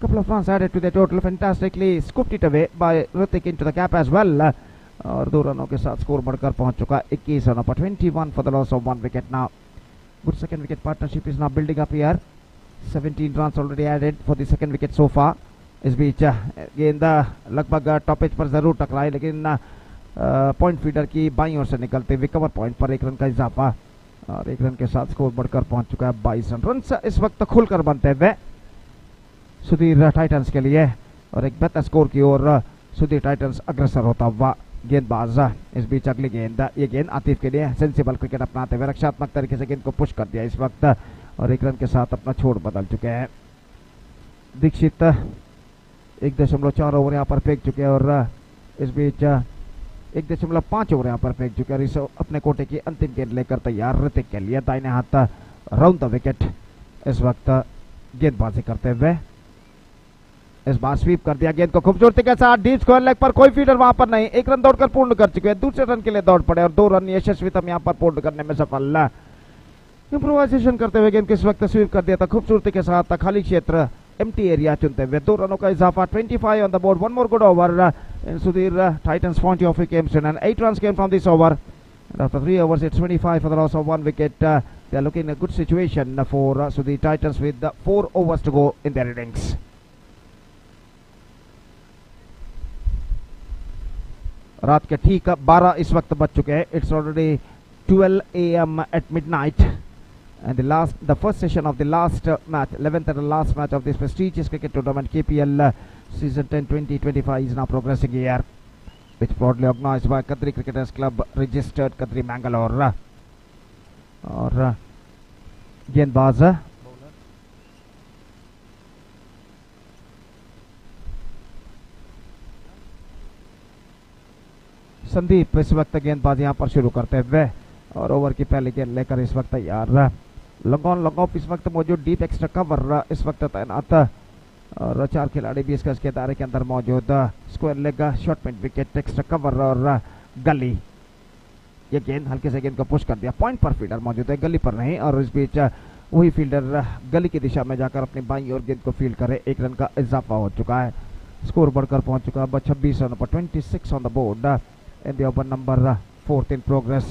[SPEAKER 9] couple of runs added to the total, fantastically scooped it away by Hrithik into the gap as well और 2 रनों के साथ score बढ़कर पहुंच चुका 21 रनों पर, 21 for the loss of 1 wicket now। Good second wicket partnership is now building up here, 17 runs already added for the second wicket so far। इस बीच गेंद लगभग टॉप एज पर जरूर टकराई लेकिन पॉइंट फीडर की बाईं ओर से निकलते हुए कवर पॉइंट पर 1 रन का इजाफा और 1 रन के साथ स्कोर बढ़कर पहुंच चुका है 22 रन इस वक्त खुलकर बनते हुए सुधीर टाइटंस के लिए, और एक बेहतर स्कोर की ओर सुधीर टाइटंस अग्रसर होता हुआ। गेंदबाज इस बीच अगली गेंद, ये गेंद आतिफ के लिए सेंसिबल क्रिकेट अपनाते हुए रक्षात्मक तरीके से गेंद को पुश कर दिया इस वक्त, और 1 रन के साथ अपना छोड़ बदल चुके हैं। दीक्षित 1.4 ओवर यहाँ पर फेंक चुके हैं, और इस बीच 1.5 ओवर यहाँ पर फेंक चुके हैं। ऋषभ अपने कोटे की अंतिम गेंद लेकर तैयार ऋतिक के लिए, दाहिने हाथ राउंड द विकेट इस वक्त गेंदबाजी करते हुए। इस बार स्वीप कर दिया गेंद को खूबसूरती के साथ डीप स्क्वायर लेग पर, कोई फील्डर वहां पर नहीं। 1 रन दौड़कर पूर्ण कर चुके हैं, दूसरे रन के लिए दौड़ पड़े और 2 रन यशस्वीतम यहाँ पर पूर्ण करने में सफल। इम्प्रोवाइजेशन करते हुए गेंद को इस वक्त स्वीप कर दिया था खूबसूरती के साथ, खाली क्षेत्र एम्प्टी एरिया चुनते हुए। 2 रनों का इजाफा, 25 on the board, 1 more good over in Sudhir Titans point of view came soon, and 8 runs came from this over. And after 3 overs, it's 25 for the loss of 1 wicket. They are looking in a good situation for Sudhir Titans with 4 overs to go in their innings. रात के ठीक 12 इस वक्त बज चुके हैं. It's already 12 a.m. at midnight. And the first session of the last match, 11th and the last match of this prestigious cricket tournament, KPL season 10-20-25 is now progressing here, which proudly organized by Kadri Cricketers Club, registered Kadri Mangalore. और गेंदबाज संदीप इस वक्त गेंदबाजी यहाँ पर शुरू करते हुए, और ओवर की पहली गेंद लेकर इस वक्त तैयार. लॉन्ग ऑन लॉन्ग ऑफ इस वक्त मौजूद, डीप एक्स्ट्रा कवर इस वक्त तैनात, और 4 खिलाड़ी भी इसका इसके दायरे के अंदर मौजूद. Square leg, short mid wicket, extra cover और गली. ये गेंद हल्के से गेंद को पुश कर दिया, पॉइंट पर फील्डर मौजूद है, गली पर नहीं. और इस बीच वही फील्डर गली की दिशा में जाकर अपनी बाईं ओर गेंद को फील्ड करे. 1 रन का इजाफा हो चुका है, स्कोर बढ़कर पहुंच चुका है 26 रन पर, 26 on the board in the over number 4th in progress.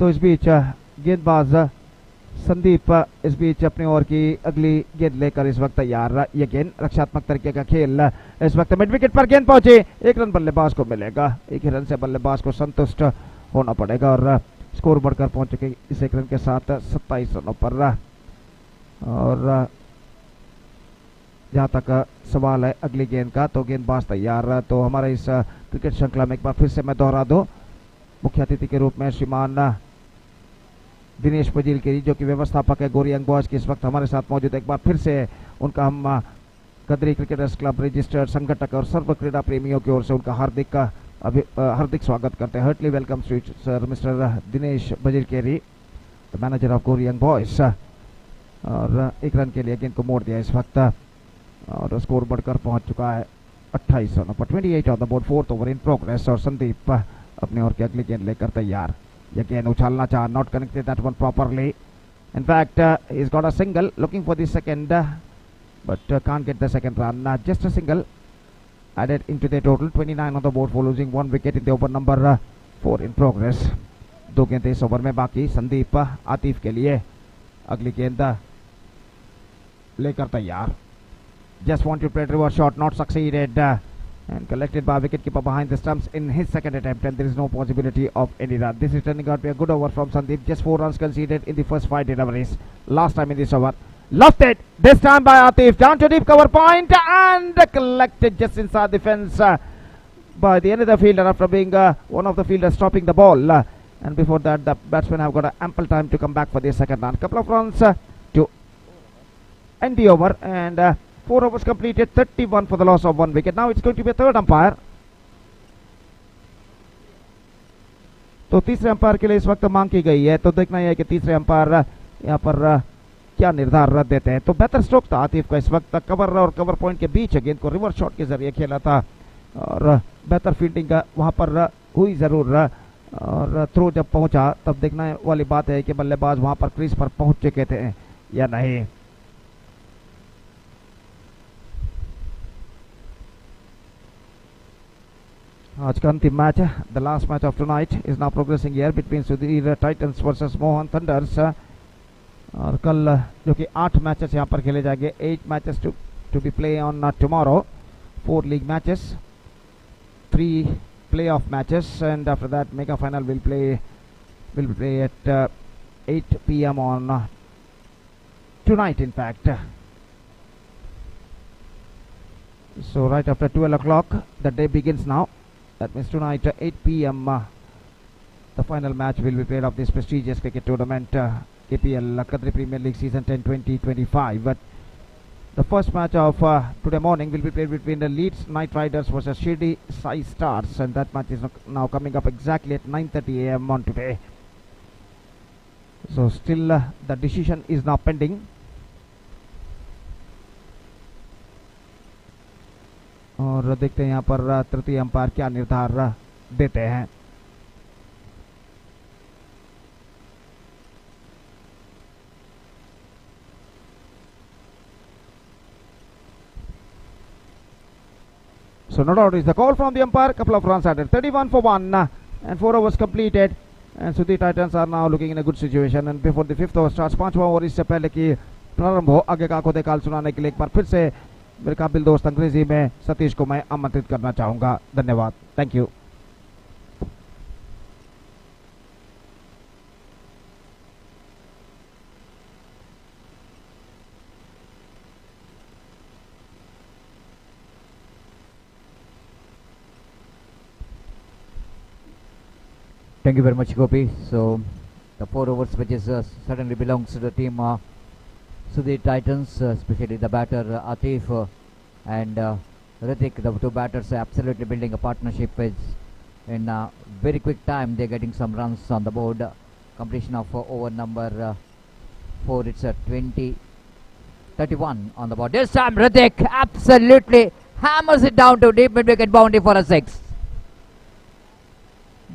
[SPEAKER 9] तो इस बीच गेंदबाज संदीप इस बीच अपनी ओवर की अगली गेंद लेकर इस वक्त तैयार. ये गेंद रक्षात्मक तरीके का खेल, इस वक्त मिड विकेट पर गेंद पहुंची. 1 रन बल्लेबाज को मिलेगा, 1 रन से बल्लेबाज को संतुष्ट होना पड़ेगा. और स्कोर बढ़कर पहुंच चुके इस 1 रन के साथ 27 रनों पर. और जहां तक सवाल है अगली गेंद का, तो गेंदबाज तैयार. तो हमारे इस क्रिकेट श्रृंखला में एक बार फिर से मैं दोहरा दूं, मुख्य अतिथि के रूप में श्रीमान दिनेश पजील के, जो कि व्यवस्थापक है गोरी यंग बॉयज के, इस वक्त हमारे साथ मौजूद है. एक बार फिर से उनका हम कदरी क्रिकेटर्स क्लब रजिस्टर्ड संगठक और सर्व क्रीड़ा प्रेमियों की ओर से उनका हार्दिक स्वागत करते हैं. Heartily welcome to sir mister Dinesh Bajirkeri, the manager of Gori young boys. और 1 रन के लिए गेंद को मोड़ दिया इस वक्त, और स्कोर बढ़कर पहुंच चुका है 28 रनों पर, 28 on the board, 4th over in progress. और संदीप अपने ओर की अगली गेंद लेकर तैयार. यह गेंद उछालना चाह, not connected that one properly. In fact he has got a single, looking for the second, but can't get the second run. Just a single added into the total, 29 on the board for losing 1 wicket in the over number 4 in progress. 2 गेंदें इस over में बाकी. संदीप आतिफ के लिए अगली गेंद लेकर तैयार. Just want to play reverse shot, not succeeded, and collected by wicketkeeper behind the stumps in his second attempt, and there is no possibility of any run. This is turning out to be a good over from Sandeep. Just 4 runs conceded in the first 5 deliveries last time in this over. Lost it this time by Atif, down to deep cover point, and collected just inside the fence by the another fielder after being one of the fielders stopping the ball. And before that, the batsmen have got ample time to come back for their second run. Couple of runs to end the over, and 4 overs completed, 31 for the loss of 1 wicket. Now it's going to be a third umpire. तो तीसरे umpire के लिए इस वक्त मांग की गई है, तो देखना यह है कि तीसरे अंपायर यहाँ पर क्या निर्धार देते हैं. तो बेहतर स्ट्रोक था आतिफ का इस वक्त, कवर और कवर पॉइंट के बीच गेंद को रिवर्स शॉट के जरिए खेला था, और बेहतर फील्डिंग वहां पर हुई जरूर. और थ्रो जब पहुंचा तब देखने वाली बात है कि बल्लेबाज वहां पर क्रीज पर पहुंच चुके थे या नहीं. आज का अंतिम match, the last match of tonight, is now progressing here between Sudhir Titans versus Mohan thunder's. और कल जो कि 8 मैचेस यहाँ पर खेले जाएंगे, 8 matches to to be played on tomorrow. 4 league matches, 3 playoff matches, and after that mega final will play at 8 p.m. on tonight, in fact. So right after 12 o'clock the day begins now. That means tonight 8 p.m. The final match will be played of this prestigious cricket tournament, KPL Qatari Premier League Season 10 2025. But the first match of today morning will be played between the Leeds Knight Riders versus Shirdi Sai Stars, and that match is now coming up exactly at 9:30 a.m. on today. So still the decision is now pending. और देखते हैं यहाँ पर तृतीय umpire क्या निर्धार देते हैं. So no doubt is the call from the umpire. Couple of runs added, 31 for 1, and 4 overs completed. And Sudhi Titans are now looking in a good situation. And before the 5th over starts, 5वां over इससे पहले कि प्रारंभ हो, आगे का आंखों देखाल सुनाने के लिए एक बार फिर से मेरे काबिल दोस्त अंग्रेजी में सतीश को मैं आमंत्रित करना चाहूंगा. धन्यवाद. Thank you.
[SPEAKER 10] Thank you very much, Gopi. So the 4 overs which is certainly belongs to the team Sudhi Titans, especially the batter Atif and Ritik. The 2 batters are absolutely building a partnership. In very quick time they're getting some runs on the board. Completion of over number 4. It's a 20-31 on the board. This time Ritik absolutely hammers it down to deep mid-wicket boundary for a 6.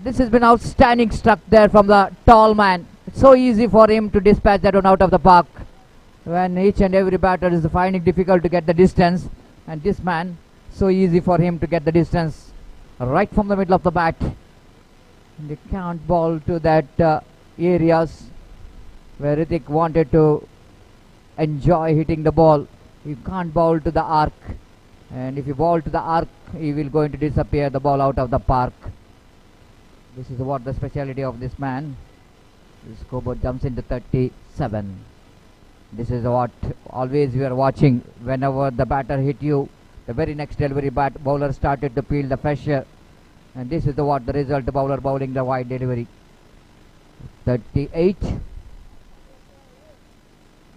[SPEAKER 10] This has been outstanding struck there from the tall man. It's so easy for him to dispatch that one out of the park when each and every batter is finding difficult to get the distance, and this man, so easy for him to get the distance right from the middle of the bat. And they can't bowl to that areas where Ritik wanted to enjoy hitting the ball. You can't bowl to the arc, and if you bowl to the arc he will going to disappear the ball out of the park. This is what the speciality of this man. The scoreboard jumps into 37. This is what always we are watching. Whenever the batter hit you, the very next delivery bowler started to peel the pressure, and this is what the result, the bowler bowling the wide delivery. 38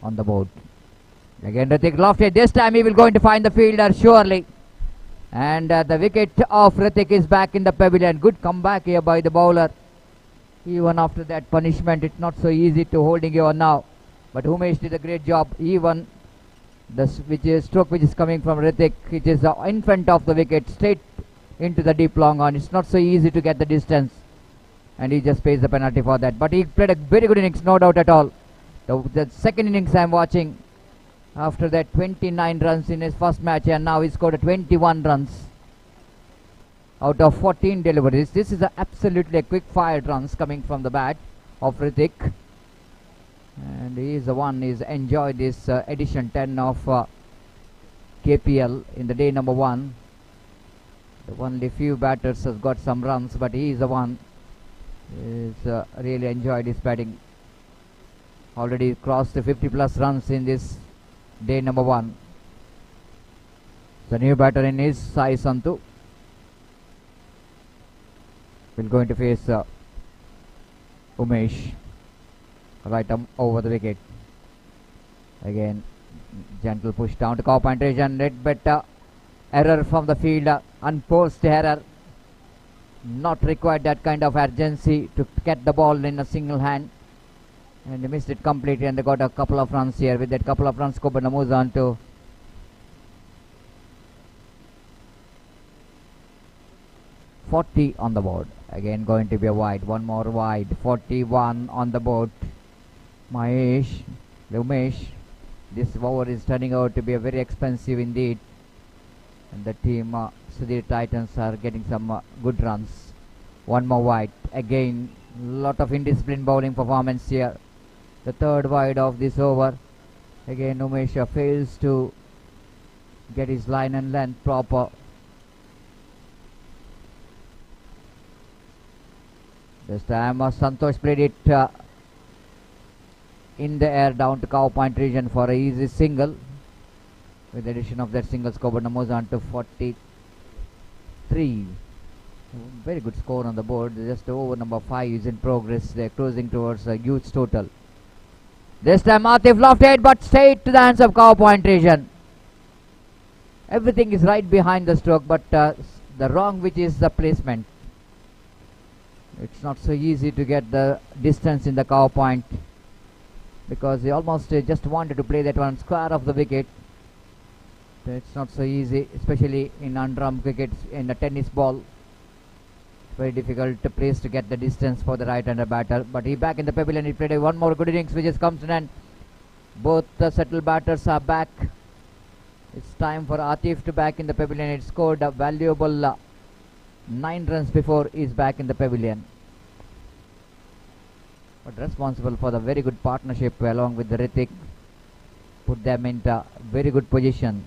[SPEAKER 10] on the board. Again Ritik lofted. This time he will going to find the fielder surely. And the wicket of Ritik is back in the pavilion. Good comeback here by the bowler. Even after that punishment, it's not so easy to holding you on now. But Umesh did a great job. Even the stroke which is coming from Ritik, it is in front of the wicket, straight into the deep long on. It's not so easy to get the distance, and he just pays the penalty for that. But he played a very good innings, no doubt at all. The second innings I'm watching. After that 29 runs in his first match, and now he scored 21 runs out of 14 deliveries. This is absolutely a quick fired runs coming from the bat of Ritik, and he is the one who's enjoyed this edition 10 of KPL in the day number 1. The only few batters has got some runs, but he is the one who's really enjoyed his batting. Already crossed the 50 plus runs in this day number 1. The new batter in is Sai Santu. Will going to face Umesh right over the wicket. Again gentle push down to cow penetration. Red better error from the fielder, unforced error. Not required that kind of urgency to get the ball in a single hand, and they missed it completely, and they got a couple of runs here. With that couple of runs, Kobana moves on to 40 on the board. Again going to be a wide, one more wide. 41 on the board. Umesh, this over is turning out to be a very expensive indeed, and the team Sudhi Titans are getting some good runs. One more wide. Again lot of indisciplined bowling performance here. The third wide of this over. Again Umesh fails to get his line and length proper. This time Santosh played it in the air down to cow point region for a easy single. With the addition of that single, scoreboard numbers on to 43. Very good score on the board. Just over number 5 is in progress. They're closing towards a huge total. This time Atif lofted but straight to the hands of cow point region. Everything is right behind the stroke, but the wrong which is the placement. It's not so easy to get the distance in the cow point, because he almost just wanted to play that one square of the wicket. It's not so easy, especially in underarm cricket, in a tennis ball. Very difficult place to get the distance for the right-hander batter. But he back in the pavilion. He played one more good innings, which has come to an end. Both the settled batters are back. It's time for Atif to back in the pavilion. It scored a valuable 9 runs before he's back in the pavilion. But responsible for the very good partnership along with the Ritik. Put them into very good position.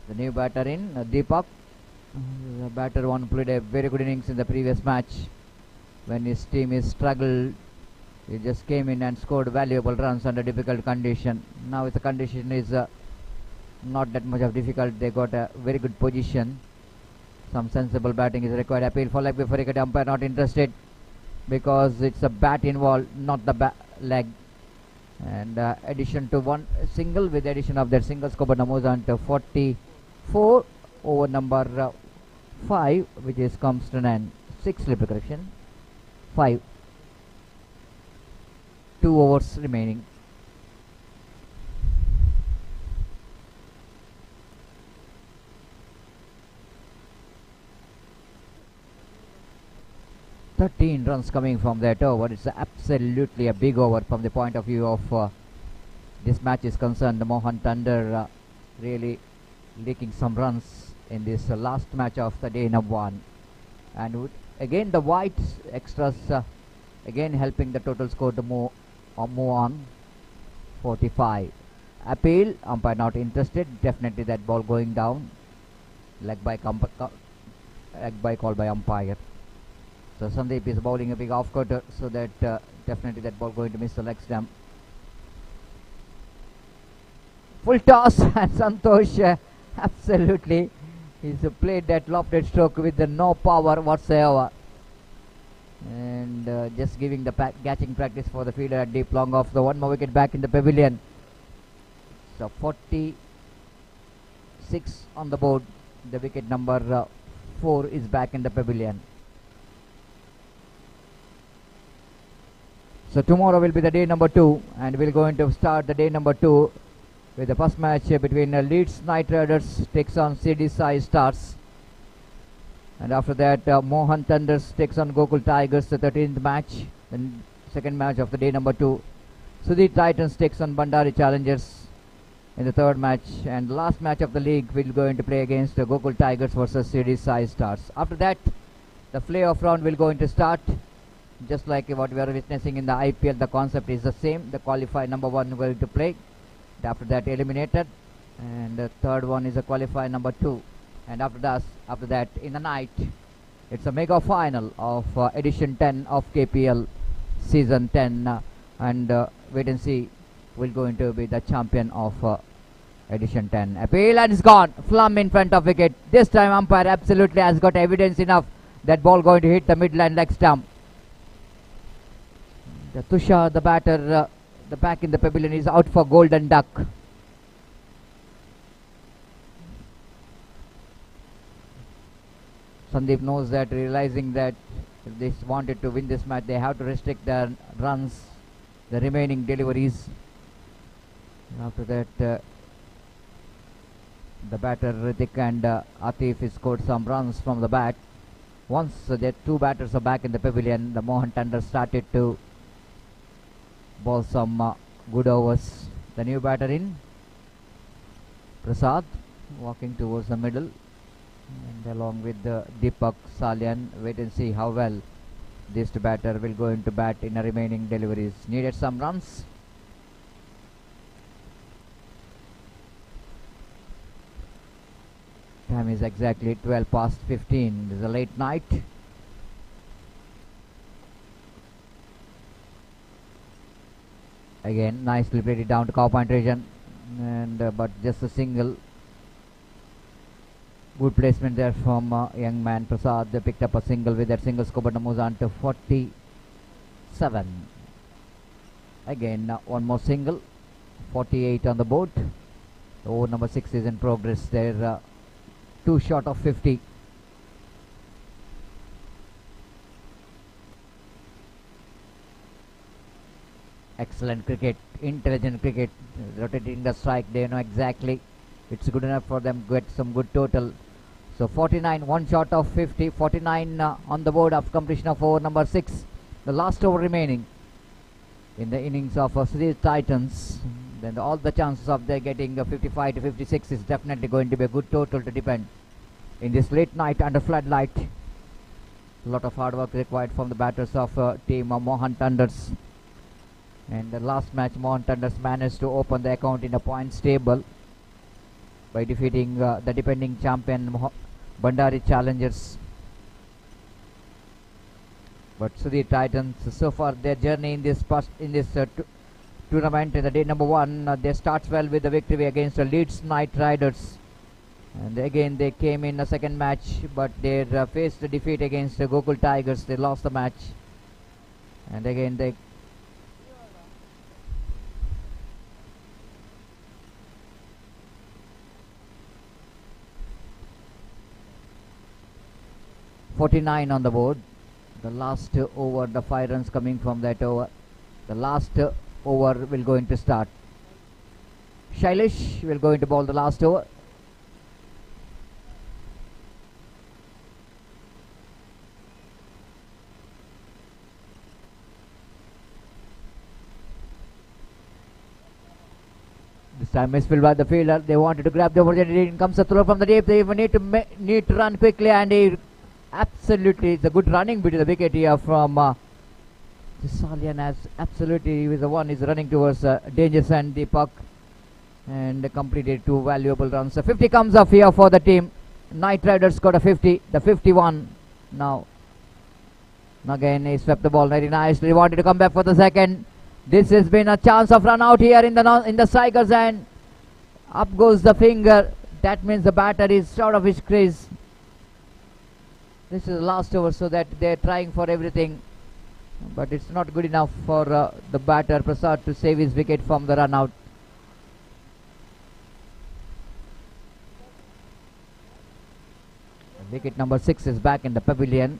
[SPEAKER 10] The new batter in, Deepak. The batter one played a very good innings in the previous match when his team is struggled. He just came in and scored valuable runs under difficult condition. Now the condition is not that much of difficult. They got a very good position. Some sensible batting is required. Appeal for leg before wicket. Umpire not interested because it's a bat involved, not the leg. And addition to one single, with the addition of that single, scoreboard numbers on to 44 over number 5, which is comes to an 6 slip correction. 5. 2 overs remaining. "13 runs coming from that over." It's absolutely a big over from the point of view of this match is concerned. The Mohan Thunder really leaking some runs in this last match of the day number 1. And again the whites extras again helping the total score to move on. 45. Appeal, umpire not interested. Definitely that ball going down. Leg by call by umpire. So Sandeep is bowling a big off cutter, so that definitely that ball going to miss the leg stump. Full toss and Santosh absolutely he's played that lofted stroke with no power whatsoever, and just giving the catching practice for the fielder at deep long off. The one more wicket back in the pavilion. So 46 on the board. The wicket number 4 is back in the pavilion. So tomorrow will be the day number 2, and we're going to start the day number 2 with the first match between Leeds Knight Riders takes on CD Sai Stars, and after that Mohan Thunders takes on Gokul Tigers, the 13th match, the second match of the day number 2. Sudhir Titans takes on Bandari Challengers in the third match, and the last match of the league will going to play against Gokul Tigers versus CD Sai Stars. After that, the playoff round will going to start. Just like what we are witnessing in the IPL, the concept is the same. The qualified number 1 going to play. After that, eliminated, and the third one is a qualified number 2. And after that, in the night, it's a mega final of edition 10 of KPL season 10, and wait and see will going to be the champion of edition 10. Appeal, and it's gone. Flum in front of wicket. This time umpire absolutely has got evidence enough that ball going to hit the midline leg stump. The Tushar, the batter, the back in the pavilion, is out for golden duck. Sandeep knows that, realizing that if they wanted to win this match, they have to restrict their runs, the remaining deliveries. After that, the batter Ritik and Atif has scored some runs from the bat. Once the two batters are back in the pavilion, the Mohan Thunder started to ball some good overs. The new batter in, Prasad, walking towards the middle, and along with Deepak Salyan. Wait and see how well this batter will go into bat in the remaining deliveries. Needed some runs. Time is exactly 12 past 15. It is a late night. Again, nicely played it down to cow point region, and but just a single. Good placement there from young man Prasad. They picked up a single. With that single, score moves on to 47. Again, one more single. 48 on the board. Over number 6 is in progress. They're 2 short of 50. Excellent cricket, intelligent cricket, rotating the strike. They know exactly it's good enough for them to get some good total. So 49, 1 short of 50, 49 on the board after completion of over number 6. The last over remaining in the innings of City Titans. Then all the chances of their getting 55 to 56 is definitely going to be a good total to depend in this late night under floodlight. A lot of hard work required from the batters of team Mohan Thunders. And the last match, Mohan Thunders managed to open the account in a points table by defeating the defending champion Bandari Challengers. But Sudhir Titans, so far their journey in this tournament, in the day number 1, they start well with the victory against the Leeds Knight Riders. And again they came in the second match, but they faced the defeat against the Gokul Tigers. They lost the match. And again they 49 on the board. The last over, the 5 runs coming from that over. The last over will going to start. Shailesh will going to bowl the last over. This time misfilled by the fielder. They wanted to grab the opportunity. In comes a throw from the deep. They even need to run quickly, and he absolutely, it's a good running bit of the wicket here from Salian, as absolutely he was the one is running towards danger and the puck, and completed 2 valuable runs. So 50 comes off here for the team. Knight Riders got a 50, the 51 now. Again he swept the ball very nicely. He wanted to come back for the second. This has been a chance of run out here in the strikers, and up goes the finger. That means the batter is out of his crease. This is the last over, so that they're trying for everything, but it's not good enough for the batter Prasad to save his wicket from the run out. Wicket number 6 is back in the pavilion.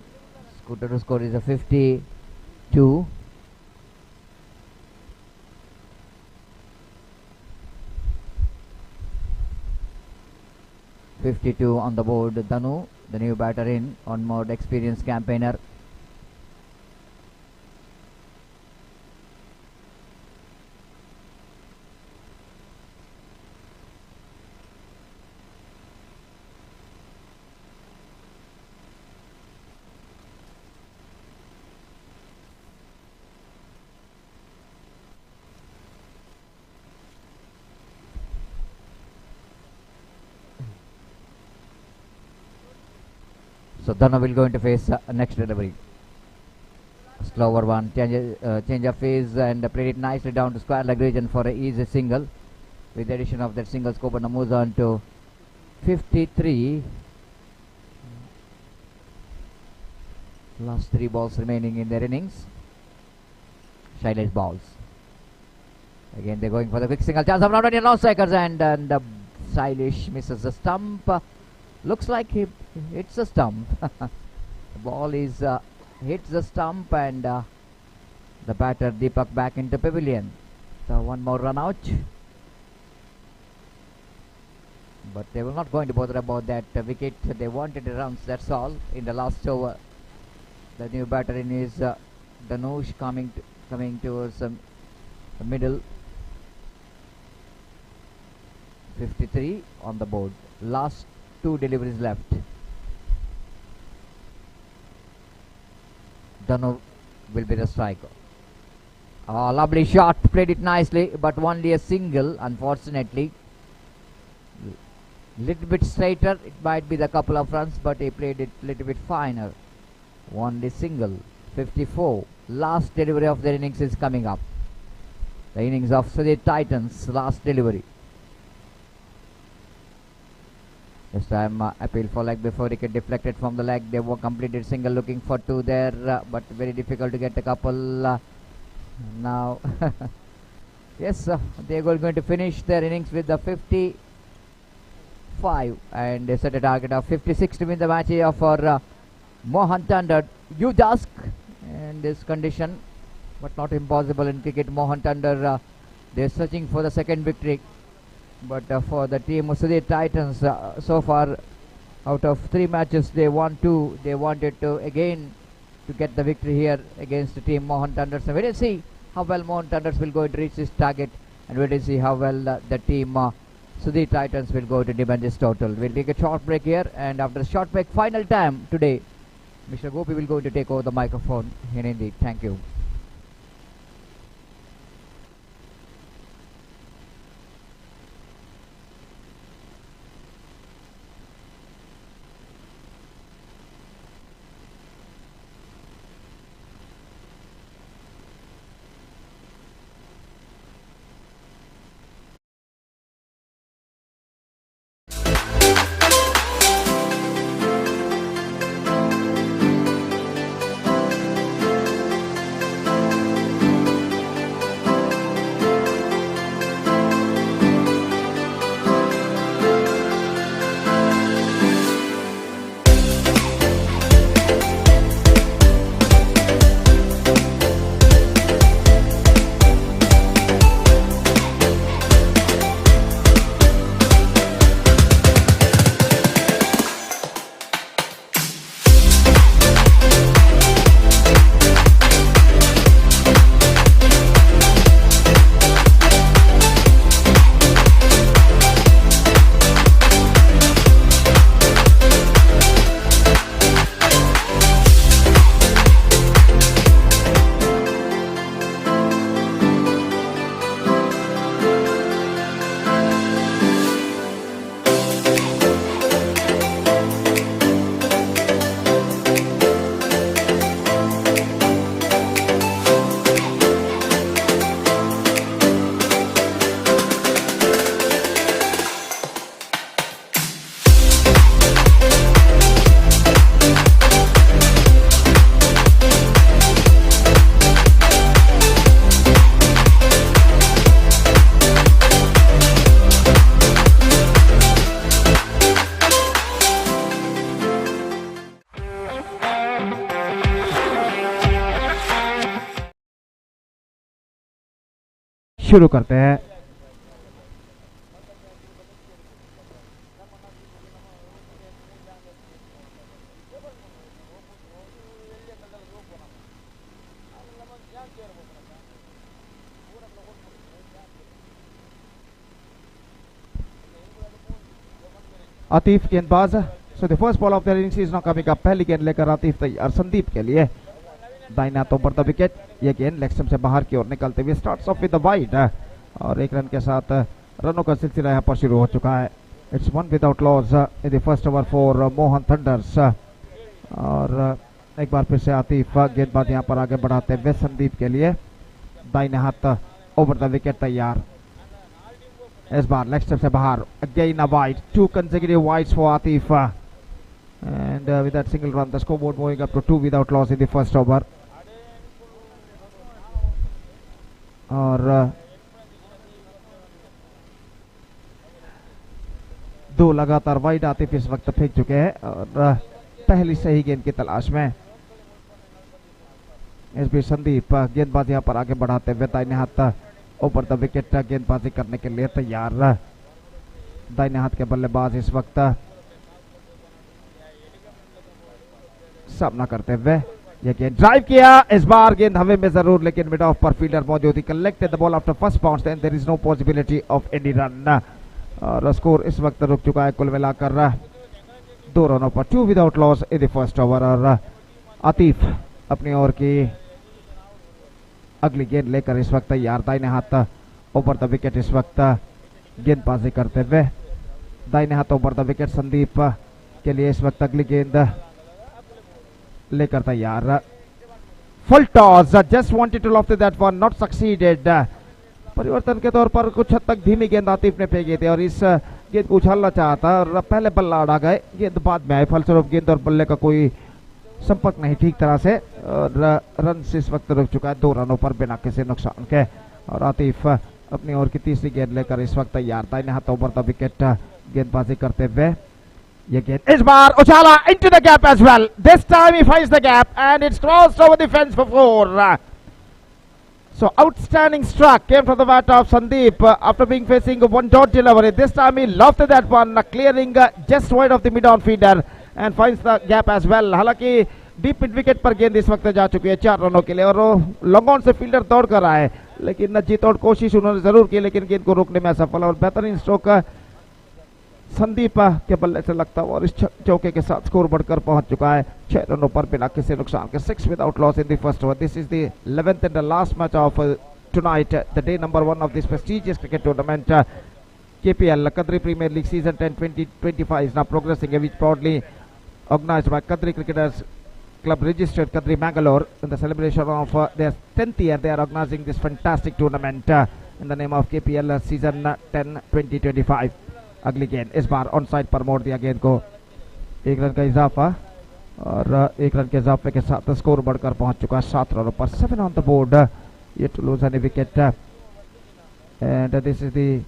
[SPEAKER 10] Total score is a 52. On the board. Danu, the new batter in, on more experienced campaigner. So Dana will going to face next delivery. Slower one, change of phase, and played it nicely down to square leg region for an easy single. With the addition of that single, scope and moves on to 53. Last 3 balls remaining in their innings. Shailesh balls. Again they're going for the quick single. Chance of round on strikers, and Shailesh misses the stump. Looks like he hits the stump. The ball is hits the stump, and the batter Deepak back into pavilion. So one more run out, but they were not going to bother about that wicket. They wanted the runs, that's all. In the last over, the new batter in is Danush coming towards the middle. 53 on the board. Last 2 deliveries left. Danu will be the striker. Oh, lovely shot, played it nicely, but only a single, unfortunately. Little bit straighter, it might be the couple of runs, but he played it little bit finer. One single, 54. Last delivery of their innings is coming up. The innings of Sudhir Titans, last delivery. This time appeal for leg before wicket deflected from the leg. They were completed single, looking for two there, but very difficult to get a couple. Now, yes, they are going to finish their innings with the 55 and they set a target of 56 to win the match here for Mohan Tandon. Huge ask in this condition, but not impossible in cricket. Mohan Tandon, they are searching for the second victory. But for the team Sudhir Titans, so far out of 3 matches they won 2. They wanted to again to get the victory here against the team Mohan Thunders. So we will see how well Mohan Thunders will go to reach this target, and we will see how well the team Sudhir Titans will go to defend this total. We'll take a short break here, and after the short break, final time today, Mr. Gopi will go to take over the microphone in Hindi. Thank you.
[SPEAKER 9] शुरू करते हैं। आतिफ गेंदबाज। So the first ball of the innings is now coming up. पहली गेंद लेकर आतिफ तैयार संदीप के लिए। दाहिना तो ऊपर द विकेट, ये गेंद लेग स्टंप से बाहर की ओर निकलते हुए starts of with the wide, और 1 रन के साथ रनों का सिलसिला यहाँ पर शुरू हो चुका है। It's 1 without loss in the first over for Mohan thunder's. और एक बार फिर से आतिफ गेंदबाज यहाँ पर आगे बढ़ाते हुए संदीप के लिए। दाहिने हाथ ओवर द विकेट तैयार, इस बार लेग स्टंप से बाहर। Again a wide, 2 consecutive wides for Atif, and with that single run the scoreboard moving up to 2 without loss in the first over. और 2 लगातार वाइड आतिफ इस वक्त फेंक चुके हैं, और पहली सही गेंद की तलाश में। इस बीच संदीप गेंदबाज यहाँ पर आगे बढ़ाते हुए दाहिने हाथ ऊपर द विकेट गेंदबाजी करने के लिए तैयार। दाहिने हाथ के बल्लेबाज इस वक्त सामना करते हुए ये गेंद ड्राइव किया। इस बार गेंद हवा में जरूर, लेकिन मिड ऑफ पर फील्डर मौजूद ही। Collected the ball after first bounce, then there is no possibility of any run. और स्कोर इस वक्त रुक चुका है कुल मिलाकर 2 रनों पर, 2 without loss in the first over. और आतिफ अपनी ओर की अगली गेंद लेकर इस वक्त तैयार। दाहिने हाथ ऊपर द विकेट इस वक्त गेंदबाजी करते हुए। दाहिने हाथ ओवर द विकेट संदीप के लिए इस वक्त अगली गेंद लेकर तैयार। Full toss, just wanted to loft that one, not succeeded. परिवर्तन के तौर पर कुछ हद तक धीमी गेंद आतिफ ने फेंकी थी और इस गेंद को उछालना चाहता और पहले बल्ला उड़ा गए, गेंद बाद में आए, फलस्वरूप गेंद और बल्ले का कोई संपर्क नहीं ठीक तरह से और रन इस वक्त रुक चुका है 2 रनों पर बिना किसी नुकसान के। और आतिफ अपनी ओर की तीसरी गेंद लेकर इस वक्त तैयार, दाहिने हाथ ओवर द विकेट गेंदबाजी करते हुए। ये गेंद इस बार उछाला into the gap as well. This time he finds the gap and it's crossed over the fence for 4. So outstanding struck came from the bat of Sandeep after being facing one dot delivery. This time he lofted that one, clearing just wide of the mid-on feeder and finds the gap as well. हालांकि deep mid wicket पर गेंद इस वक्त जा चुकी है 4 रनों के लिए और लॉन्ग ऑन से फील्डर दौड़ कर रहा है, लेकिन जीतोड़ कोशिश उन्होंने जरूर की लेकिन गेंद को रोकने में असफल और बेहतरीन स्ट्रोक संदीप के बल्ले से लगता हुआ और इस चौके के साथ स्कोर बढ़कर पहुंच चुका है 6 रनों पर बिना किसी नुकसान के। 6 without loss in the first over. This is the 11th and the last match of tonight, the day number 1 of this prestigious cricket tournament. KPL, Qatari Premier League season 10-2025 is now progressing, which proudly organized by Qatari Cricketers Club registered Qatari Bangalore. In the celebration of their 10th year, they are organizing this fantastic tournament in the name of KPL season 10-2025. अगली गेंद इस बार on side पर मोड़ दिया गेंद को, 1 run का इजाफा और 1 रन के इजाफे के साथ स्कोर बढ़कर पहुंच चुका है 7 रनों पर। 7 on the board, yet to lose any wicket and this is the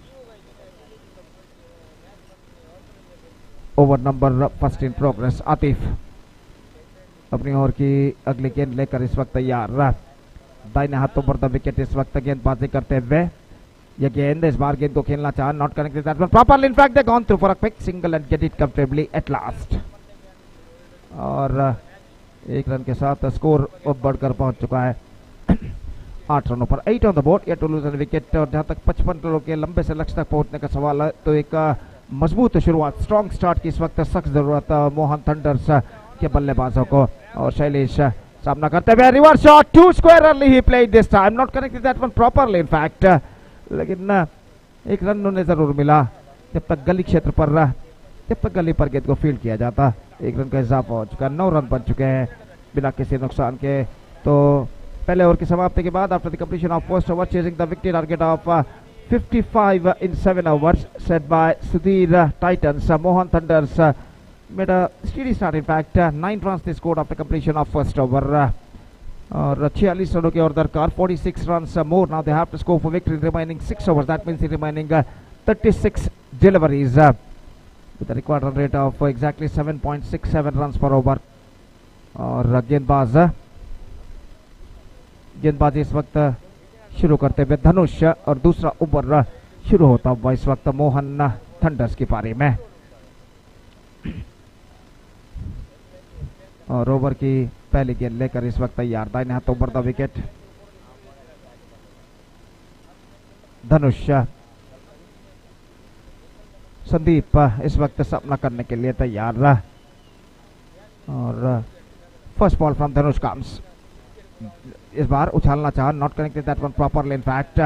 [SPEAKER 9] over number first in progress. Atif अपनी ओर की अगली गेंद लेकर इस वक्त तैयार, दाहिने हाथों पर द विकेट इस वक्त गेंदबाजी करते हुए। ये गेंद इस बार गेंद को खेलना चाहा, not connected that one properly, in fact they gone through for a quick single and get it comfortably at last. और 1 रन के साथ स्कोर बढ़कर पहुंच चुका है 8 रनों पर। 8 on the board, yet to loose N wicket. और जहां तक 55 रनों के लंबे से लक्ष्य तक पहुंचने का सवाल है तो एक मजबूत शुरुआत, स्ट्रॉन्ग स्टार्ट की इस वक्त सख्त जरूरत मोहन थंडर्स के बल्लेबाजों को। और शैलेश सामना करते हुए reverse shot, 2 square early he played this time, not connected that one properly in fact, लेकिन 1 रन उन्हें जरूर मिला जब तक गली क्षेत्र पर जब तक गली पर गेंद को फील्ड किया जाता। 1 रन का इजाफा हो चुका है, 9 रन बन चुके हैं बिना किसी नुकसान के। तो पहले ओवर की समाप्ति के बाद after the completion of first over chasing the victory target of 55 in 7 overs set by Sudhir Titans, Mohan Thunders made a steady start. In fact 9 runs they scored after completion of first over और 46 रनों की और दरकार, 46 runs more now they have to score for victory in remaining 6 overs. That means in remaining 36 deliveries with a required run rate of exactly 7.67 runs per over. और गेंदबाजी इस वक्त शुरू करते हुए धनुष और दूसरा ओवर शुरू होता हुआ इस वक्त मोहन थंडर्स की पारी में। और ओवर की पहली गेंद लेकर इस वक्त तैयार, दाहिने हाथ ओवर द विकेट धनुष। संदीप इस वक्त सामना करने के लिए तैयार और first ball from Dhanush comes. इस बार उछालना चाहा, not connected that one properly in fact.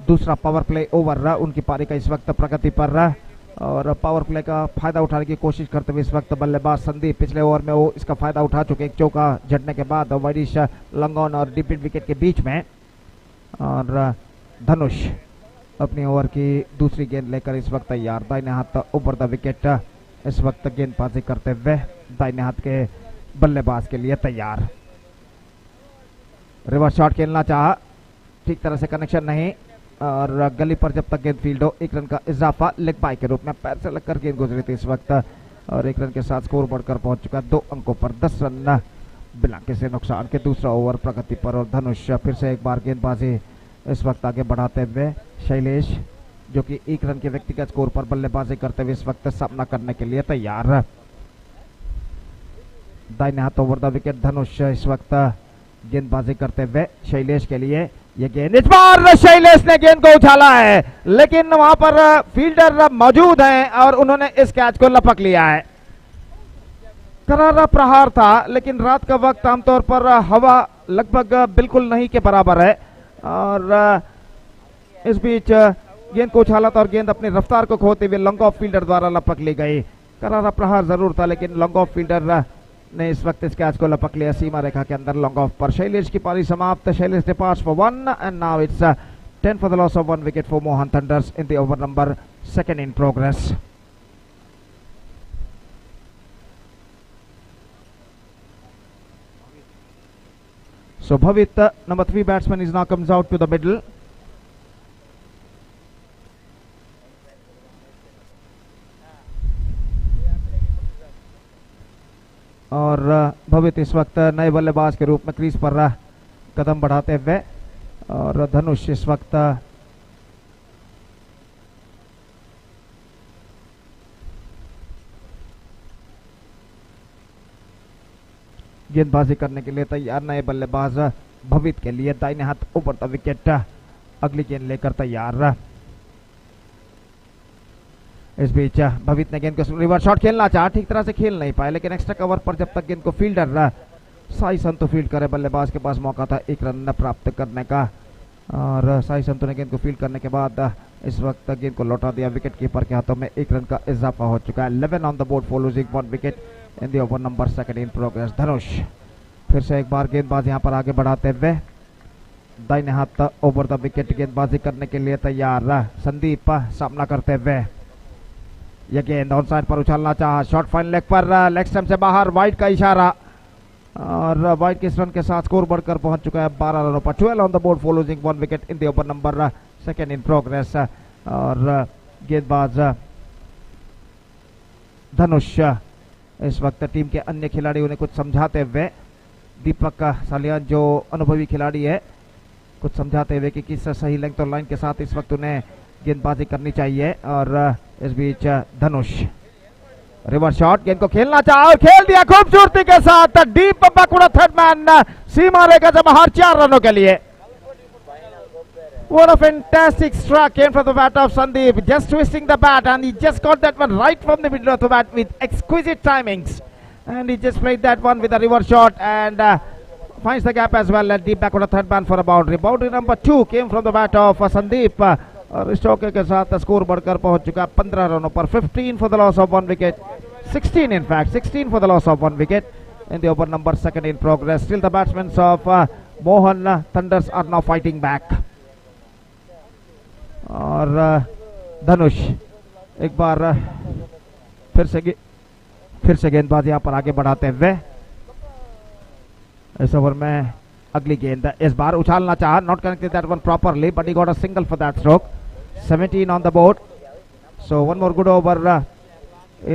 [SPEAKER 9] दूसरा पावर प्ले ओवर उनकी पारी का इस वक्त प्रगति पर और पावर प्ले का फायदा उठाने की कोशिश करते हुए इस वक्त बल्लेबाज संदीप पिछले ओवर में वो इसका फायदा उठा चुके, एक चौका जड़ने के बाद वाइडिश लॉन्ग ऑन और डीप विकेट के बीच में। और धनुष अपनी ओवर की दूसरी गेंद लेकर इस वक्त तैयार, दाहिने हाथ ओवर द विकेट इस वक्त गेंदबाजी करते हुए दाहिने हाथ के बल्लेबाज के लिए तैयार। रिवर्स शॉट खेलना चाहा, ठीक तरह से कनेक्शन नहीं और गली पर जब तक गेंद फील्ड हो। 1 रन का इजाफा लेग बाय के रूप में पैर से लगकर गेंद गुजरी थी इस वक्त और 1 रन के साथ स्कोर बढ़कर पहुंच चुका 2 अंकों पर, 10 रन बिना किसी नुकसान के। दूसरा ओवर प्रगति पर और धनुष फिर से एक बार गेंदबाजी इस वक्त आगे बढ़ाते हुए। शैलेश जो कि 1 रन के व्यक्तिगत स्कोर पर बल्लेबाजी करते हुए इस वक्त सामना करने के लिए तैयार। दाहिने हाथ ओवर द विकेट धनुष इस वक्त गेंदबाजी करते हुए शैलेश के लिए। ये गेंद इस बार शैलेश ने गेंद को उछाला है लेकिन वहां पर फील्डर मौजूद हैं और उन्होंने इस कैच को लपक लिया है। करारा प्रहार था लेकिन रात का वक्त आमतौर पर हवा लगभग बिल्कुल नहीं के बराबर है और इस बीच गेंद को उछाला था और गेंद अपनी रफ्तार को खोते हुए लॉन्ग ऑफ फील्डर द्वारा लपक ली गई। करारा प्रहार जरूर था लेकिन लॉन्ग ऑफ फील्डर ने इस वक्त इस कैच को लपक लिया सीमा रेखा के अंदर लॉन्ग ऑफ पर। शैलेश की पारी समाप्त। Shailesh departs for 1 and now it's 10 for the loss of 1 wicket for Mohan thunder's in the over number 2 in progress. So Bhavit, number 3 batsman, is now comes out to the middle. और भवित इस वक्त नए बल्लेबाज के रूप में क्रीज पर कदम बढ़ाते हुए और धनुष इस वक्त गेंदबाजी करने के लिए तैयार। नए बल्लेबाज भवित के लिए दाहिने हाथ ऊपर द विकेट अगली गेंद लेकर तैयार। इस बीच भवित ने गेंद को रिवर्स शॉट खेलना चाहा, ठीक तरह से खेल नहीं पाए लेकिन एक्स्ट्रा कवर पर जब तक गेंद को फील्डर साई संतु फील्ड करे बल्लेबाज के पास मौका था 1 रन प्राप्त करने का और साई संतु ने गेंद को फील्ड करने के बाद इस वक्त गेंद को लौटा दिया। विकेट कीपर के हाथों में 1 रन का इजाफा हो चुका है। 11 on the board for losing 1 wicket in the over number 2 in progress. Dhanush फिर से एक बार गेंदबाज यहां पर आगे बढ़ाते हुए दाहिने हाथ ओवर द विकेट गेंदबाजी करने के लिए तैयार। संदीप सामना करते हुए यह गेंद ऑन साइड पर उछालना चाहा, शॉट फाइन लेग पर, लेग स्टंप से बाहर, वाइड का इशारा और वाइड के इस रन के साथ स्कोर बढ़कर पहुंच चुका है 12 रनों पर। 12 on the board for losing 1 wicket in the over number 2 in progress. और गेंदबाज धनुष इस वक्त टीम के अन्य खिलाड़ियों ने कुछ समझाते हुए, दीपक सालियान जो अनुभवी खिलाड़ी है, कुछ समझाते हुए कि किस सही लेंथ और लाइन के साथ इस वक्त उन्हें गेंदबाजी करनी चाहिए। और इस बीच धनुष रिवर्स शॉट, गेंद को खेलना चाहा और खेल दिया खूबसूरती के साथ। डीप बकड़ा थर्ड मैन सीमा रेखा से बाहर 4 रनों के लिए। What a fantastic strike came from the bat of Sandeep, just twisting the bat and he just got that one right from the middle of the bat with exquisite timings and he just played that one with a reverse shot and finds the gap as well at deep back on the third man for a boundary. Boundary number 2 came from the bat of Sandeep और इस चौके के साथ score बढ़कर पहुंच चुका 15 रनों पर। 15 for the loss of 1 wicket, 16 in fact, 16 for the loss of 1 wicket in the over number 2 in progress. Still the batsmen of Mohan Thunders are now fighting back और धनुष एक बार फिर से गेंदबाज यहां पर आगे बढ़ाते हुए इस ओवर में अगली गेंद इस बार उछालना चाहा, not connected that one properly but he got a single for that stroke. 17 on the board, so one more good over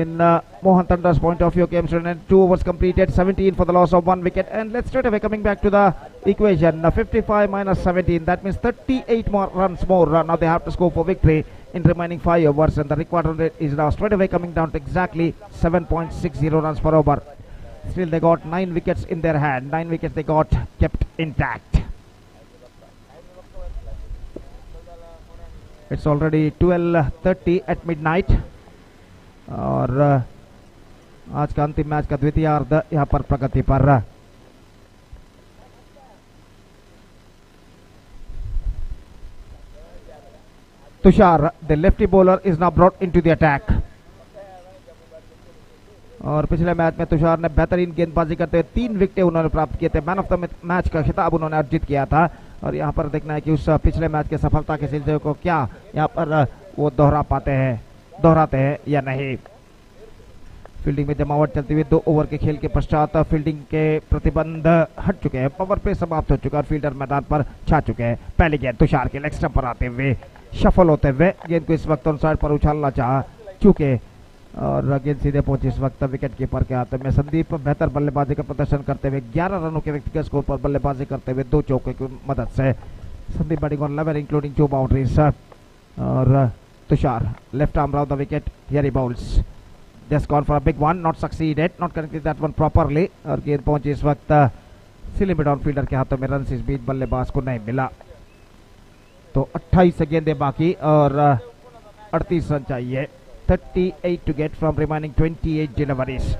[SPEAKER 9] in Mohan Thunder's point of view came to an end. 2 overs completed, 17 for the loss of 1 wicket. And let's straight away coming back to the equation. 55 minus 17, that means 38 more runs more. Now they have to score for victory in remaining 5 overs, and the required run rate is now straight away coming down to exactly 7.60 runs per over. Still they got 9 wickets in their hand. 9 wickets they got kept intact. It's already 12:30 at midnight. और आज का अंतिम match का द्वितीयार्ध यहाँ पर प्रगति पर। Tushar the lefty bowler is now brought into the attack और पिछले मैच में तुषार ने बेहतरीन गेंदबाजी करते हुए 3 विकेट उन्होंने प्राप्त किए थे। मैन ऑफ द मैच का खिताब उन्होंने अर्जित किया था और यहाँ पर देखना है कि उस पिछले मैच के सफलता के सिलसिले को क्या यहाँ पर वो दोहराते हैं या नहीं। फील्डिंग में जमावट चलती हुई 2 ओवर के खेल के पश्चात फील्डिंग के प्रतिबंध हट चुके हैं, पावर प्ले समाप्त हो चुका है और फील्डर मैदान पर छा चुके हैं। पहली गेंद तुषार के लेग स्टंप पर आते हुए शफल होते हुए गेंद को इस वक्त ऑन साइड पर उछालना चाहा चूके और गेंद सीधे पहुंची इस वक्त विकेट कीपर के हाथ में। संदीप बेहतर बल्लेबाजी का प्रदर्शन करते हुए 11 रनों के व्यक्तिगत स्कोर पर बल्लेबाजी करते हुए 2 चौके की मदद से Sandeep batting on 11 including 2 boundaries. और Tushar left arm round the wicket, here he bowls, just gone for a big one, not succeeded, not connected that one properly और गेंद पहुंची इस वक्त सिली मिड ऑन फील्डर के हाथों में। रन इस बीच बल्लेबाज को नहीं मिला तो 28 गेंदें बाकी और 38 रन चाहिए। 38 to get from remaining 28 deliveries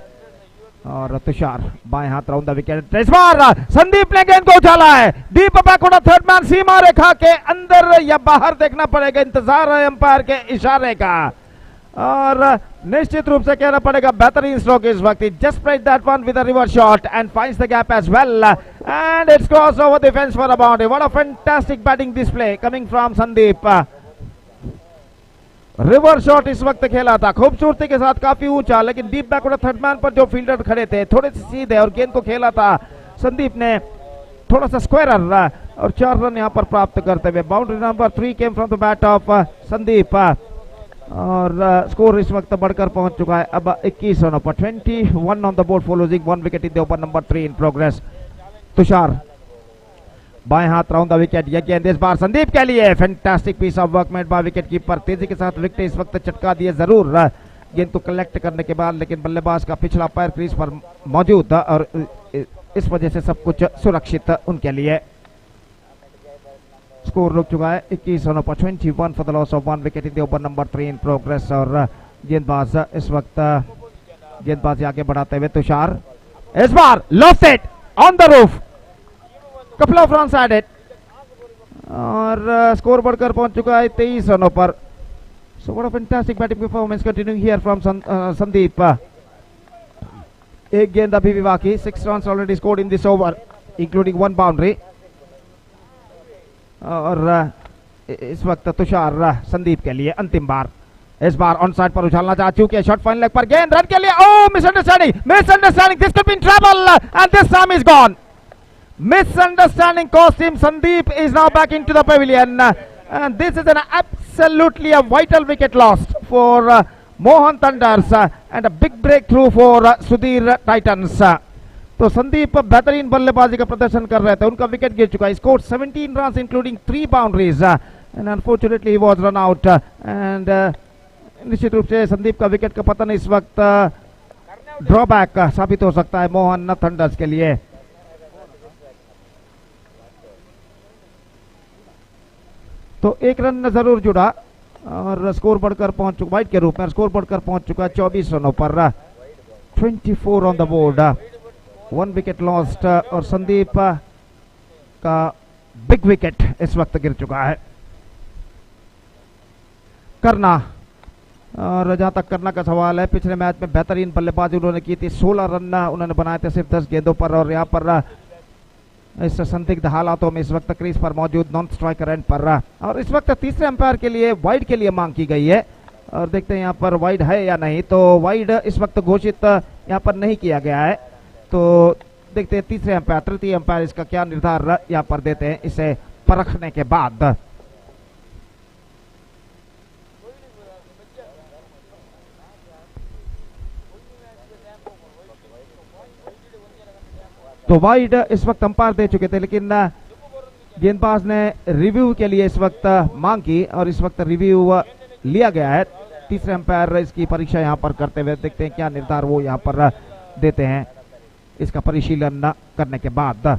[SPEAKER 9] और तुषार बाएं हाथ राउंड द विकेट, इस बार संदीप ने गेंद को उछाला है डीप बैकवर्ड थर्ड मैन सीमा रेखा के अंदर या बाहर देखना पड़ेगा, इंतजार है अंपायर के इशारे का और निश्चित रूप से कहना पड़ेगा बेहतरीन स्ट्रोक इस वक्त. Just played that one with a reverse shot and finds the gap as well and it's cross over the fence for a boundary. What a fantastic batting display coming from Sandeep. Reverse shot इस वक्त खेला था खूबसूरती के साथ, काफी ऊंचा, लेकिन डीप बैकवर्ड थर्ड मैन पर जो फील्डर खड़े थे थोड़े से सीधे और गेंद को खेला था संदीप ने थोड़ा सा स्क्वायर और 4 रन यहां पर प्राप्त करते हुए. Boundary number 3 came from the bat of Sandeep और स्कोर इस वक्त बढ़कर पहुंच चुका है अब 21 रनों पर. 21 on the board for losing 1 wicket in the over number 3 in progress. Tushar बाएं हाथ राउंड द विकेट, ये गेंद इस बार संदीप के लिए. Fantastic piece of work made by wicket keeper. तेजी के साथ विकेट इस वक्त चटका दिए जरूर गेंद को कलेक्ट करने के बाद, लेकिन बल्लेबाज का पिछला पैर क्रीज पर मौजूद था और इस वजह से सब कुछ सुरक्षित उनके लिए. स्कोर रुक चुका है 21 रनों पर. 21 for the loss of 1 wicket in the over number 3 in progress. और गेंदबाज इस वक्त गेंदबाजी आगे बढ़ाते हुए तुषार इस बार lost it on the roof, couple of runs added और स्कोर बढ़कर पहुंच चुका है 23 रनों पर. So what a fantastic batting performance continuing here from Sandeep. एक गेंद अभी भी बाकी. 6 runs already scored in this over including 1 boundary और इस वक्त तुषार संदीप के लिए अंतिम बार. इस बार ऑन साइड पर उछालना चाह चुके शॉट फाइन लेग पर गेंद रन के लिए. Oh misunderstanding this could be in trouble and this time is gone. Misunderstanding cost him. Sandeep is now back into the pavilion and this is an absolutely a vital wicket lost for Mohan Thunders and a big breakthrough for Sudhir Titans. तो संदीप बेहतरीन बल्लेबाजी का प्रदर्शन कर रहे थे, उनका wicket गिर चुका है. Score 17 run including 3 boundaries and unfortunately he was run out and निश्चित रूप से संदीप का विकेट का पतन इस वक्त ड्रॉबैक साबित हो सकता है मोहन थंडर्स के लिए. तो 1 रन जरूर जुड़ा और स्कोर बढ़कर पहुंच चुका वाइड के रूप में. स्कोर बढ़कर पहुंच चुका है 24 रनों पर. 24 on the board. 1 wicket lost और संदीप का बिग विकेट इस वक्त गिर चुका है. करना और जहां तक करना का सवाल है, पिछले मैच में बेहतरीन बल्लेबाजी उन्होंने की थी. 16 रन उन्होंने बनाए थे सिर्फ 10 गेंदों पर और यहाँ पर इस संदिग्ध हालातों में इस वक्त क्रीज पर मौजूद नॉन स्ट्राइकर एंड पर और इस वक्त तीसरे अंपायर के लिए वाइड के लिए मांग की गई है और देखते हैं यहाँ पर वाइड है या नहीं. तो वाइड इस वक्त घोषित यहाँ पर नहीं किया गया है. तो देखते हैं तीसरे अंपायर तृतीय अंपायर इसका क्या निर्धार यहाँ पर देते हैं इसे परखने के बाद. तो वाइड इस वक्त अंपायर दे चुके थे, लेकिन गेंदबाज ने रिव्यू के लिए इस वक्त मांग की और इस वक्त रिव्यू लिया गया है. तीसरे अंपायर इसकी परीक्षा यहां पर करते हुए देखते हैं क्या निर्धार वो यहां पर देते हैं इसका परिशीलन करने के बाद.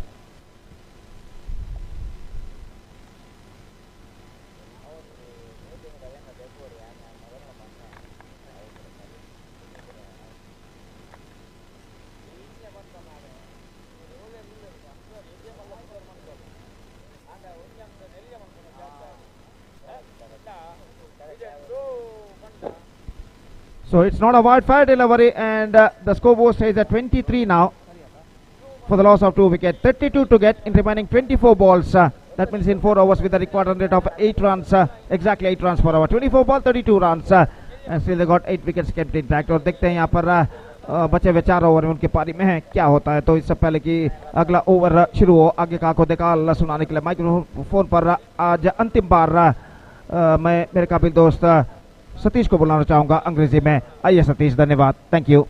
[SPEAKER 9] So it's not a wide fair delivery and the scoreboard stays at 23 now for the loss of 2 wickets. 32 to get in remaining 24 balls. That means in 4 overs with a required run rate of 8 runs, exactly 8 runs per over. 24 ball, 32 runs and still they got 8 wickets kept intact. और देखते हैं यहाँ पर बचे हुए 4 over में उनकी पारी में है क्या होता है. तो इससे पहले कि अगला ओवर शुरू हो, आगे का आंखों देखा सुनाने के लिए माइक्रोफोन पर आज अंतिम बार मैं मेरे काबिल दोस्त सतीश को बुलाना चाहूंगा अंग्रेजी में. आइए सतीश, धन्यवाद, thank you.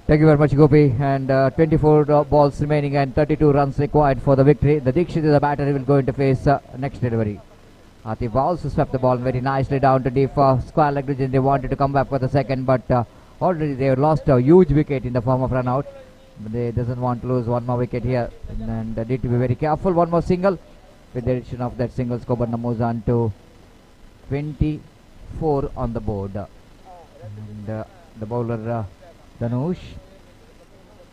[SPEAKER 10] Thank you very much, Gopi. And 24 balls remaining and 32 runs required for the victory. The Dixit is the batter who will go into face next delivery. Atif also swept the ball very nicely down to deep square leg region. They wanted to come back for the second, but already they lost a huge wicket in the form of run out. But they doesn't want to lose one more wicket here, and need to be very careful. One more single. With the addition of that single, Skobarna moves on to 24 on the board. And the bowler Dhanush.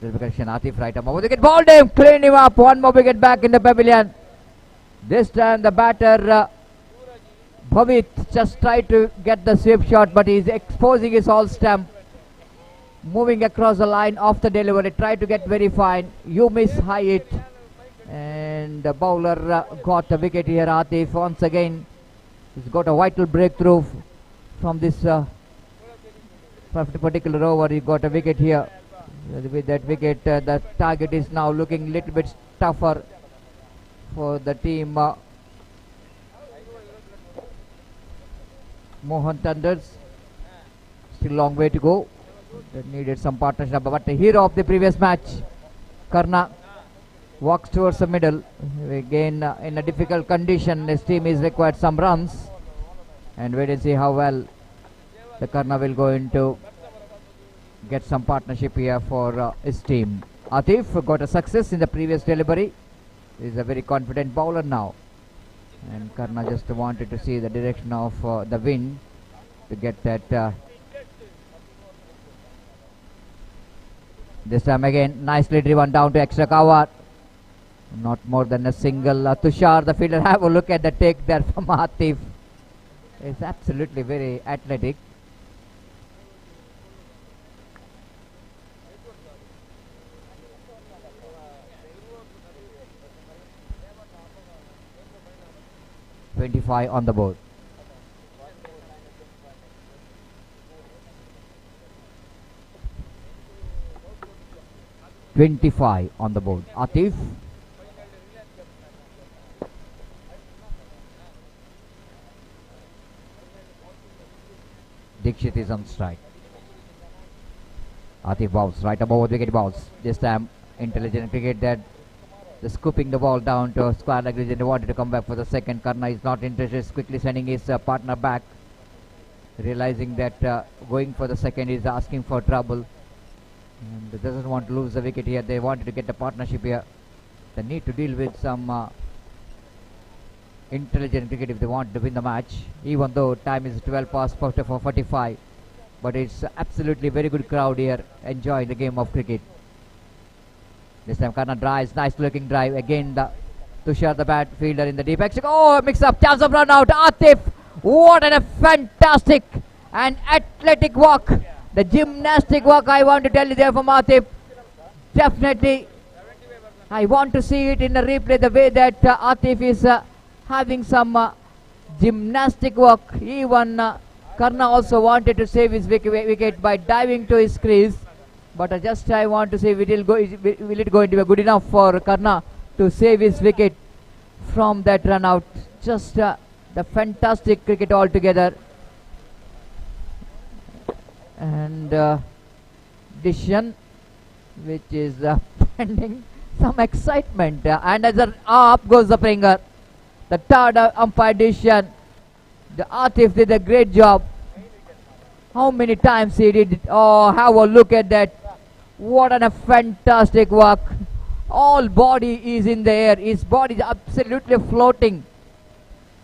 [SPEAKER 10] Atif right arm over the wicket. Balled him, cleaned him up. One more wicket back in the pavilion. This time the batter Bhavit just tried to get the sweep shot, but he's exposing his all stump. Moving across the line off the delivery. Tried to get very fine. You miss high it. And the bowler got a wicket here. Atif once again. He's got a vital breakthrough from this particular over. He got a wicket here. With that wicket, the target is now looking a little bit tougher for the team. Mohan Thunders. Still long way to go. They needed some partnership, but the hero of the previous match, Karna, walks towards the middle. Again, in a difficult condition, his team is required some runs. And wait and see how well the Karna will go into get some partnership here for his team. Atif got a success in the previous delivery. He is a very confident bowler now. And Karna just wanted to see the direction of the wind to get that. This time again, nicely driven down to extra cover. Not more than a single. Tushar, the fielder, have a look at the take there from Atif. It's absolutely very athletic. .25 on the board. .25 on the board. Atif. Dixit is on strike. Atif bowls right above the wicket bowls. This time intelligent cricket that the scooping the ball down to square leg region. They wanted to come back for the second. Karna is not interested. Is quickly sending his partner back, realizing that going for the second is asking for trouble. And they doesn't want to lose the wicket here. They wanted to get the partnership here. They need to deal with some intelligent cricket if they want to win the match. Even though time is 12 past 45, but it's absolutely very good crowd here enjoying the game of cricket. This time Karna drives, nice looking drive. Again the Tushar, the bat fielder in the deep action. Oh, mix up, chance of run out. Atif, what a fantastic and athletic walk. The gymnastic walk I want to tell you there from Atif. Definitely, I want to see it in the replay, the way that Atif is having some gymnastic walk. Even Karna also wanted to save his wicket by diving to his crease. But I want to say, will it going to be good enough for Karna to save his wicket from that run out? Just the fantastic cricket altogether. And decision which is pending some excitement. And as up goes the finger. The third umpire decision. The Atif did a great job. How many times he did it? Oh, have a look at that. What a fantastic walk. All body is in the air. His body is absolutely floating.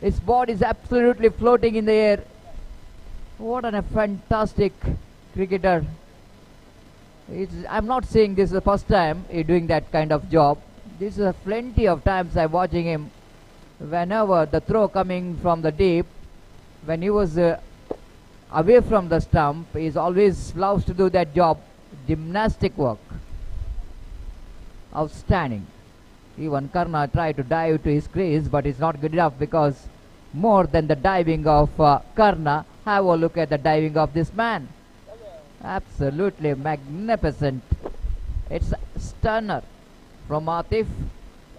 [SPEAKER 10] His body is absolutely floating in the air. What a fantastic cricketer. I'm not saying this is the first time he's doing that kind of job. This is plenty of times I'm watching him. Whenever the throw coming from the deep, when he was away from the stump, he always loves to do that job. Gymnastic work. Outstanding. Even Karna tried to dive to his crease, but it's not good enough, because more than the diving of Karna, have a look at the diving of this man. Absolutely magnificent. It's a stunner from Atif.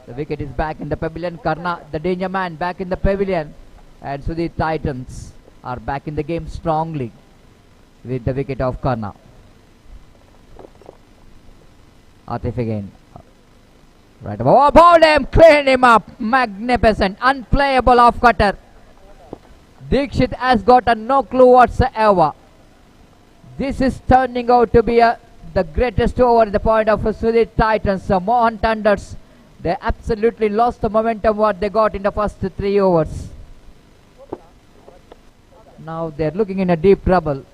[SPEAKER 10] The wicket is back in the pavilion. Karna, the danger man, back in the pavilion. And so the Titans are back in the game strongly with the wicket of Karna. Atif again. Right above. Oh, bowled him, cleaned him up. Magnificent. Unplayable off cutter. Dixit has got no clue whatsoever. This is turning out to be the greatest over at the point of Sudhir Titans. Mohan Thunders, they absolutely lost the momentum what they got in the first 3 overs. Now they're looking in a deep trouble.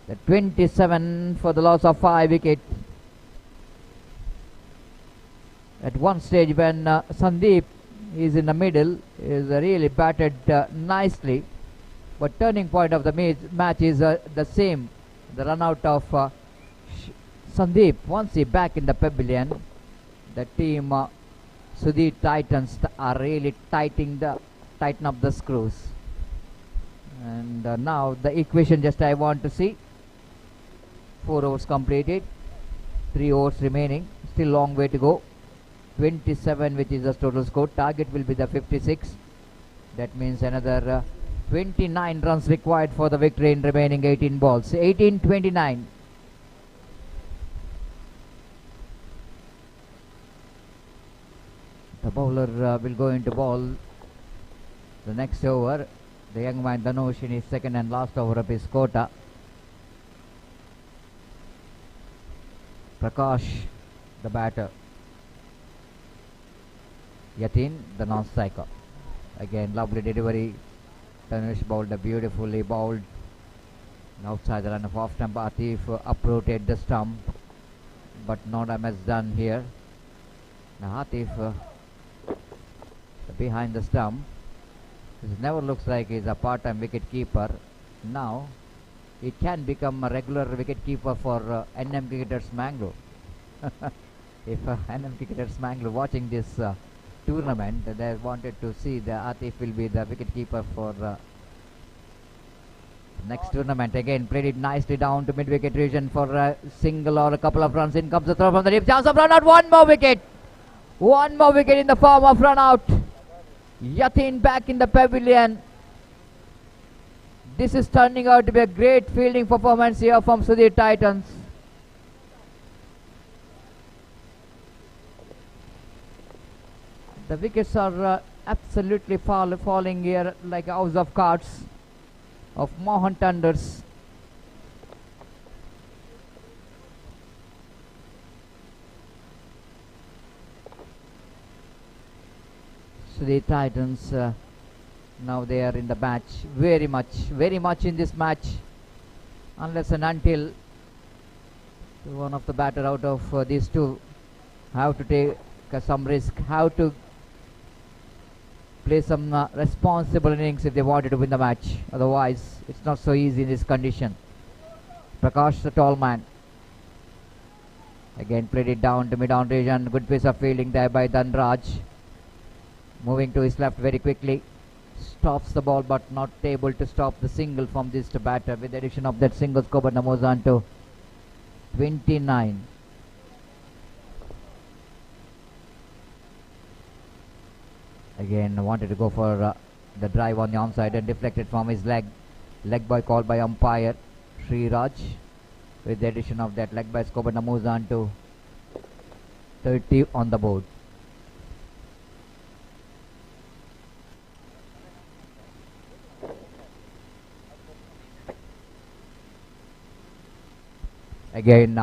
[SPEAKER 10] The 27 for the loss of 5 wickets. At one stage when Sandeep is in the middle, is really batted nicely, but turning point of the match is the same. The run out of Sandeep. Once he back in the pavilion, the team Sudhir Titans are really tighten up the screws. And now the equation just I want to see. 4 overs completed, 3 overs remaining, still long way to go. 27 which is the total score. Target will be the 56. That means another 29 runs required for the victory in remaining 18 balls. 18-29. The bowler will go into ball the next over. The young man Dhanush in his second and last over of his quota. Prakash, the batter. Yatin, the non-striker. Again, lovely delivery. Dhanush bowled a beautifully bowled. Outside the run of off stump. Atif uprooted the stump, but no damage done here. Now Atif behind the stump. This never looks like he's a part-time wicket keeper. Now he can become a regular wicket keeper for NM Cricketers Mangalore. If NM Cricketers Mangalore watching this tournament, they wanted to see the Atif will be the wicket keeper for next tournament. Again played it nicely down to mid-wicket region for a single or a couple of runs. In comes the throw from the deep. Chance of run out. One more wicket in the form of run out. Yatin back in the pavilion. This is turning out to be a great fielding performance here from Sudhir Titans. The wickets are absolutely falling here like a house of cards of Mohan Thunders. Sudhir Titans, now they are in the match very much in this match, unless and until one of the batter out of these two have to take some risk, have to play some responsible innings if they wanted to win the match. Otherwise it's not so easy in this condition. Prakash, the tall man, again played it down to mid-on region. Good piece of fielding there by Dhanraj. Moving to his left very quickly, stops the ball but not able to stop the single from this batter. With the addition of that single, score now moves on to 29. Again wanted to go for the drive on the onside and deflected from his leg by call by umpire Sriraj. With the addition of that leg by, score now moves on to 30 on the board. Again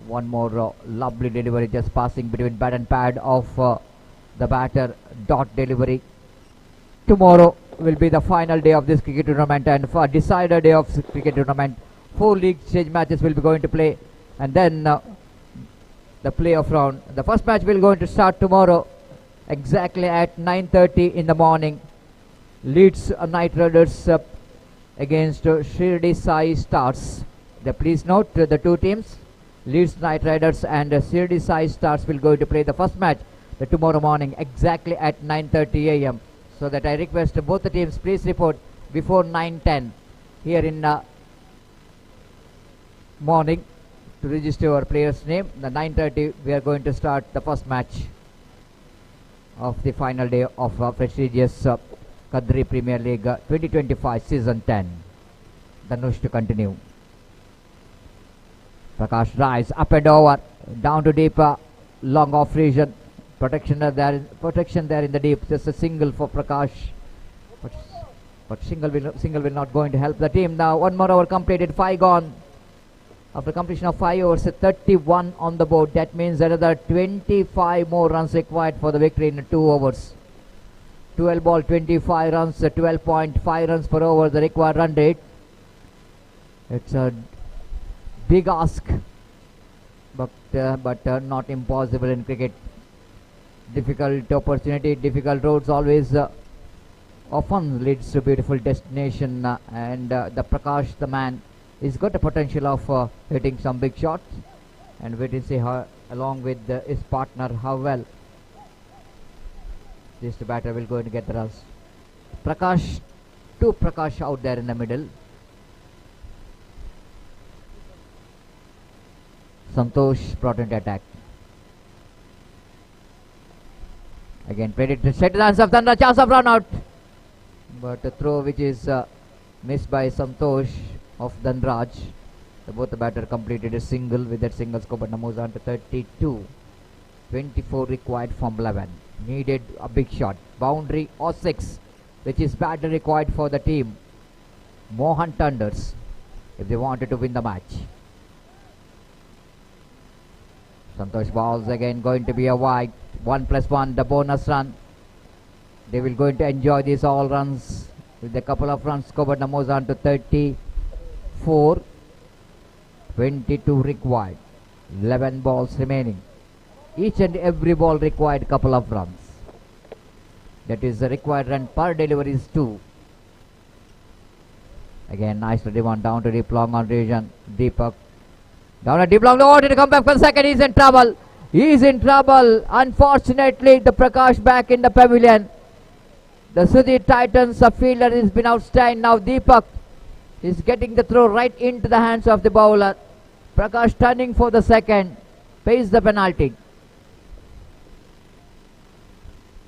[SPEAKER 10] one more lovely delivery, just passing between bat and pad of the batter. Dot delivery. Tomorrow will be the final day of this cricket tournament, and for decider day of cricket tournament, 4 league stage matches will be going to play, and then the playoff round. The first match will going to start tomorrow exactly at 9:30 in the morning. Leeds Knight Riders against Shirdi Sai Stars. Please note the two teams, Leeds Knight Riders and Shirdi Sai Stars, will go to play the first match tomorrow morning exactly at 9:30 a.m. So that I request both the teams, please report before 9:10 here in morning to register your player's name. The 9:30 we are going to start the first match of the final day of prestigious Kadri Premier League 2025 season 10. Dhanush to continue. Prakash drives up and over, down to deep, long off region. Protection there in the deep. Just a single for Prakash. But But single will not going to help the team. Now 1 more over completed, 5 gone. After completion of 5 overs, 31 on the board. That means another 25 more runs required for the victory in 2 overs. 12 ball, 25 runs, 12.5 runs per over, the required run rate. It's a big ask, but not impossible in cricket. Difficult opportunity, difficult roads always often leads to beautiful destination, and the Prakash, the man, he's got the potential of hitting some big shots, and wait and see how, along with his partner, how well this batter will go and get the runs. Prakash, two Prakash out there in the middle. Santosh brought into attack. Again played it to set the hands of Thunder, chance of run out. But a throw which is missed by Santosh of Dhanraj. Both the batter completed a single. With that single score, but moves on to 32. 24 required from 11. Needed a big shot. Boundary or 6, which is badly required for the team. Mohan Thunders, if they wanted to win the match. Santosh balls again, going to be a wide. 1+1, the bonus run. They will going to enjoy these all runs with a couple of runs scored. Moves on to 34. 22 required. 11 balls remaining. Each and every ball required couple of runs. That is the required run per delivery is 2. Again, nice ready one down to deep long on region. Deepak down a deep long. No, to come back for the second. He's in trouble. He's in trouble. Unfortunately, the Prakash back in the pavilion. The Sudhir Titans, a fielder, has been outstanding. Now Deepak is getting the throw right into the hands of the bowler. Prakash turning for the second. Pays the penalty.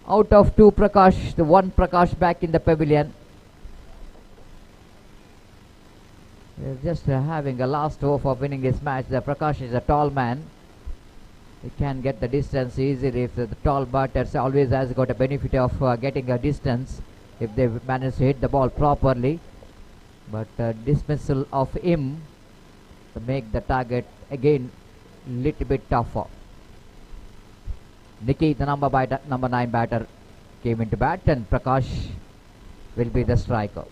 [SPEAKER 10] Out of 2 Prakash, the 1 Prakash back in the pavilion. We're just having a last hope of winning this match. The Prakash is a tall man. He can get the distance easily if the tall batters always has got a benefit of getting a distance if they manage to hit the ball properly. But dismissal of him to make the target again little bit tougher. Nicky, the number 9 batter, came into bat, and Prakash will be the striker.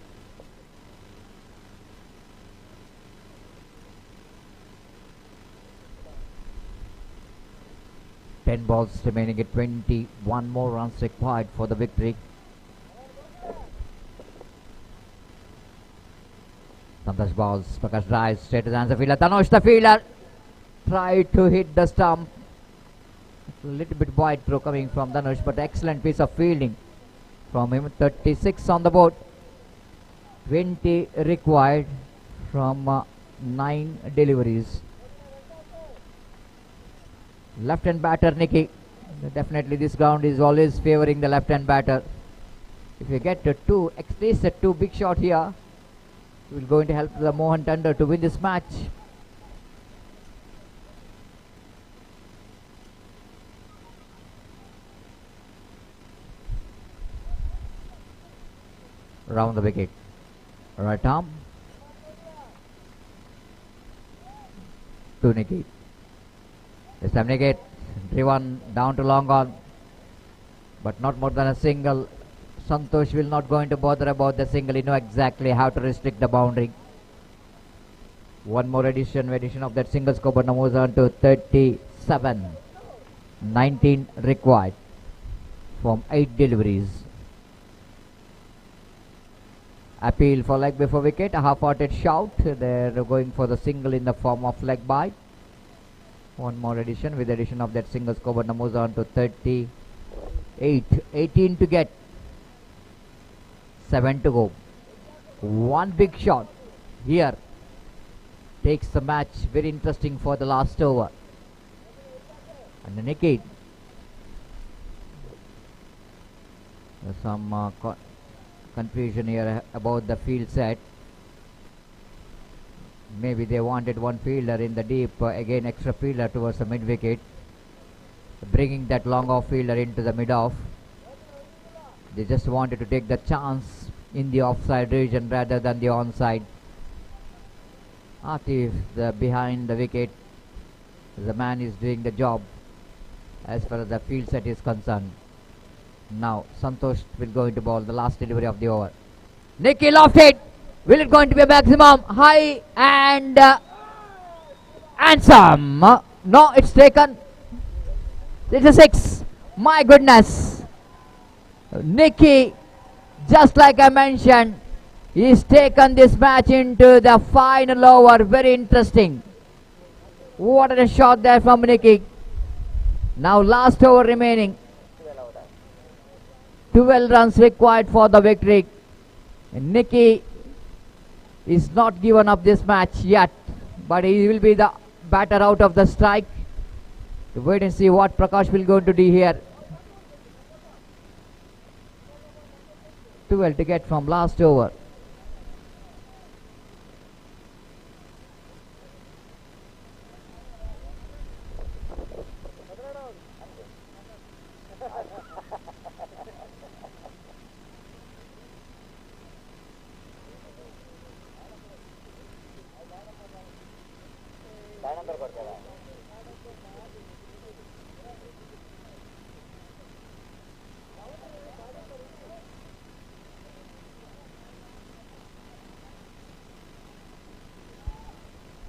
[SPEAKER 10] Ten balls remaining at 21 more runs required for the victory. Santosh balls, Prakash drives straight to the answer fielder. Dhanush, the fielder, tried to hit the stump. A little bit wide throw coming from Dhanush, but excellent piece of fielding from him. 36 on the board. 20 required from 9 deliveries. Left hand batter Nicky. Definitely this ground is always favoring the left hand batter. If you get to 2, at least a 2 big shot here, it will going to help the Mohan Thunder to win this match. Round the wicket. Right arm to Nicky. This time Nicky driven down to long on, but not more than a single. Santosh will not going to bother about the single. He know exactly how to restrict the boundary. One more addition of that single score, but now moves on to 37. 19 required from 8 deliveries. Appeal for leg before wicket, a half-hearted shout. They're going for the single in the form of leg bite. One more addition with addition of that single score, but now moves on to 38. 18 to get. 7 to go. One big shot here takes the match very interesting for the last over. And the Nicky. There's some confusion here about the field set. Maybe they wanted one fielder in the deep, again extra fielder towards the mid wicket, bringing that long off fielder into the mid off. They just wanted to take the chance in the offside region rather than the onside. Atif, the behind the wicket, the man is doing the job as far as the field set is concerned. Now Santosh will go into ball, the last delivery of the over. Nicky lofted. Will it going to be a maximum? High and some. No, it's taken. It's a 6. My goodness. Nicky, just like I mentioned, he's taken this match into the final over. Very interesting. What a shot there from Nicky. Now last over remaining. 12 runs required for the victory. Nicky is not given up this match yet, but he will be the batter out of the strike. Wait and see what Prakash will go to do here. 12 to get from last over.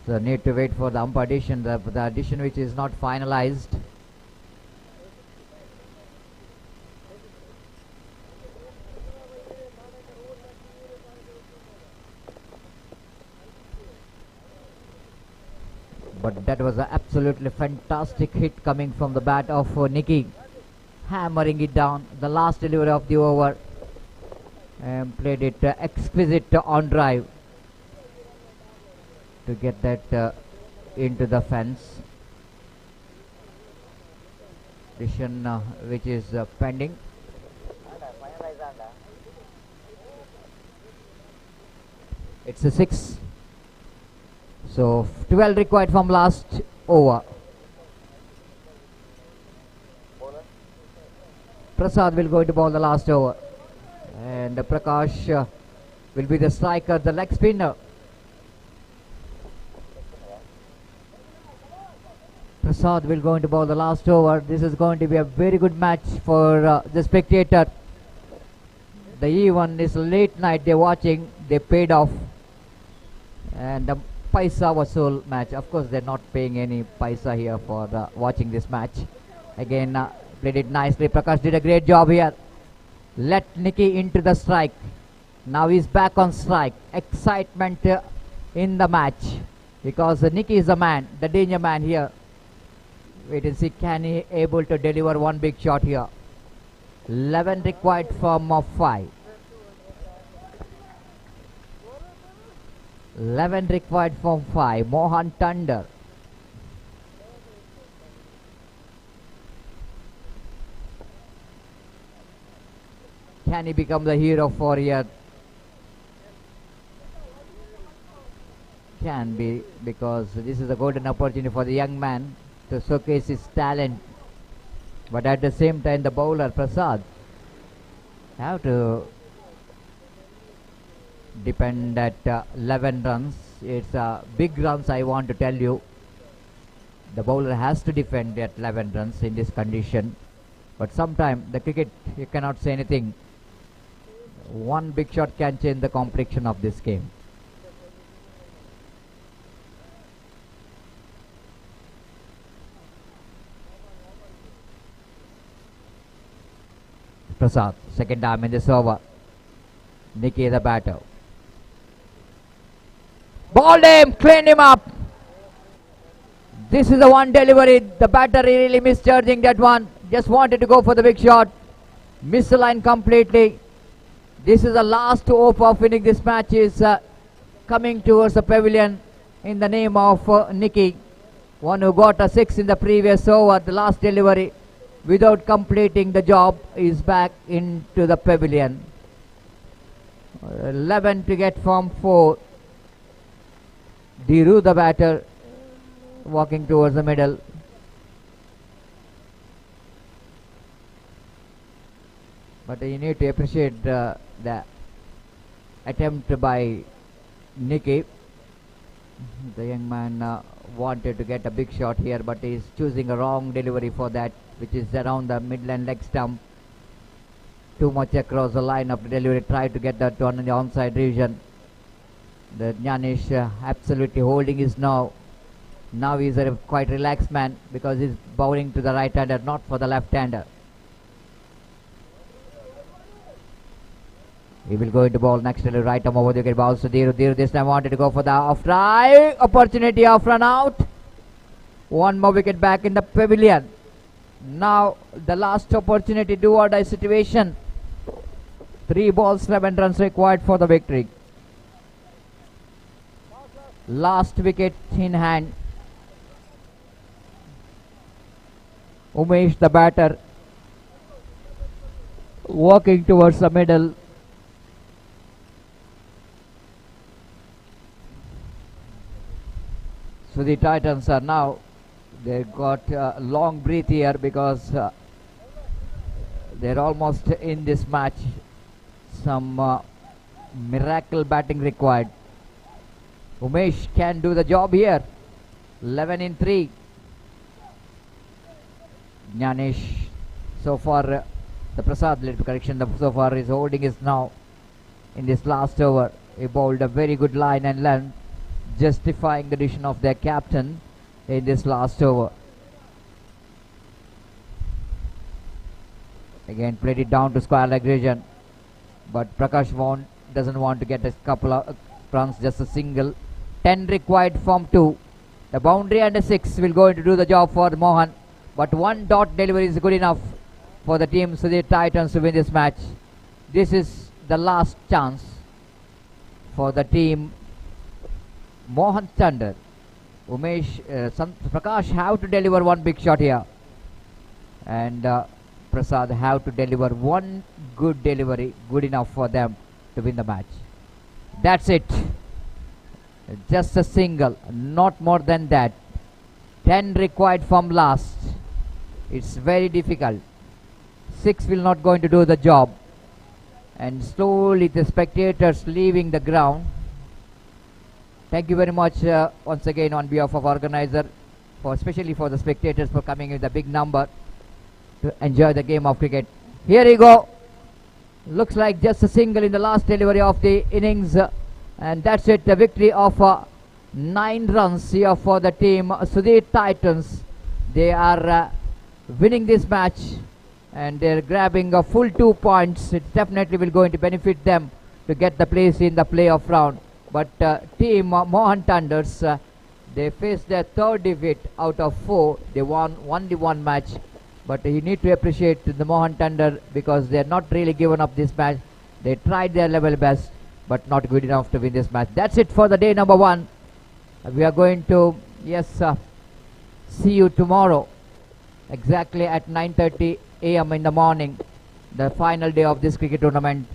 [SPEAKER 10] So need to wait for the ump addition, the addition which is not finalized. But that was an absolutely fantastic hit coming from the bat of Nicky, hammering it down. The last delivery of the over, and played it exquisite on drive to get that into the fence. Decision which is pending. It's a 6. So 12 required from last over. Prasad will go into ball the last over, and Prakash will be the striker, the leg spinner. Prasad will go into ball the last over. This is going to be a very good match for the spectator. The E1 is late night, they're watching, they paid off. And the Paisa Vasool match, of course they're not paying any Paisa here for watching this match. Again, played it nicely. Prakash did a great job here. Let Nicky into the strike. Now he's back on strike. Excitement in the match, because Nicky is the man, the danger man here. Wait and see, can he able to deliver one big shot here. 11 required from 5. 11 required from 5. Mohan Thunder. Can he become the hero for here? Can be, because this is a golden opportunity for the young man to showcase his talent. But at the same time, the bowler Prasad have to depend at 11 runs. It's big runs, I want to tell you. The bowler has to defend at 11 runs in this condition. But sometimes the cricket, you cannot say anything. One big shot can change the complexion of this game. Prasad, second time in this over. Nicky the batter. Balled him, cleaned him up. This is the one delivery. The batter really misjudging that one. Just wanted to go for the big shot. Missed the line completely. This is the last hope of winning this match, is coming towards the pavilion in the name of Nicky. One who got a 6 in the previous over. The last delivery, without completing the job, is back into the pavilion. 11 to get from 4. Dhiru the batter, walking towards the middle. But you need to appreciate the attempt by Nicky. The young man wanted to get a big shot here, but he is choosing a wrong delivery for that, which is around the midland leg stump. Too much across the line of the delivery. Tried to get that one in the onside region. The Janish absolutely holding his now. Now he's a quite relaxed man because he's bowling to the right-hander, not for the left-hander. He will go into ball next to the right arm over the wicket. Balls to Dhiru. This time wanted to go for the off try. Opportunity off run out. One more wicket back in the pavilion. Now the last opportunity, do or die situation. 3 balls, 11 runs required for the victory. Last wicket in hand. Umesh, the batter, walking towards the middle. So the Titans are now, they've got a long breath here because they're almost in this match. Some miracle batting required. Umesh can do the job here. 11 in 3. Janish, so far the Prasad led correction, so far is holding is now in this last over. He bowled a very good line and length, justifying the decision of their captain in this last over. Again played it down to square leg region, but Prakash doesn't want to get a couple of runs, just a single. 10 required from 2. The boundary and a 6 will go to do the job for Mohan, but 1 dot delivery is good enough for the team so the Titans to win this match. This is the last chance for the team Mohan Thunder. Umesh, Prakash have to deliver 1 big shot here, and Prasad have to deliver 1 good delivery, good enough for them to win the match. That's it. Just a single, not more than that. 10 required from last. It's very difficult. 6 will not going to do the job, and slowly the spectators leaving the ground. Thank you very much once again on behalf of organizer, especially for the spectators, for coming with a big number to enjoy the game of cricket. Here you go. Looks like just a single in the last delivery of the innings, and that's it. The victory of 9 runs here for the team Sudhir Titans. They are winning this match, and they're grabbing a full 2 points. It definitely will going to benefit them to get the place in the playoff round. But team Mohan Thunders, they faced their 3rd defeat out of 4. They won only 1 match, but you need to appreciate the Mohan Thunder because they're not really given up this match. They tried their level best, but not good enough to win this match. That's it for the day number 1. We are going to see you tomorrow exactly at 9:30 a.m. in the morning, the final day of this cricket tournament.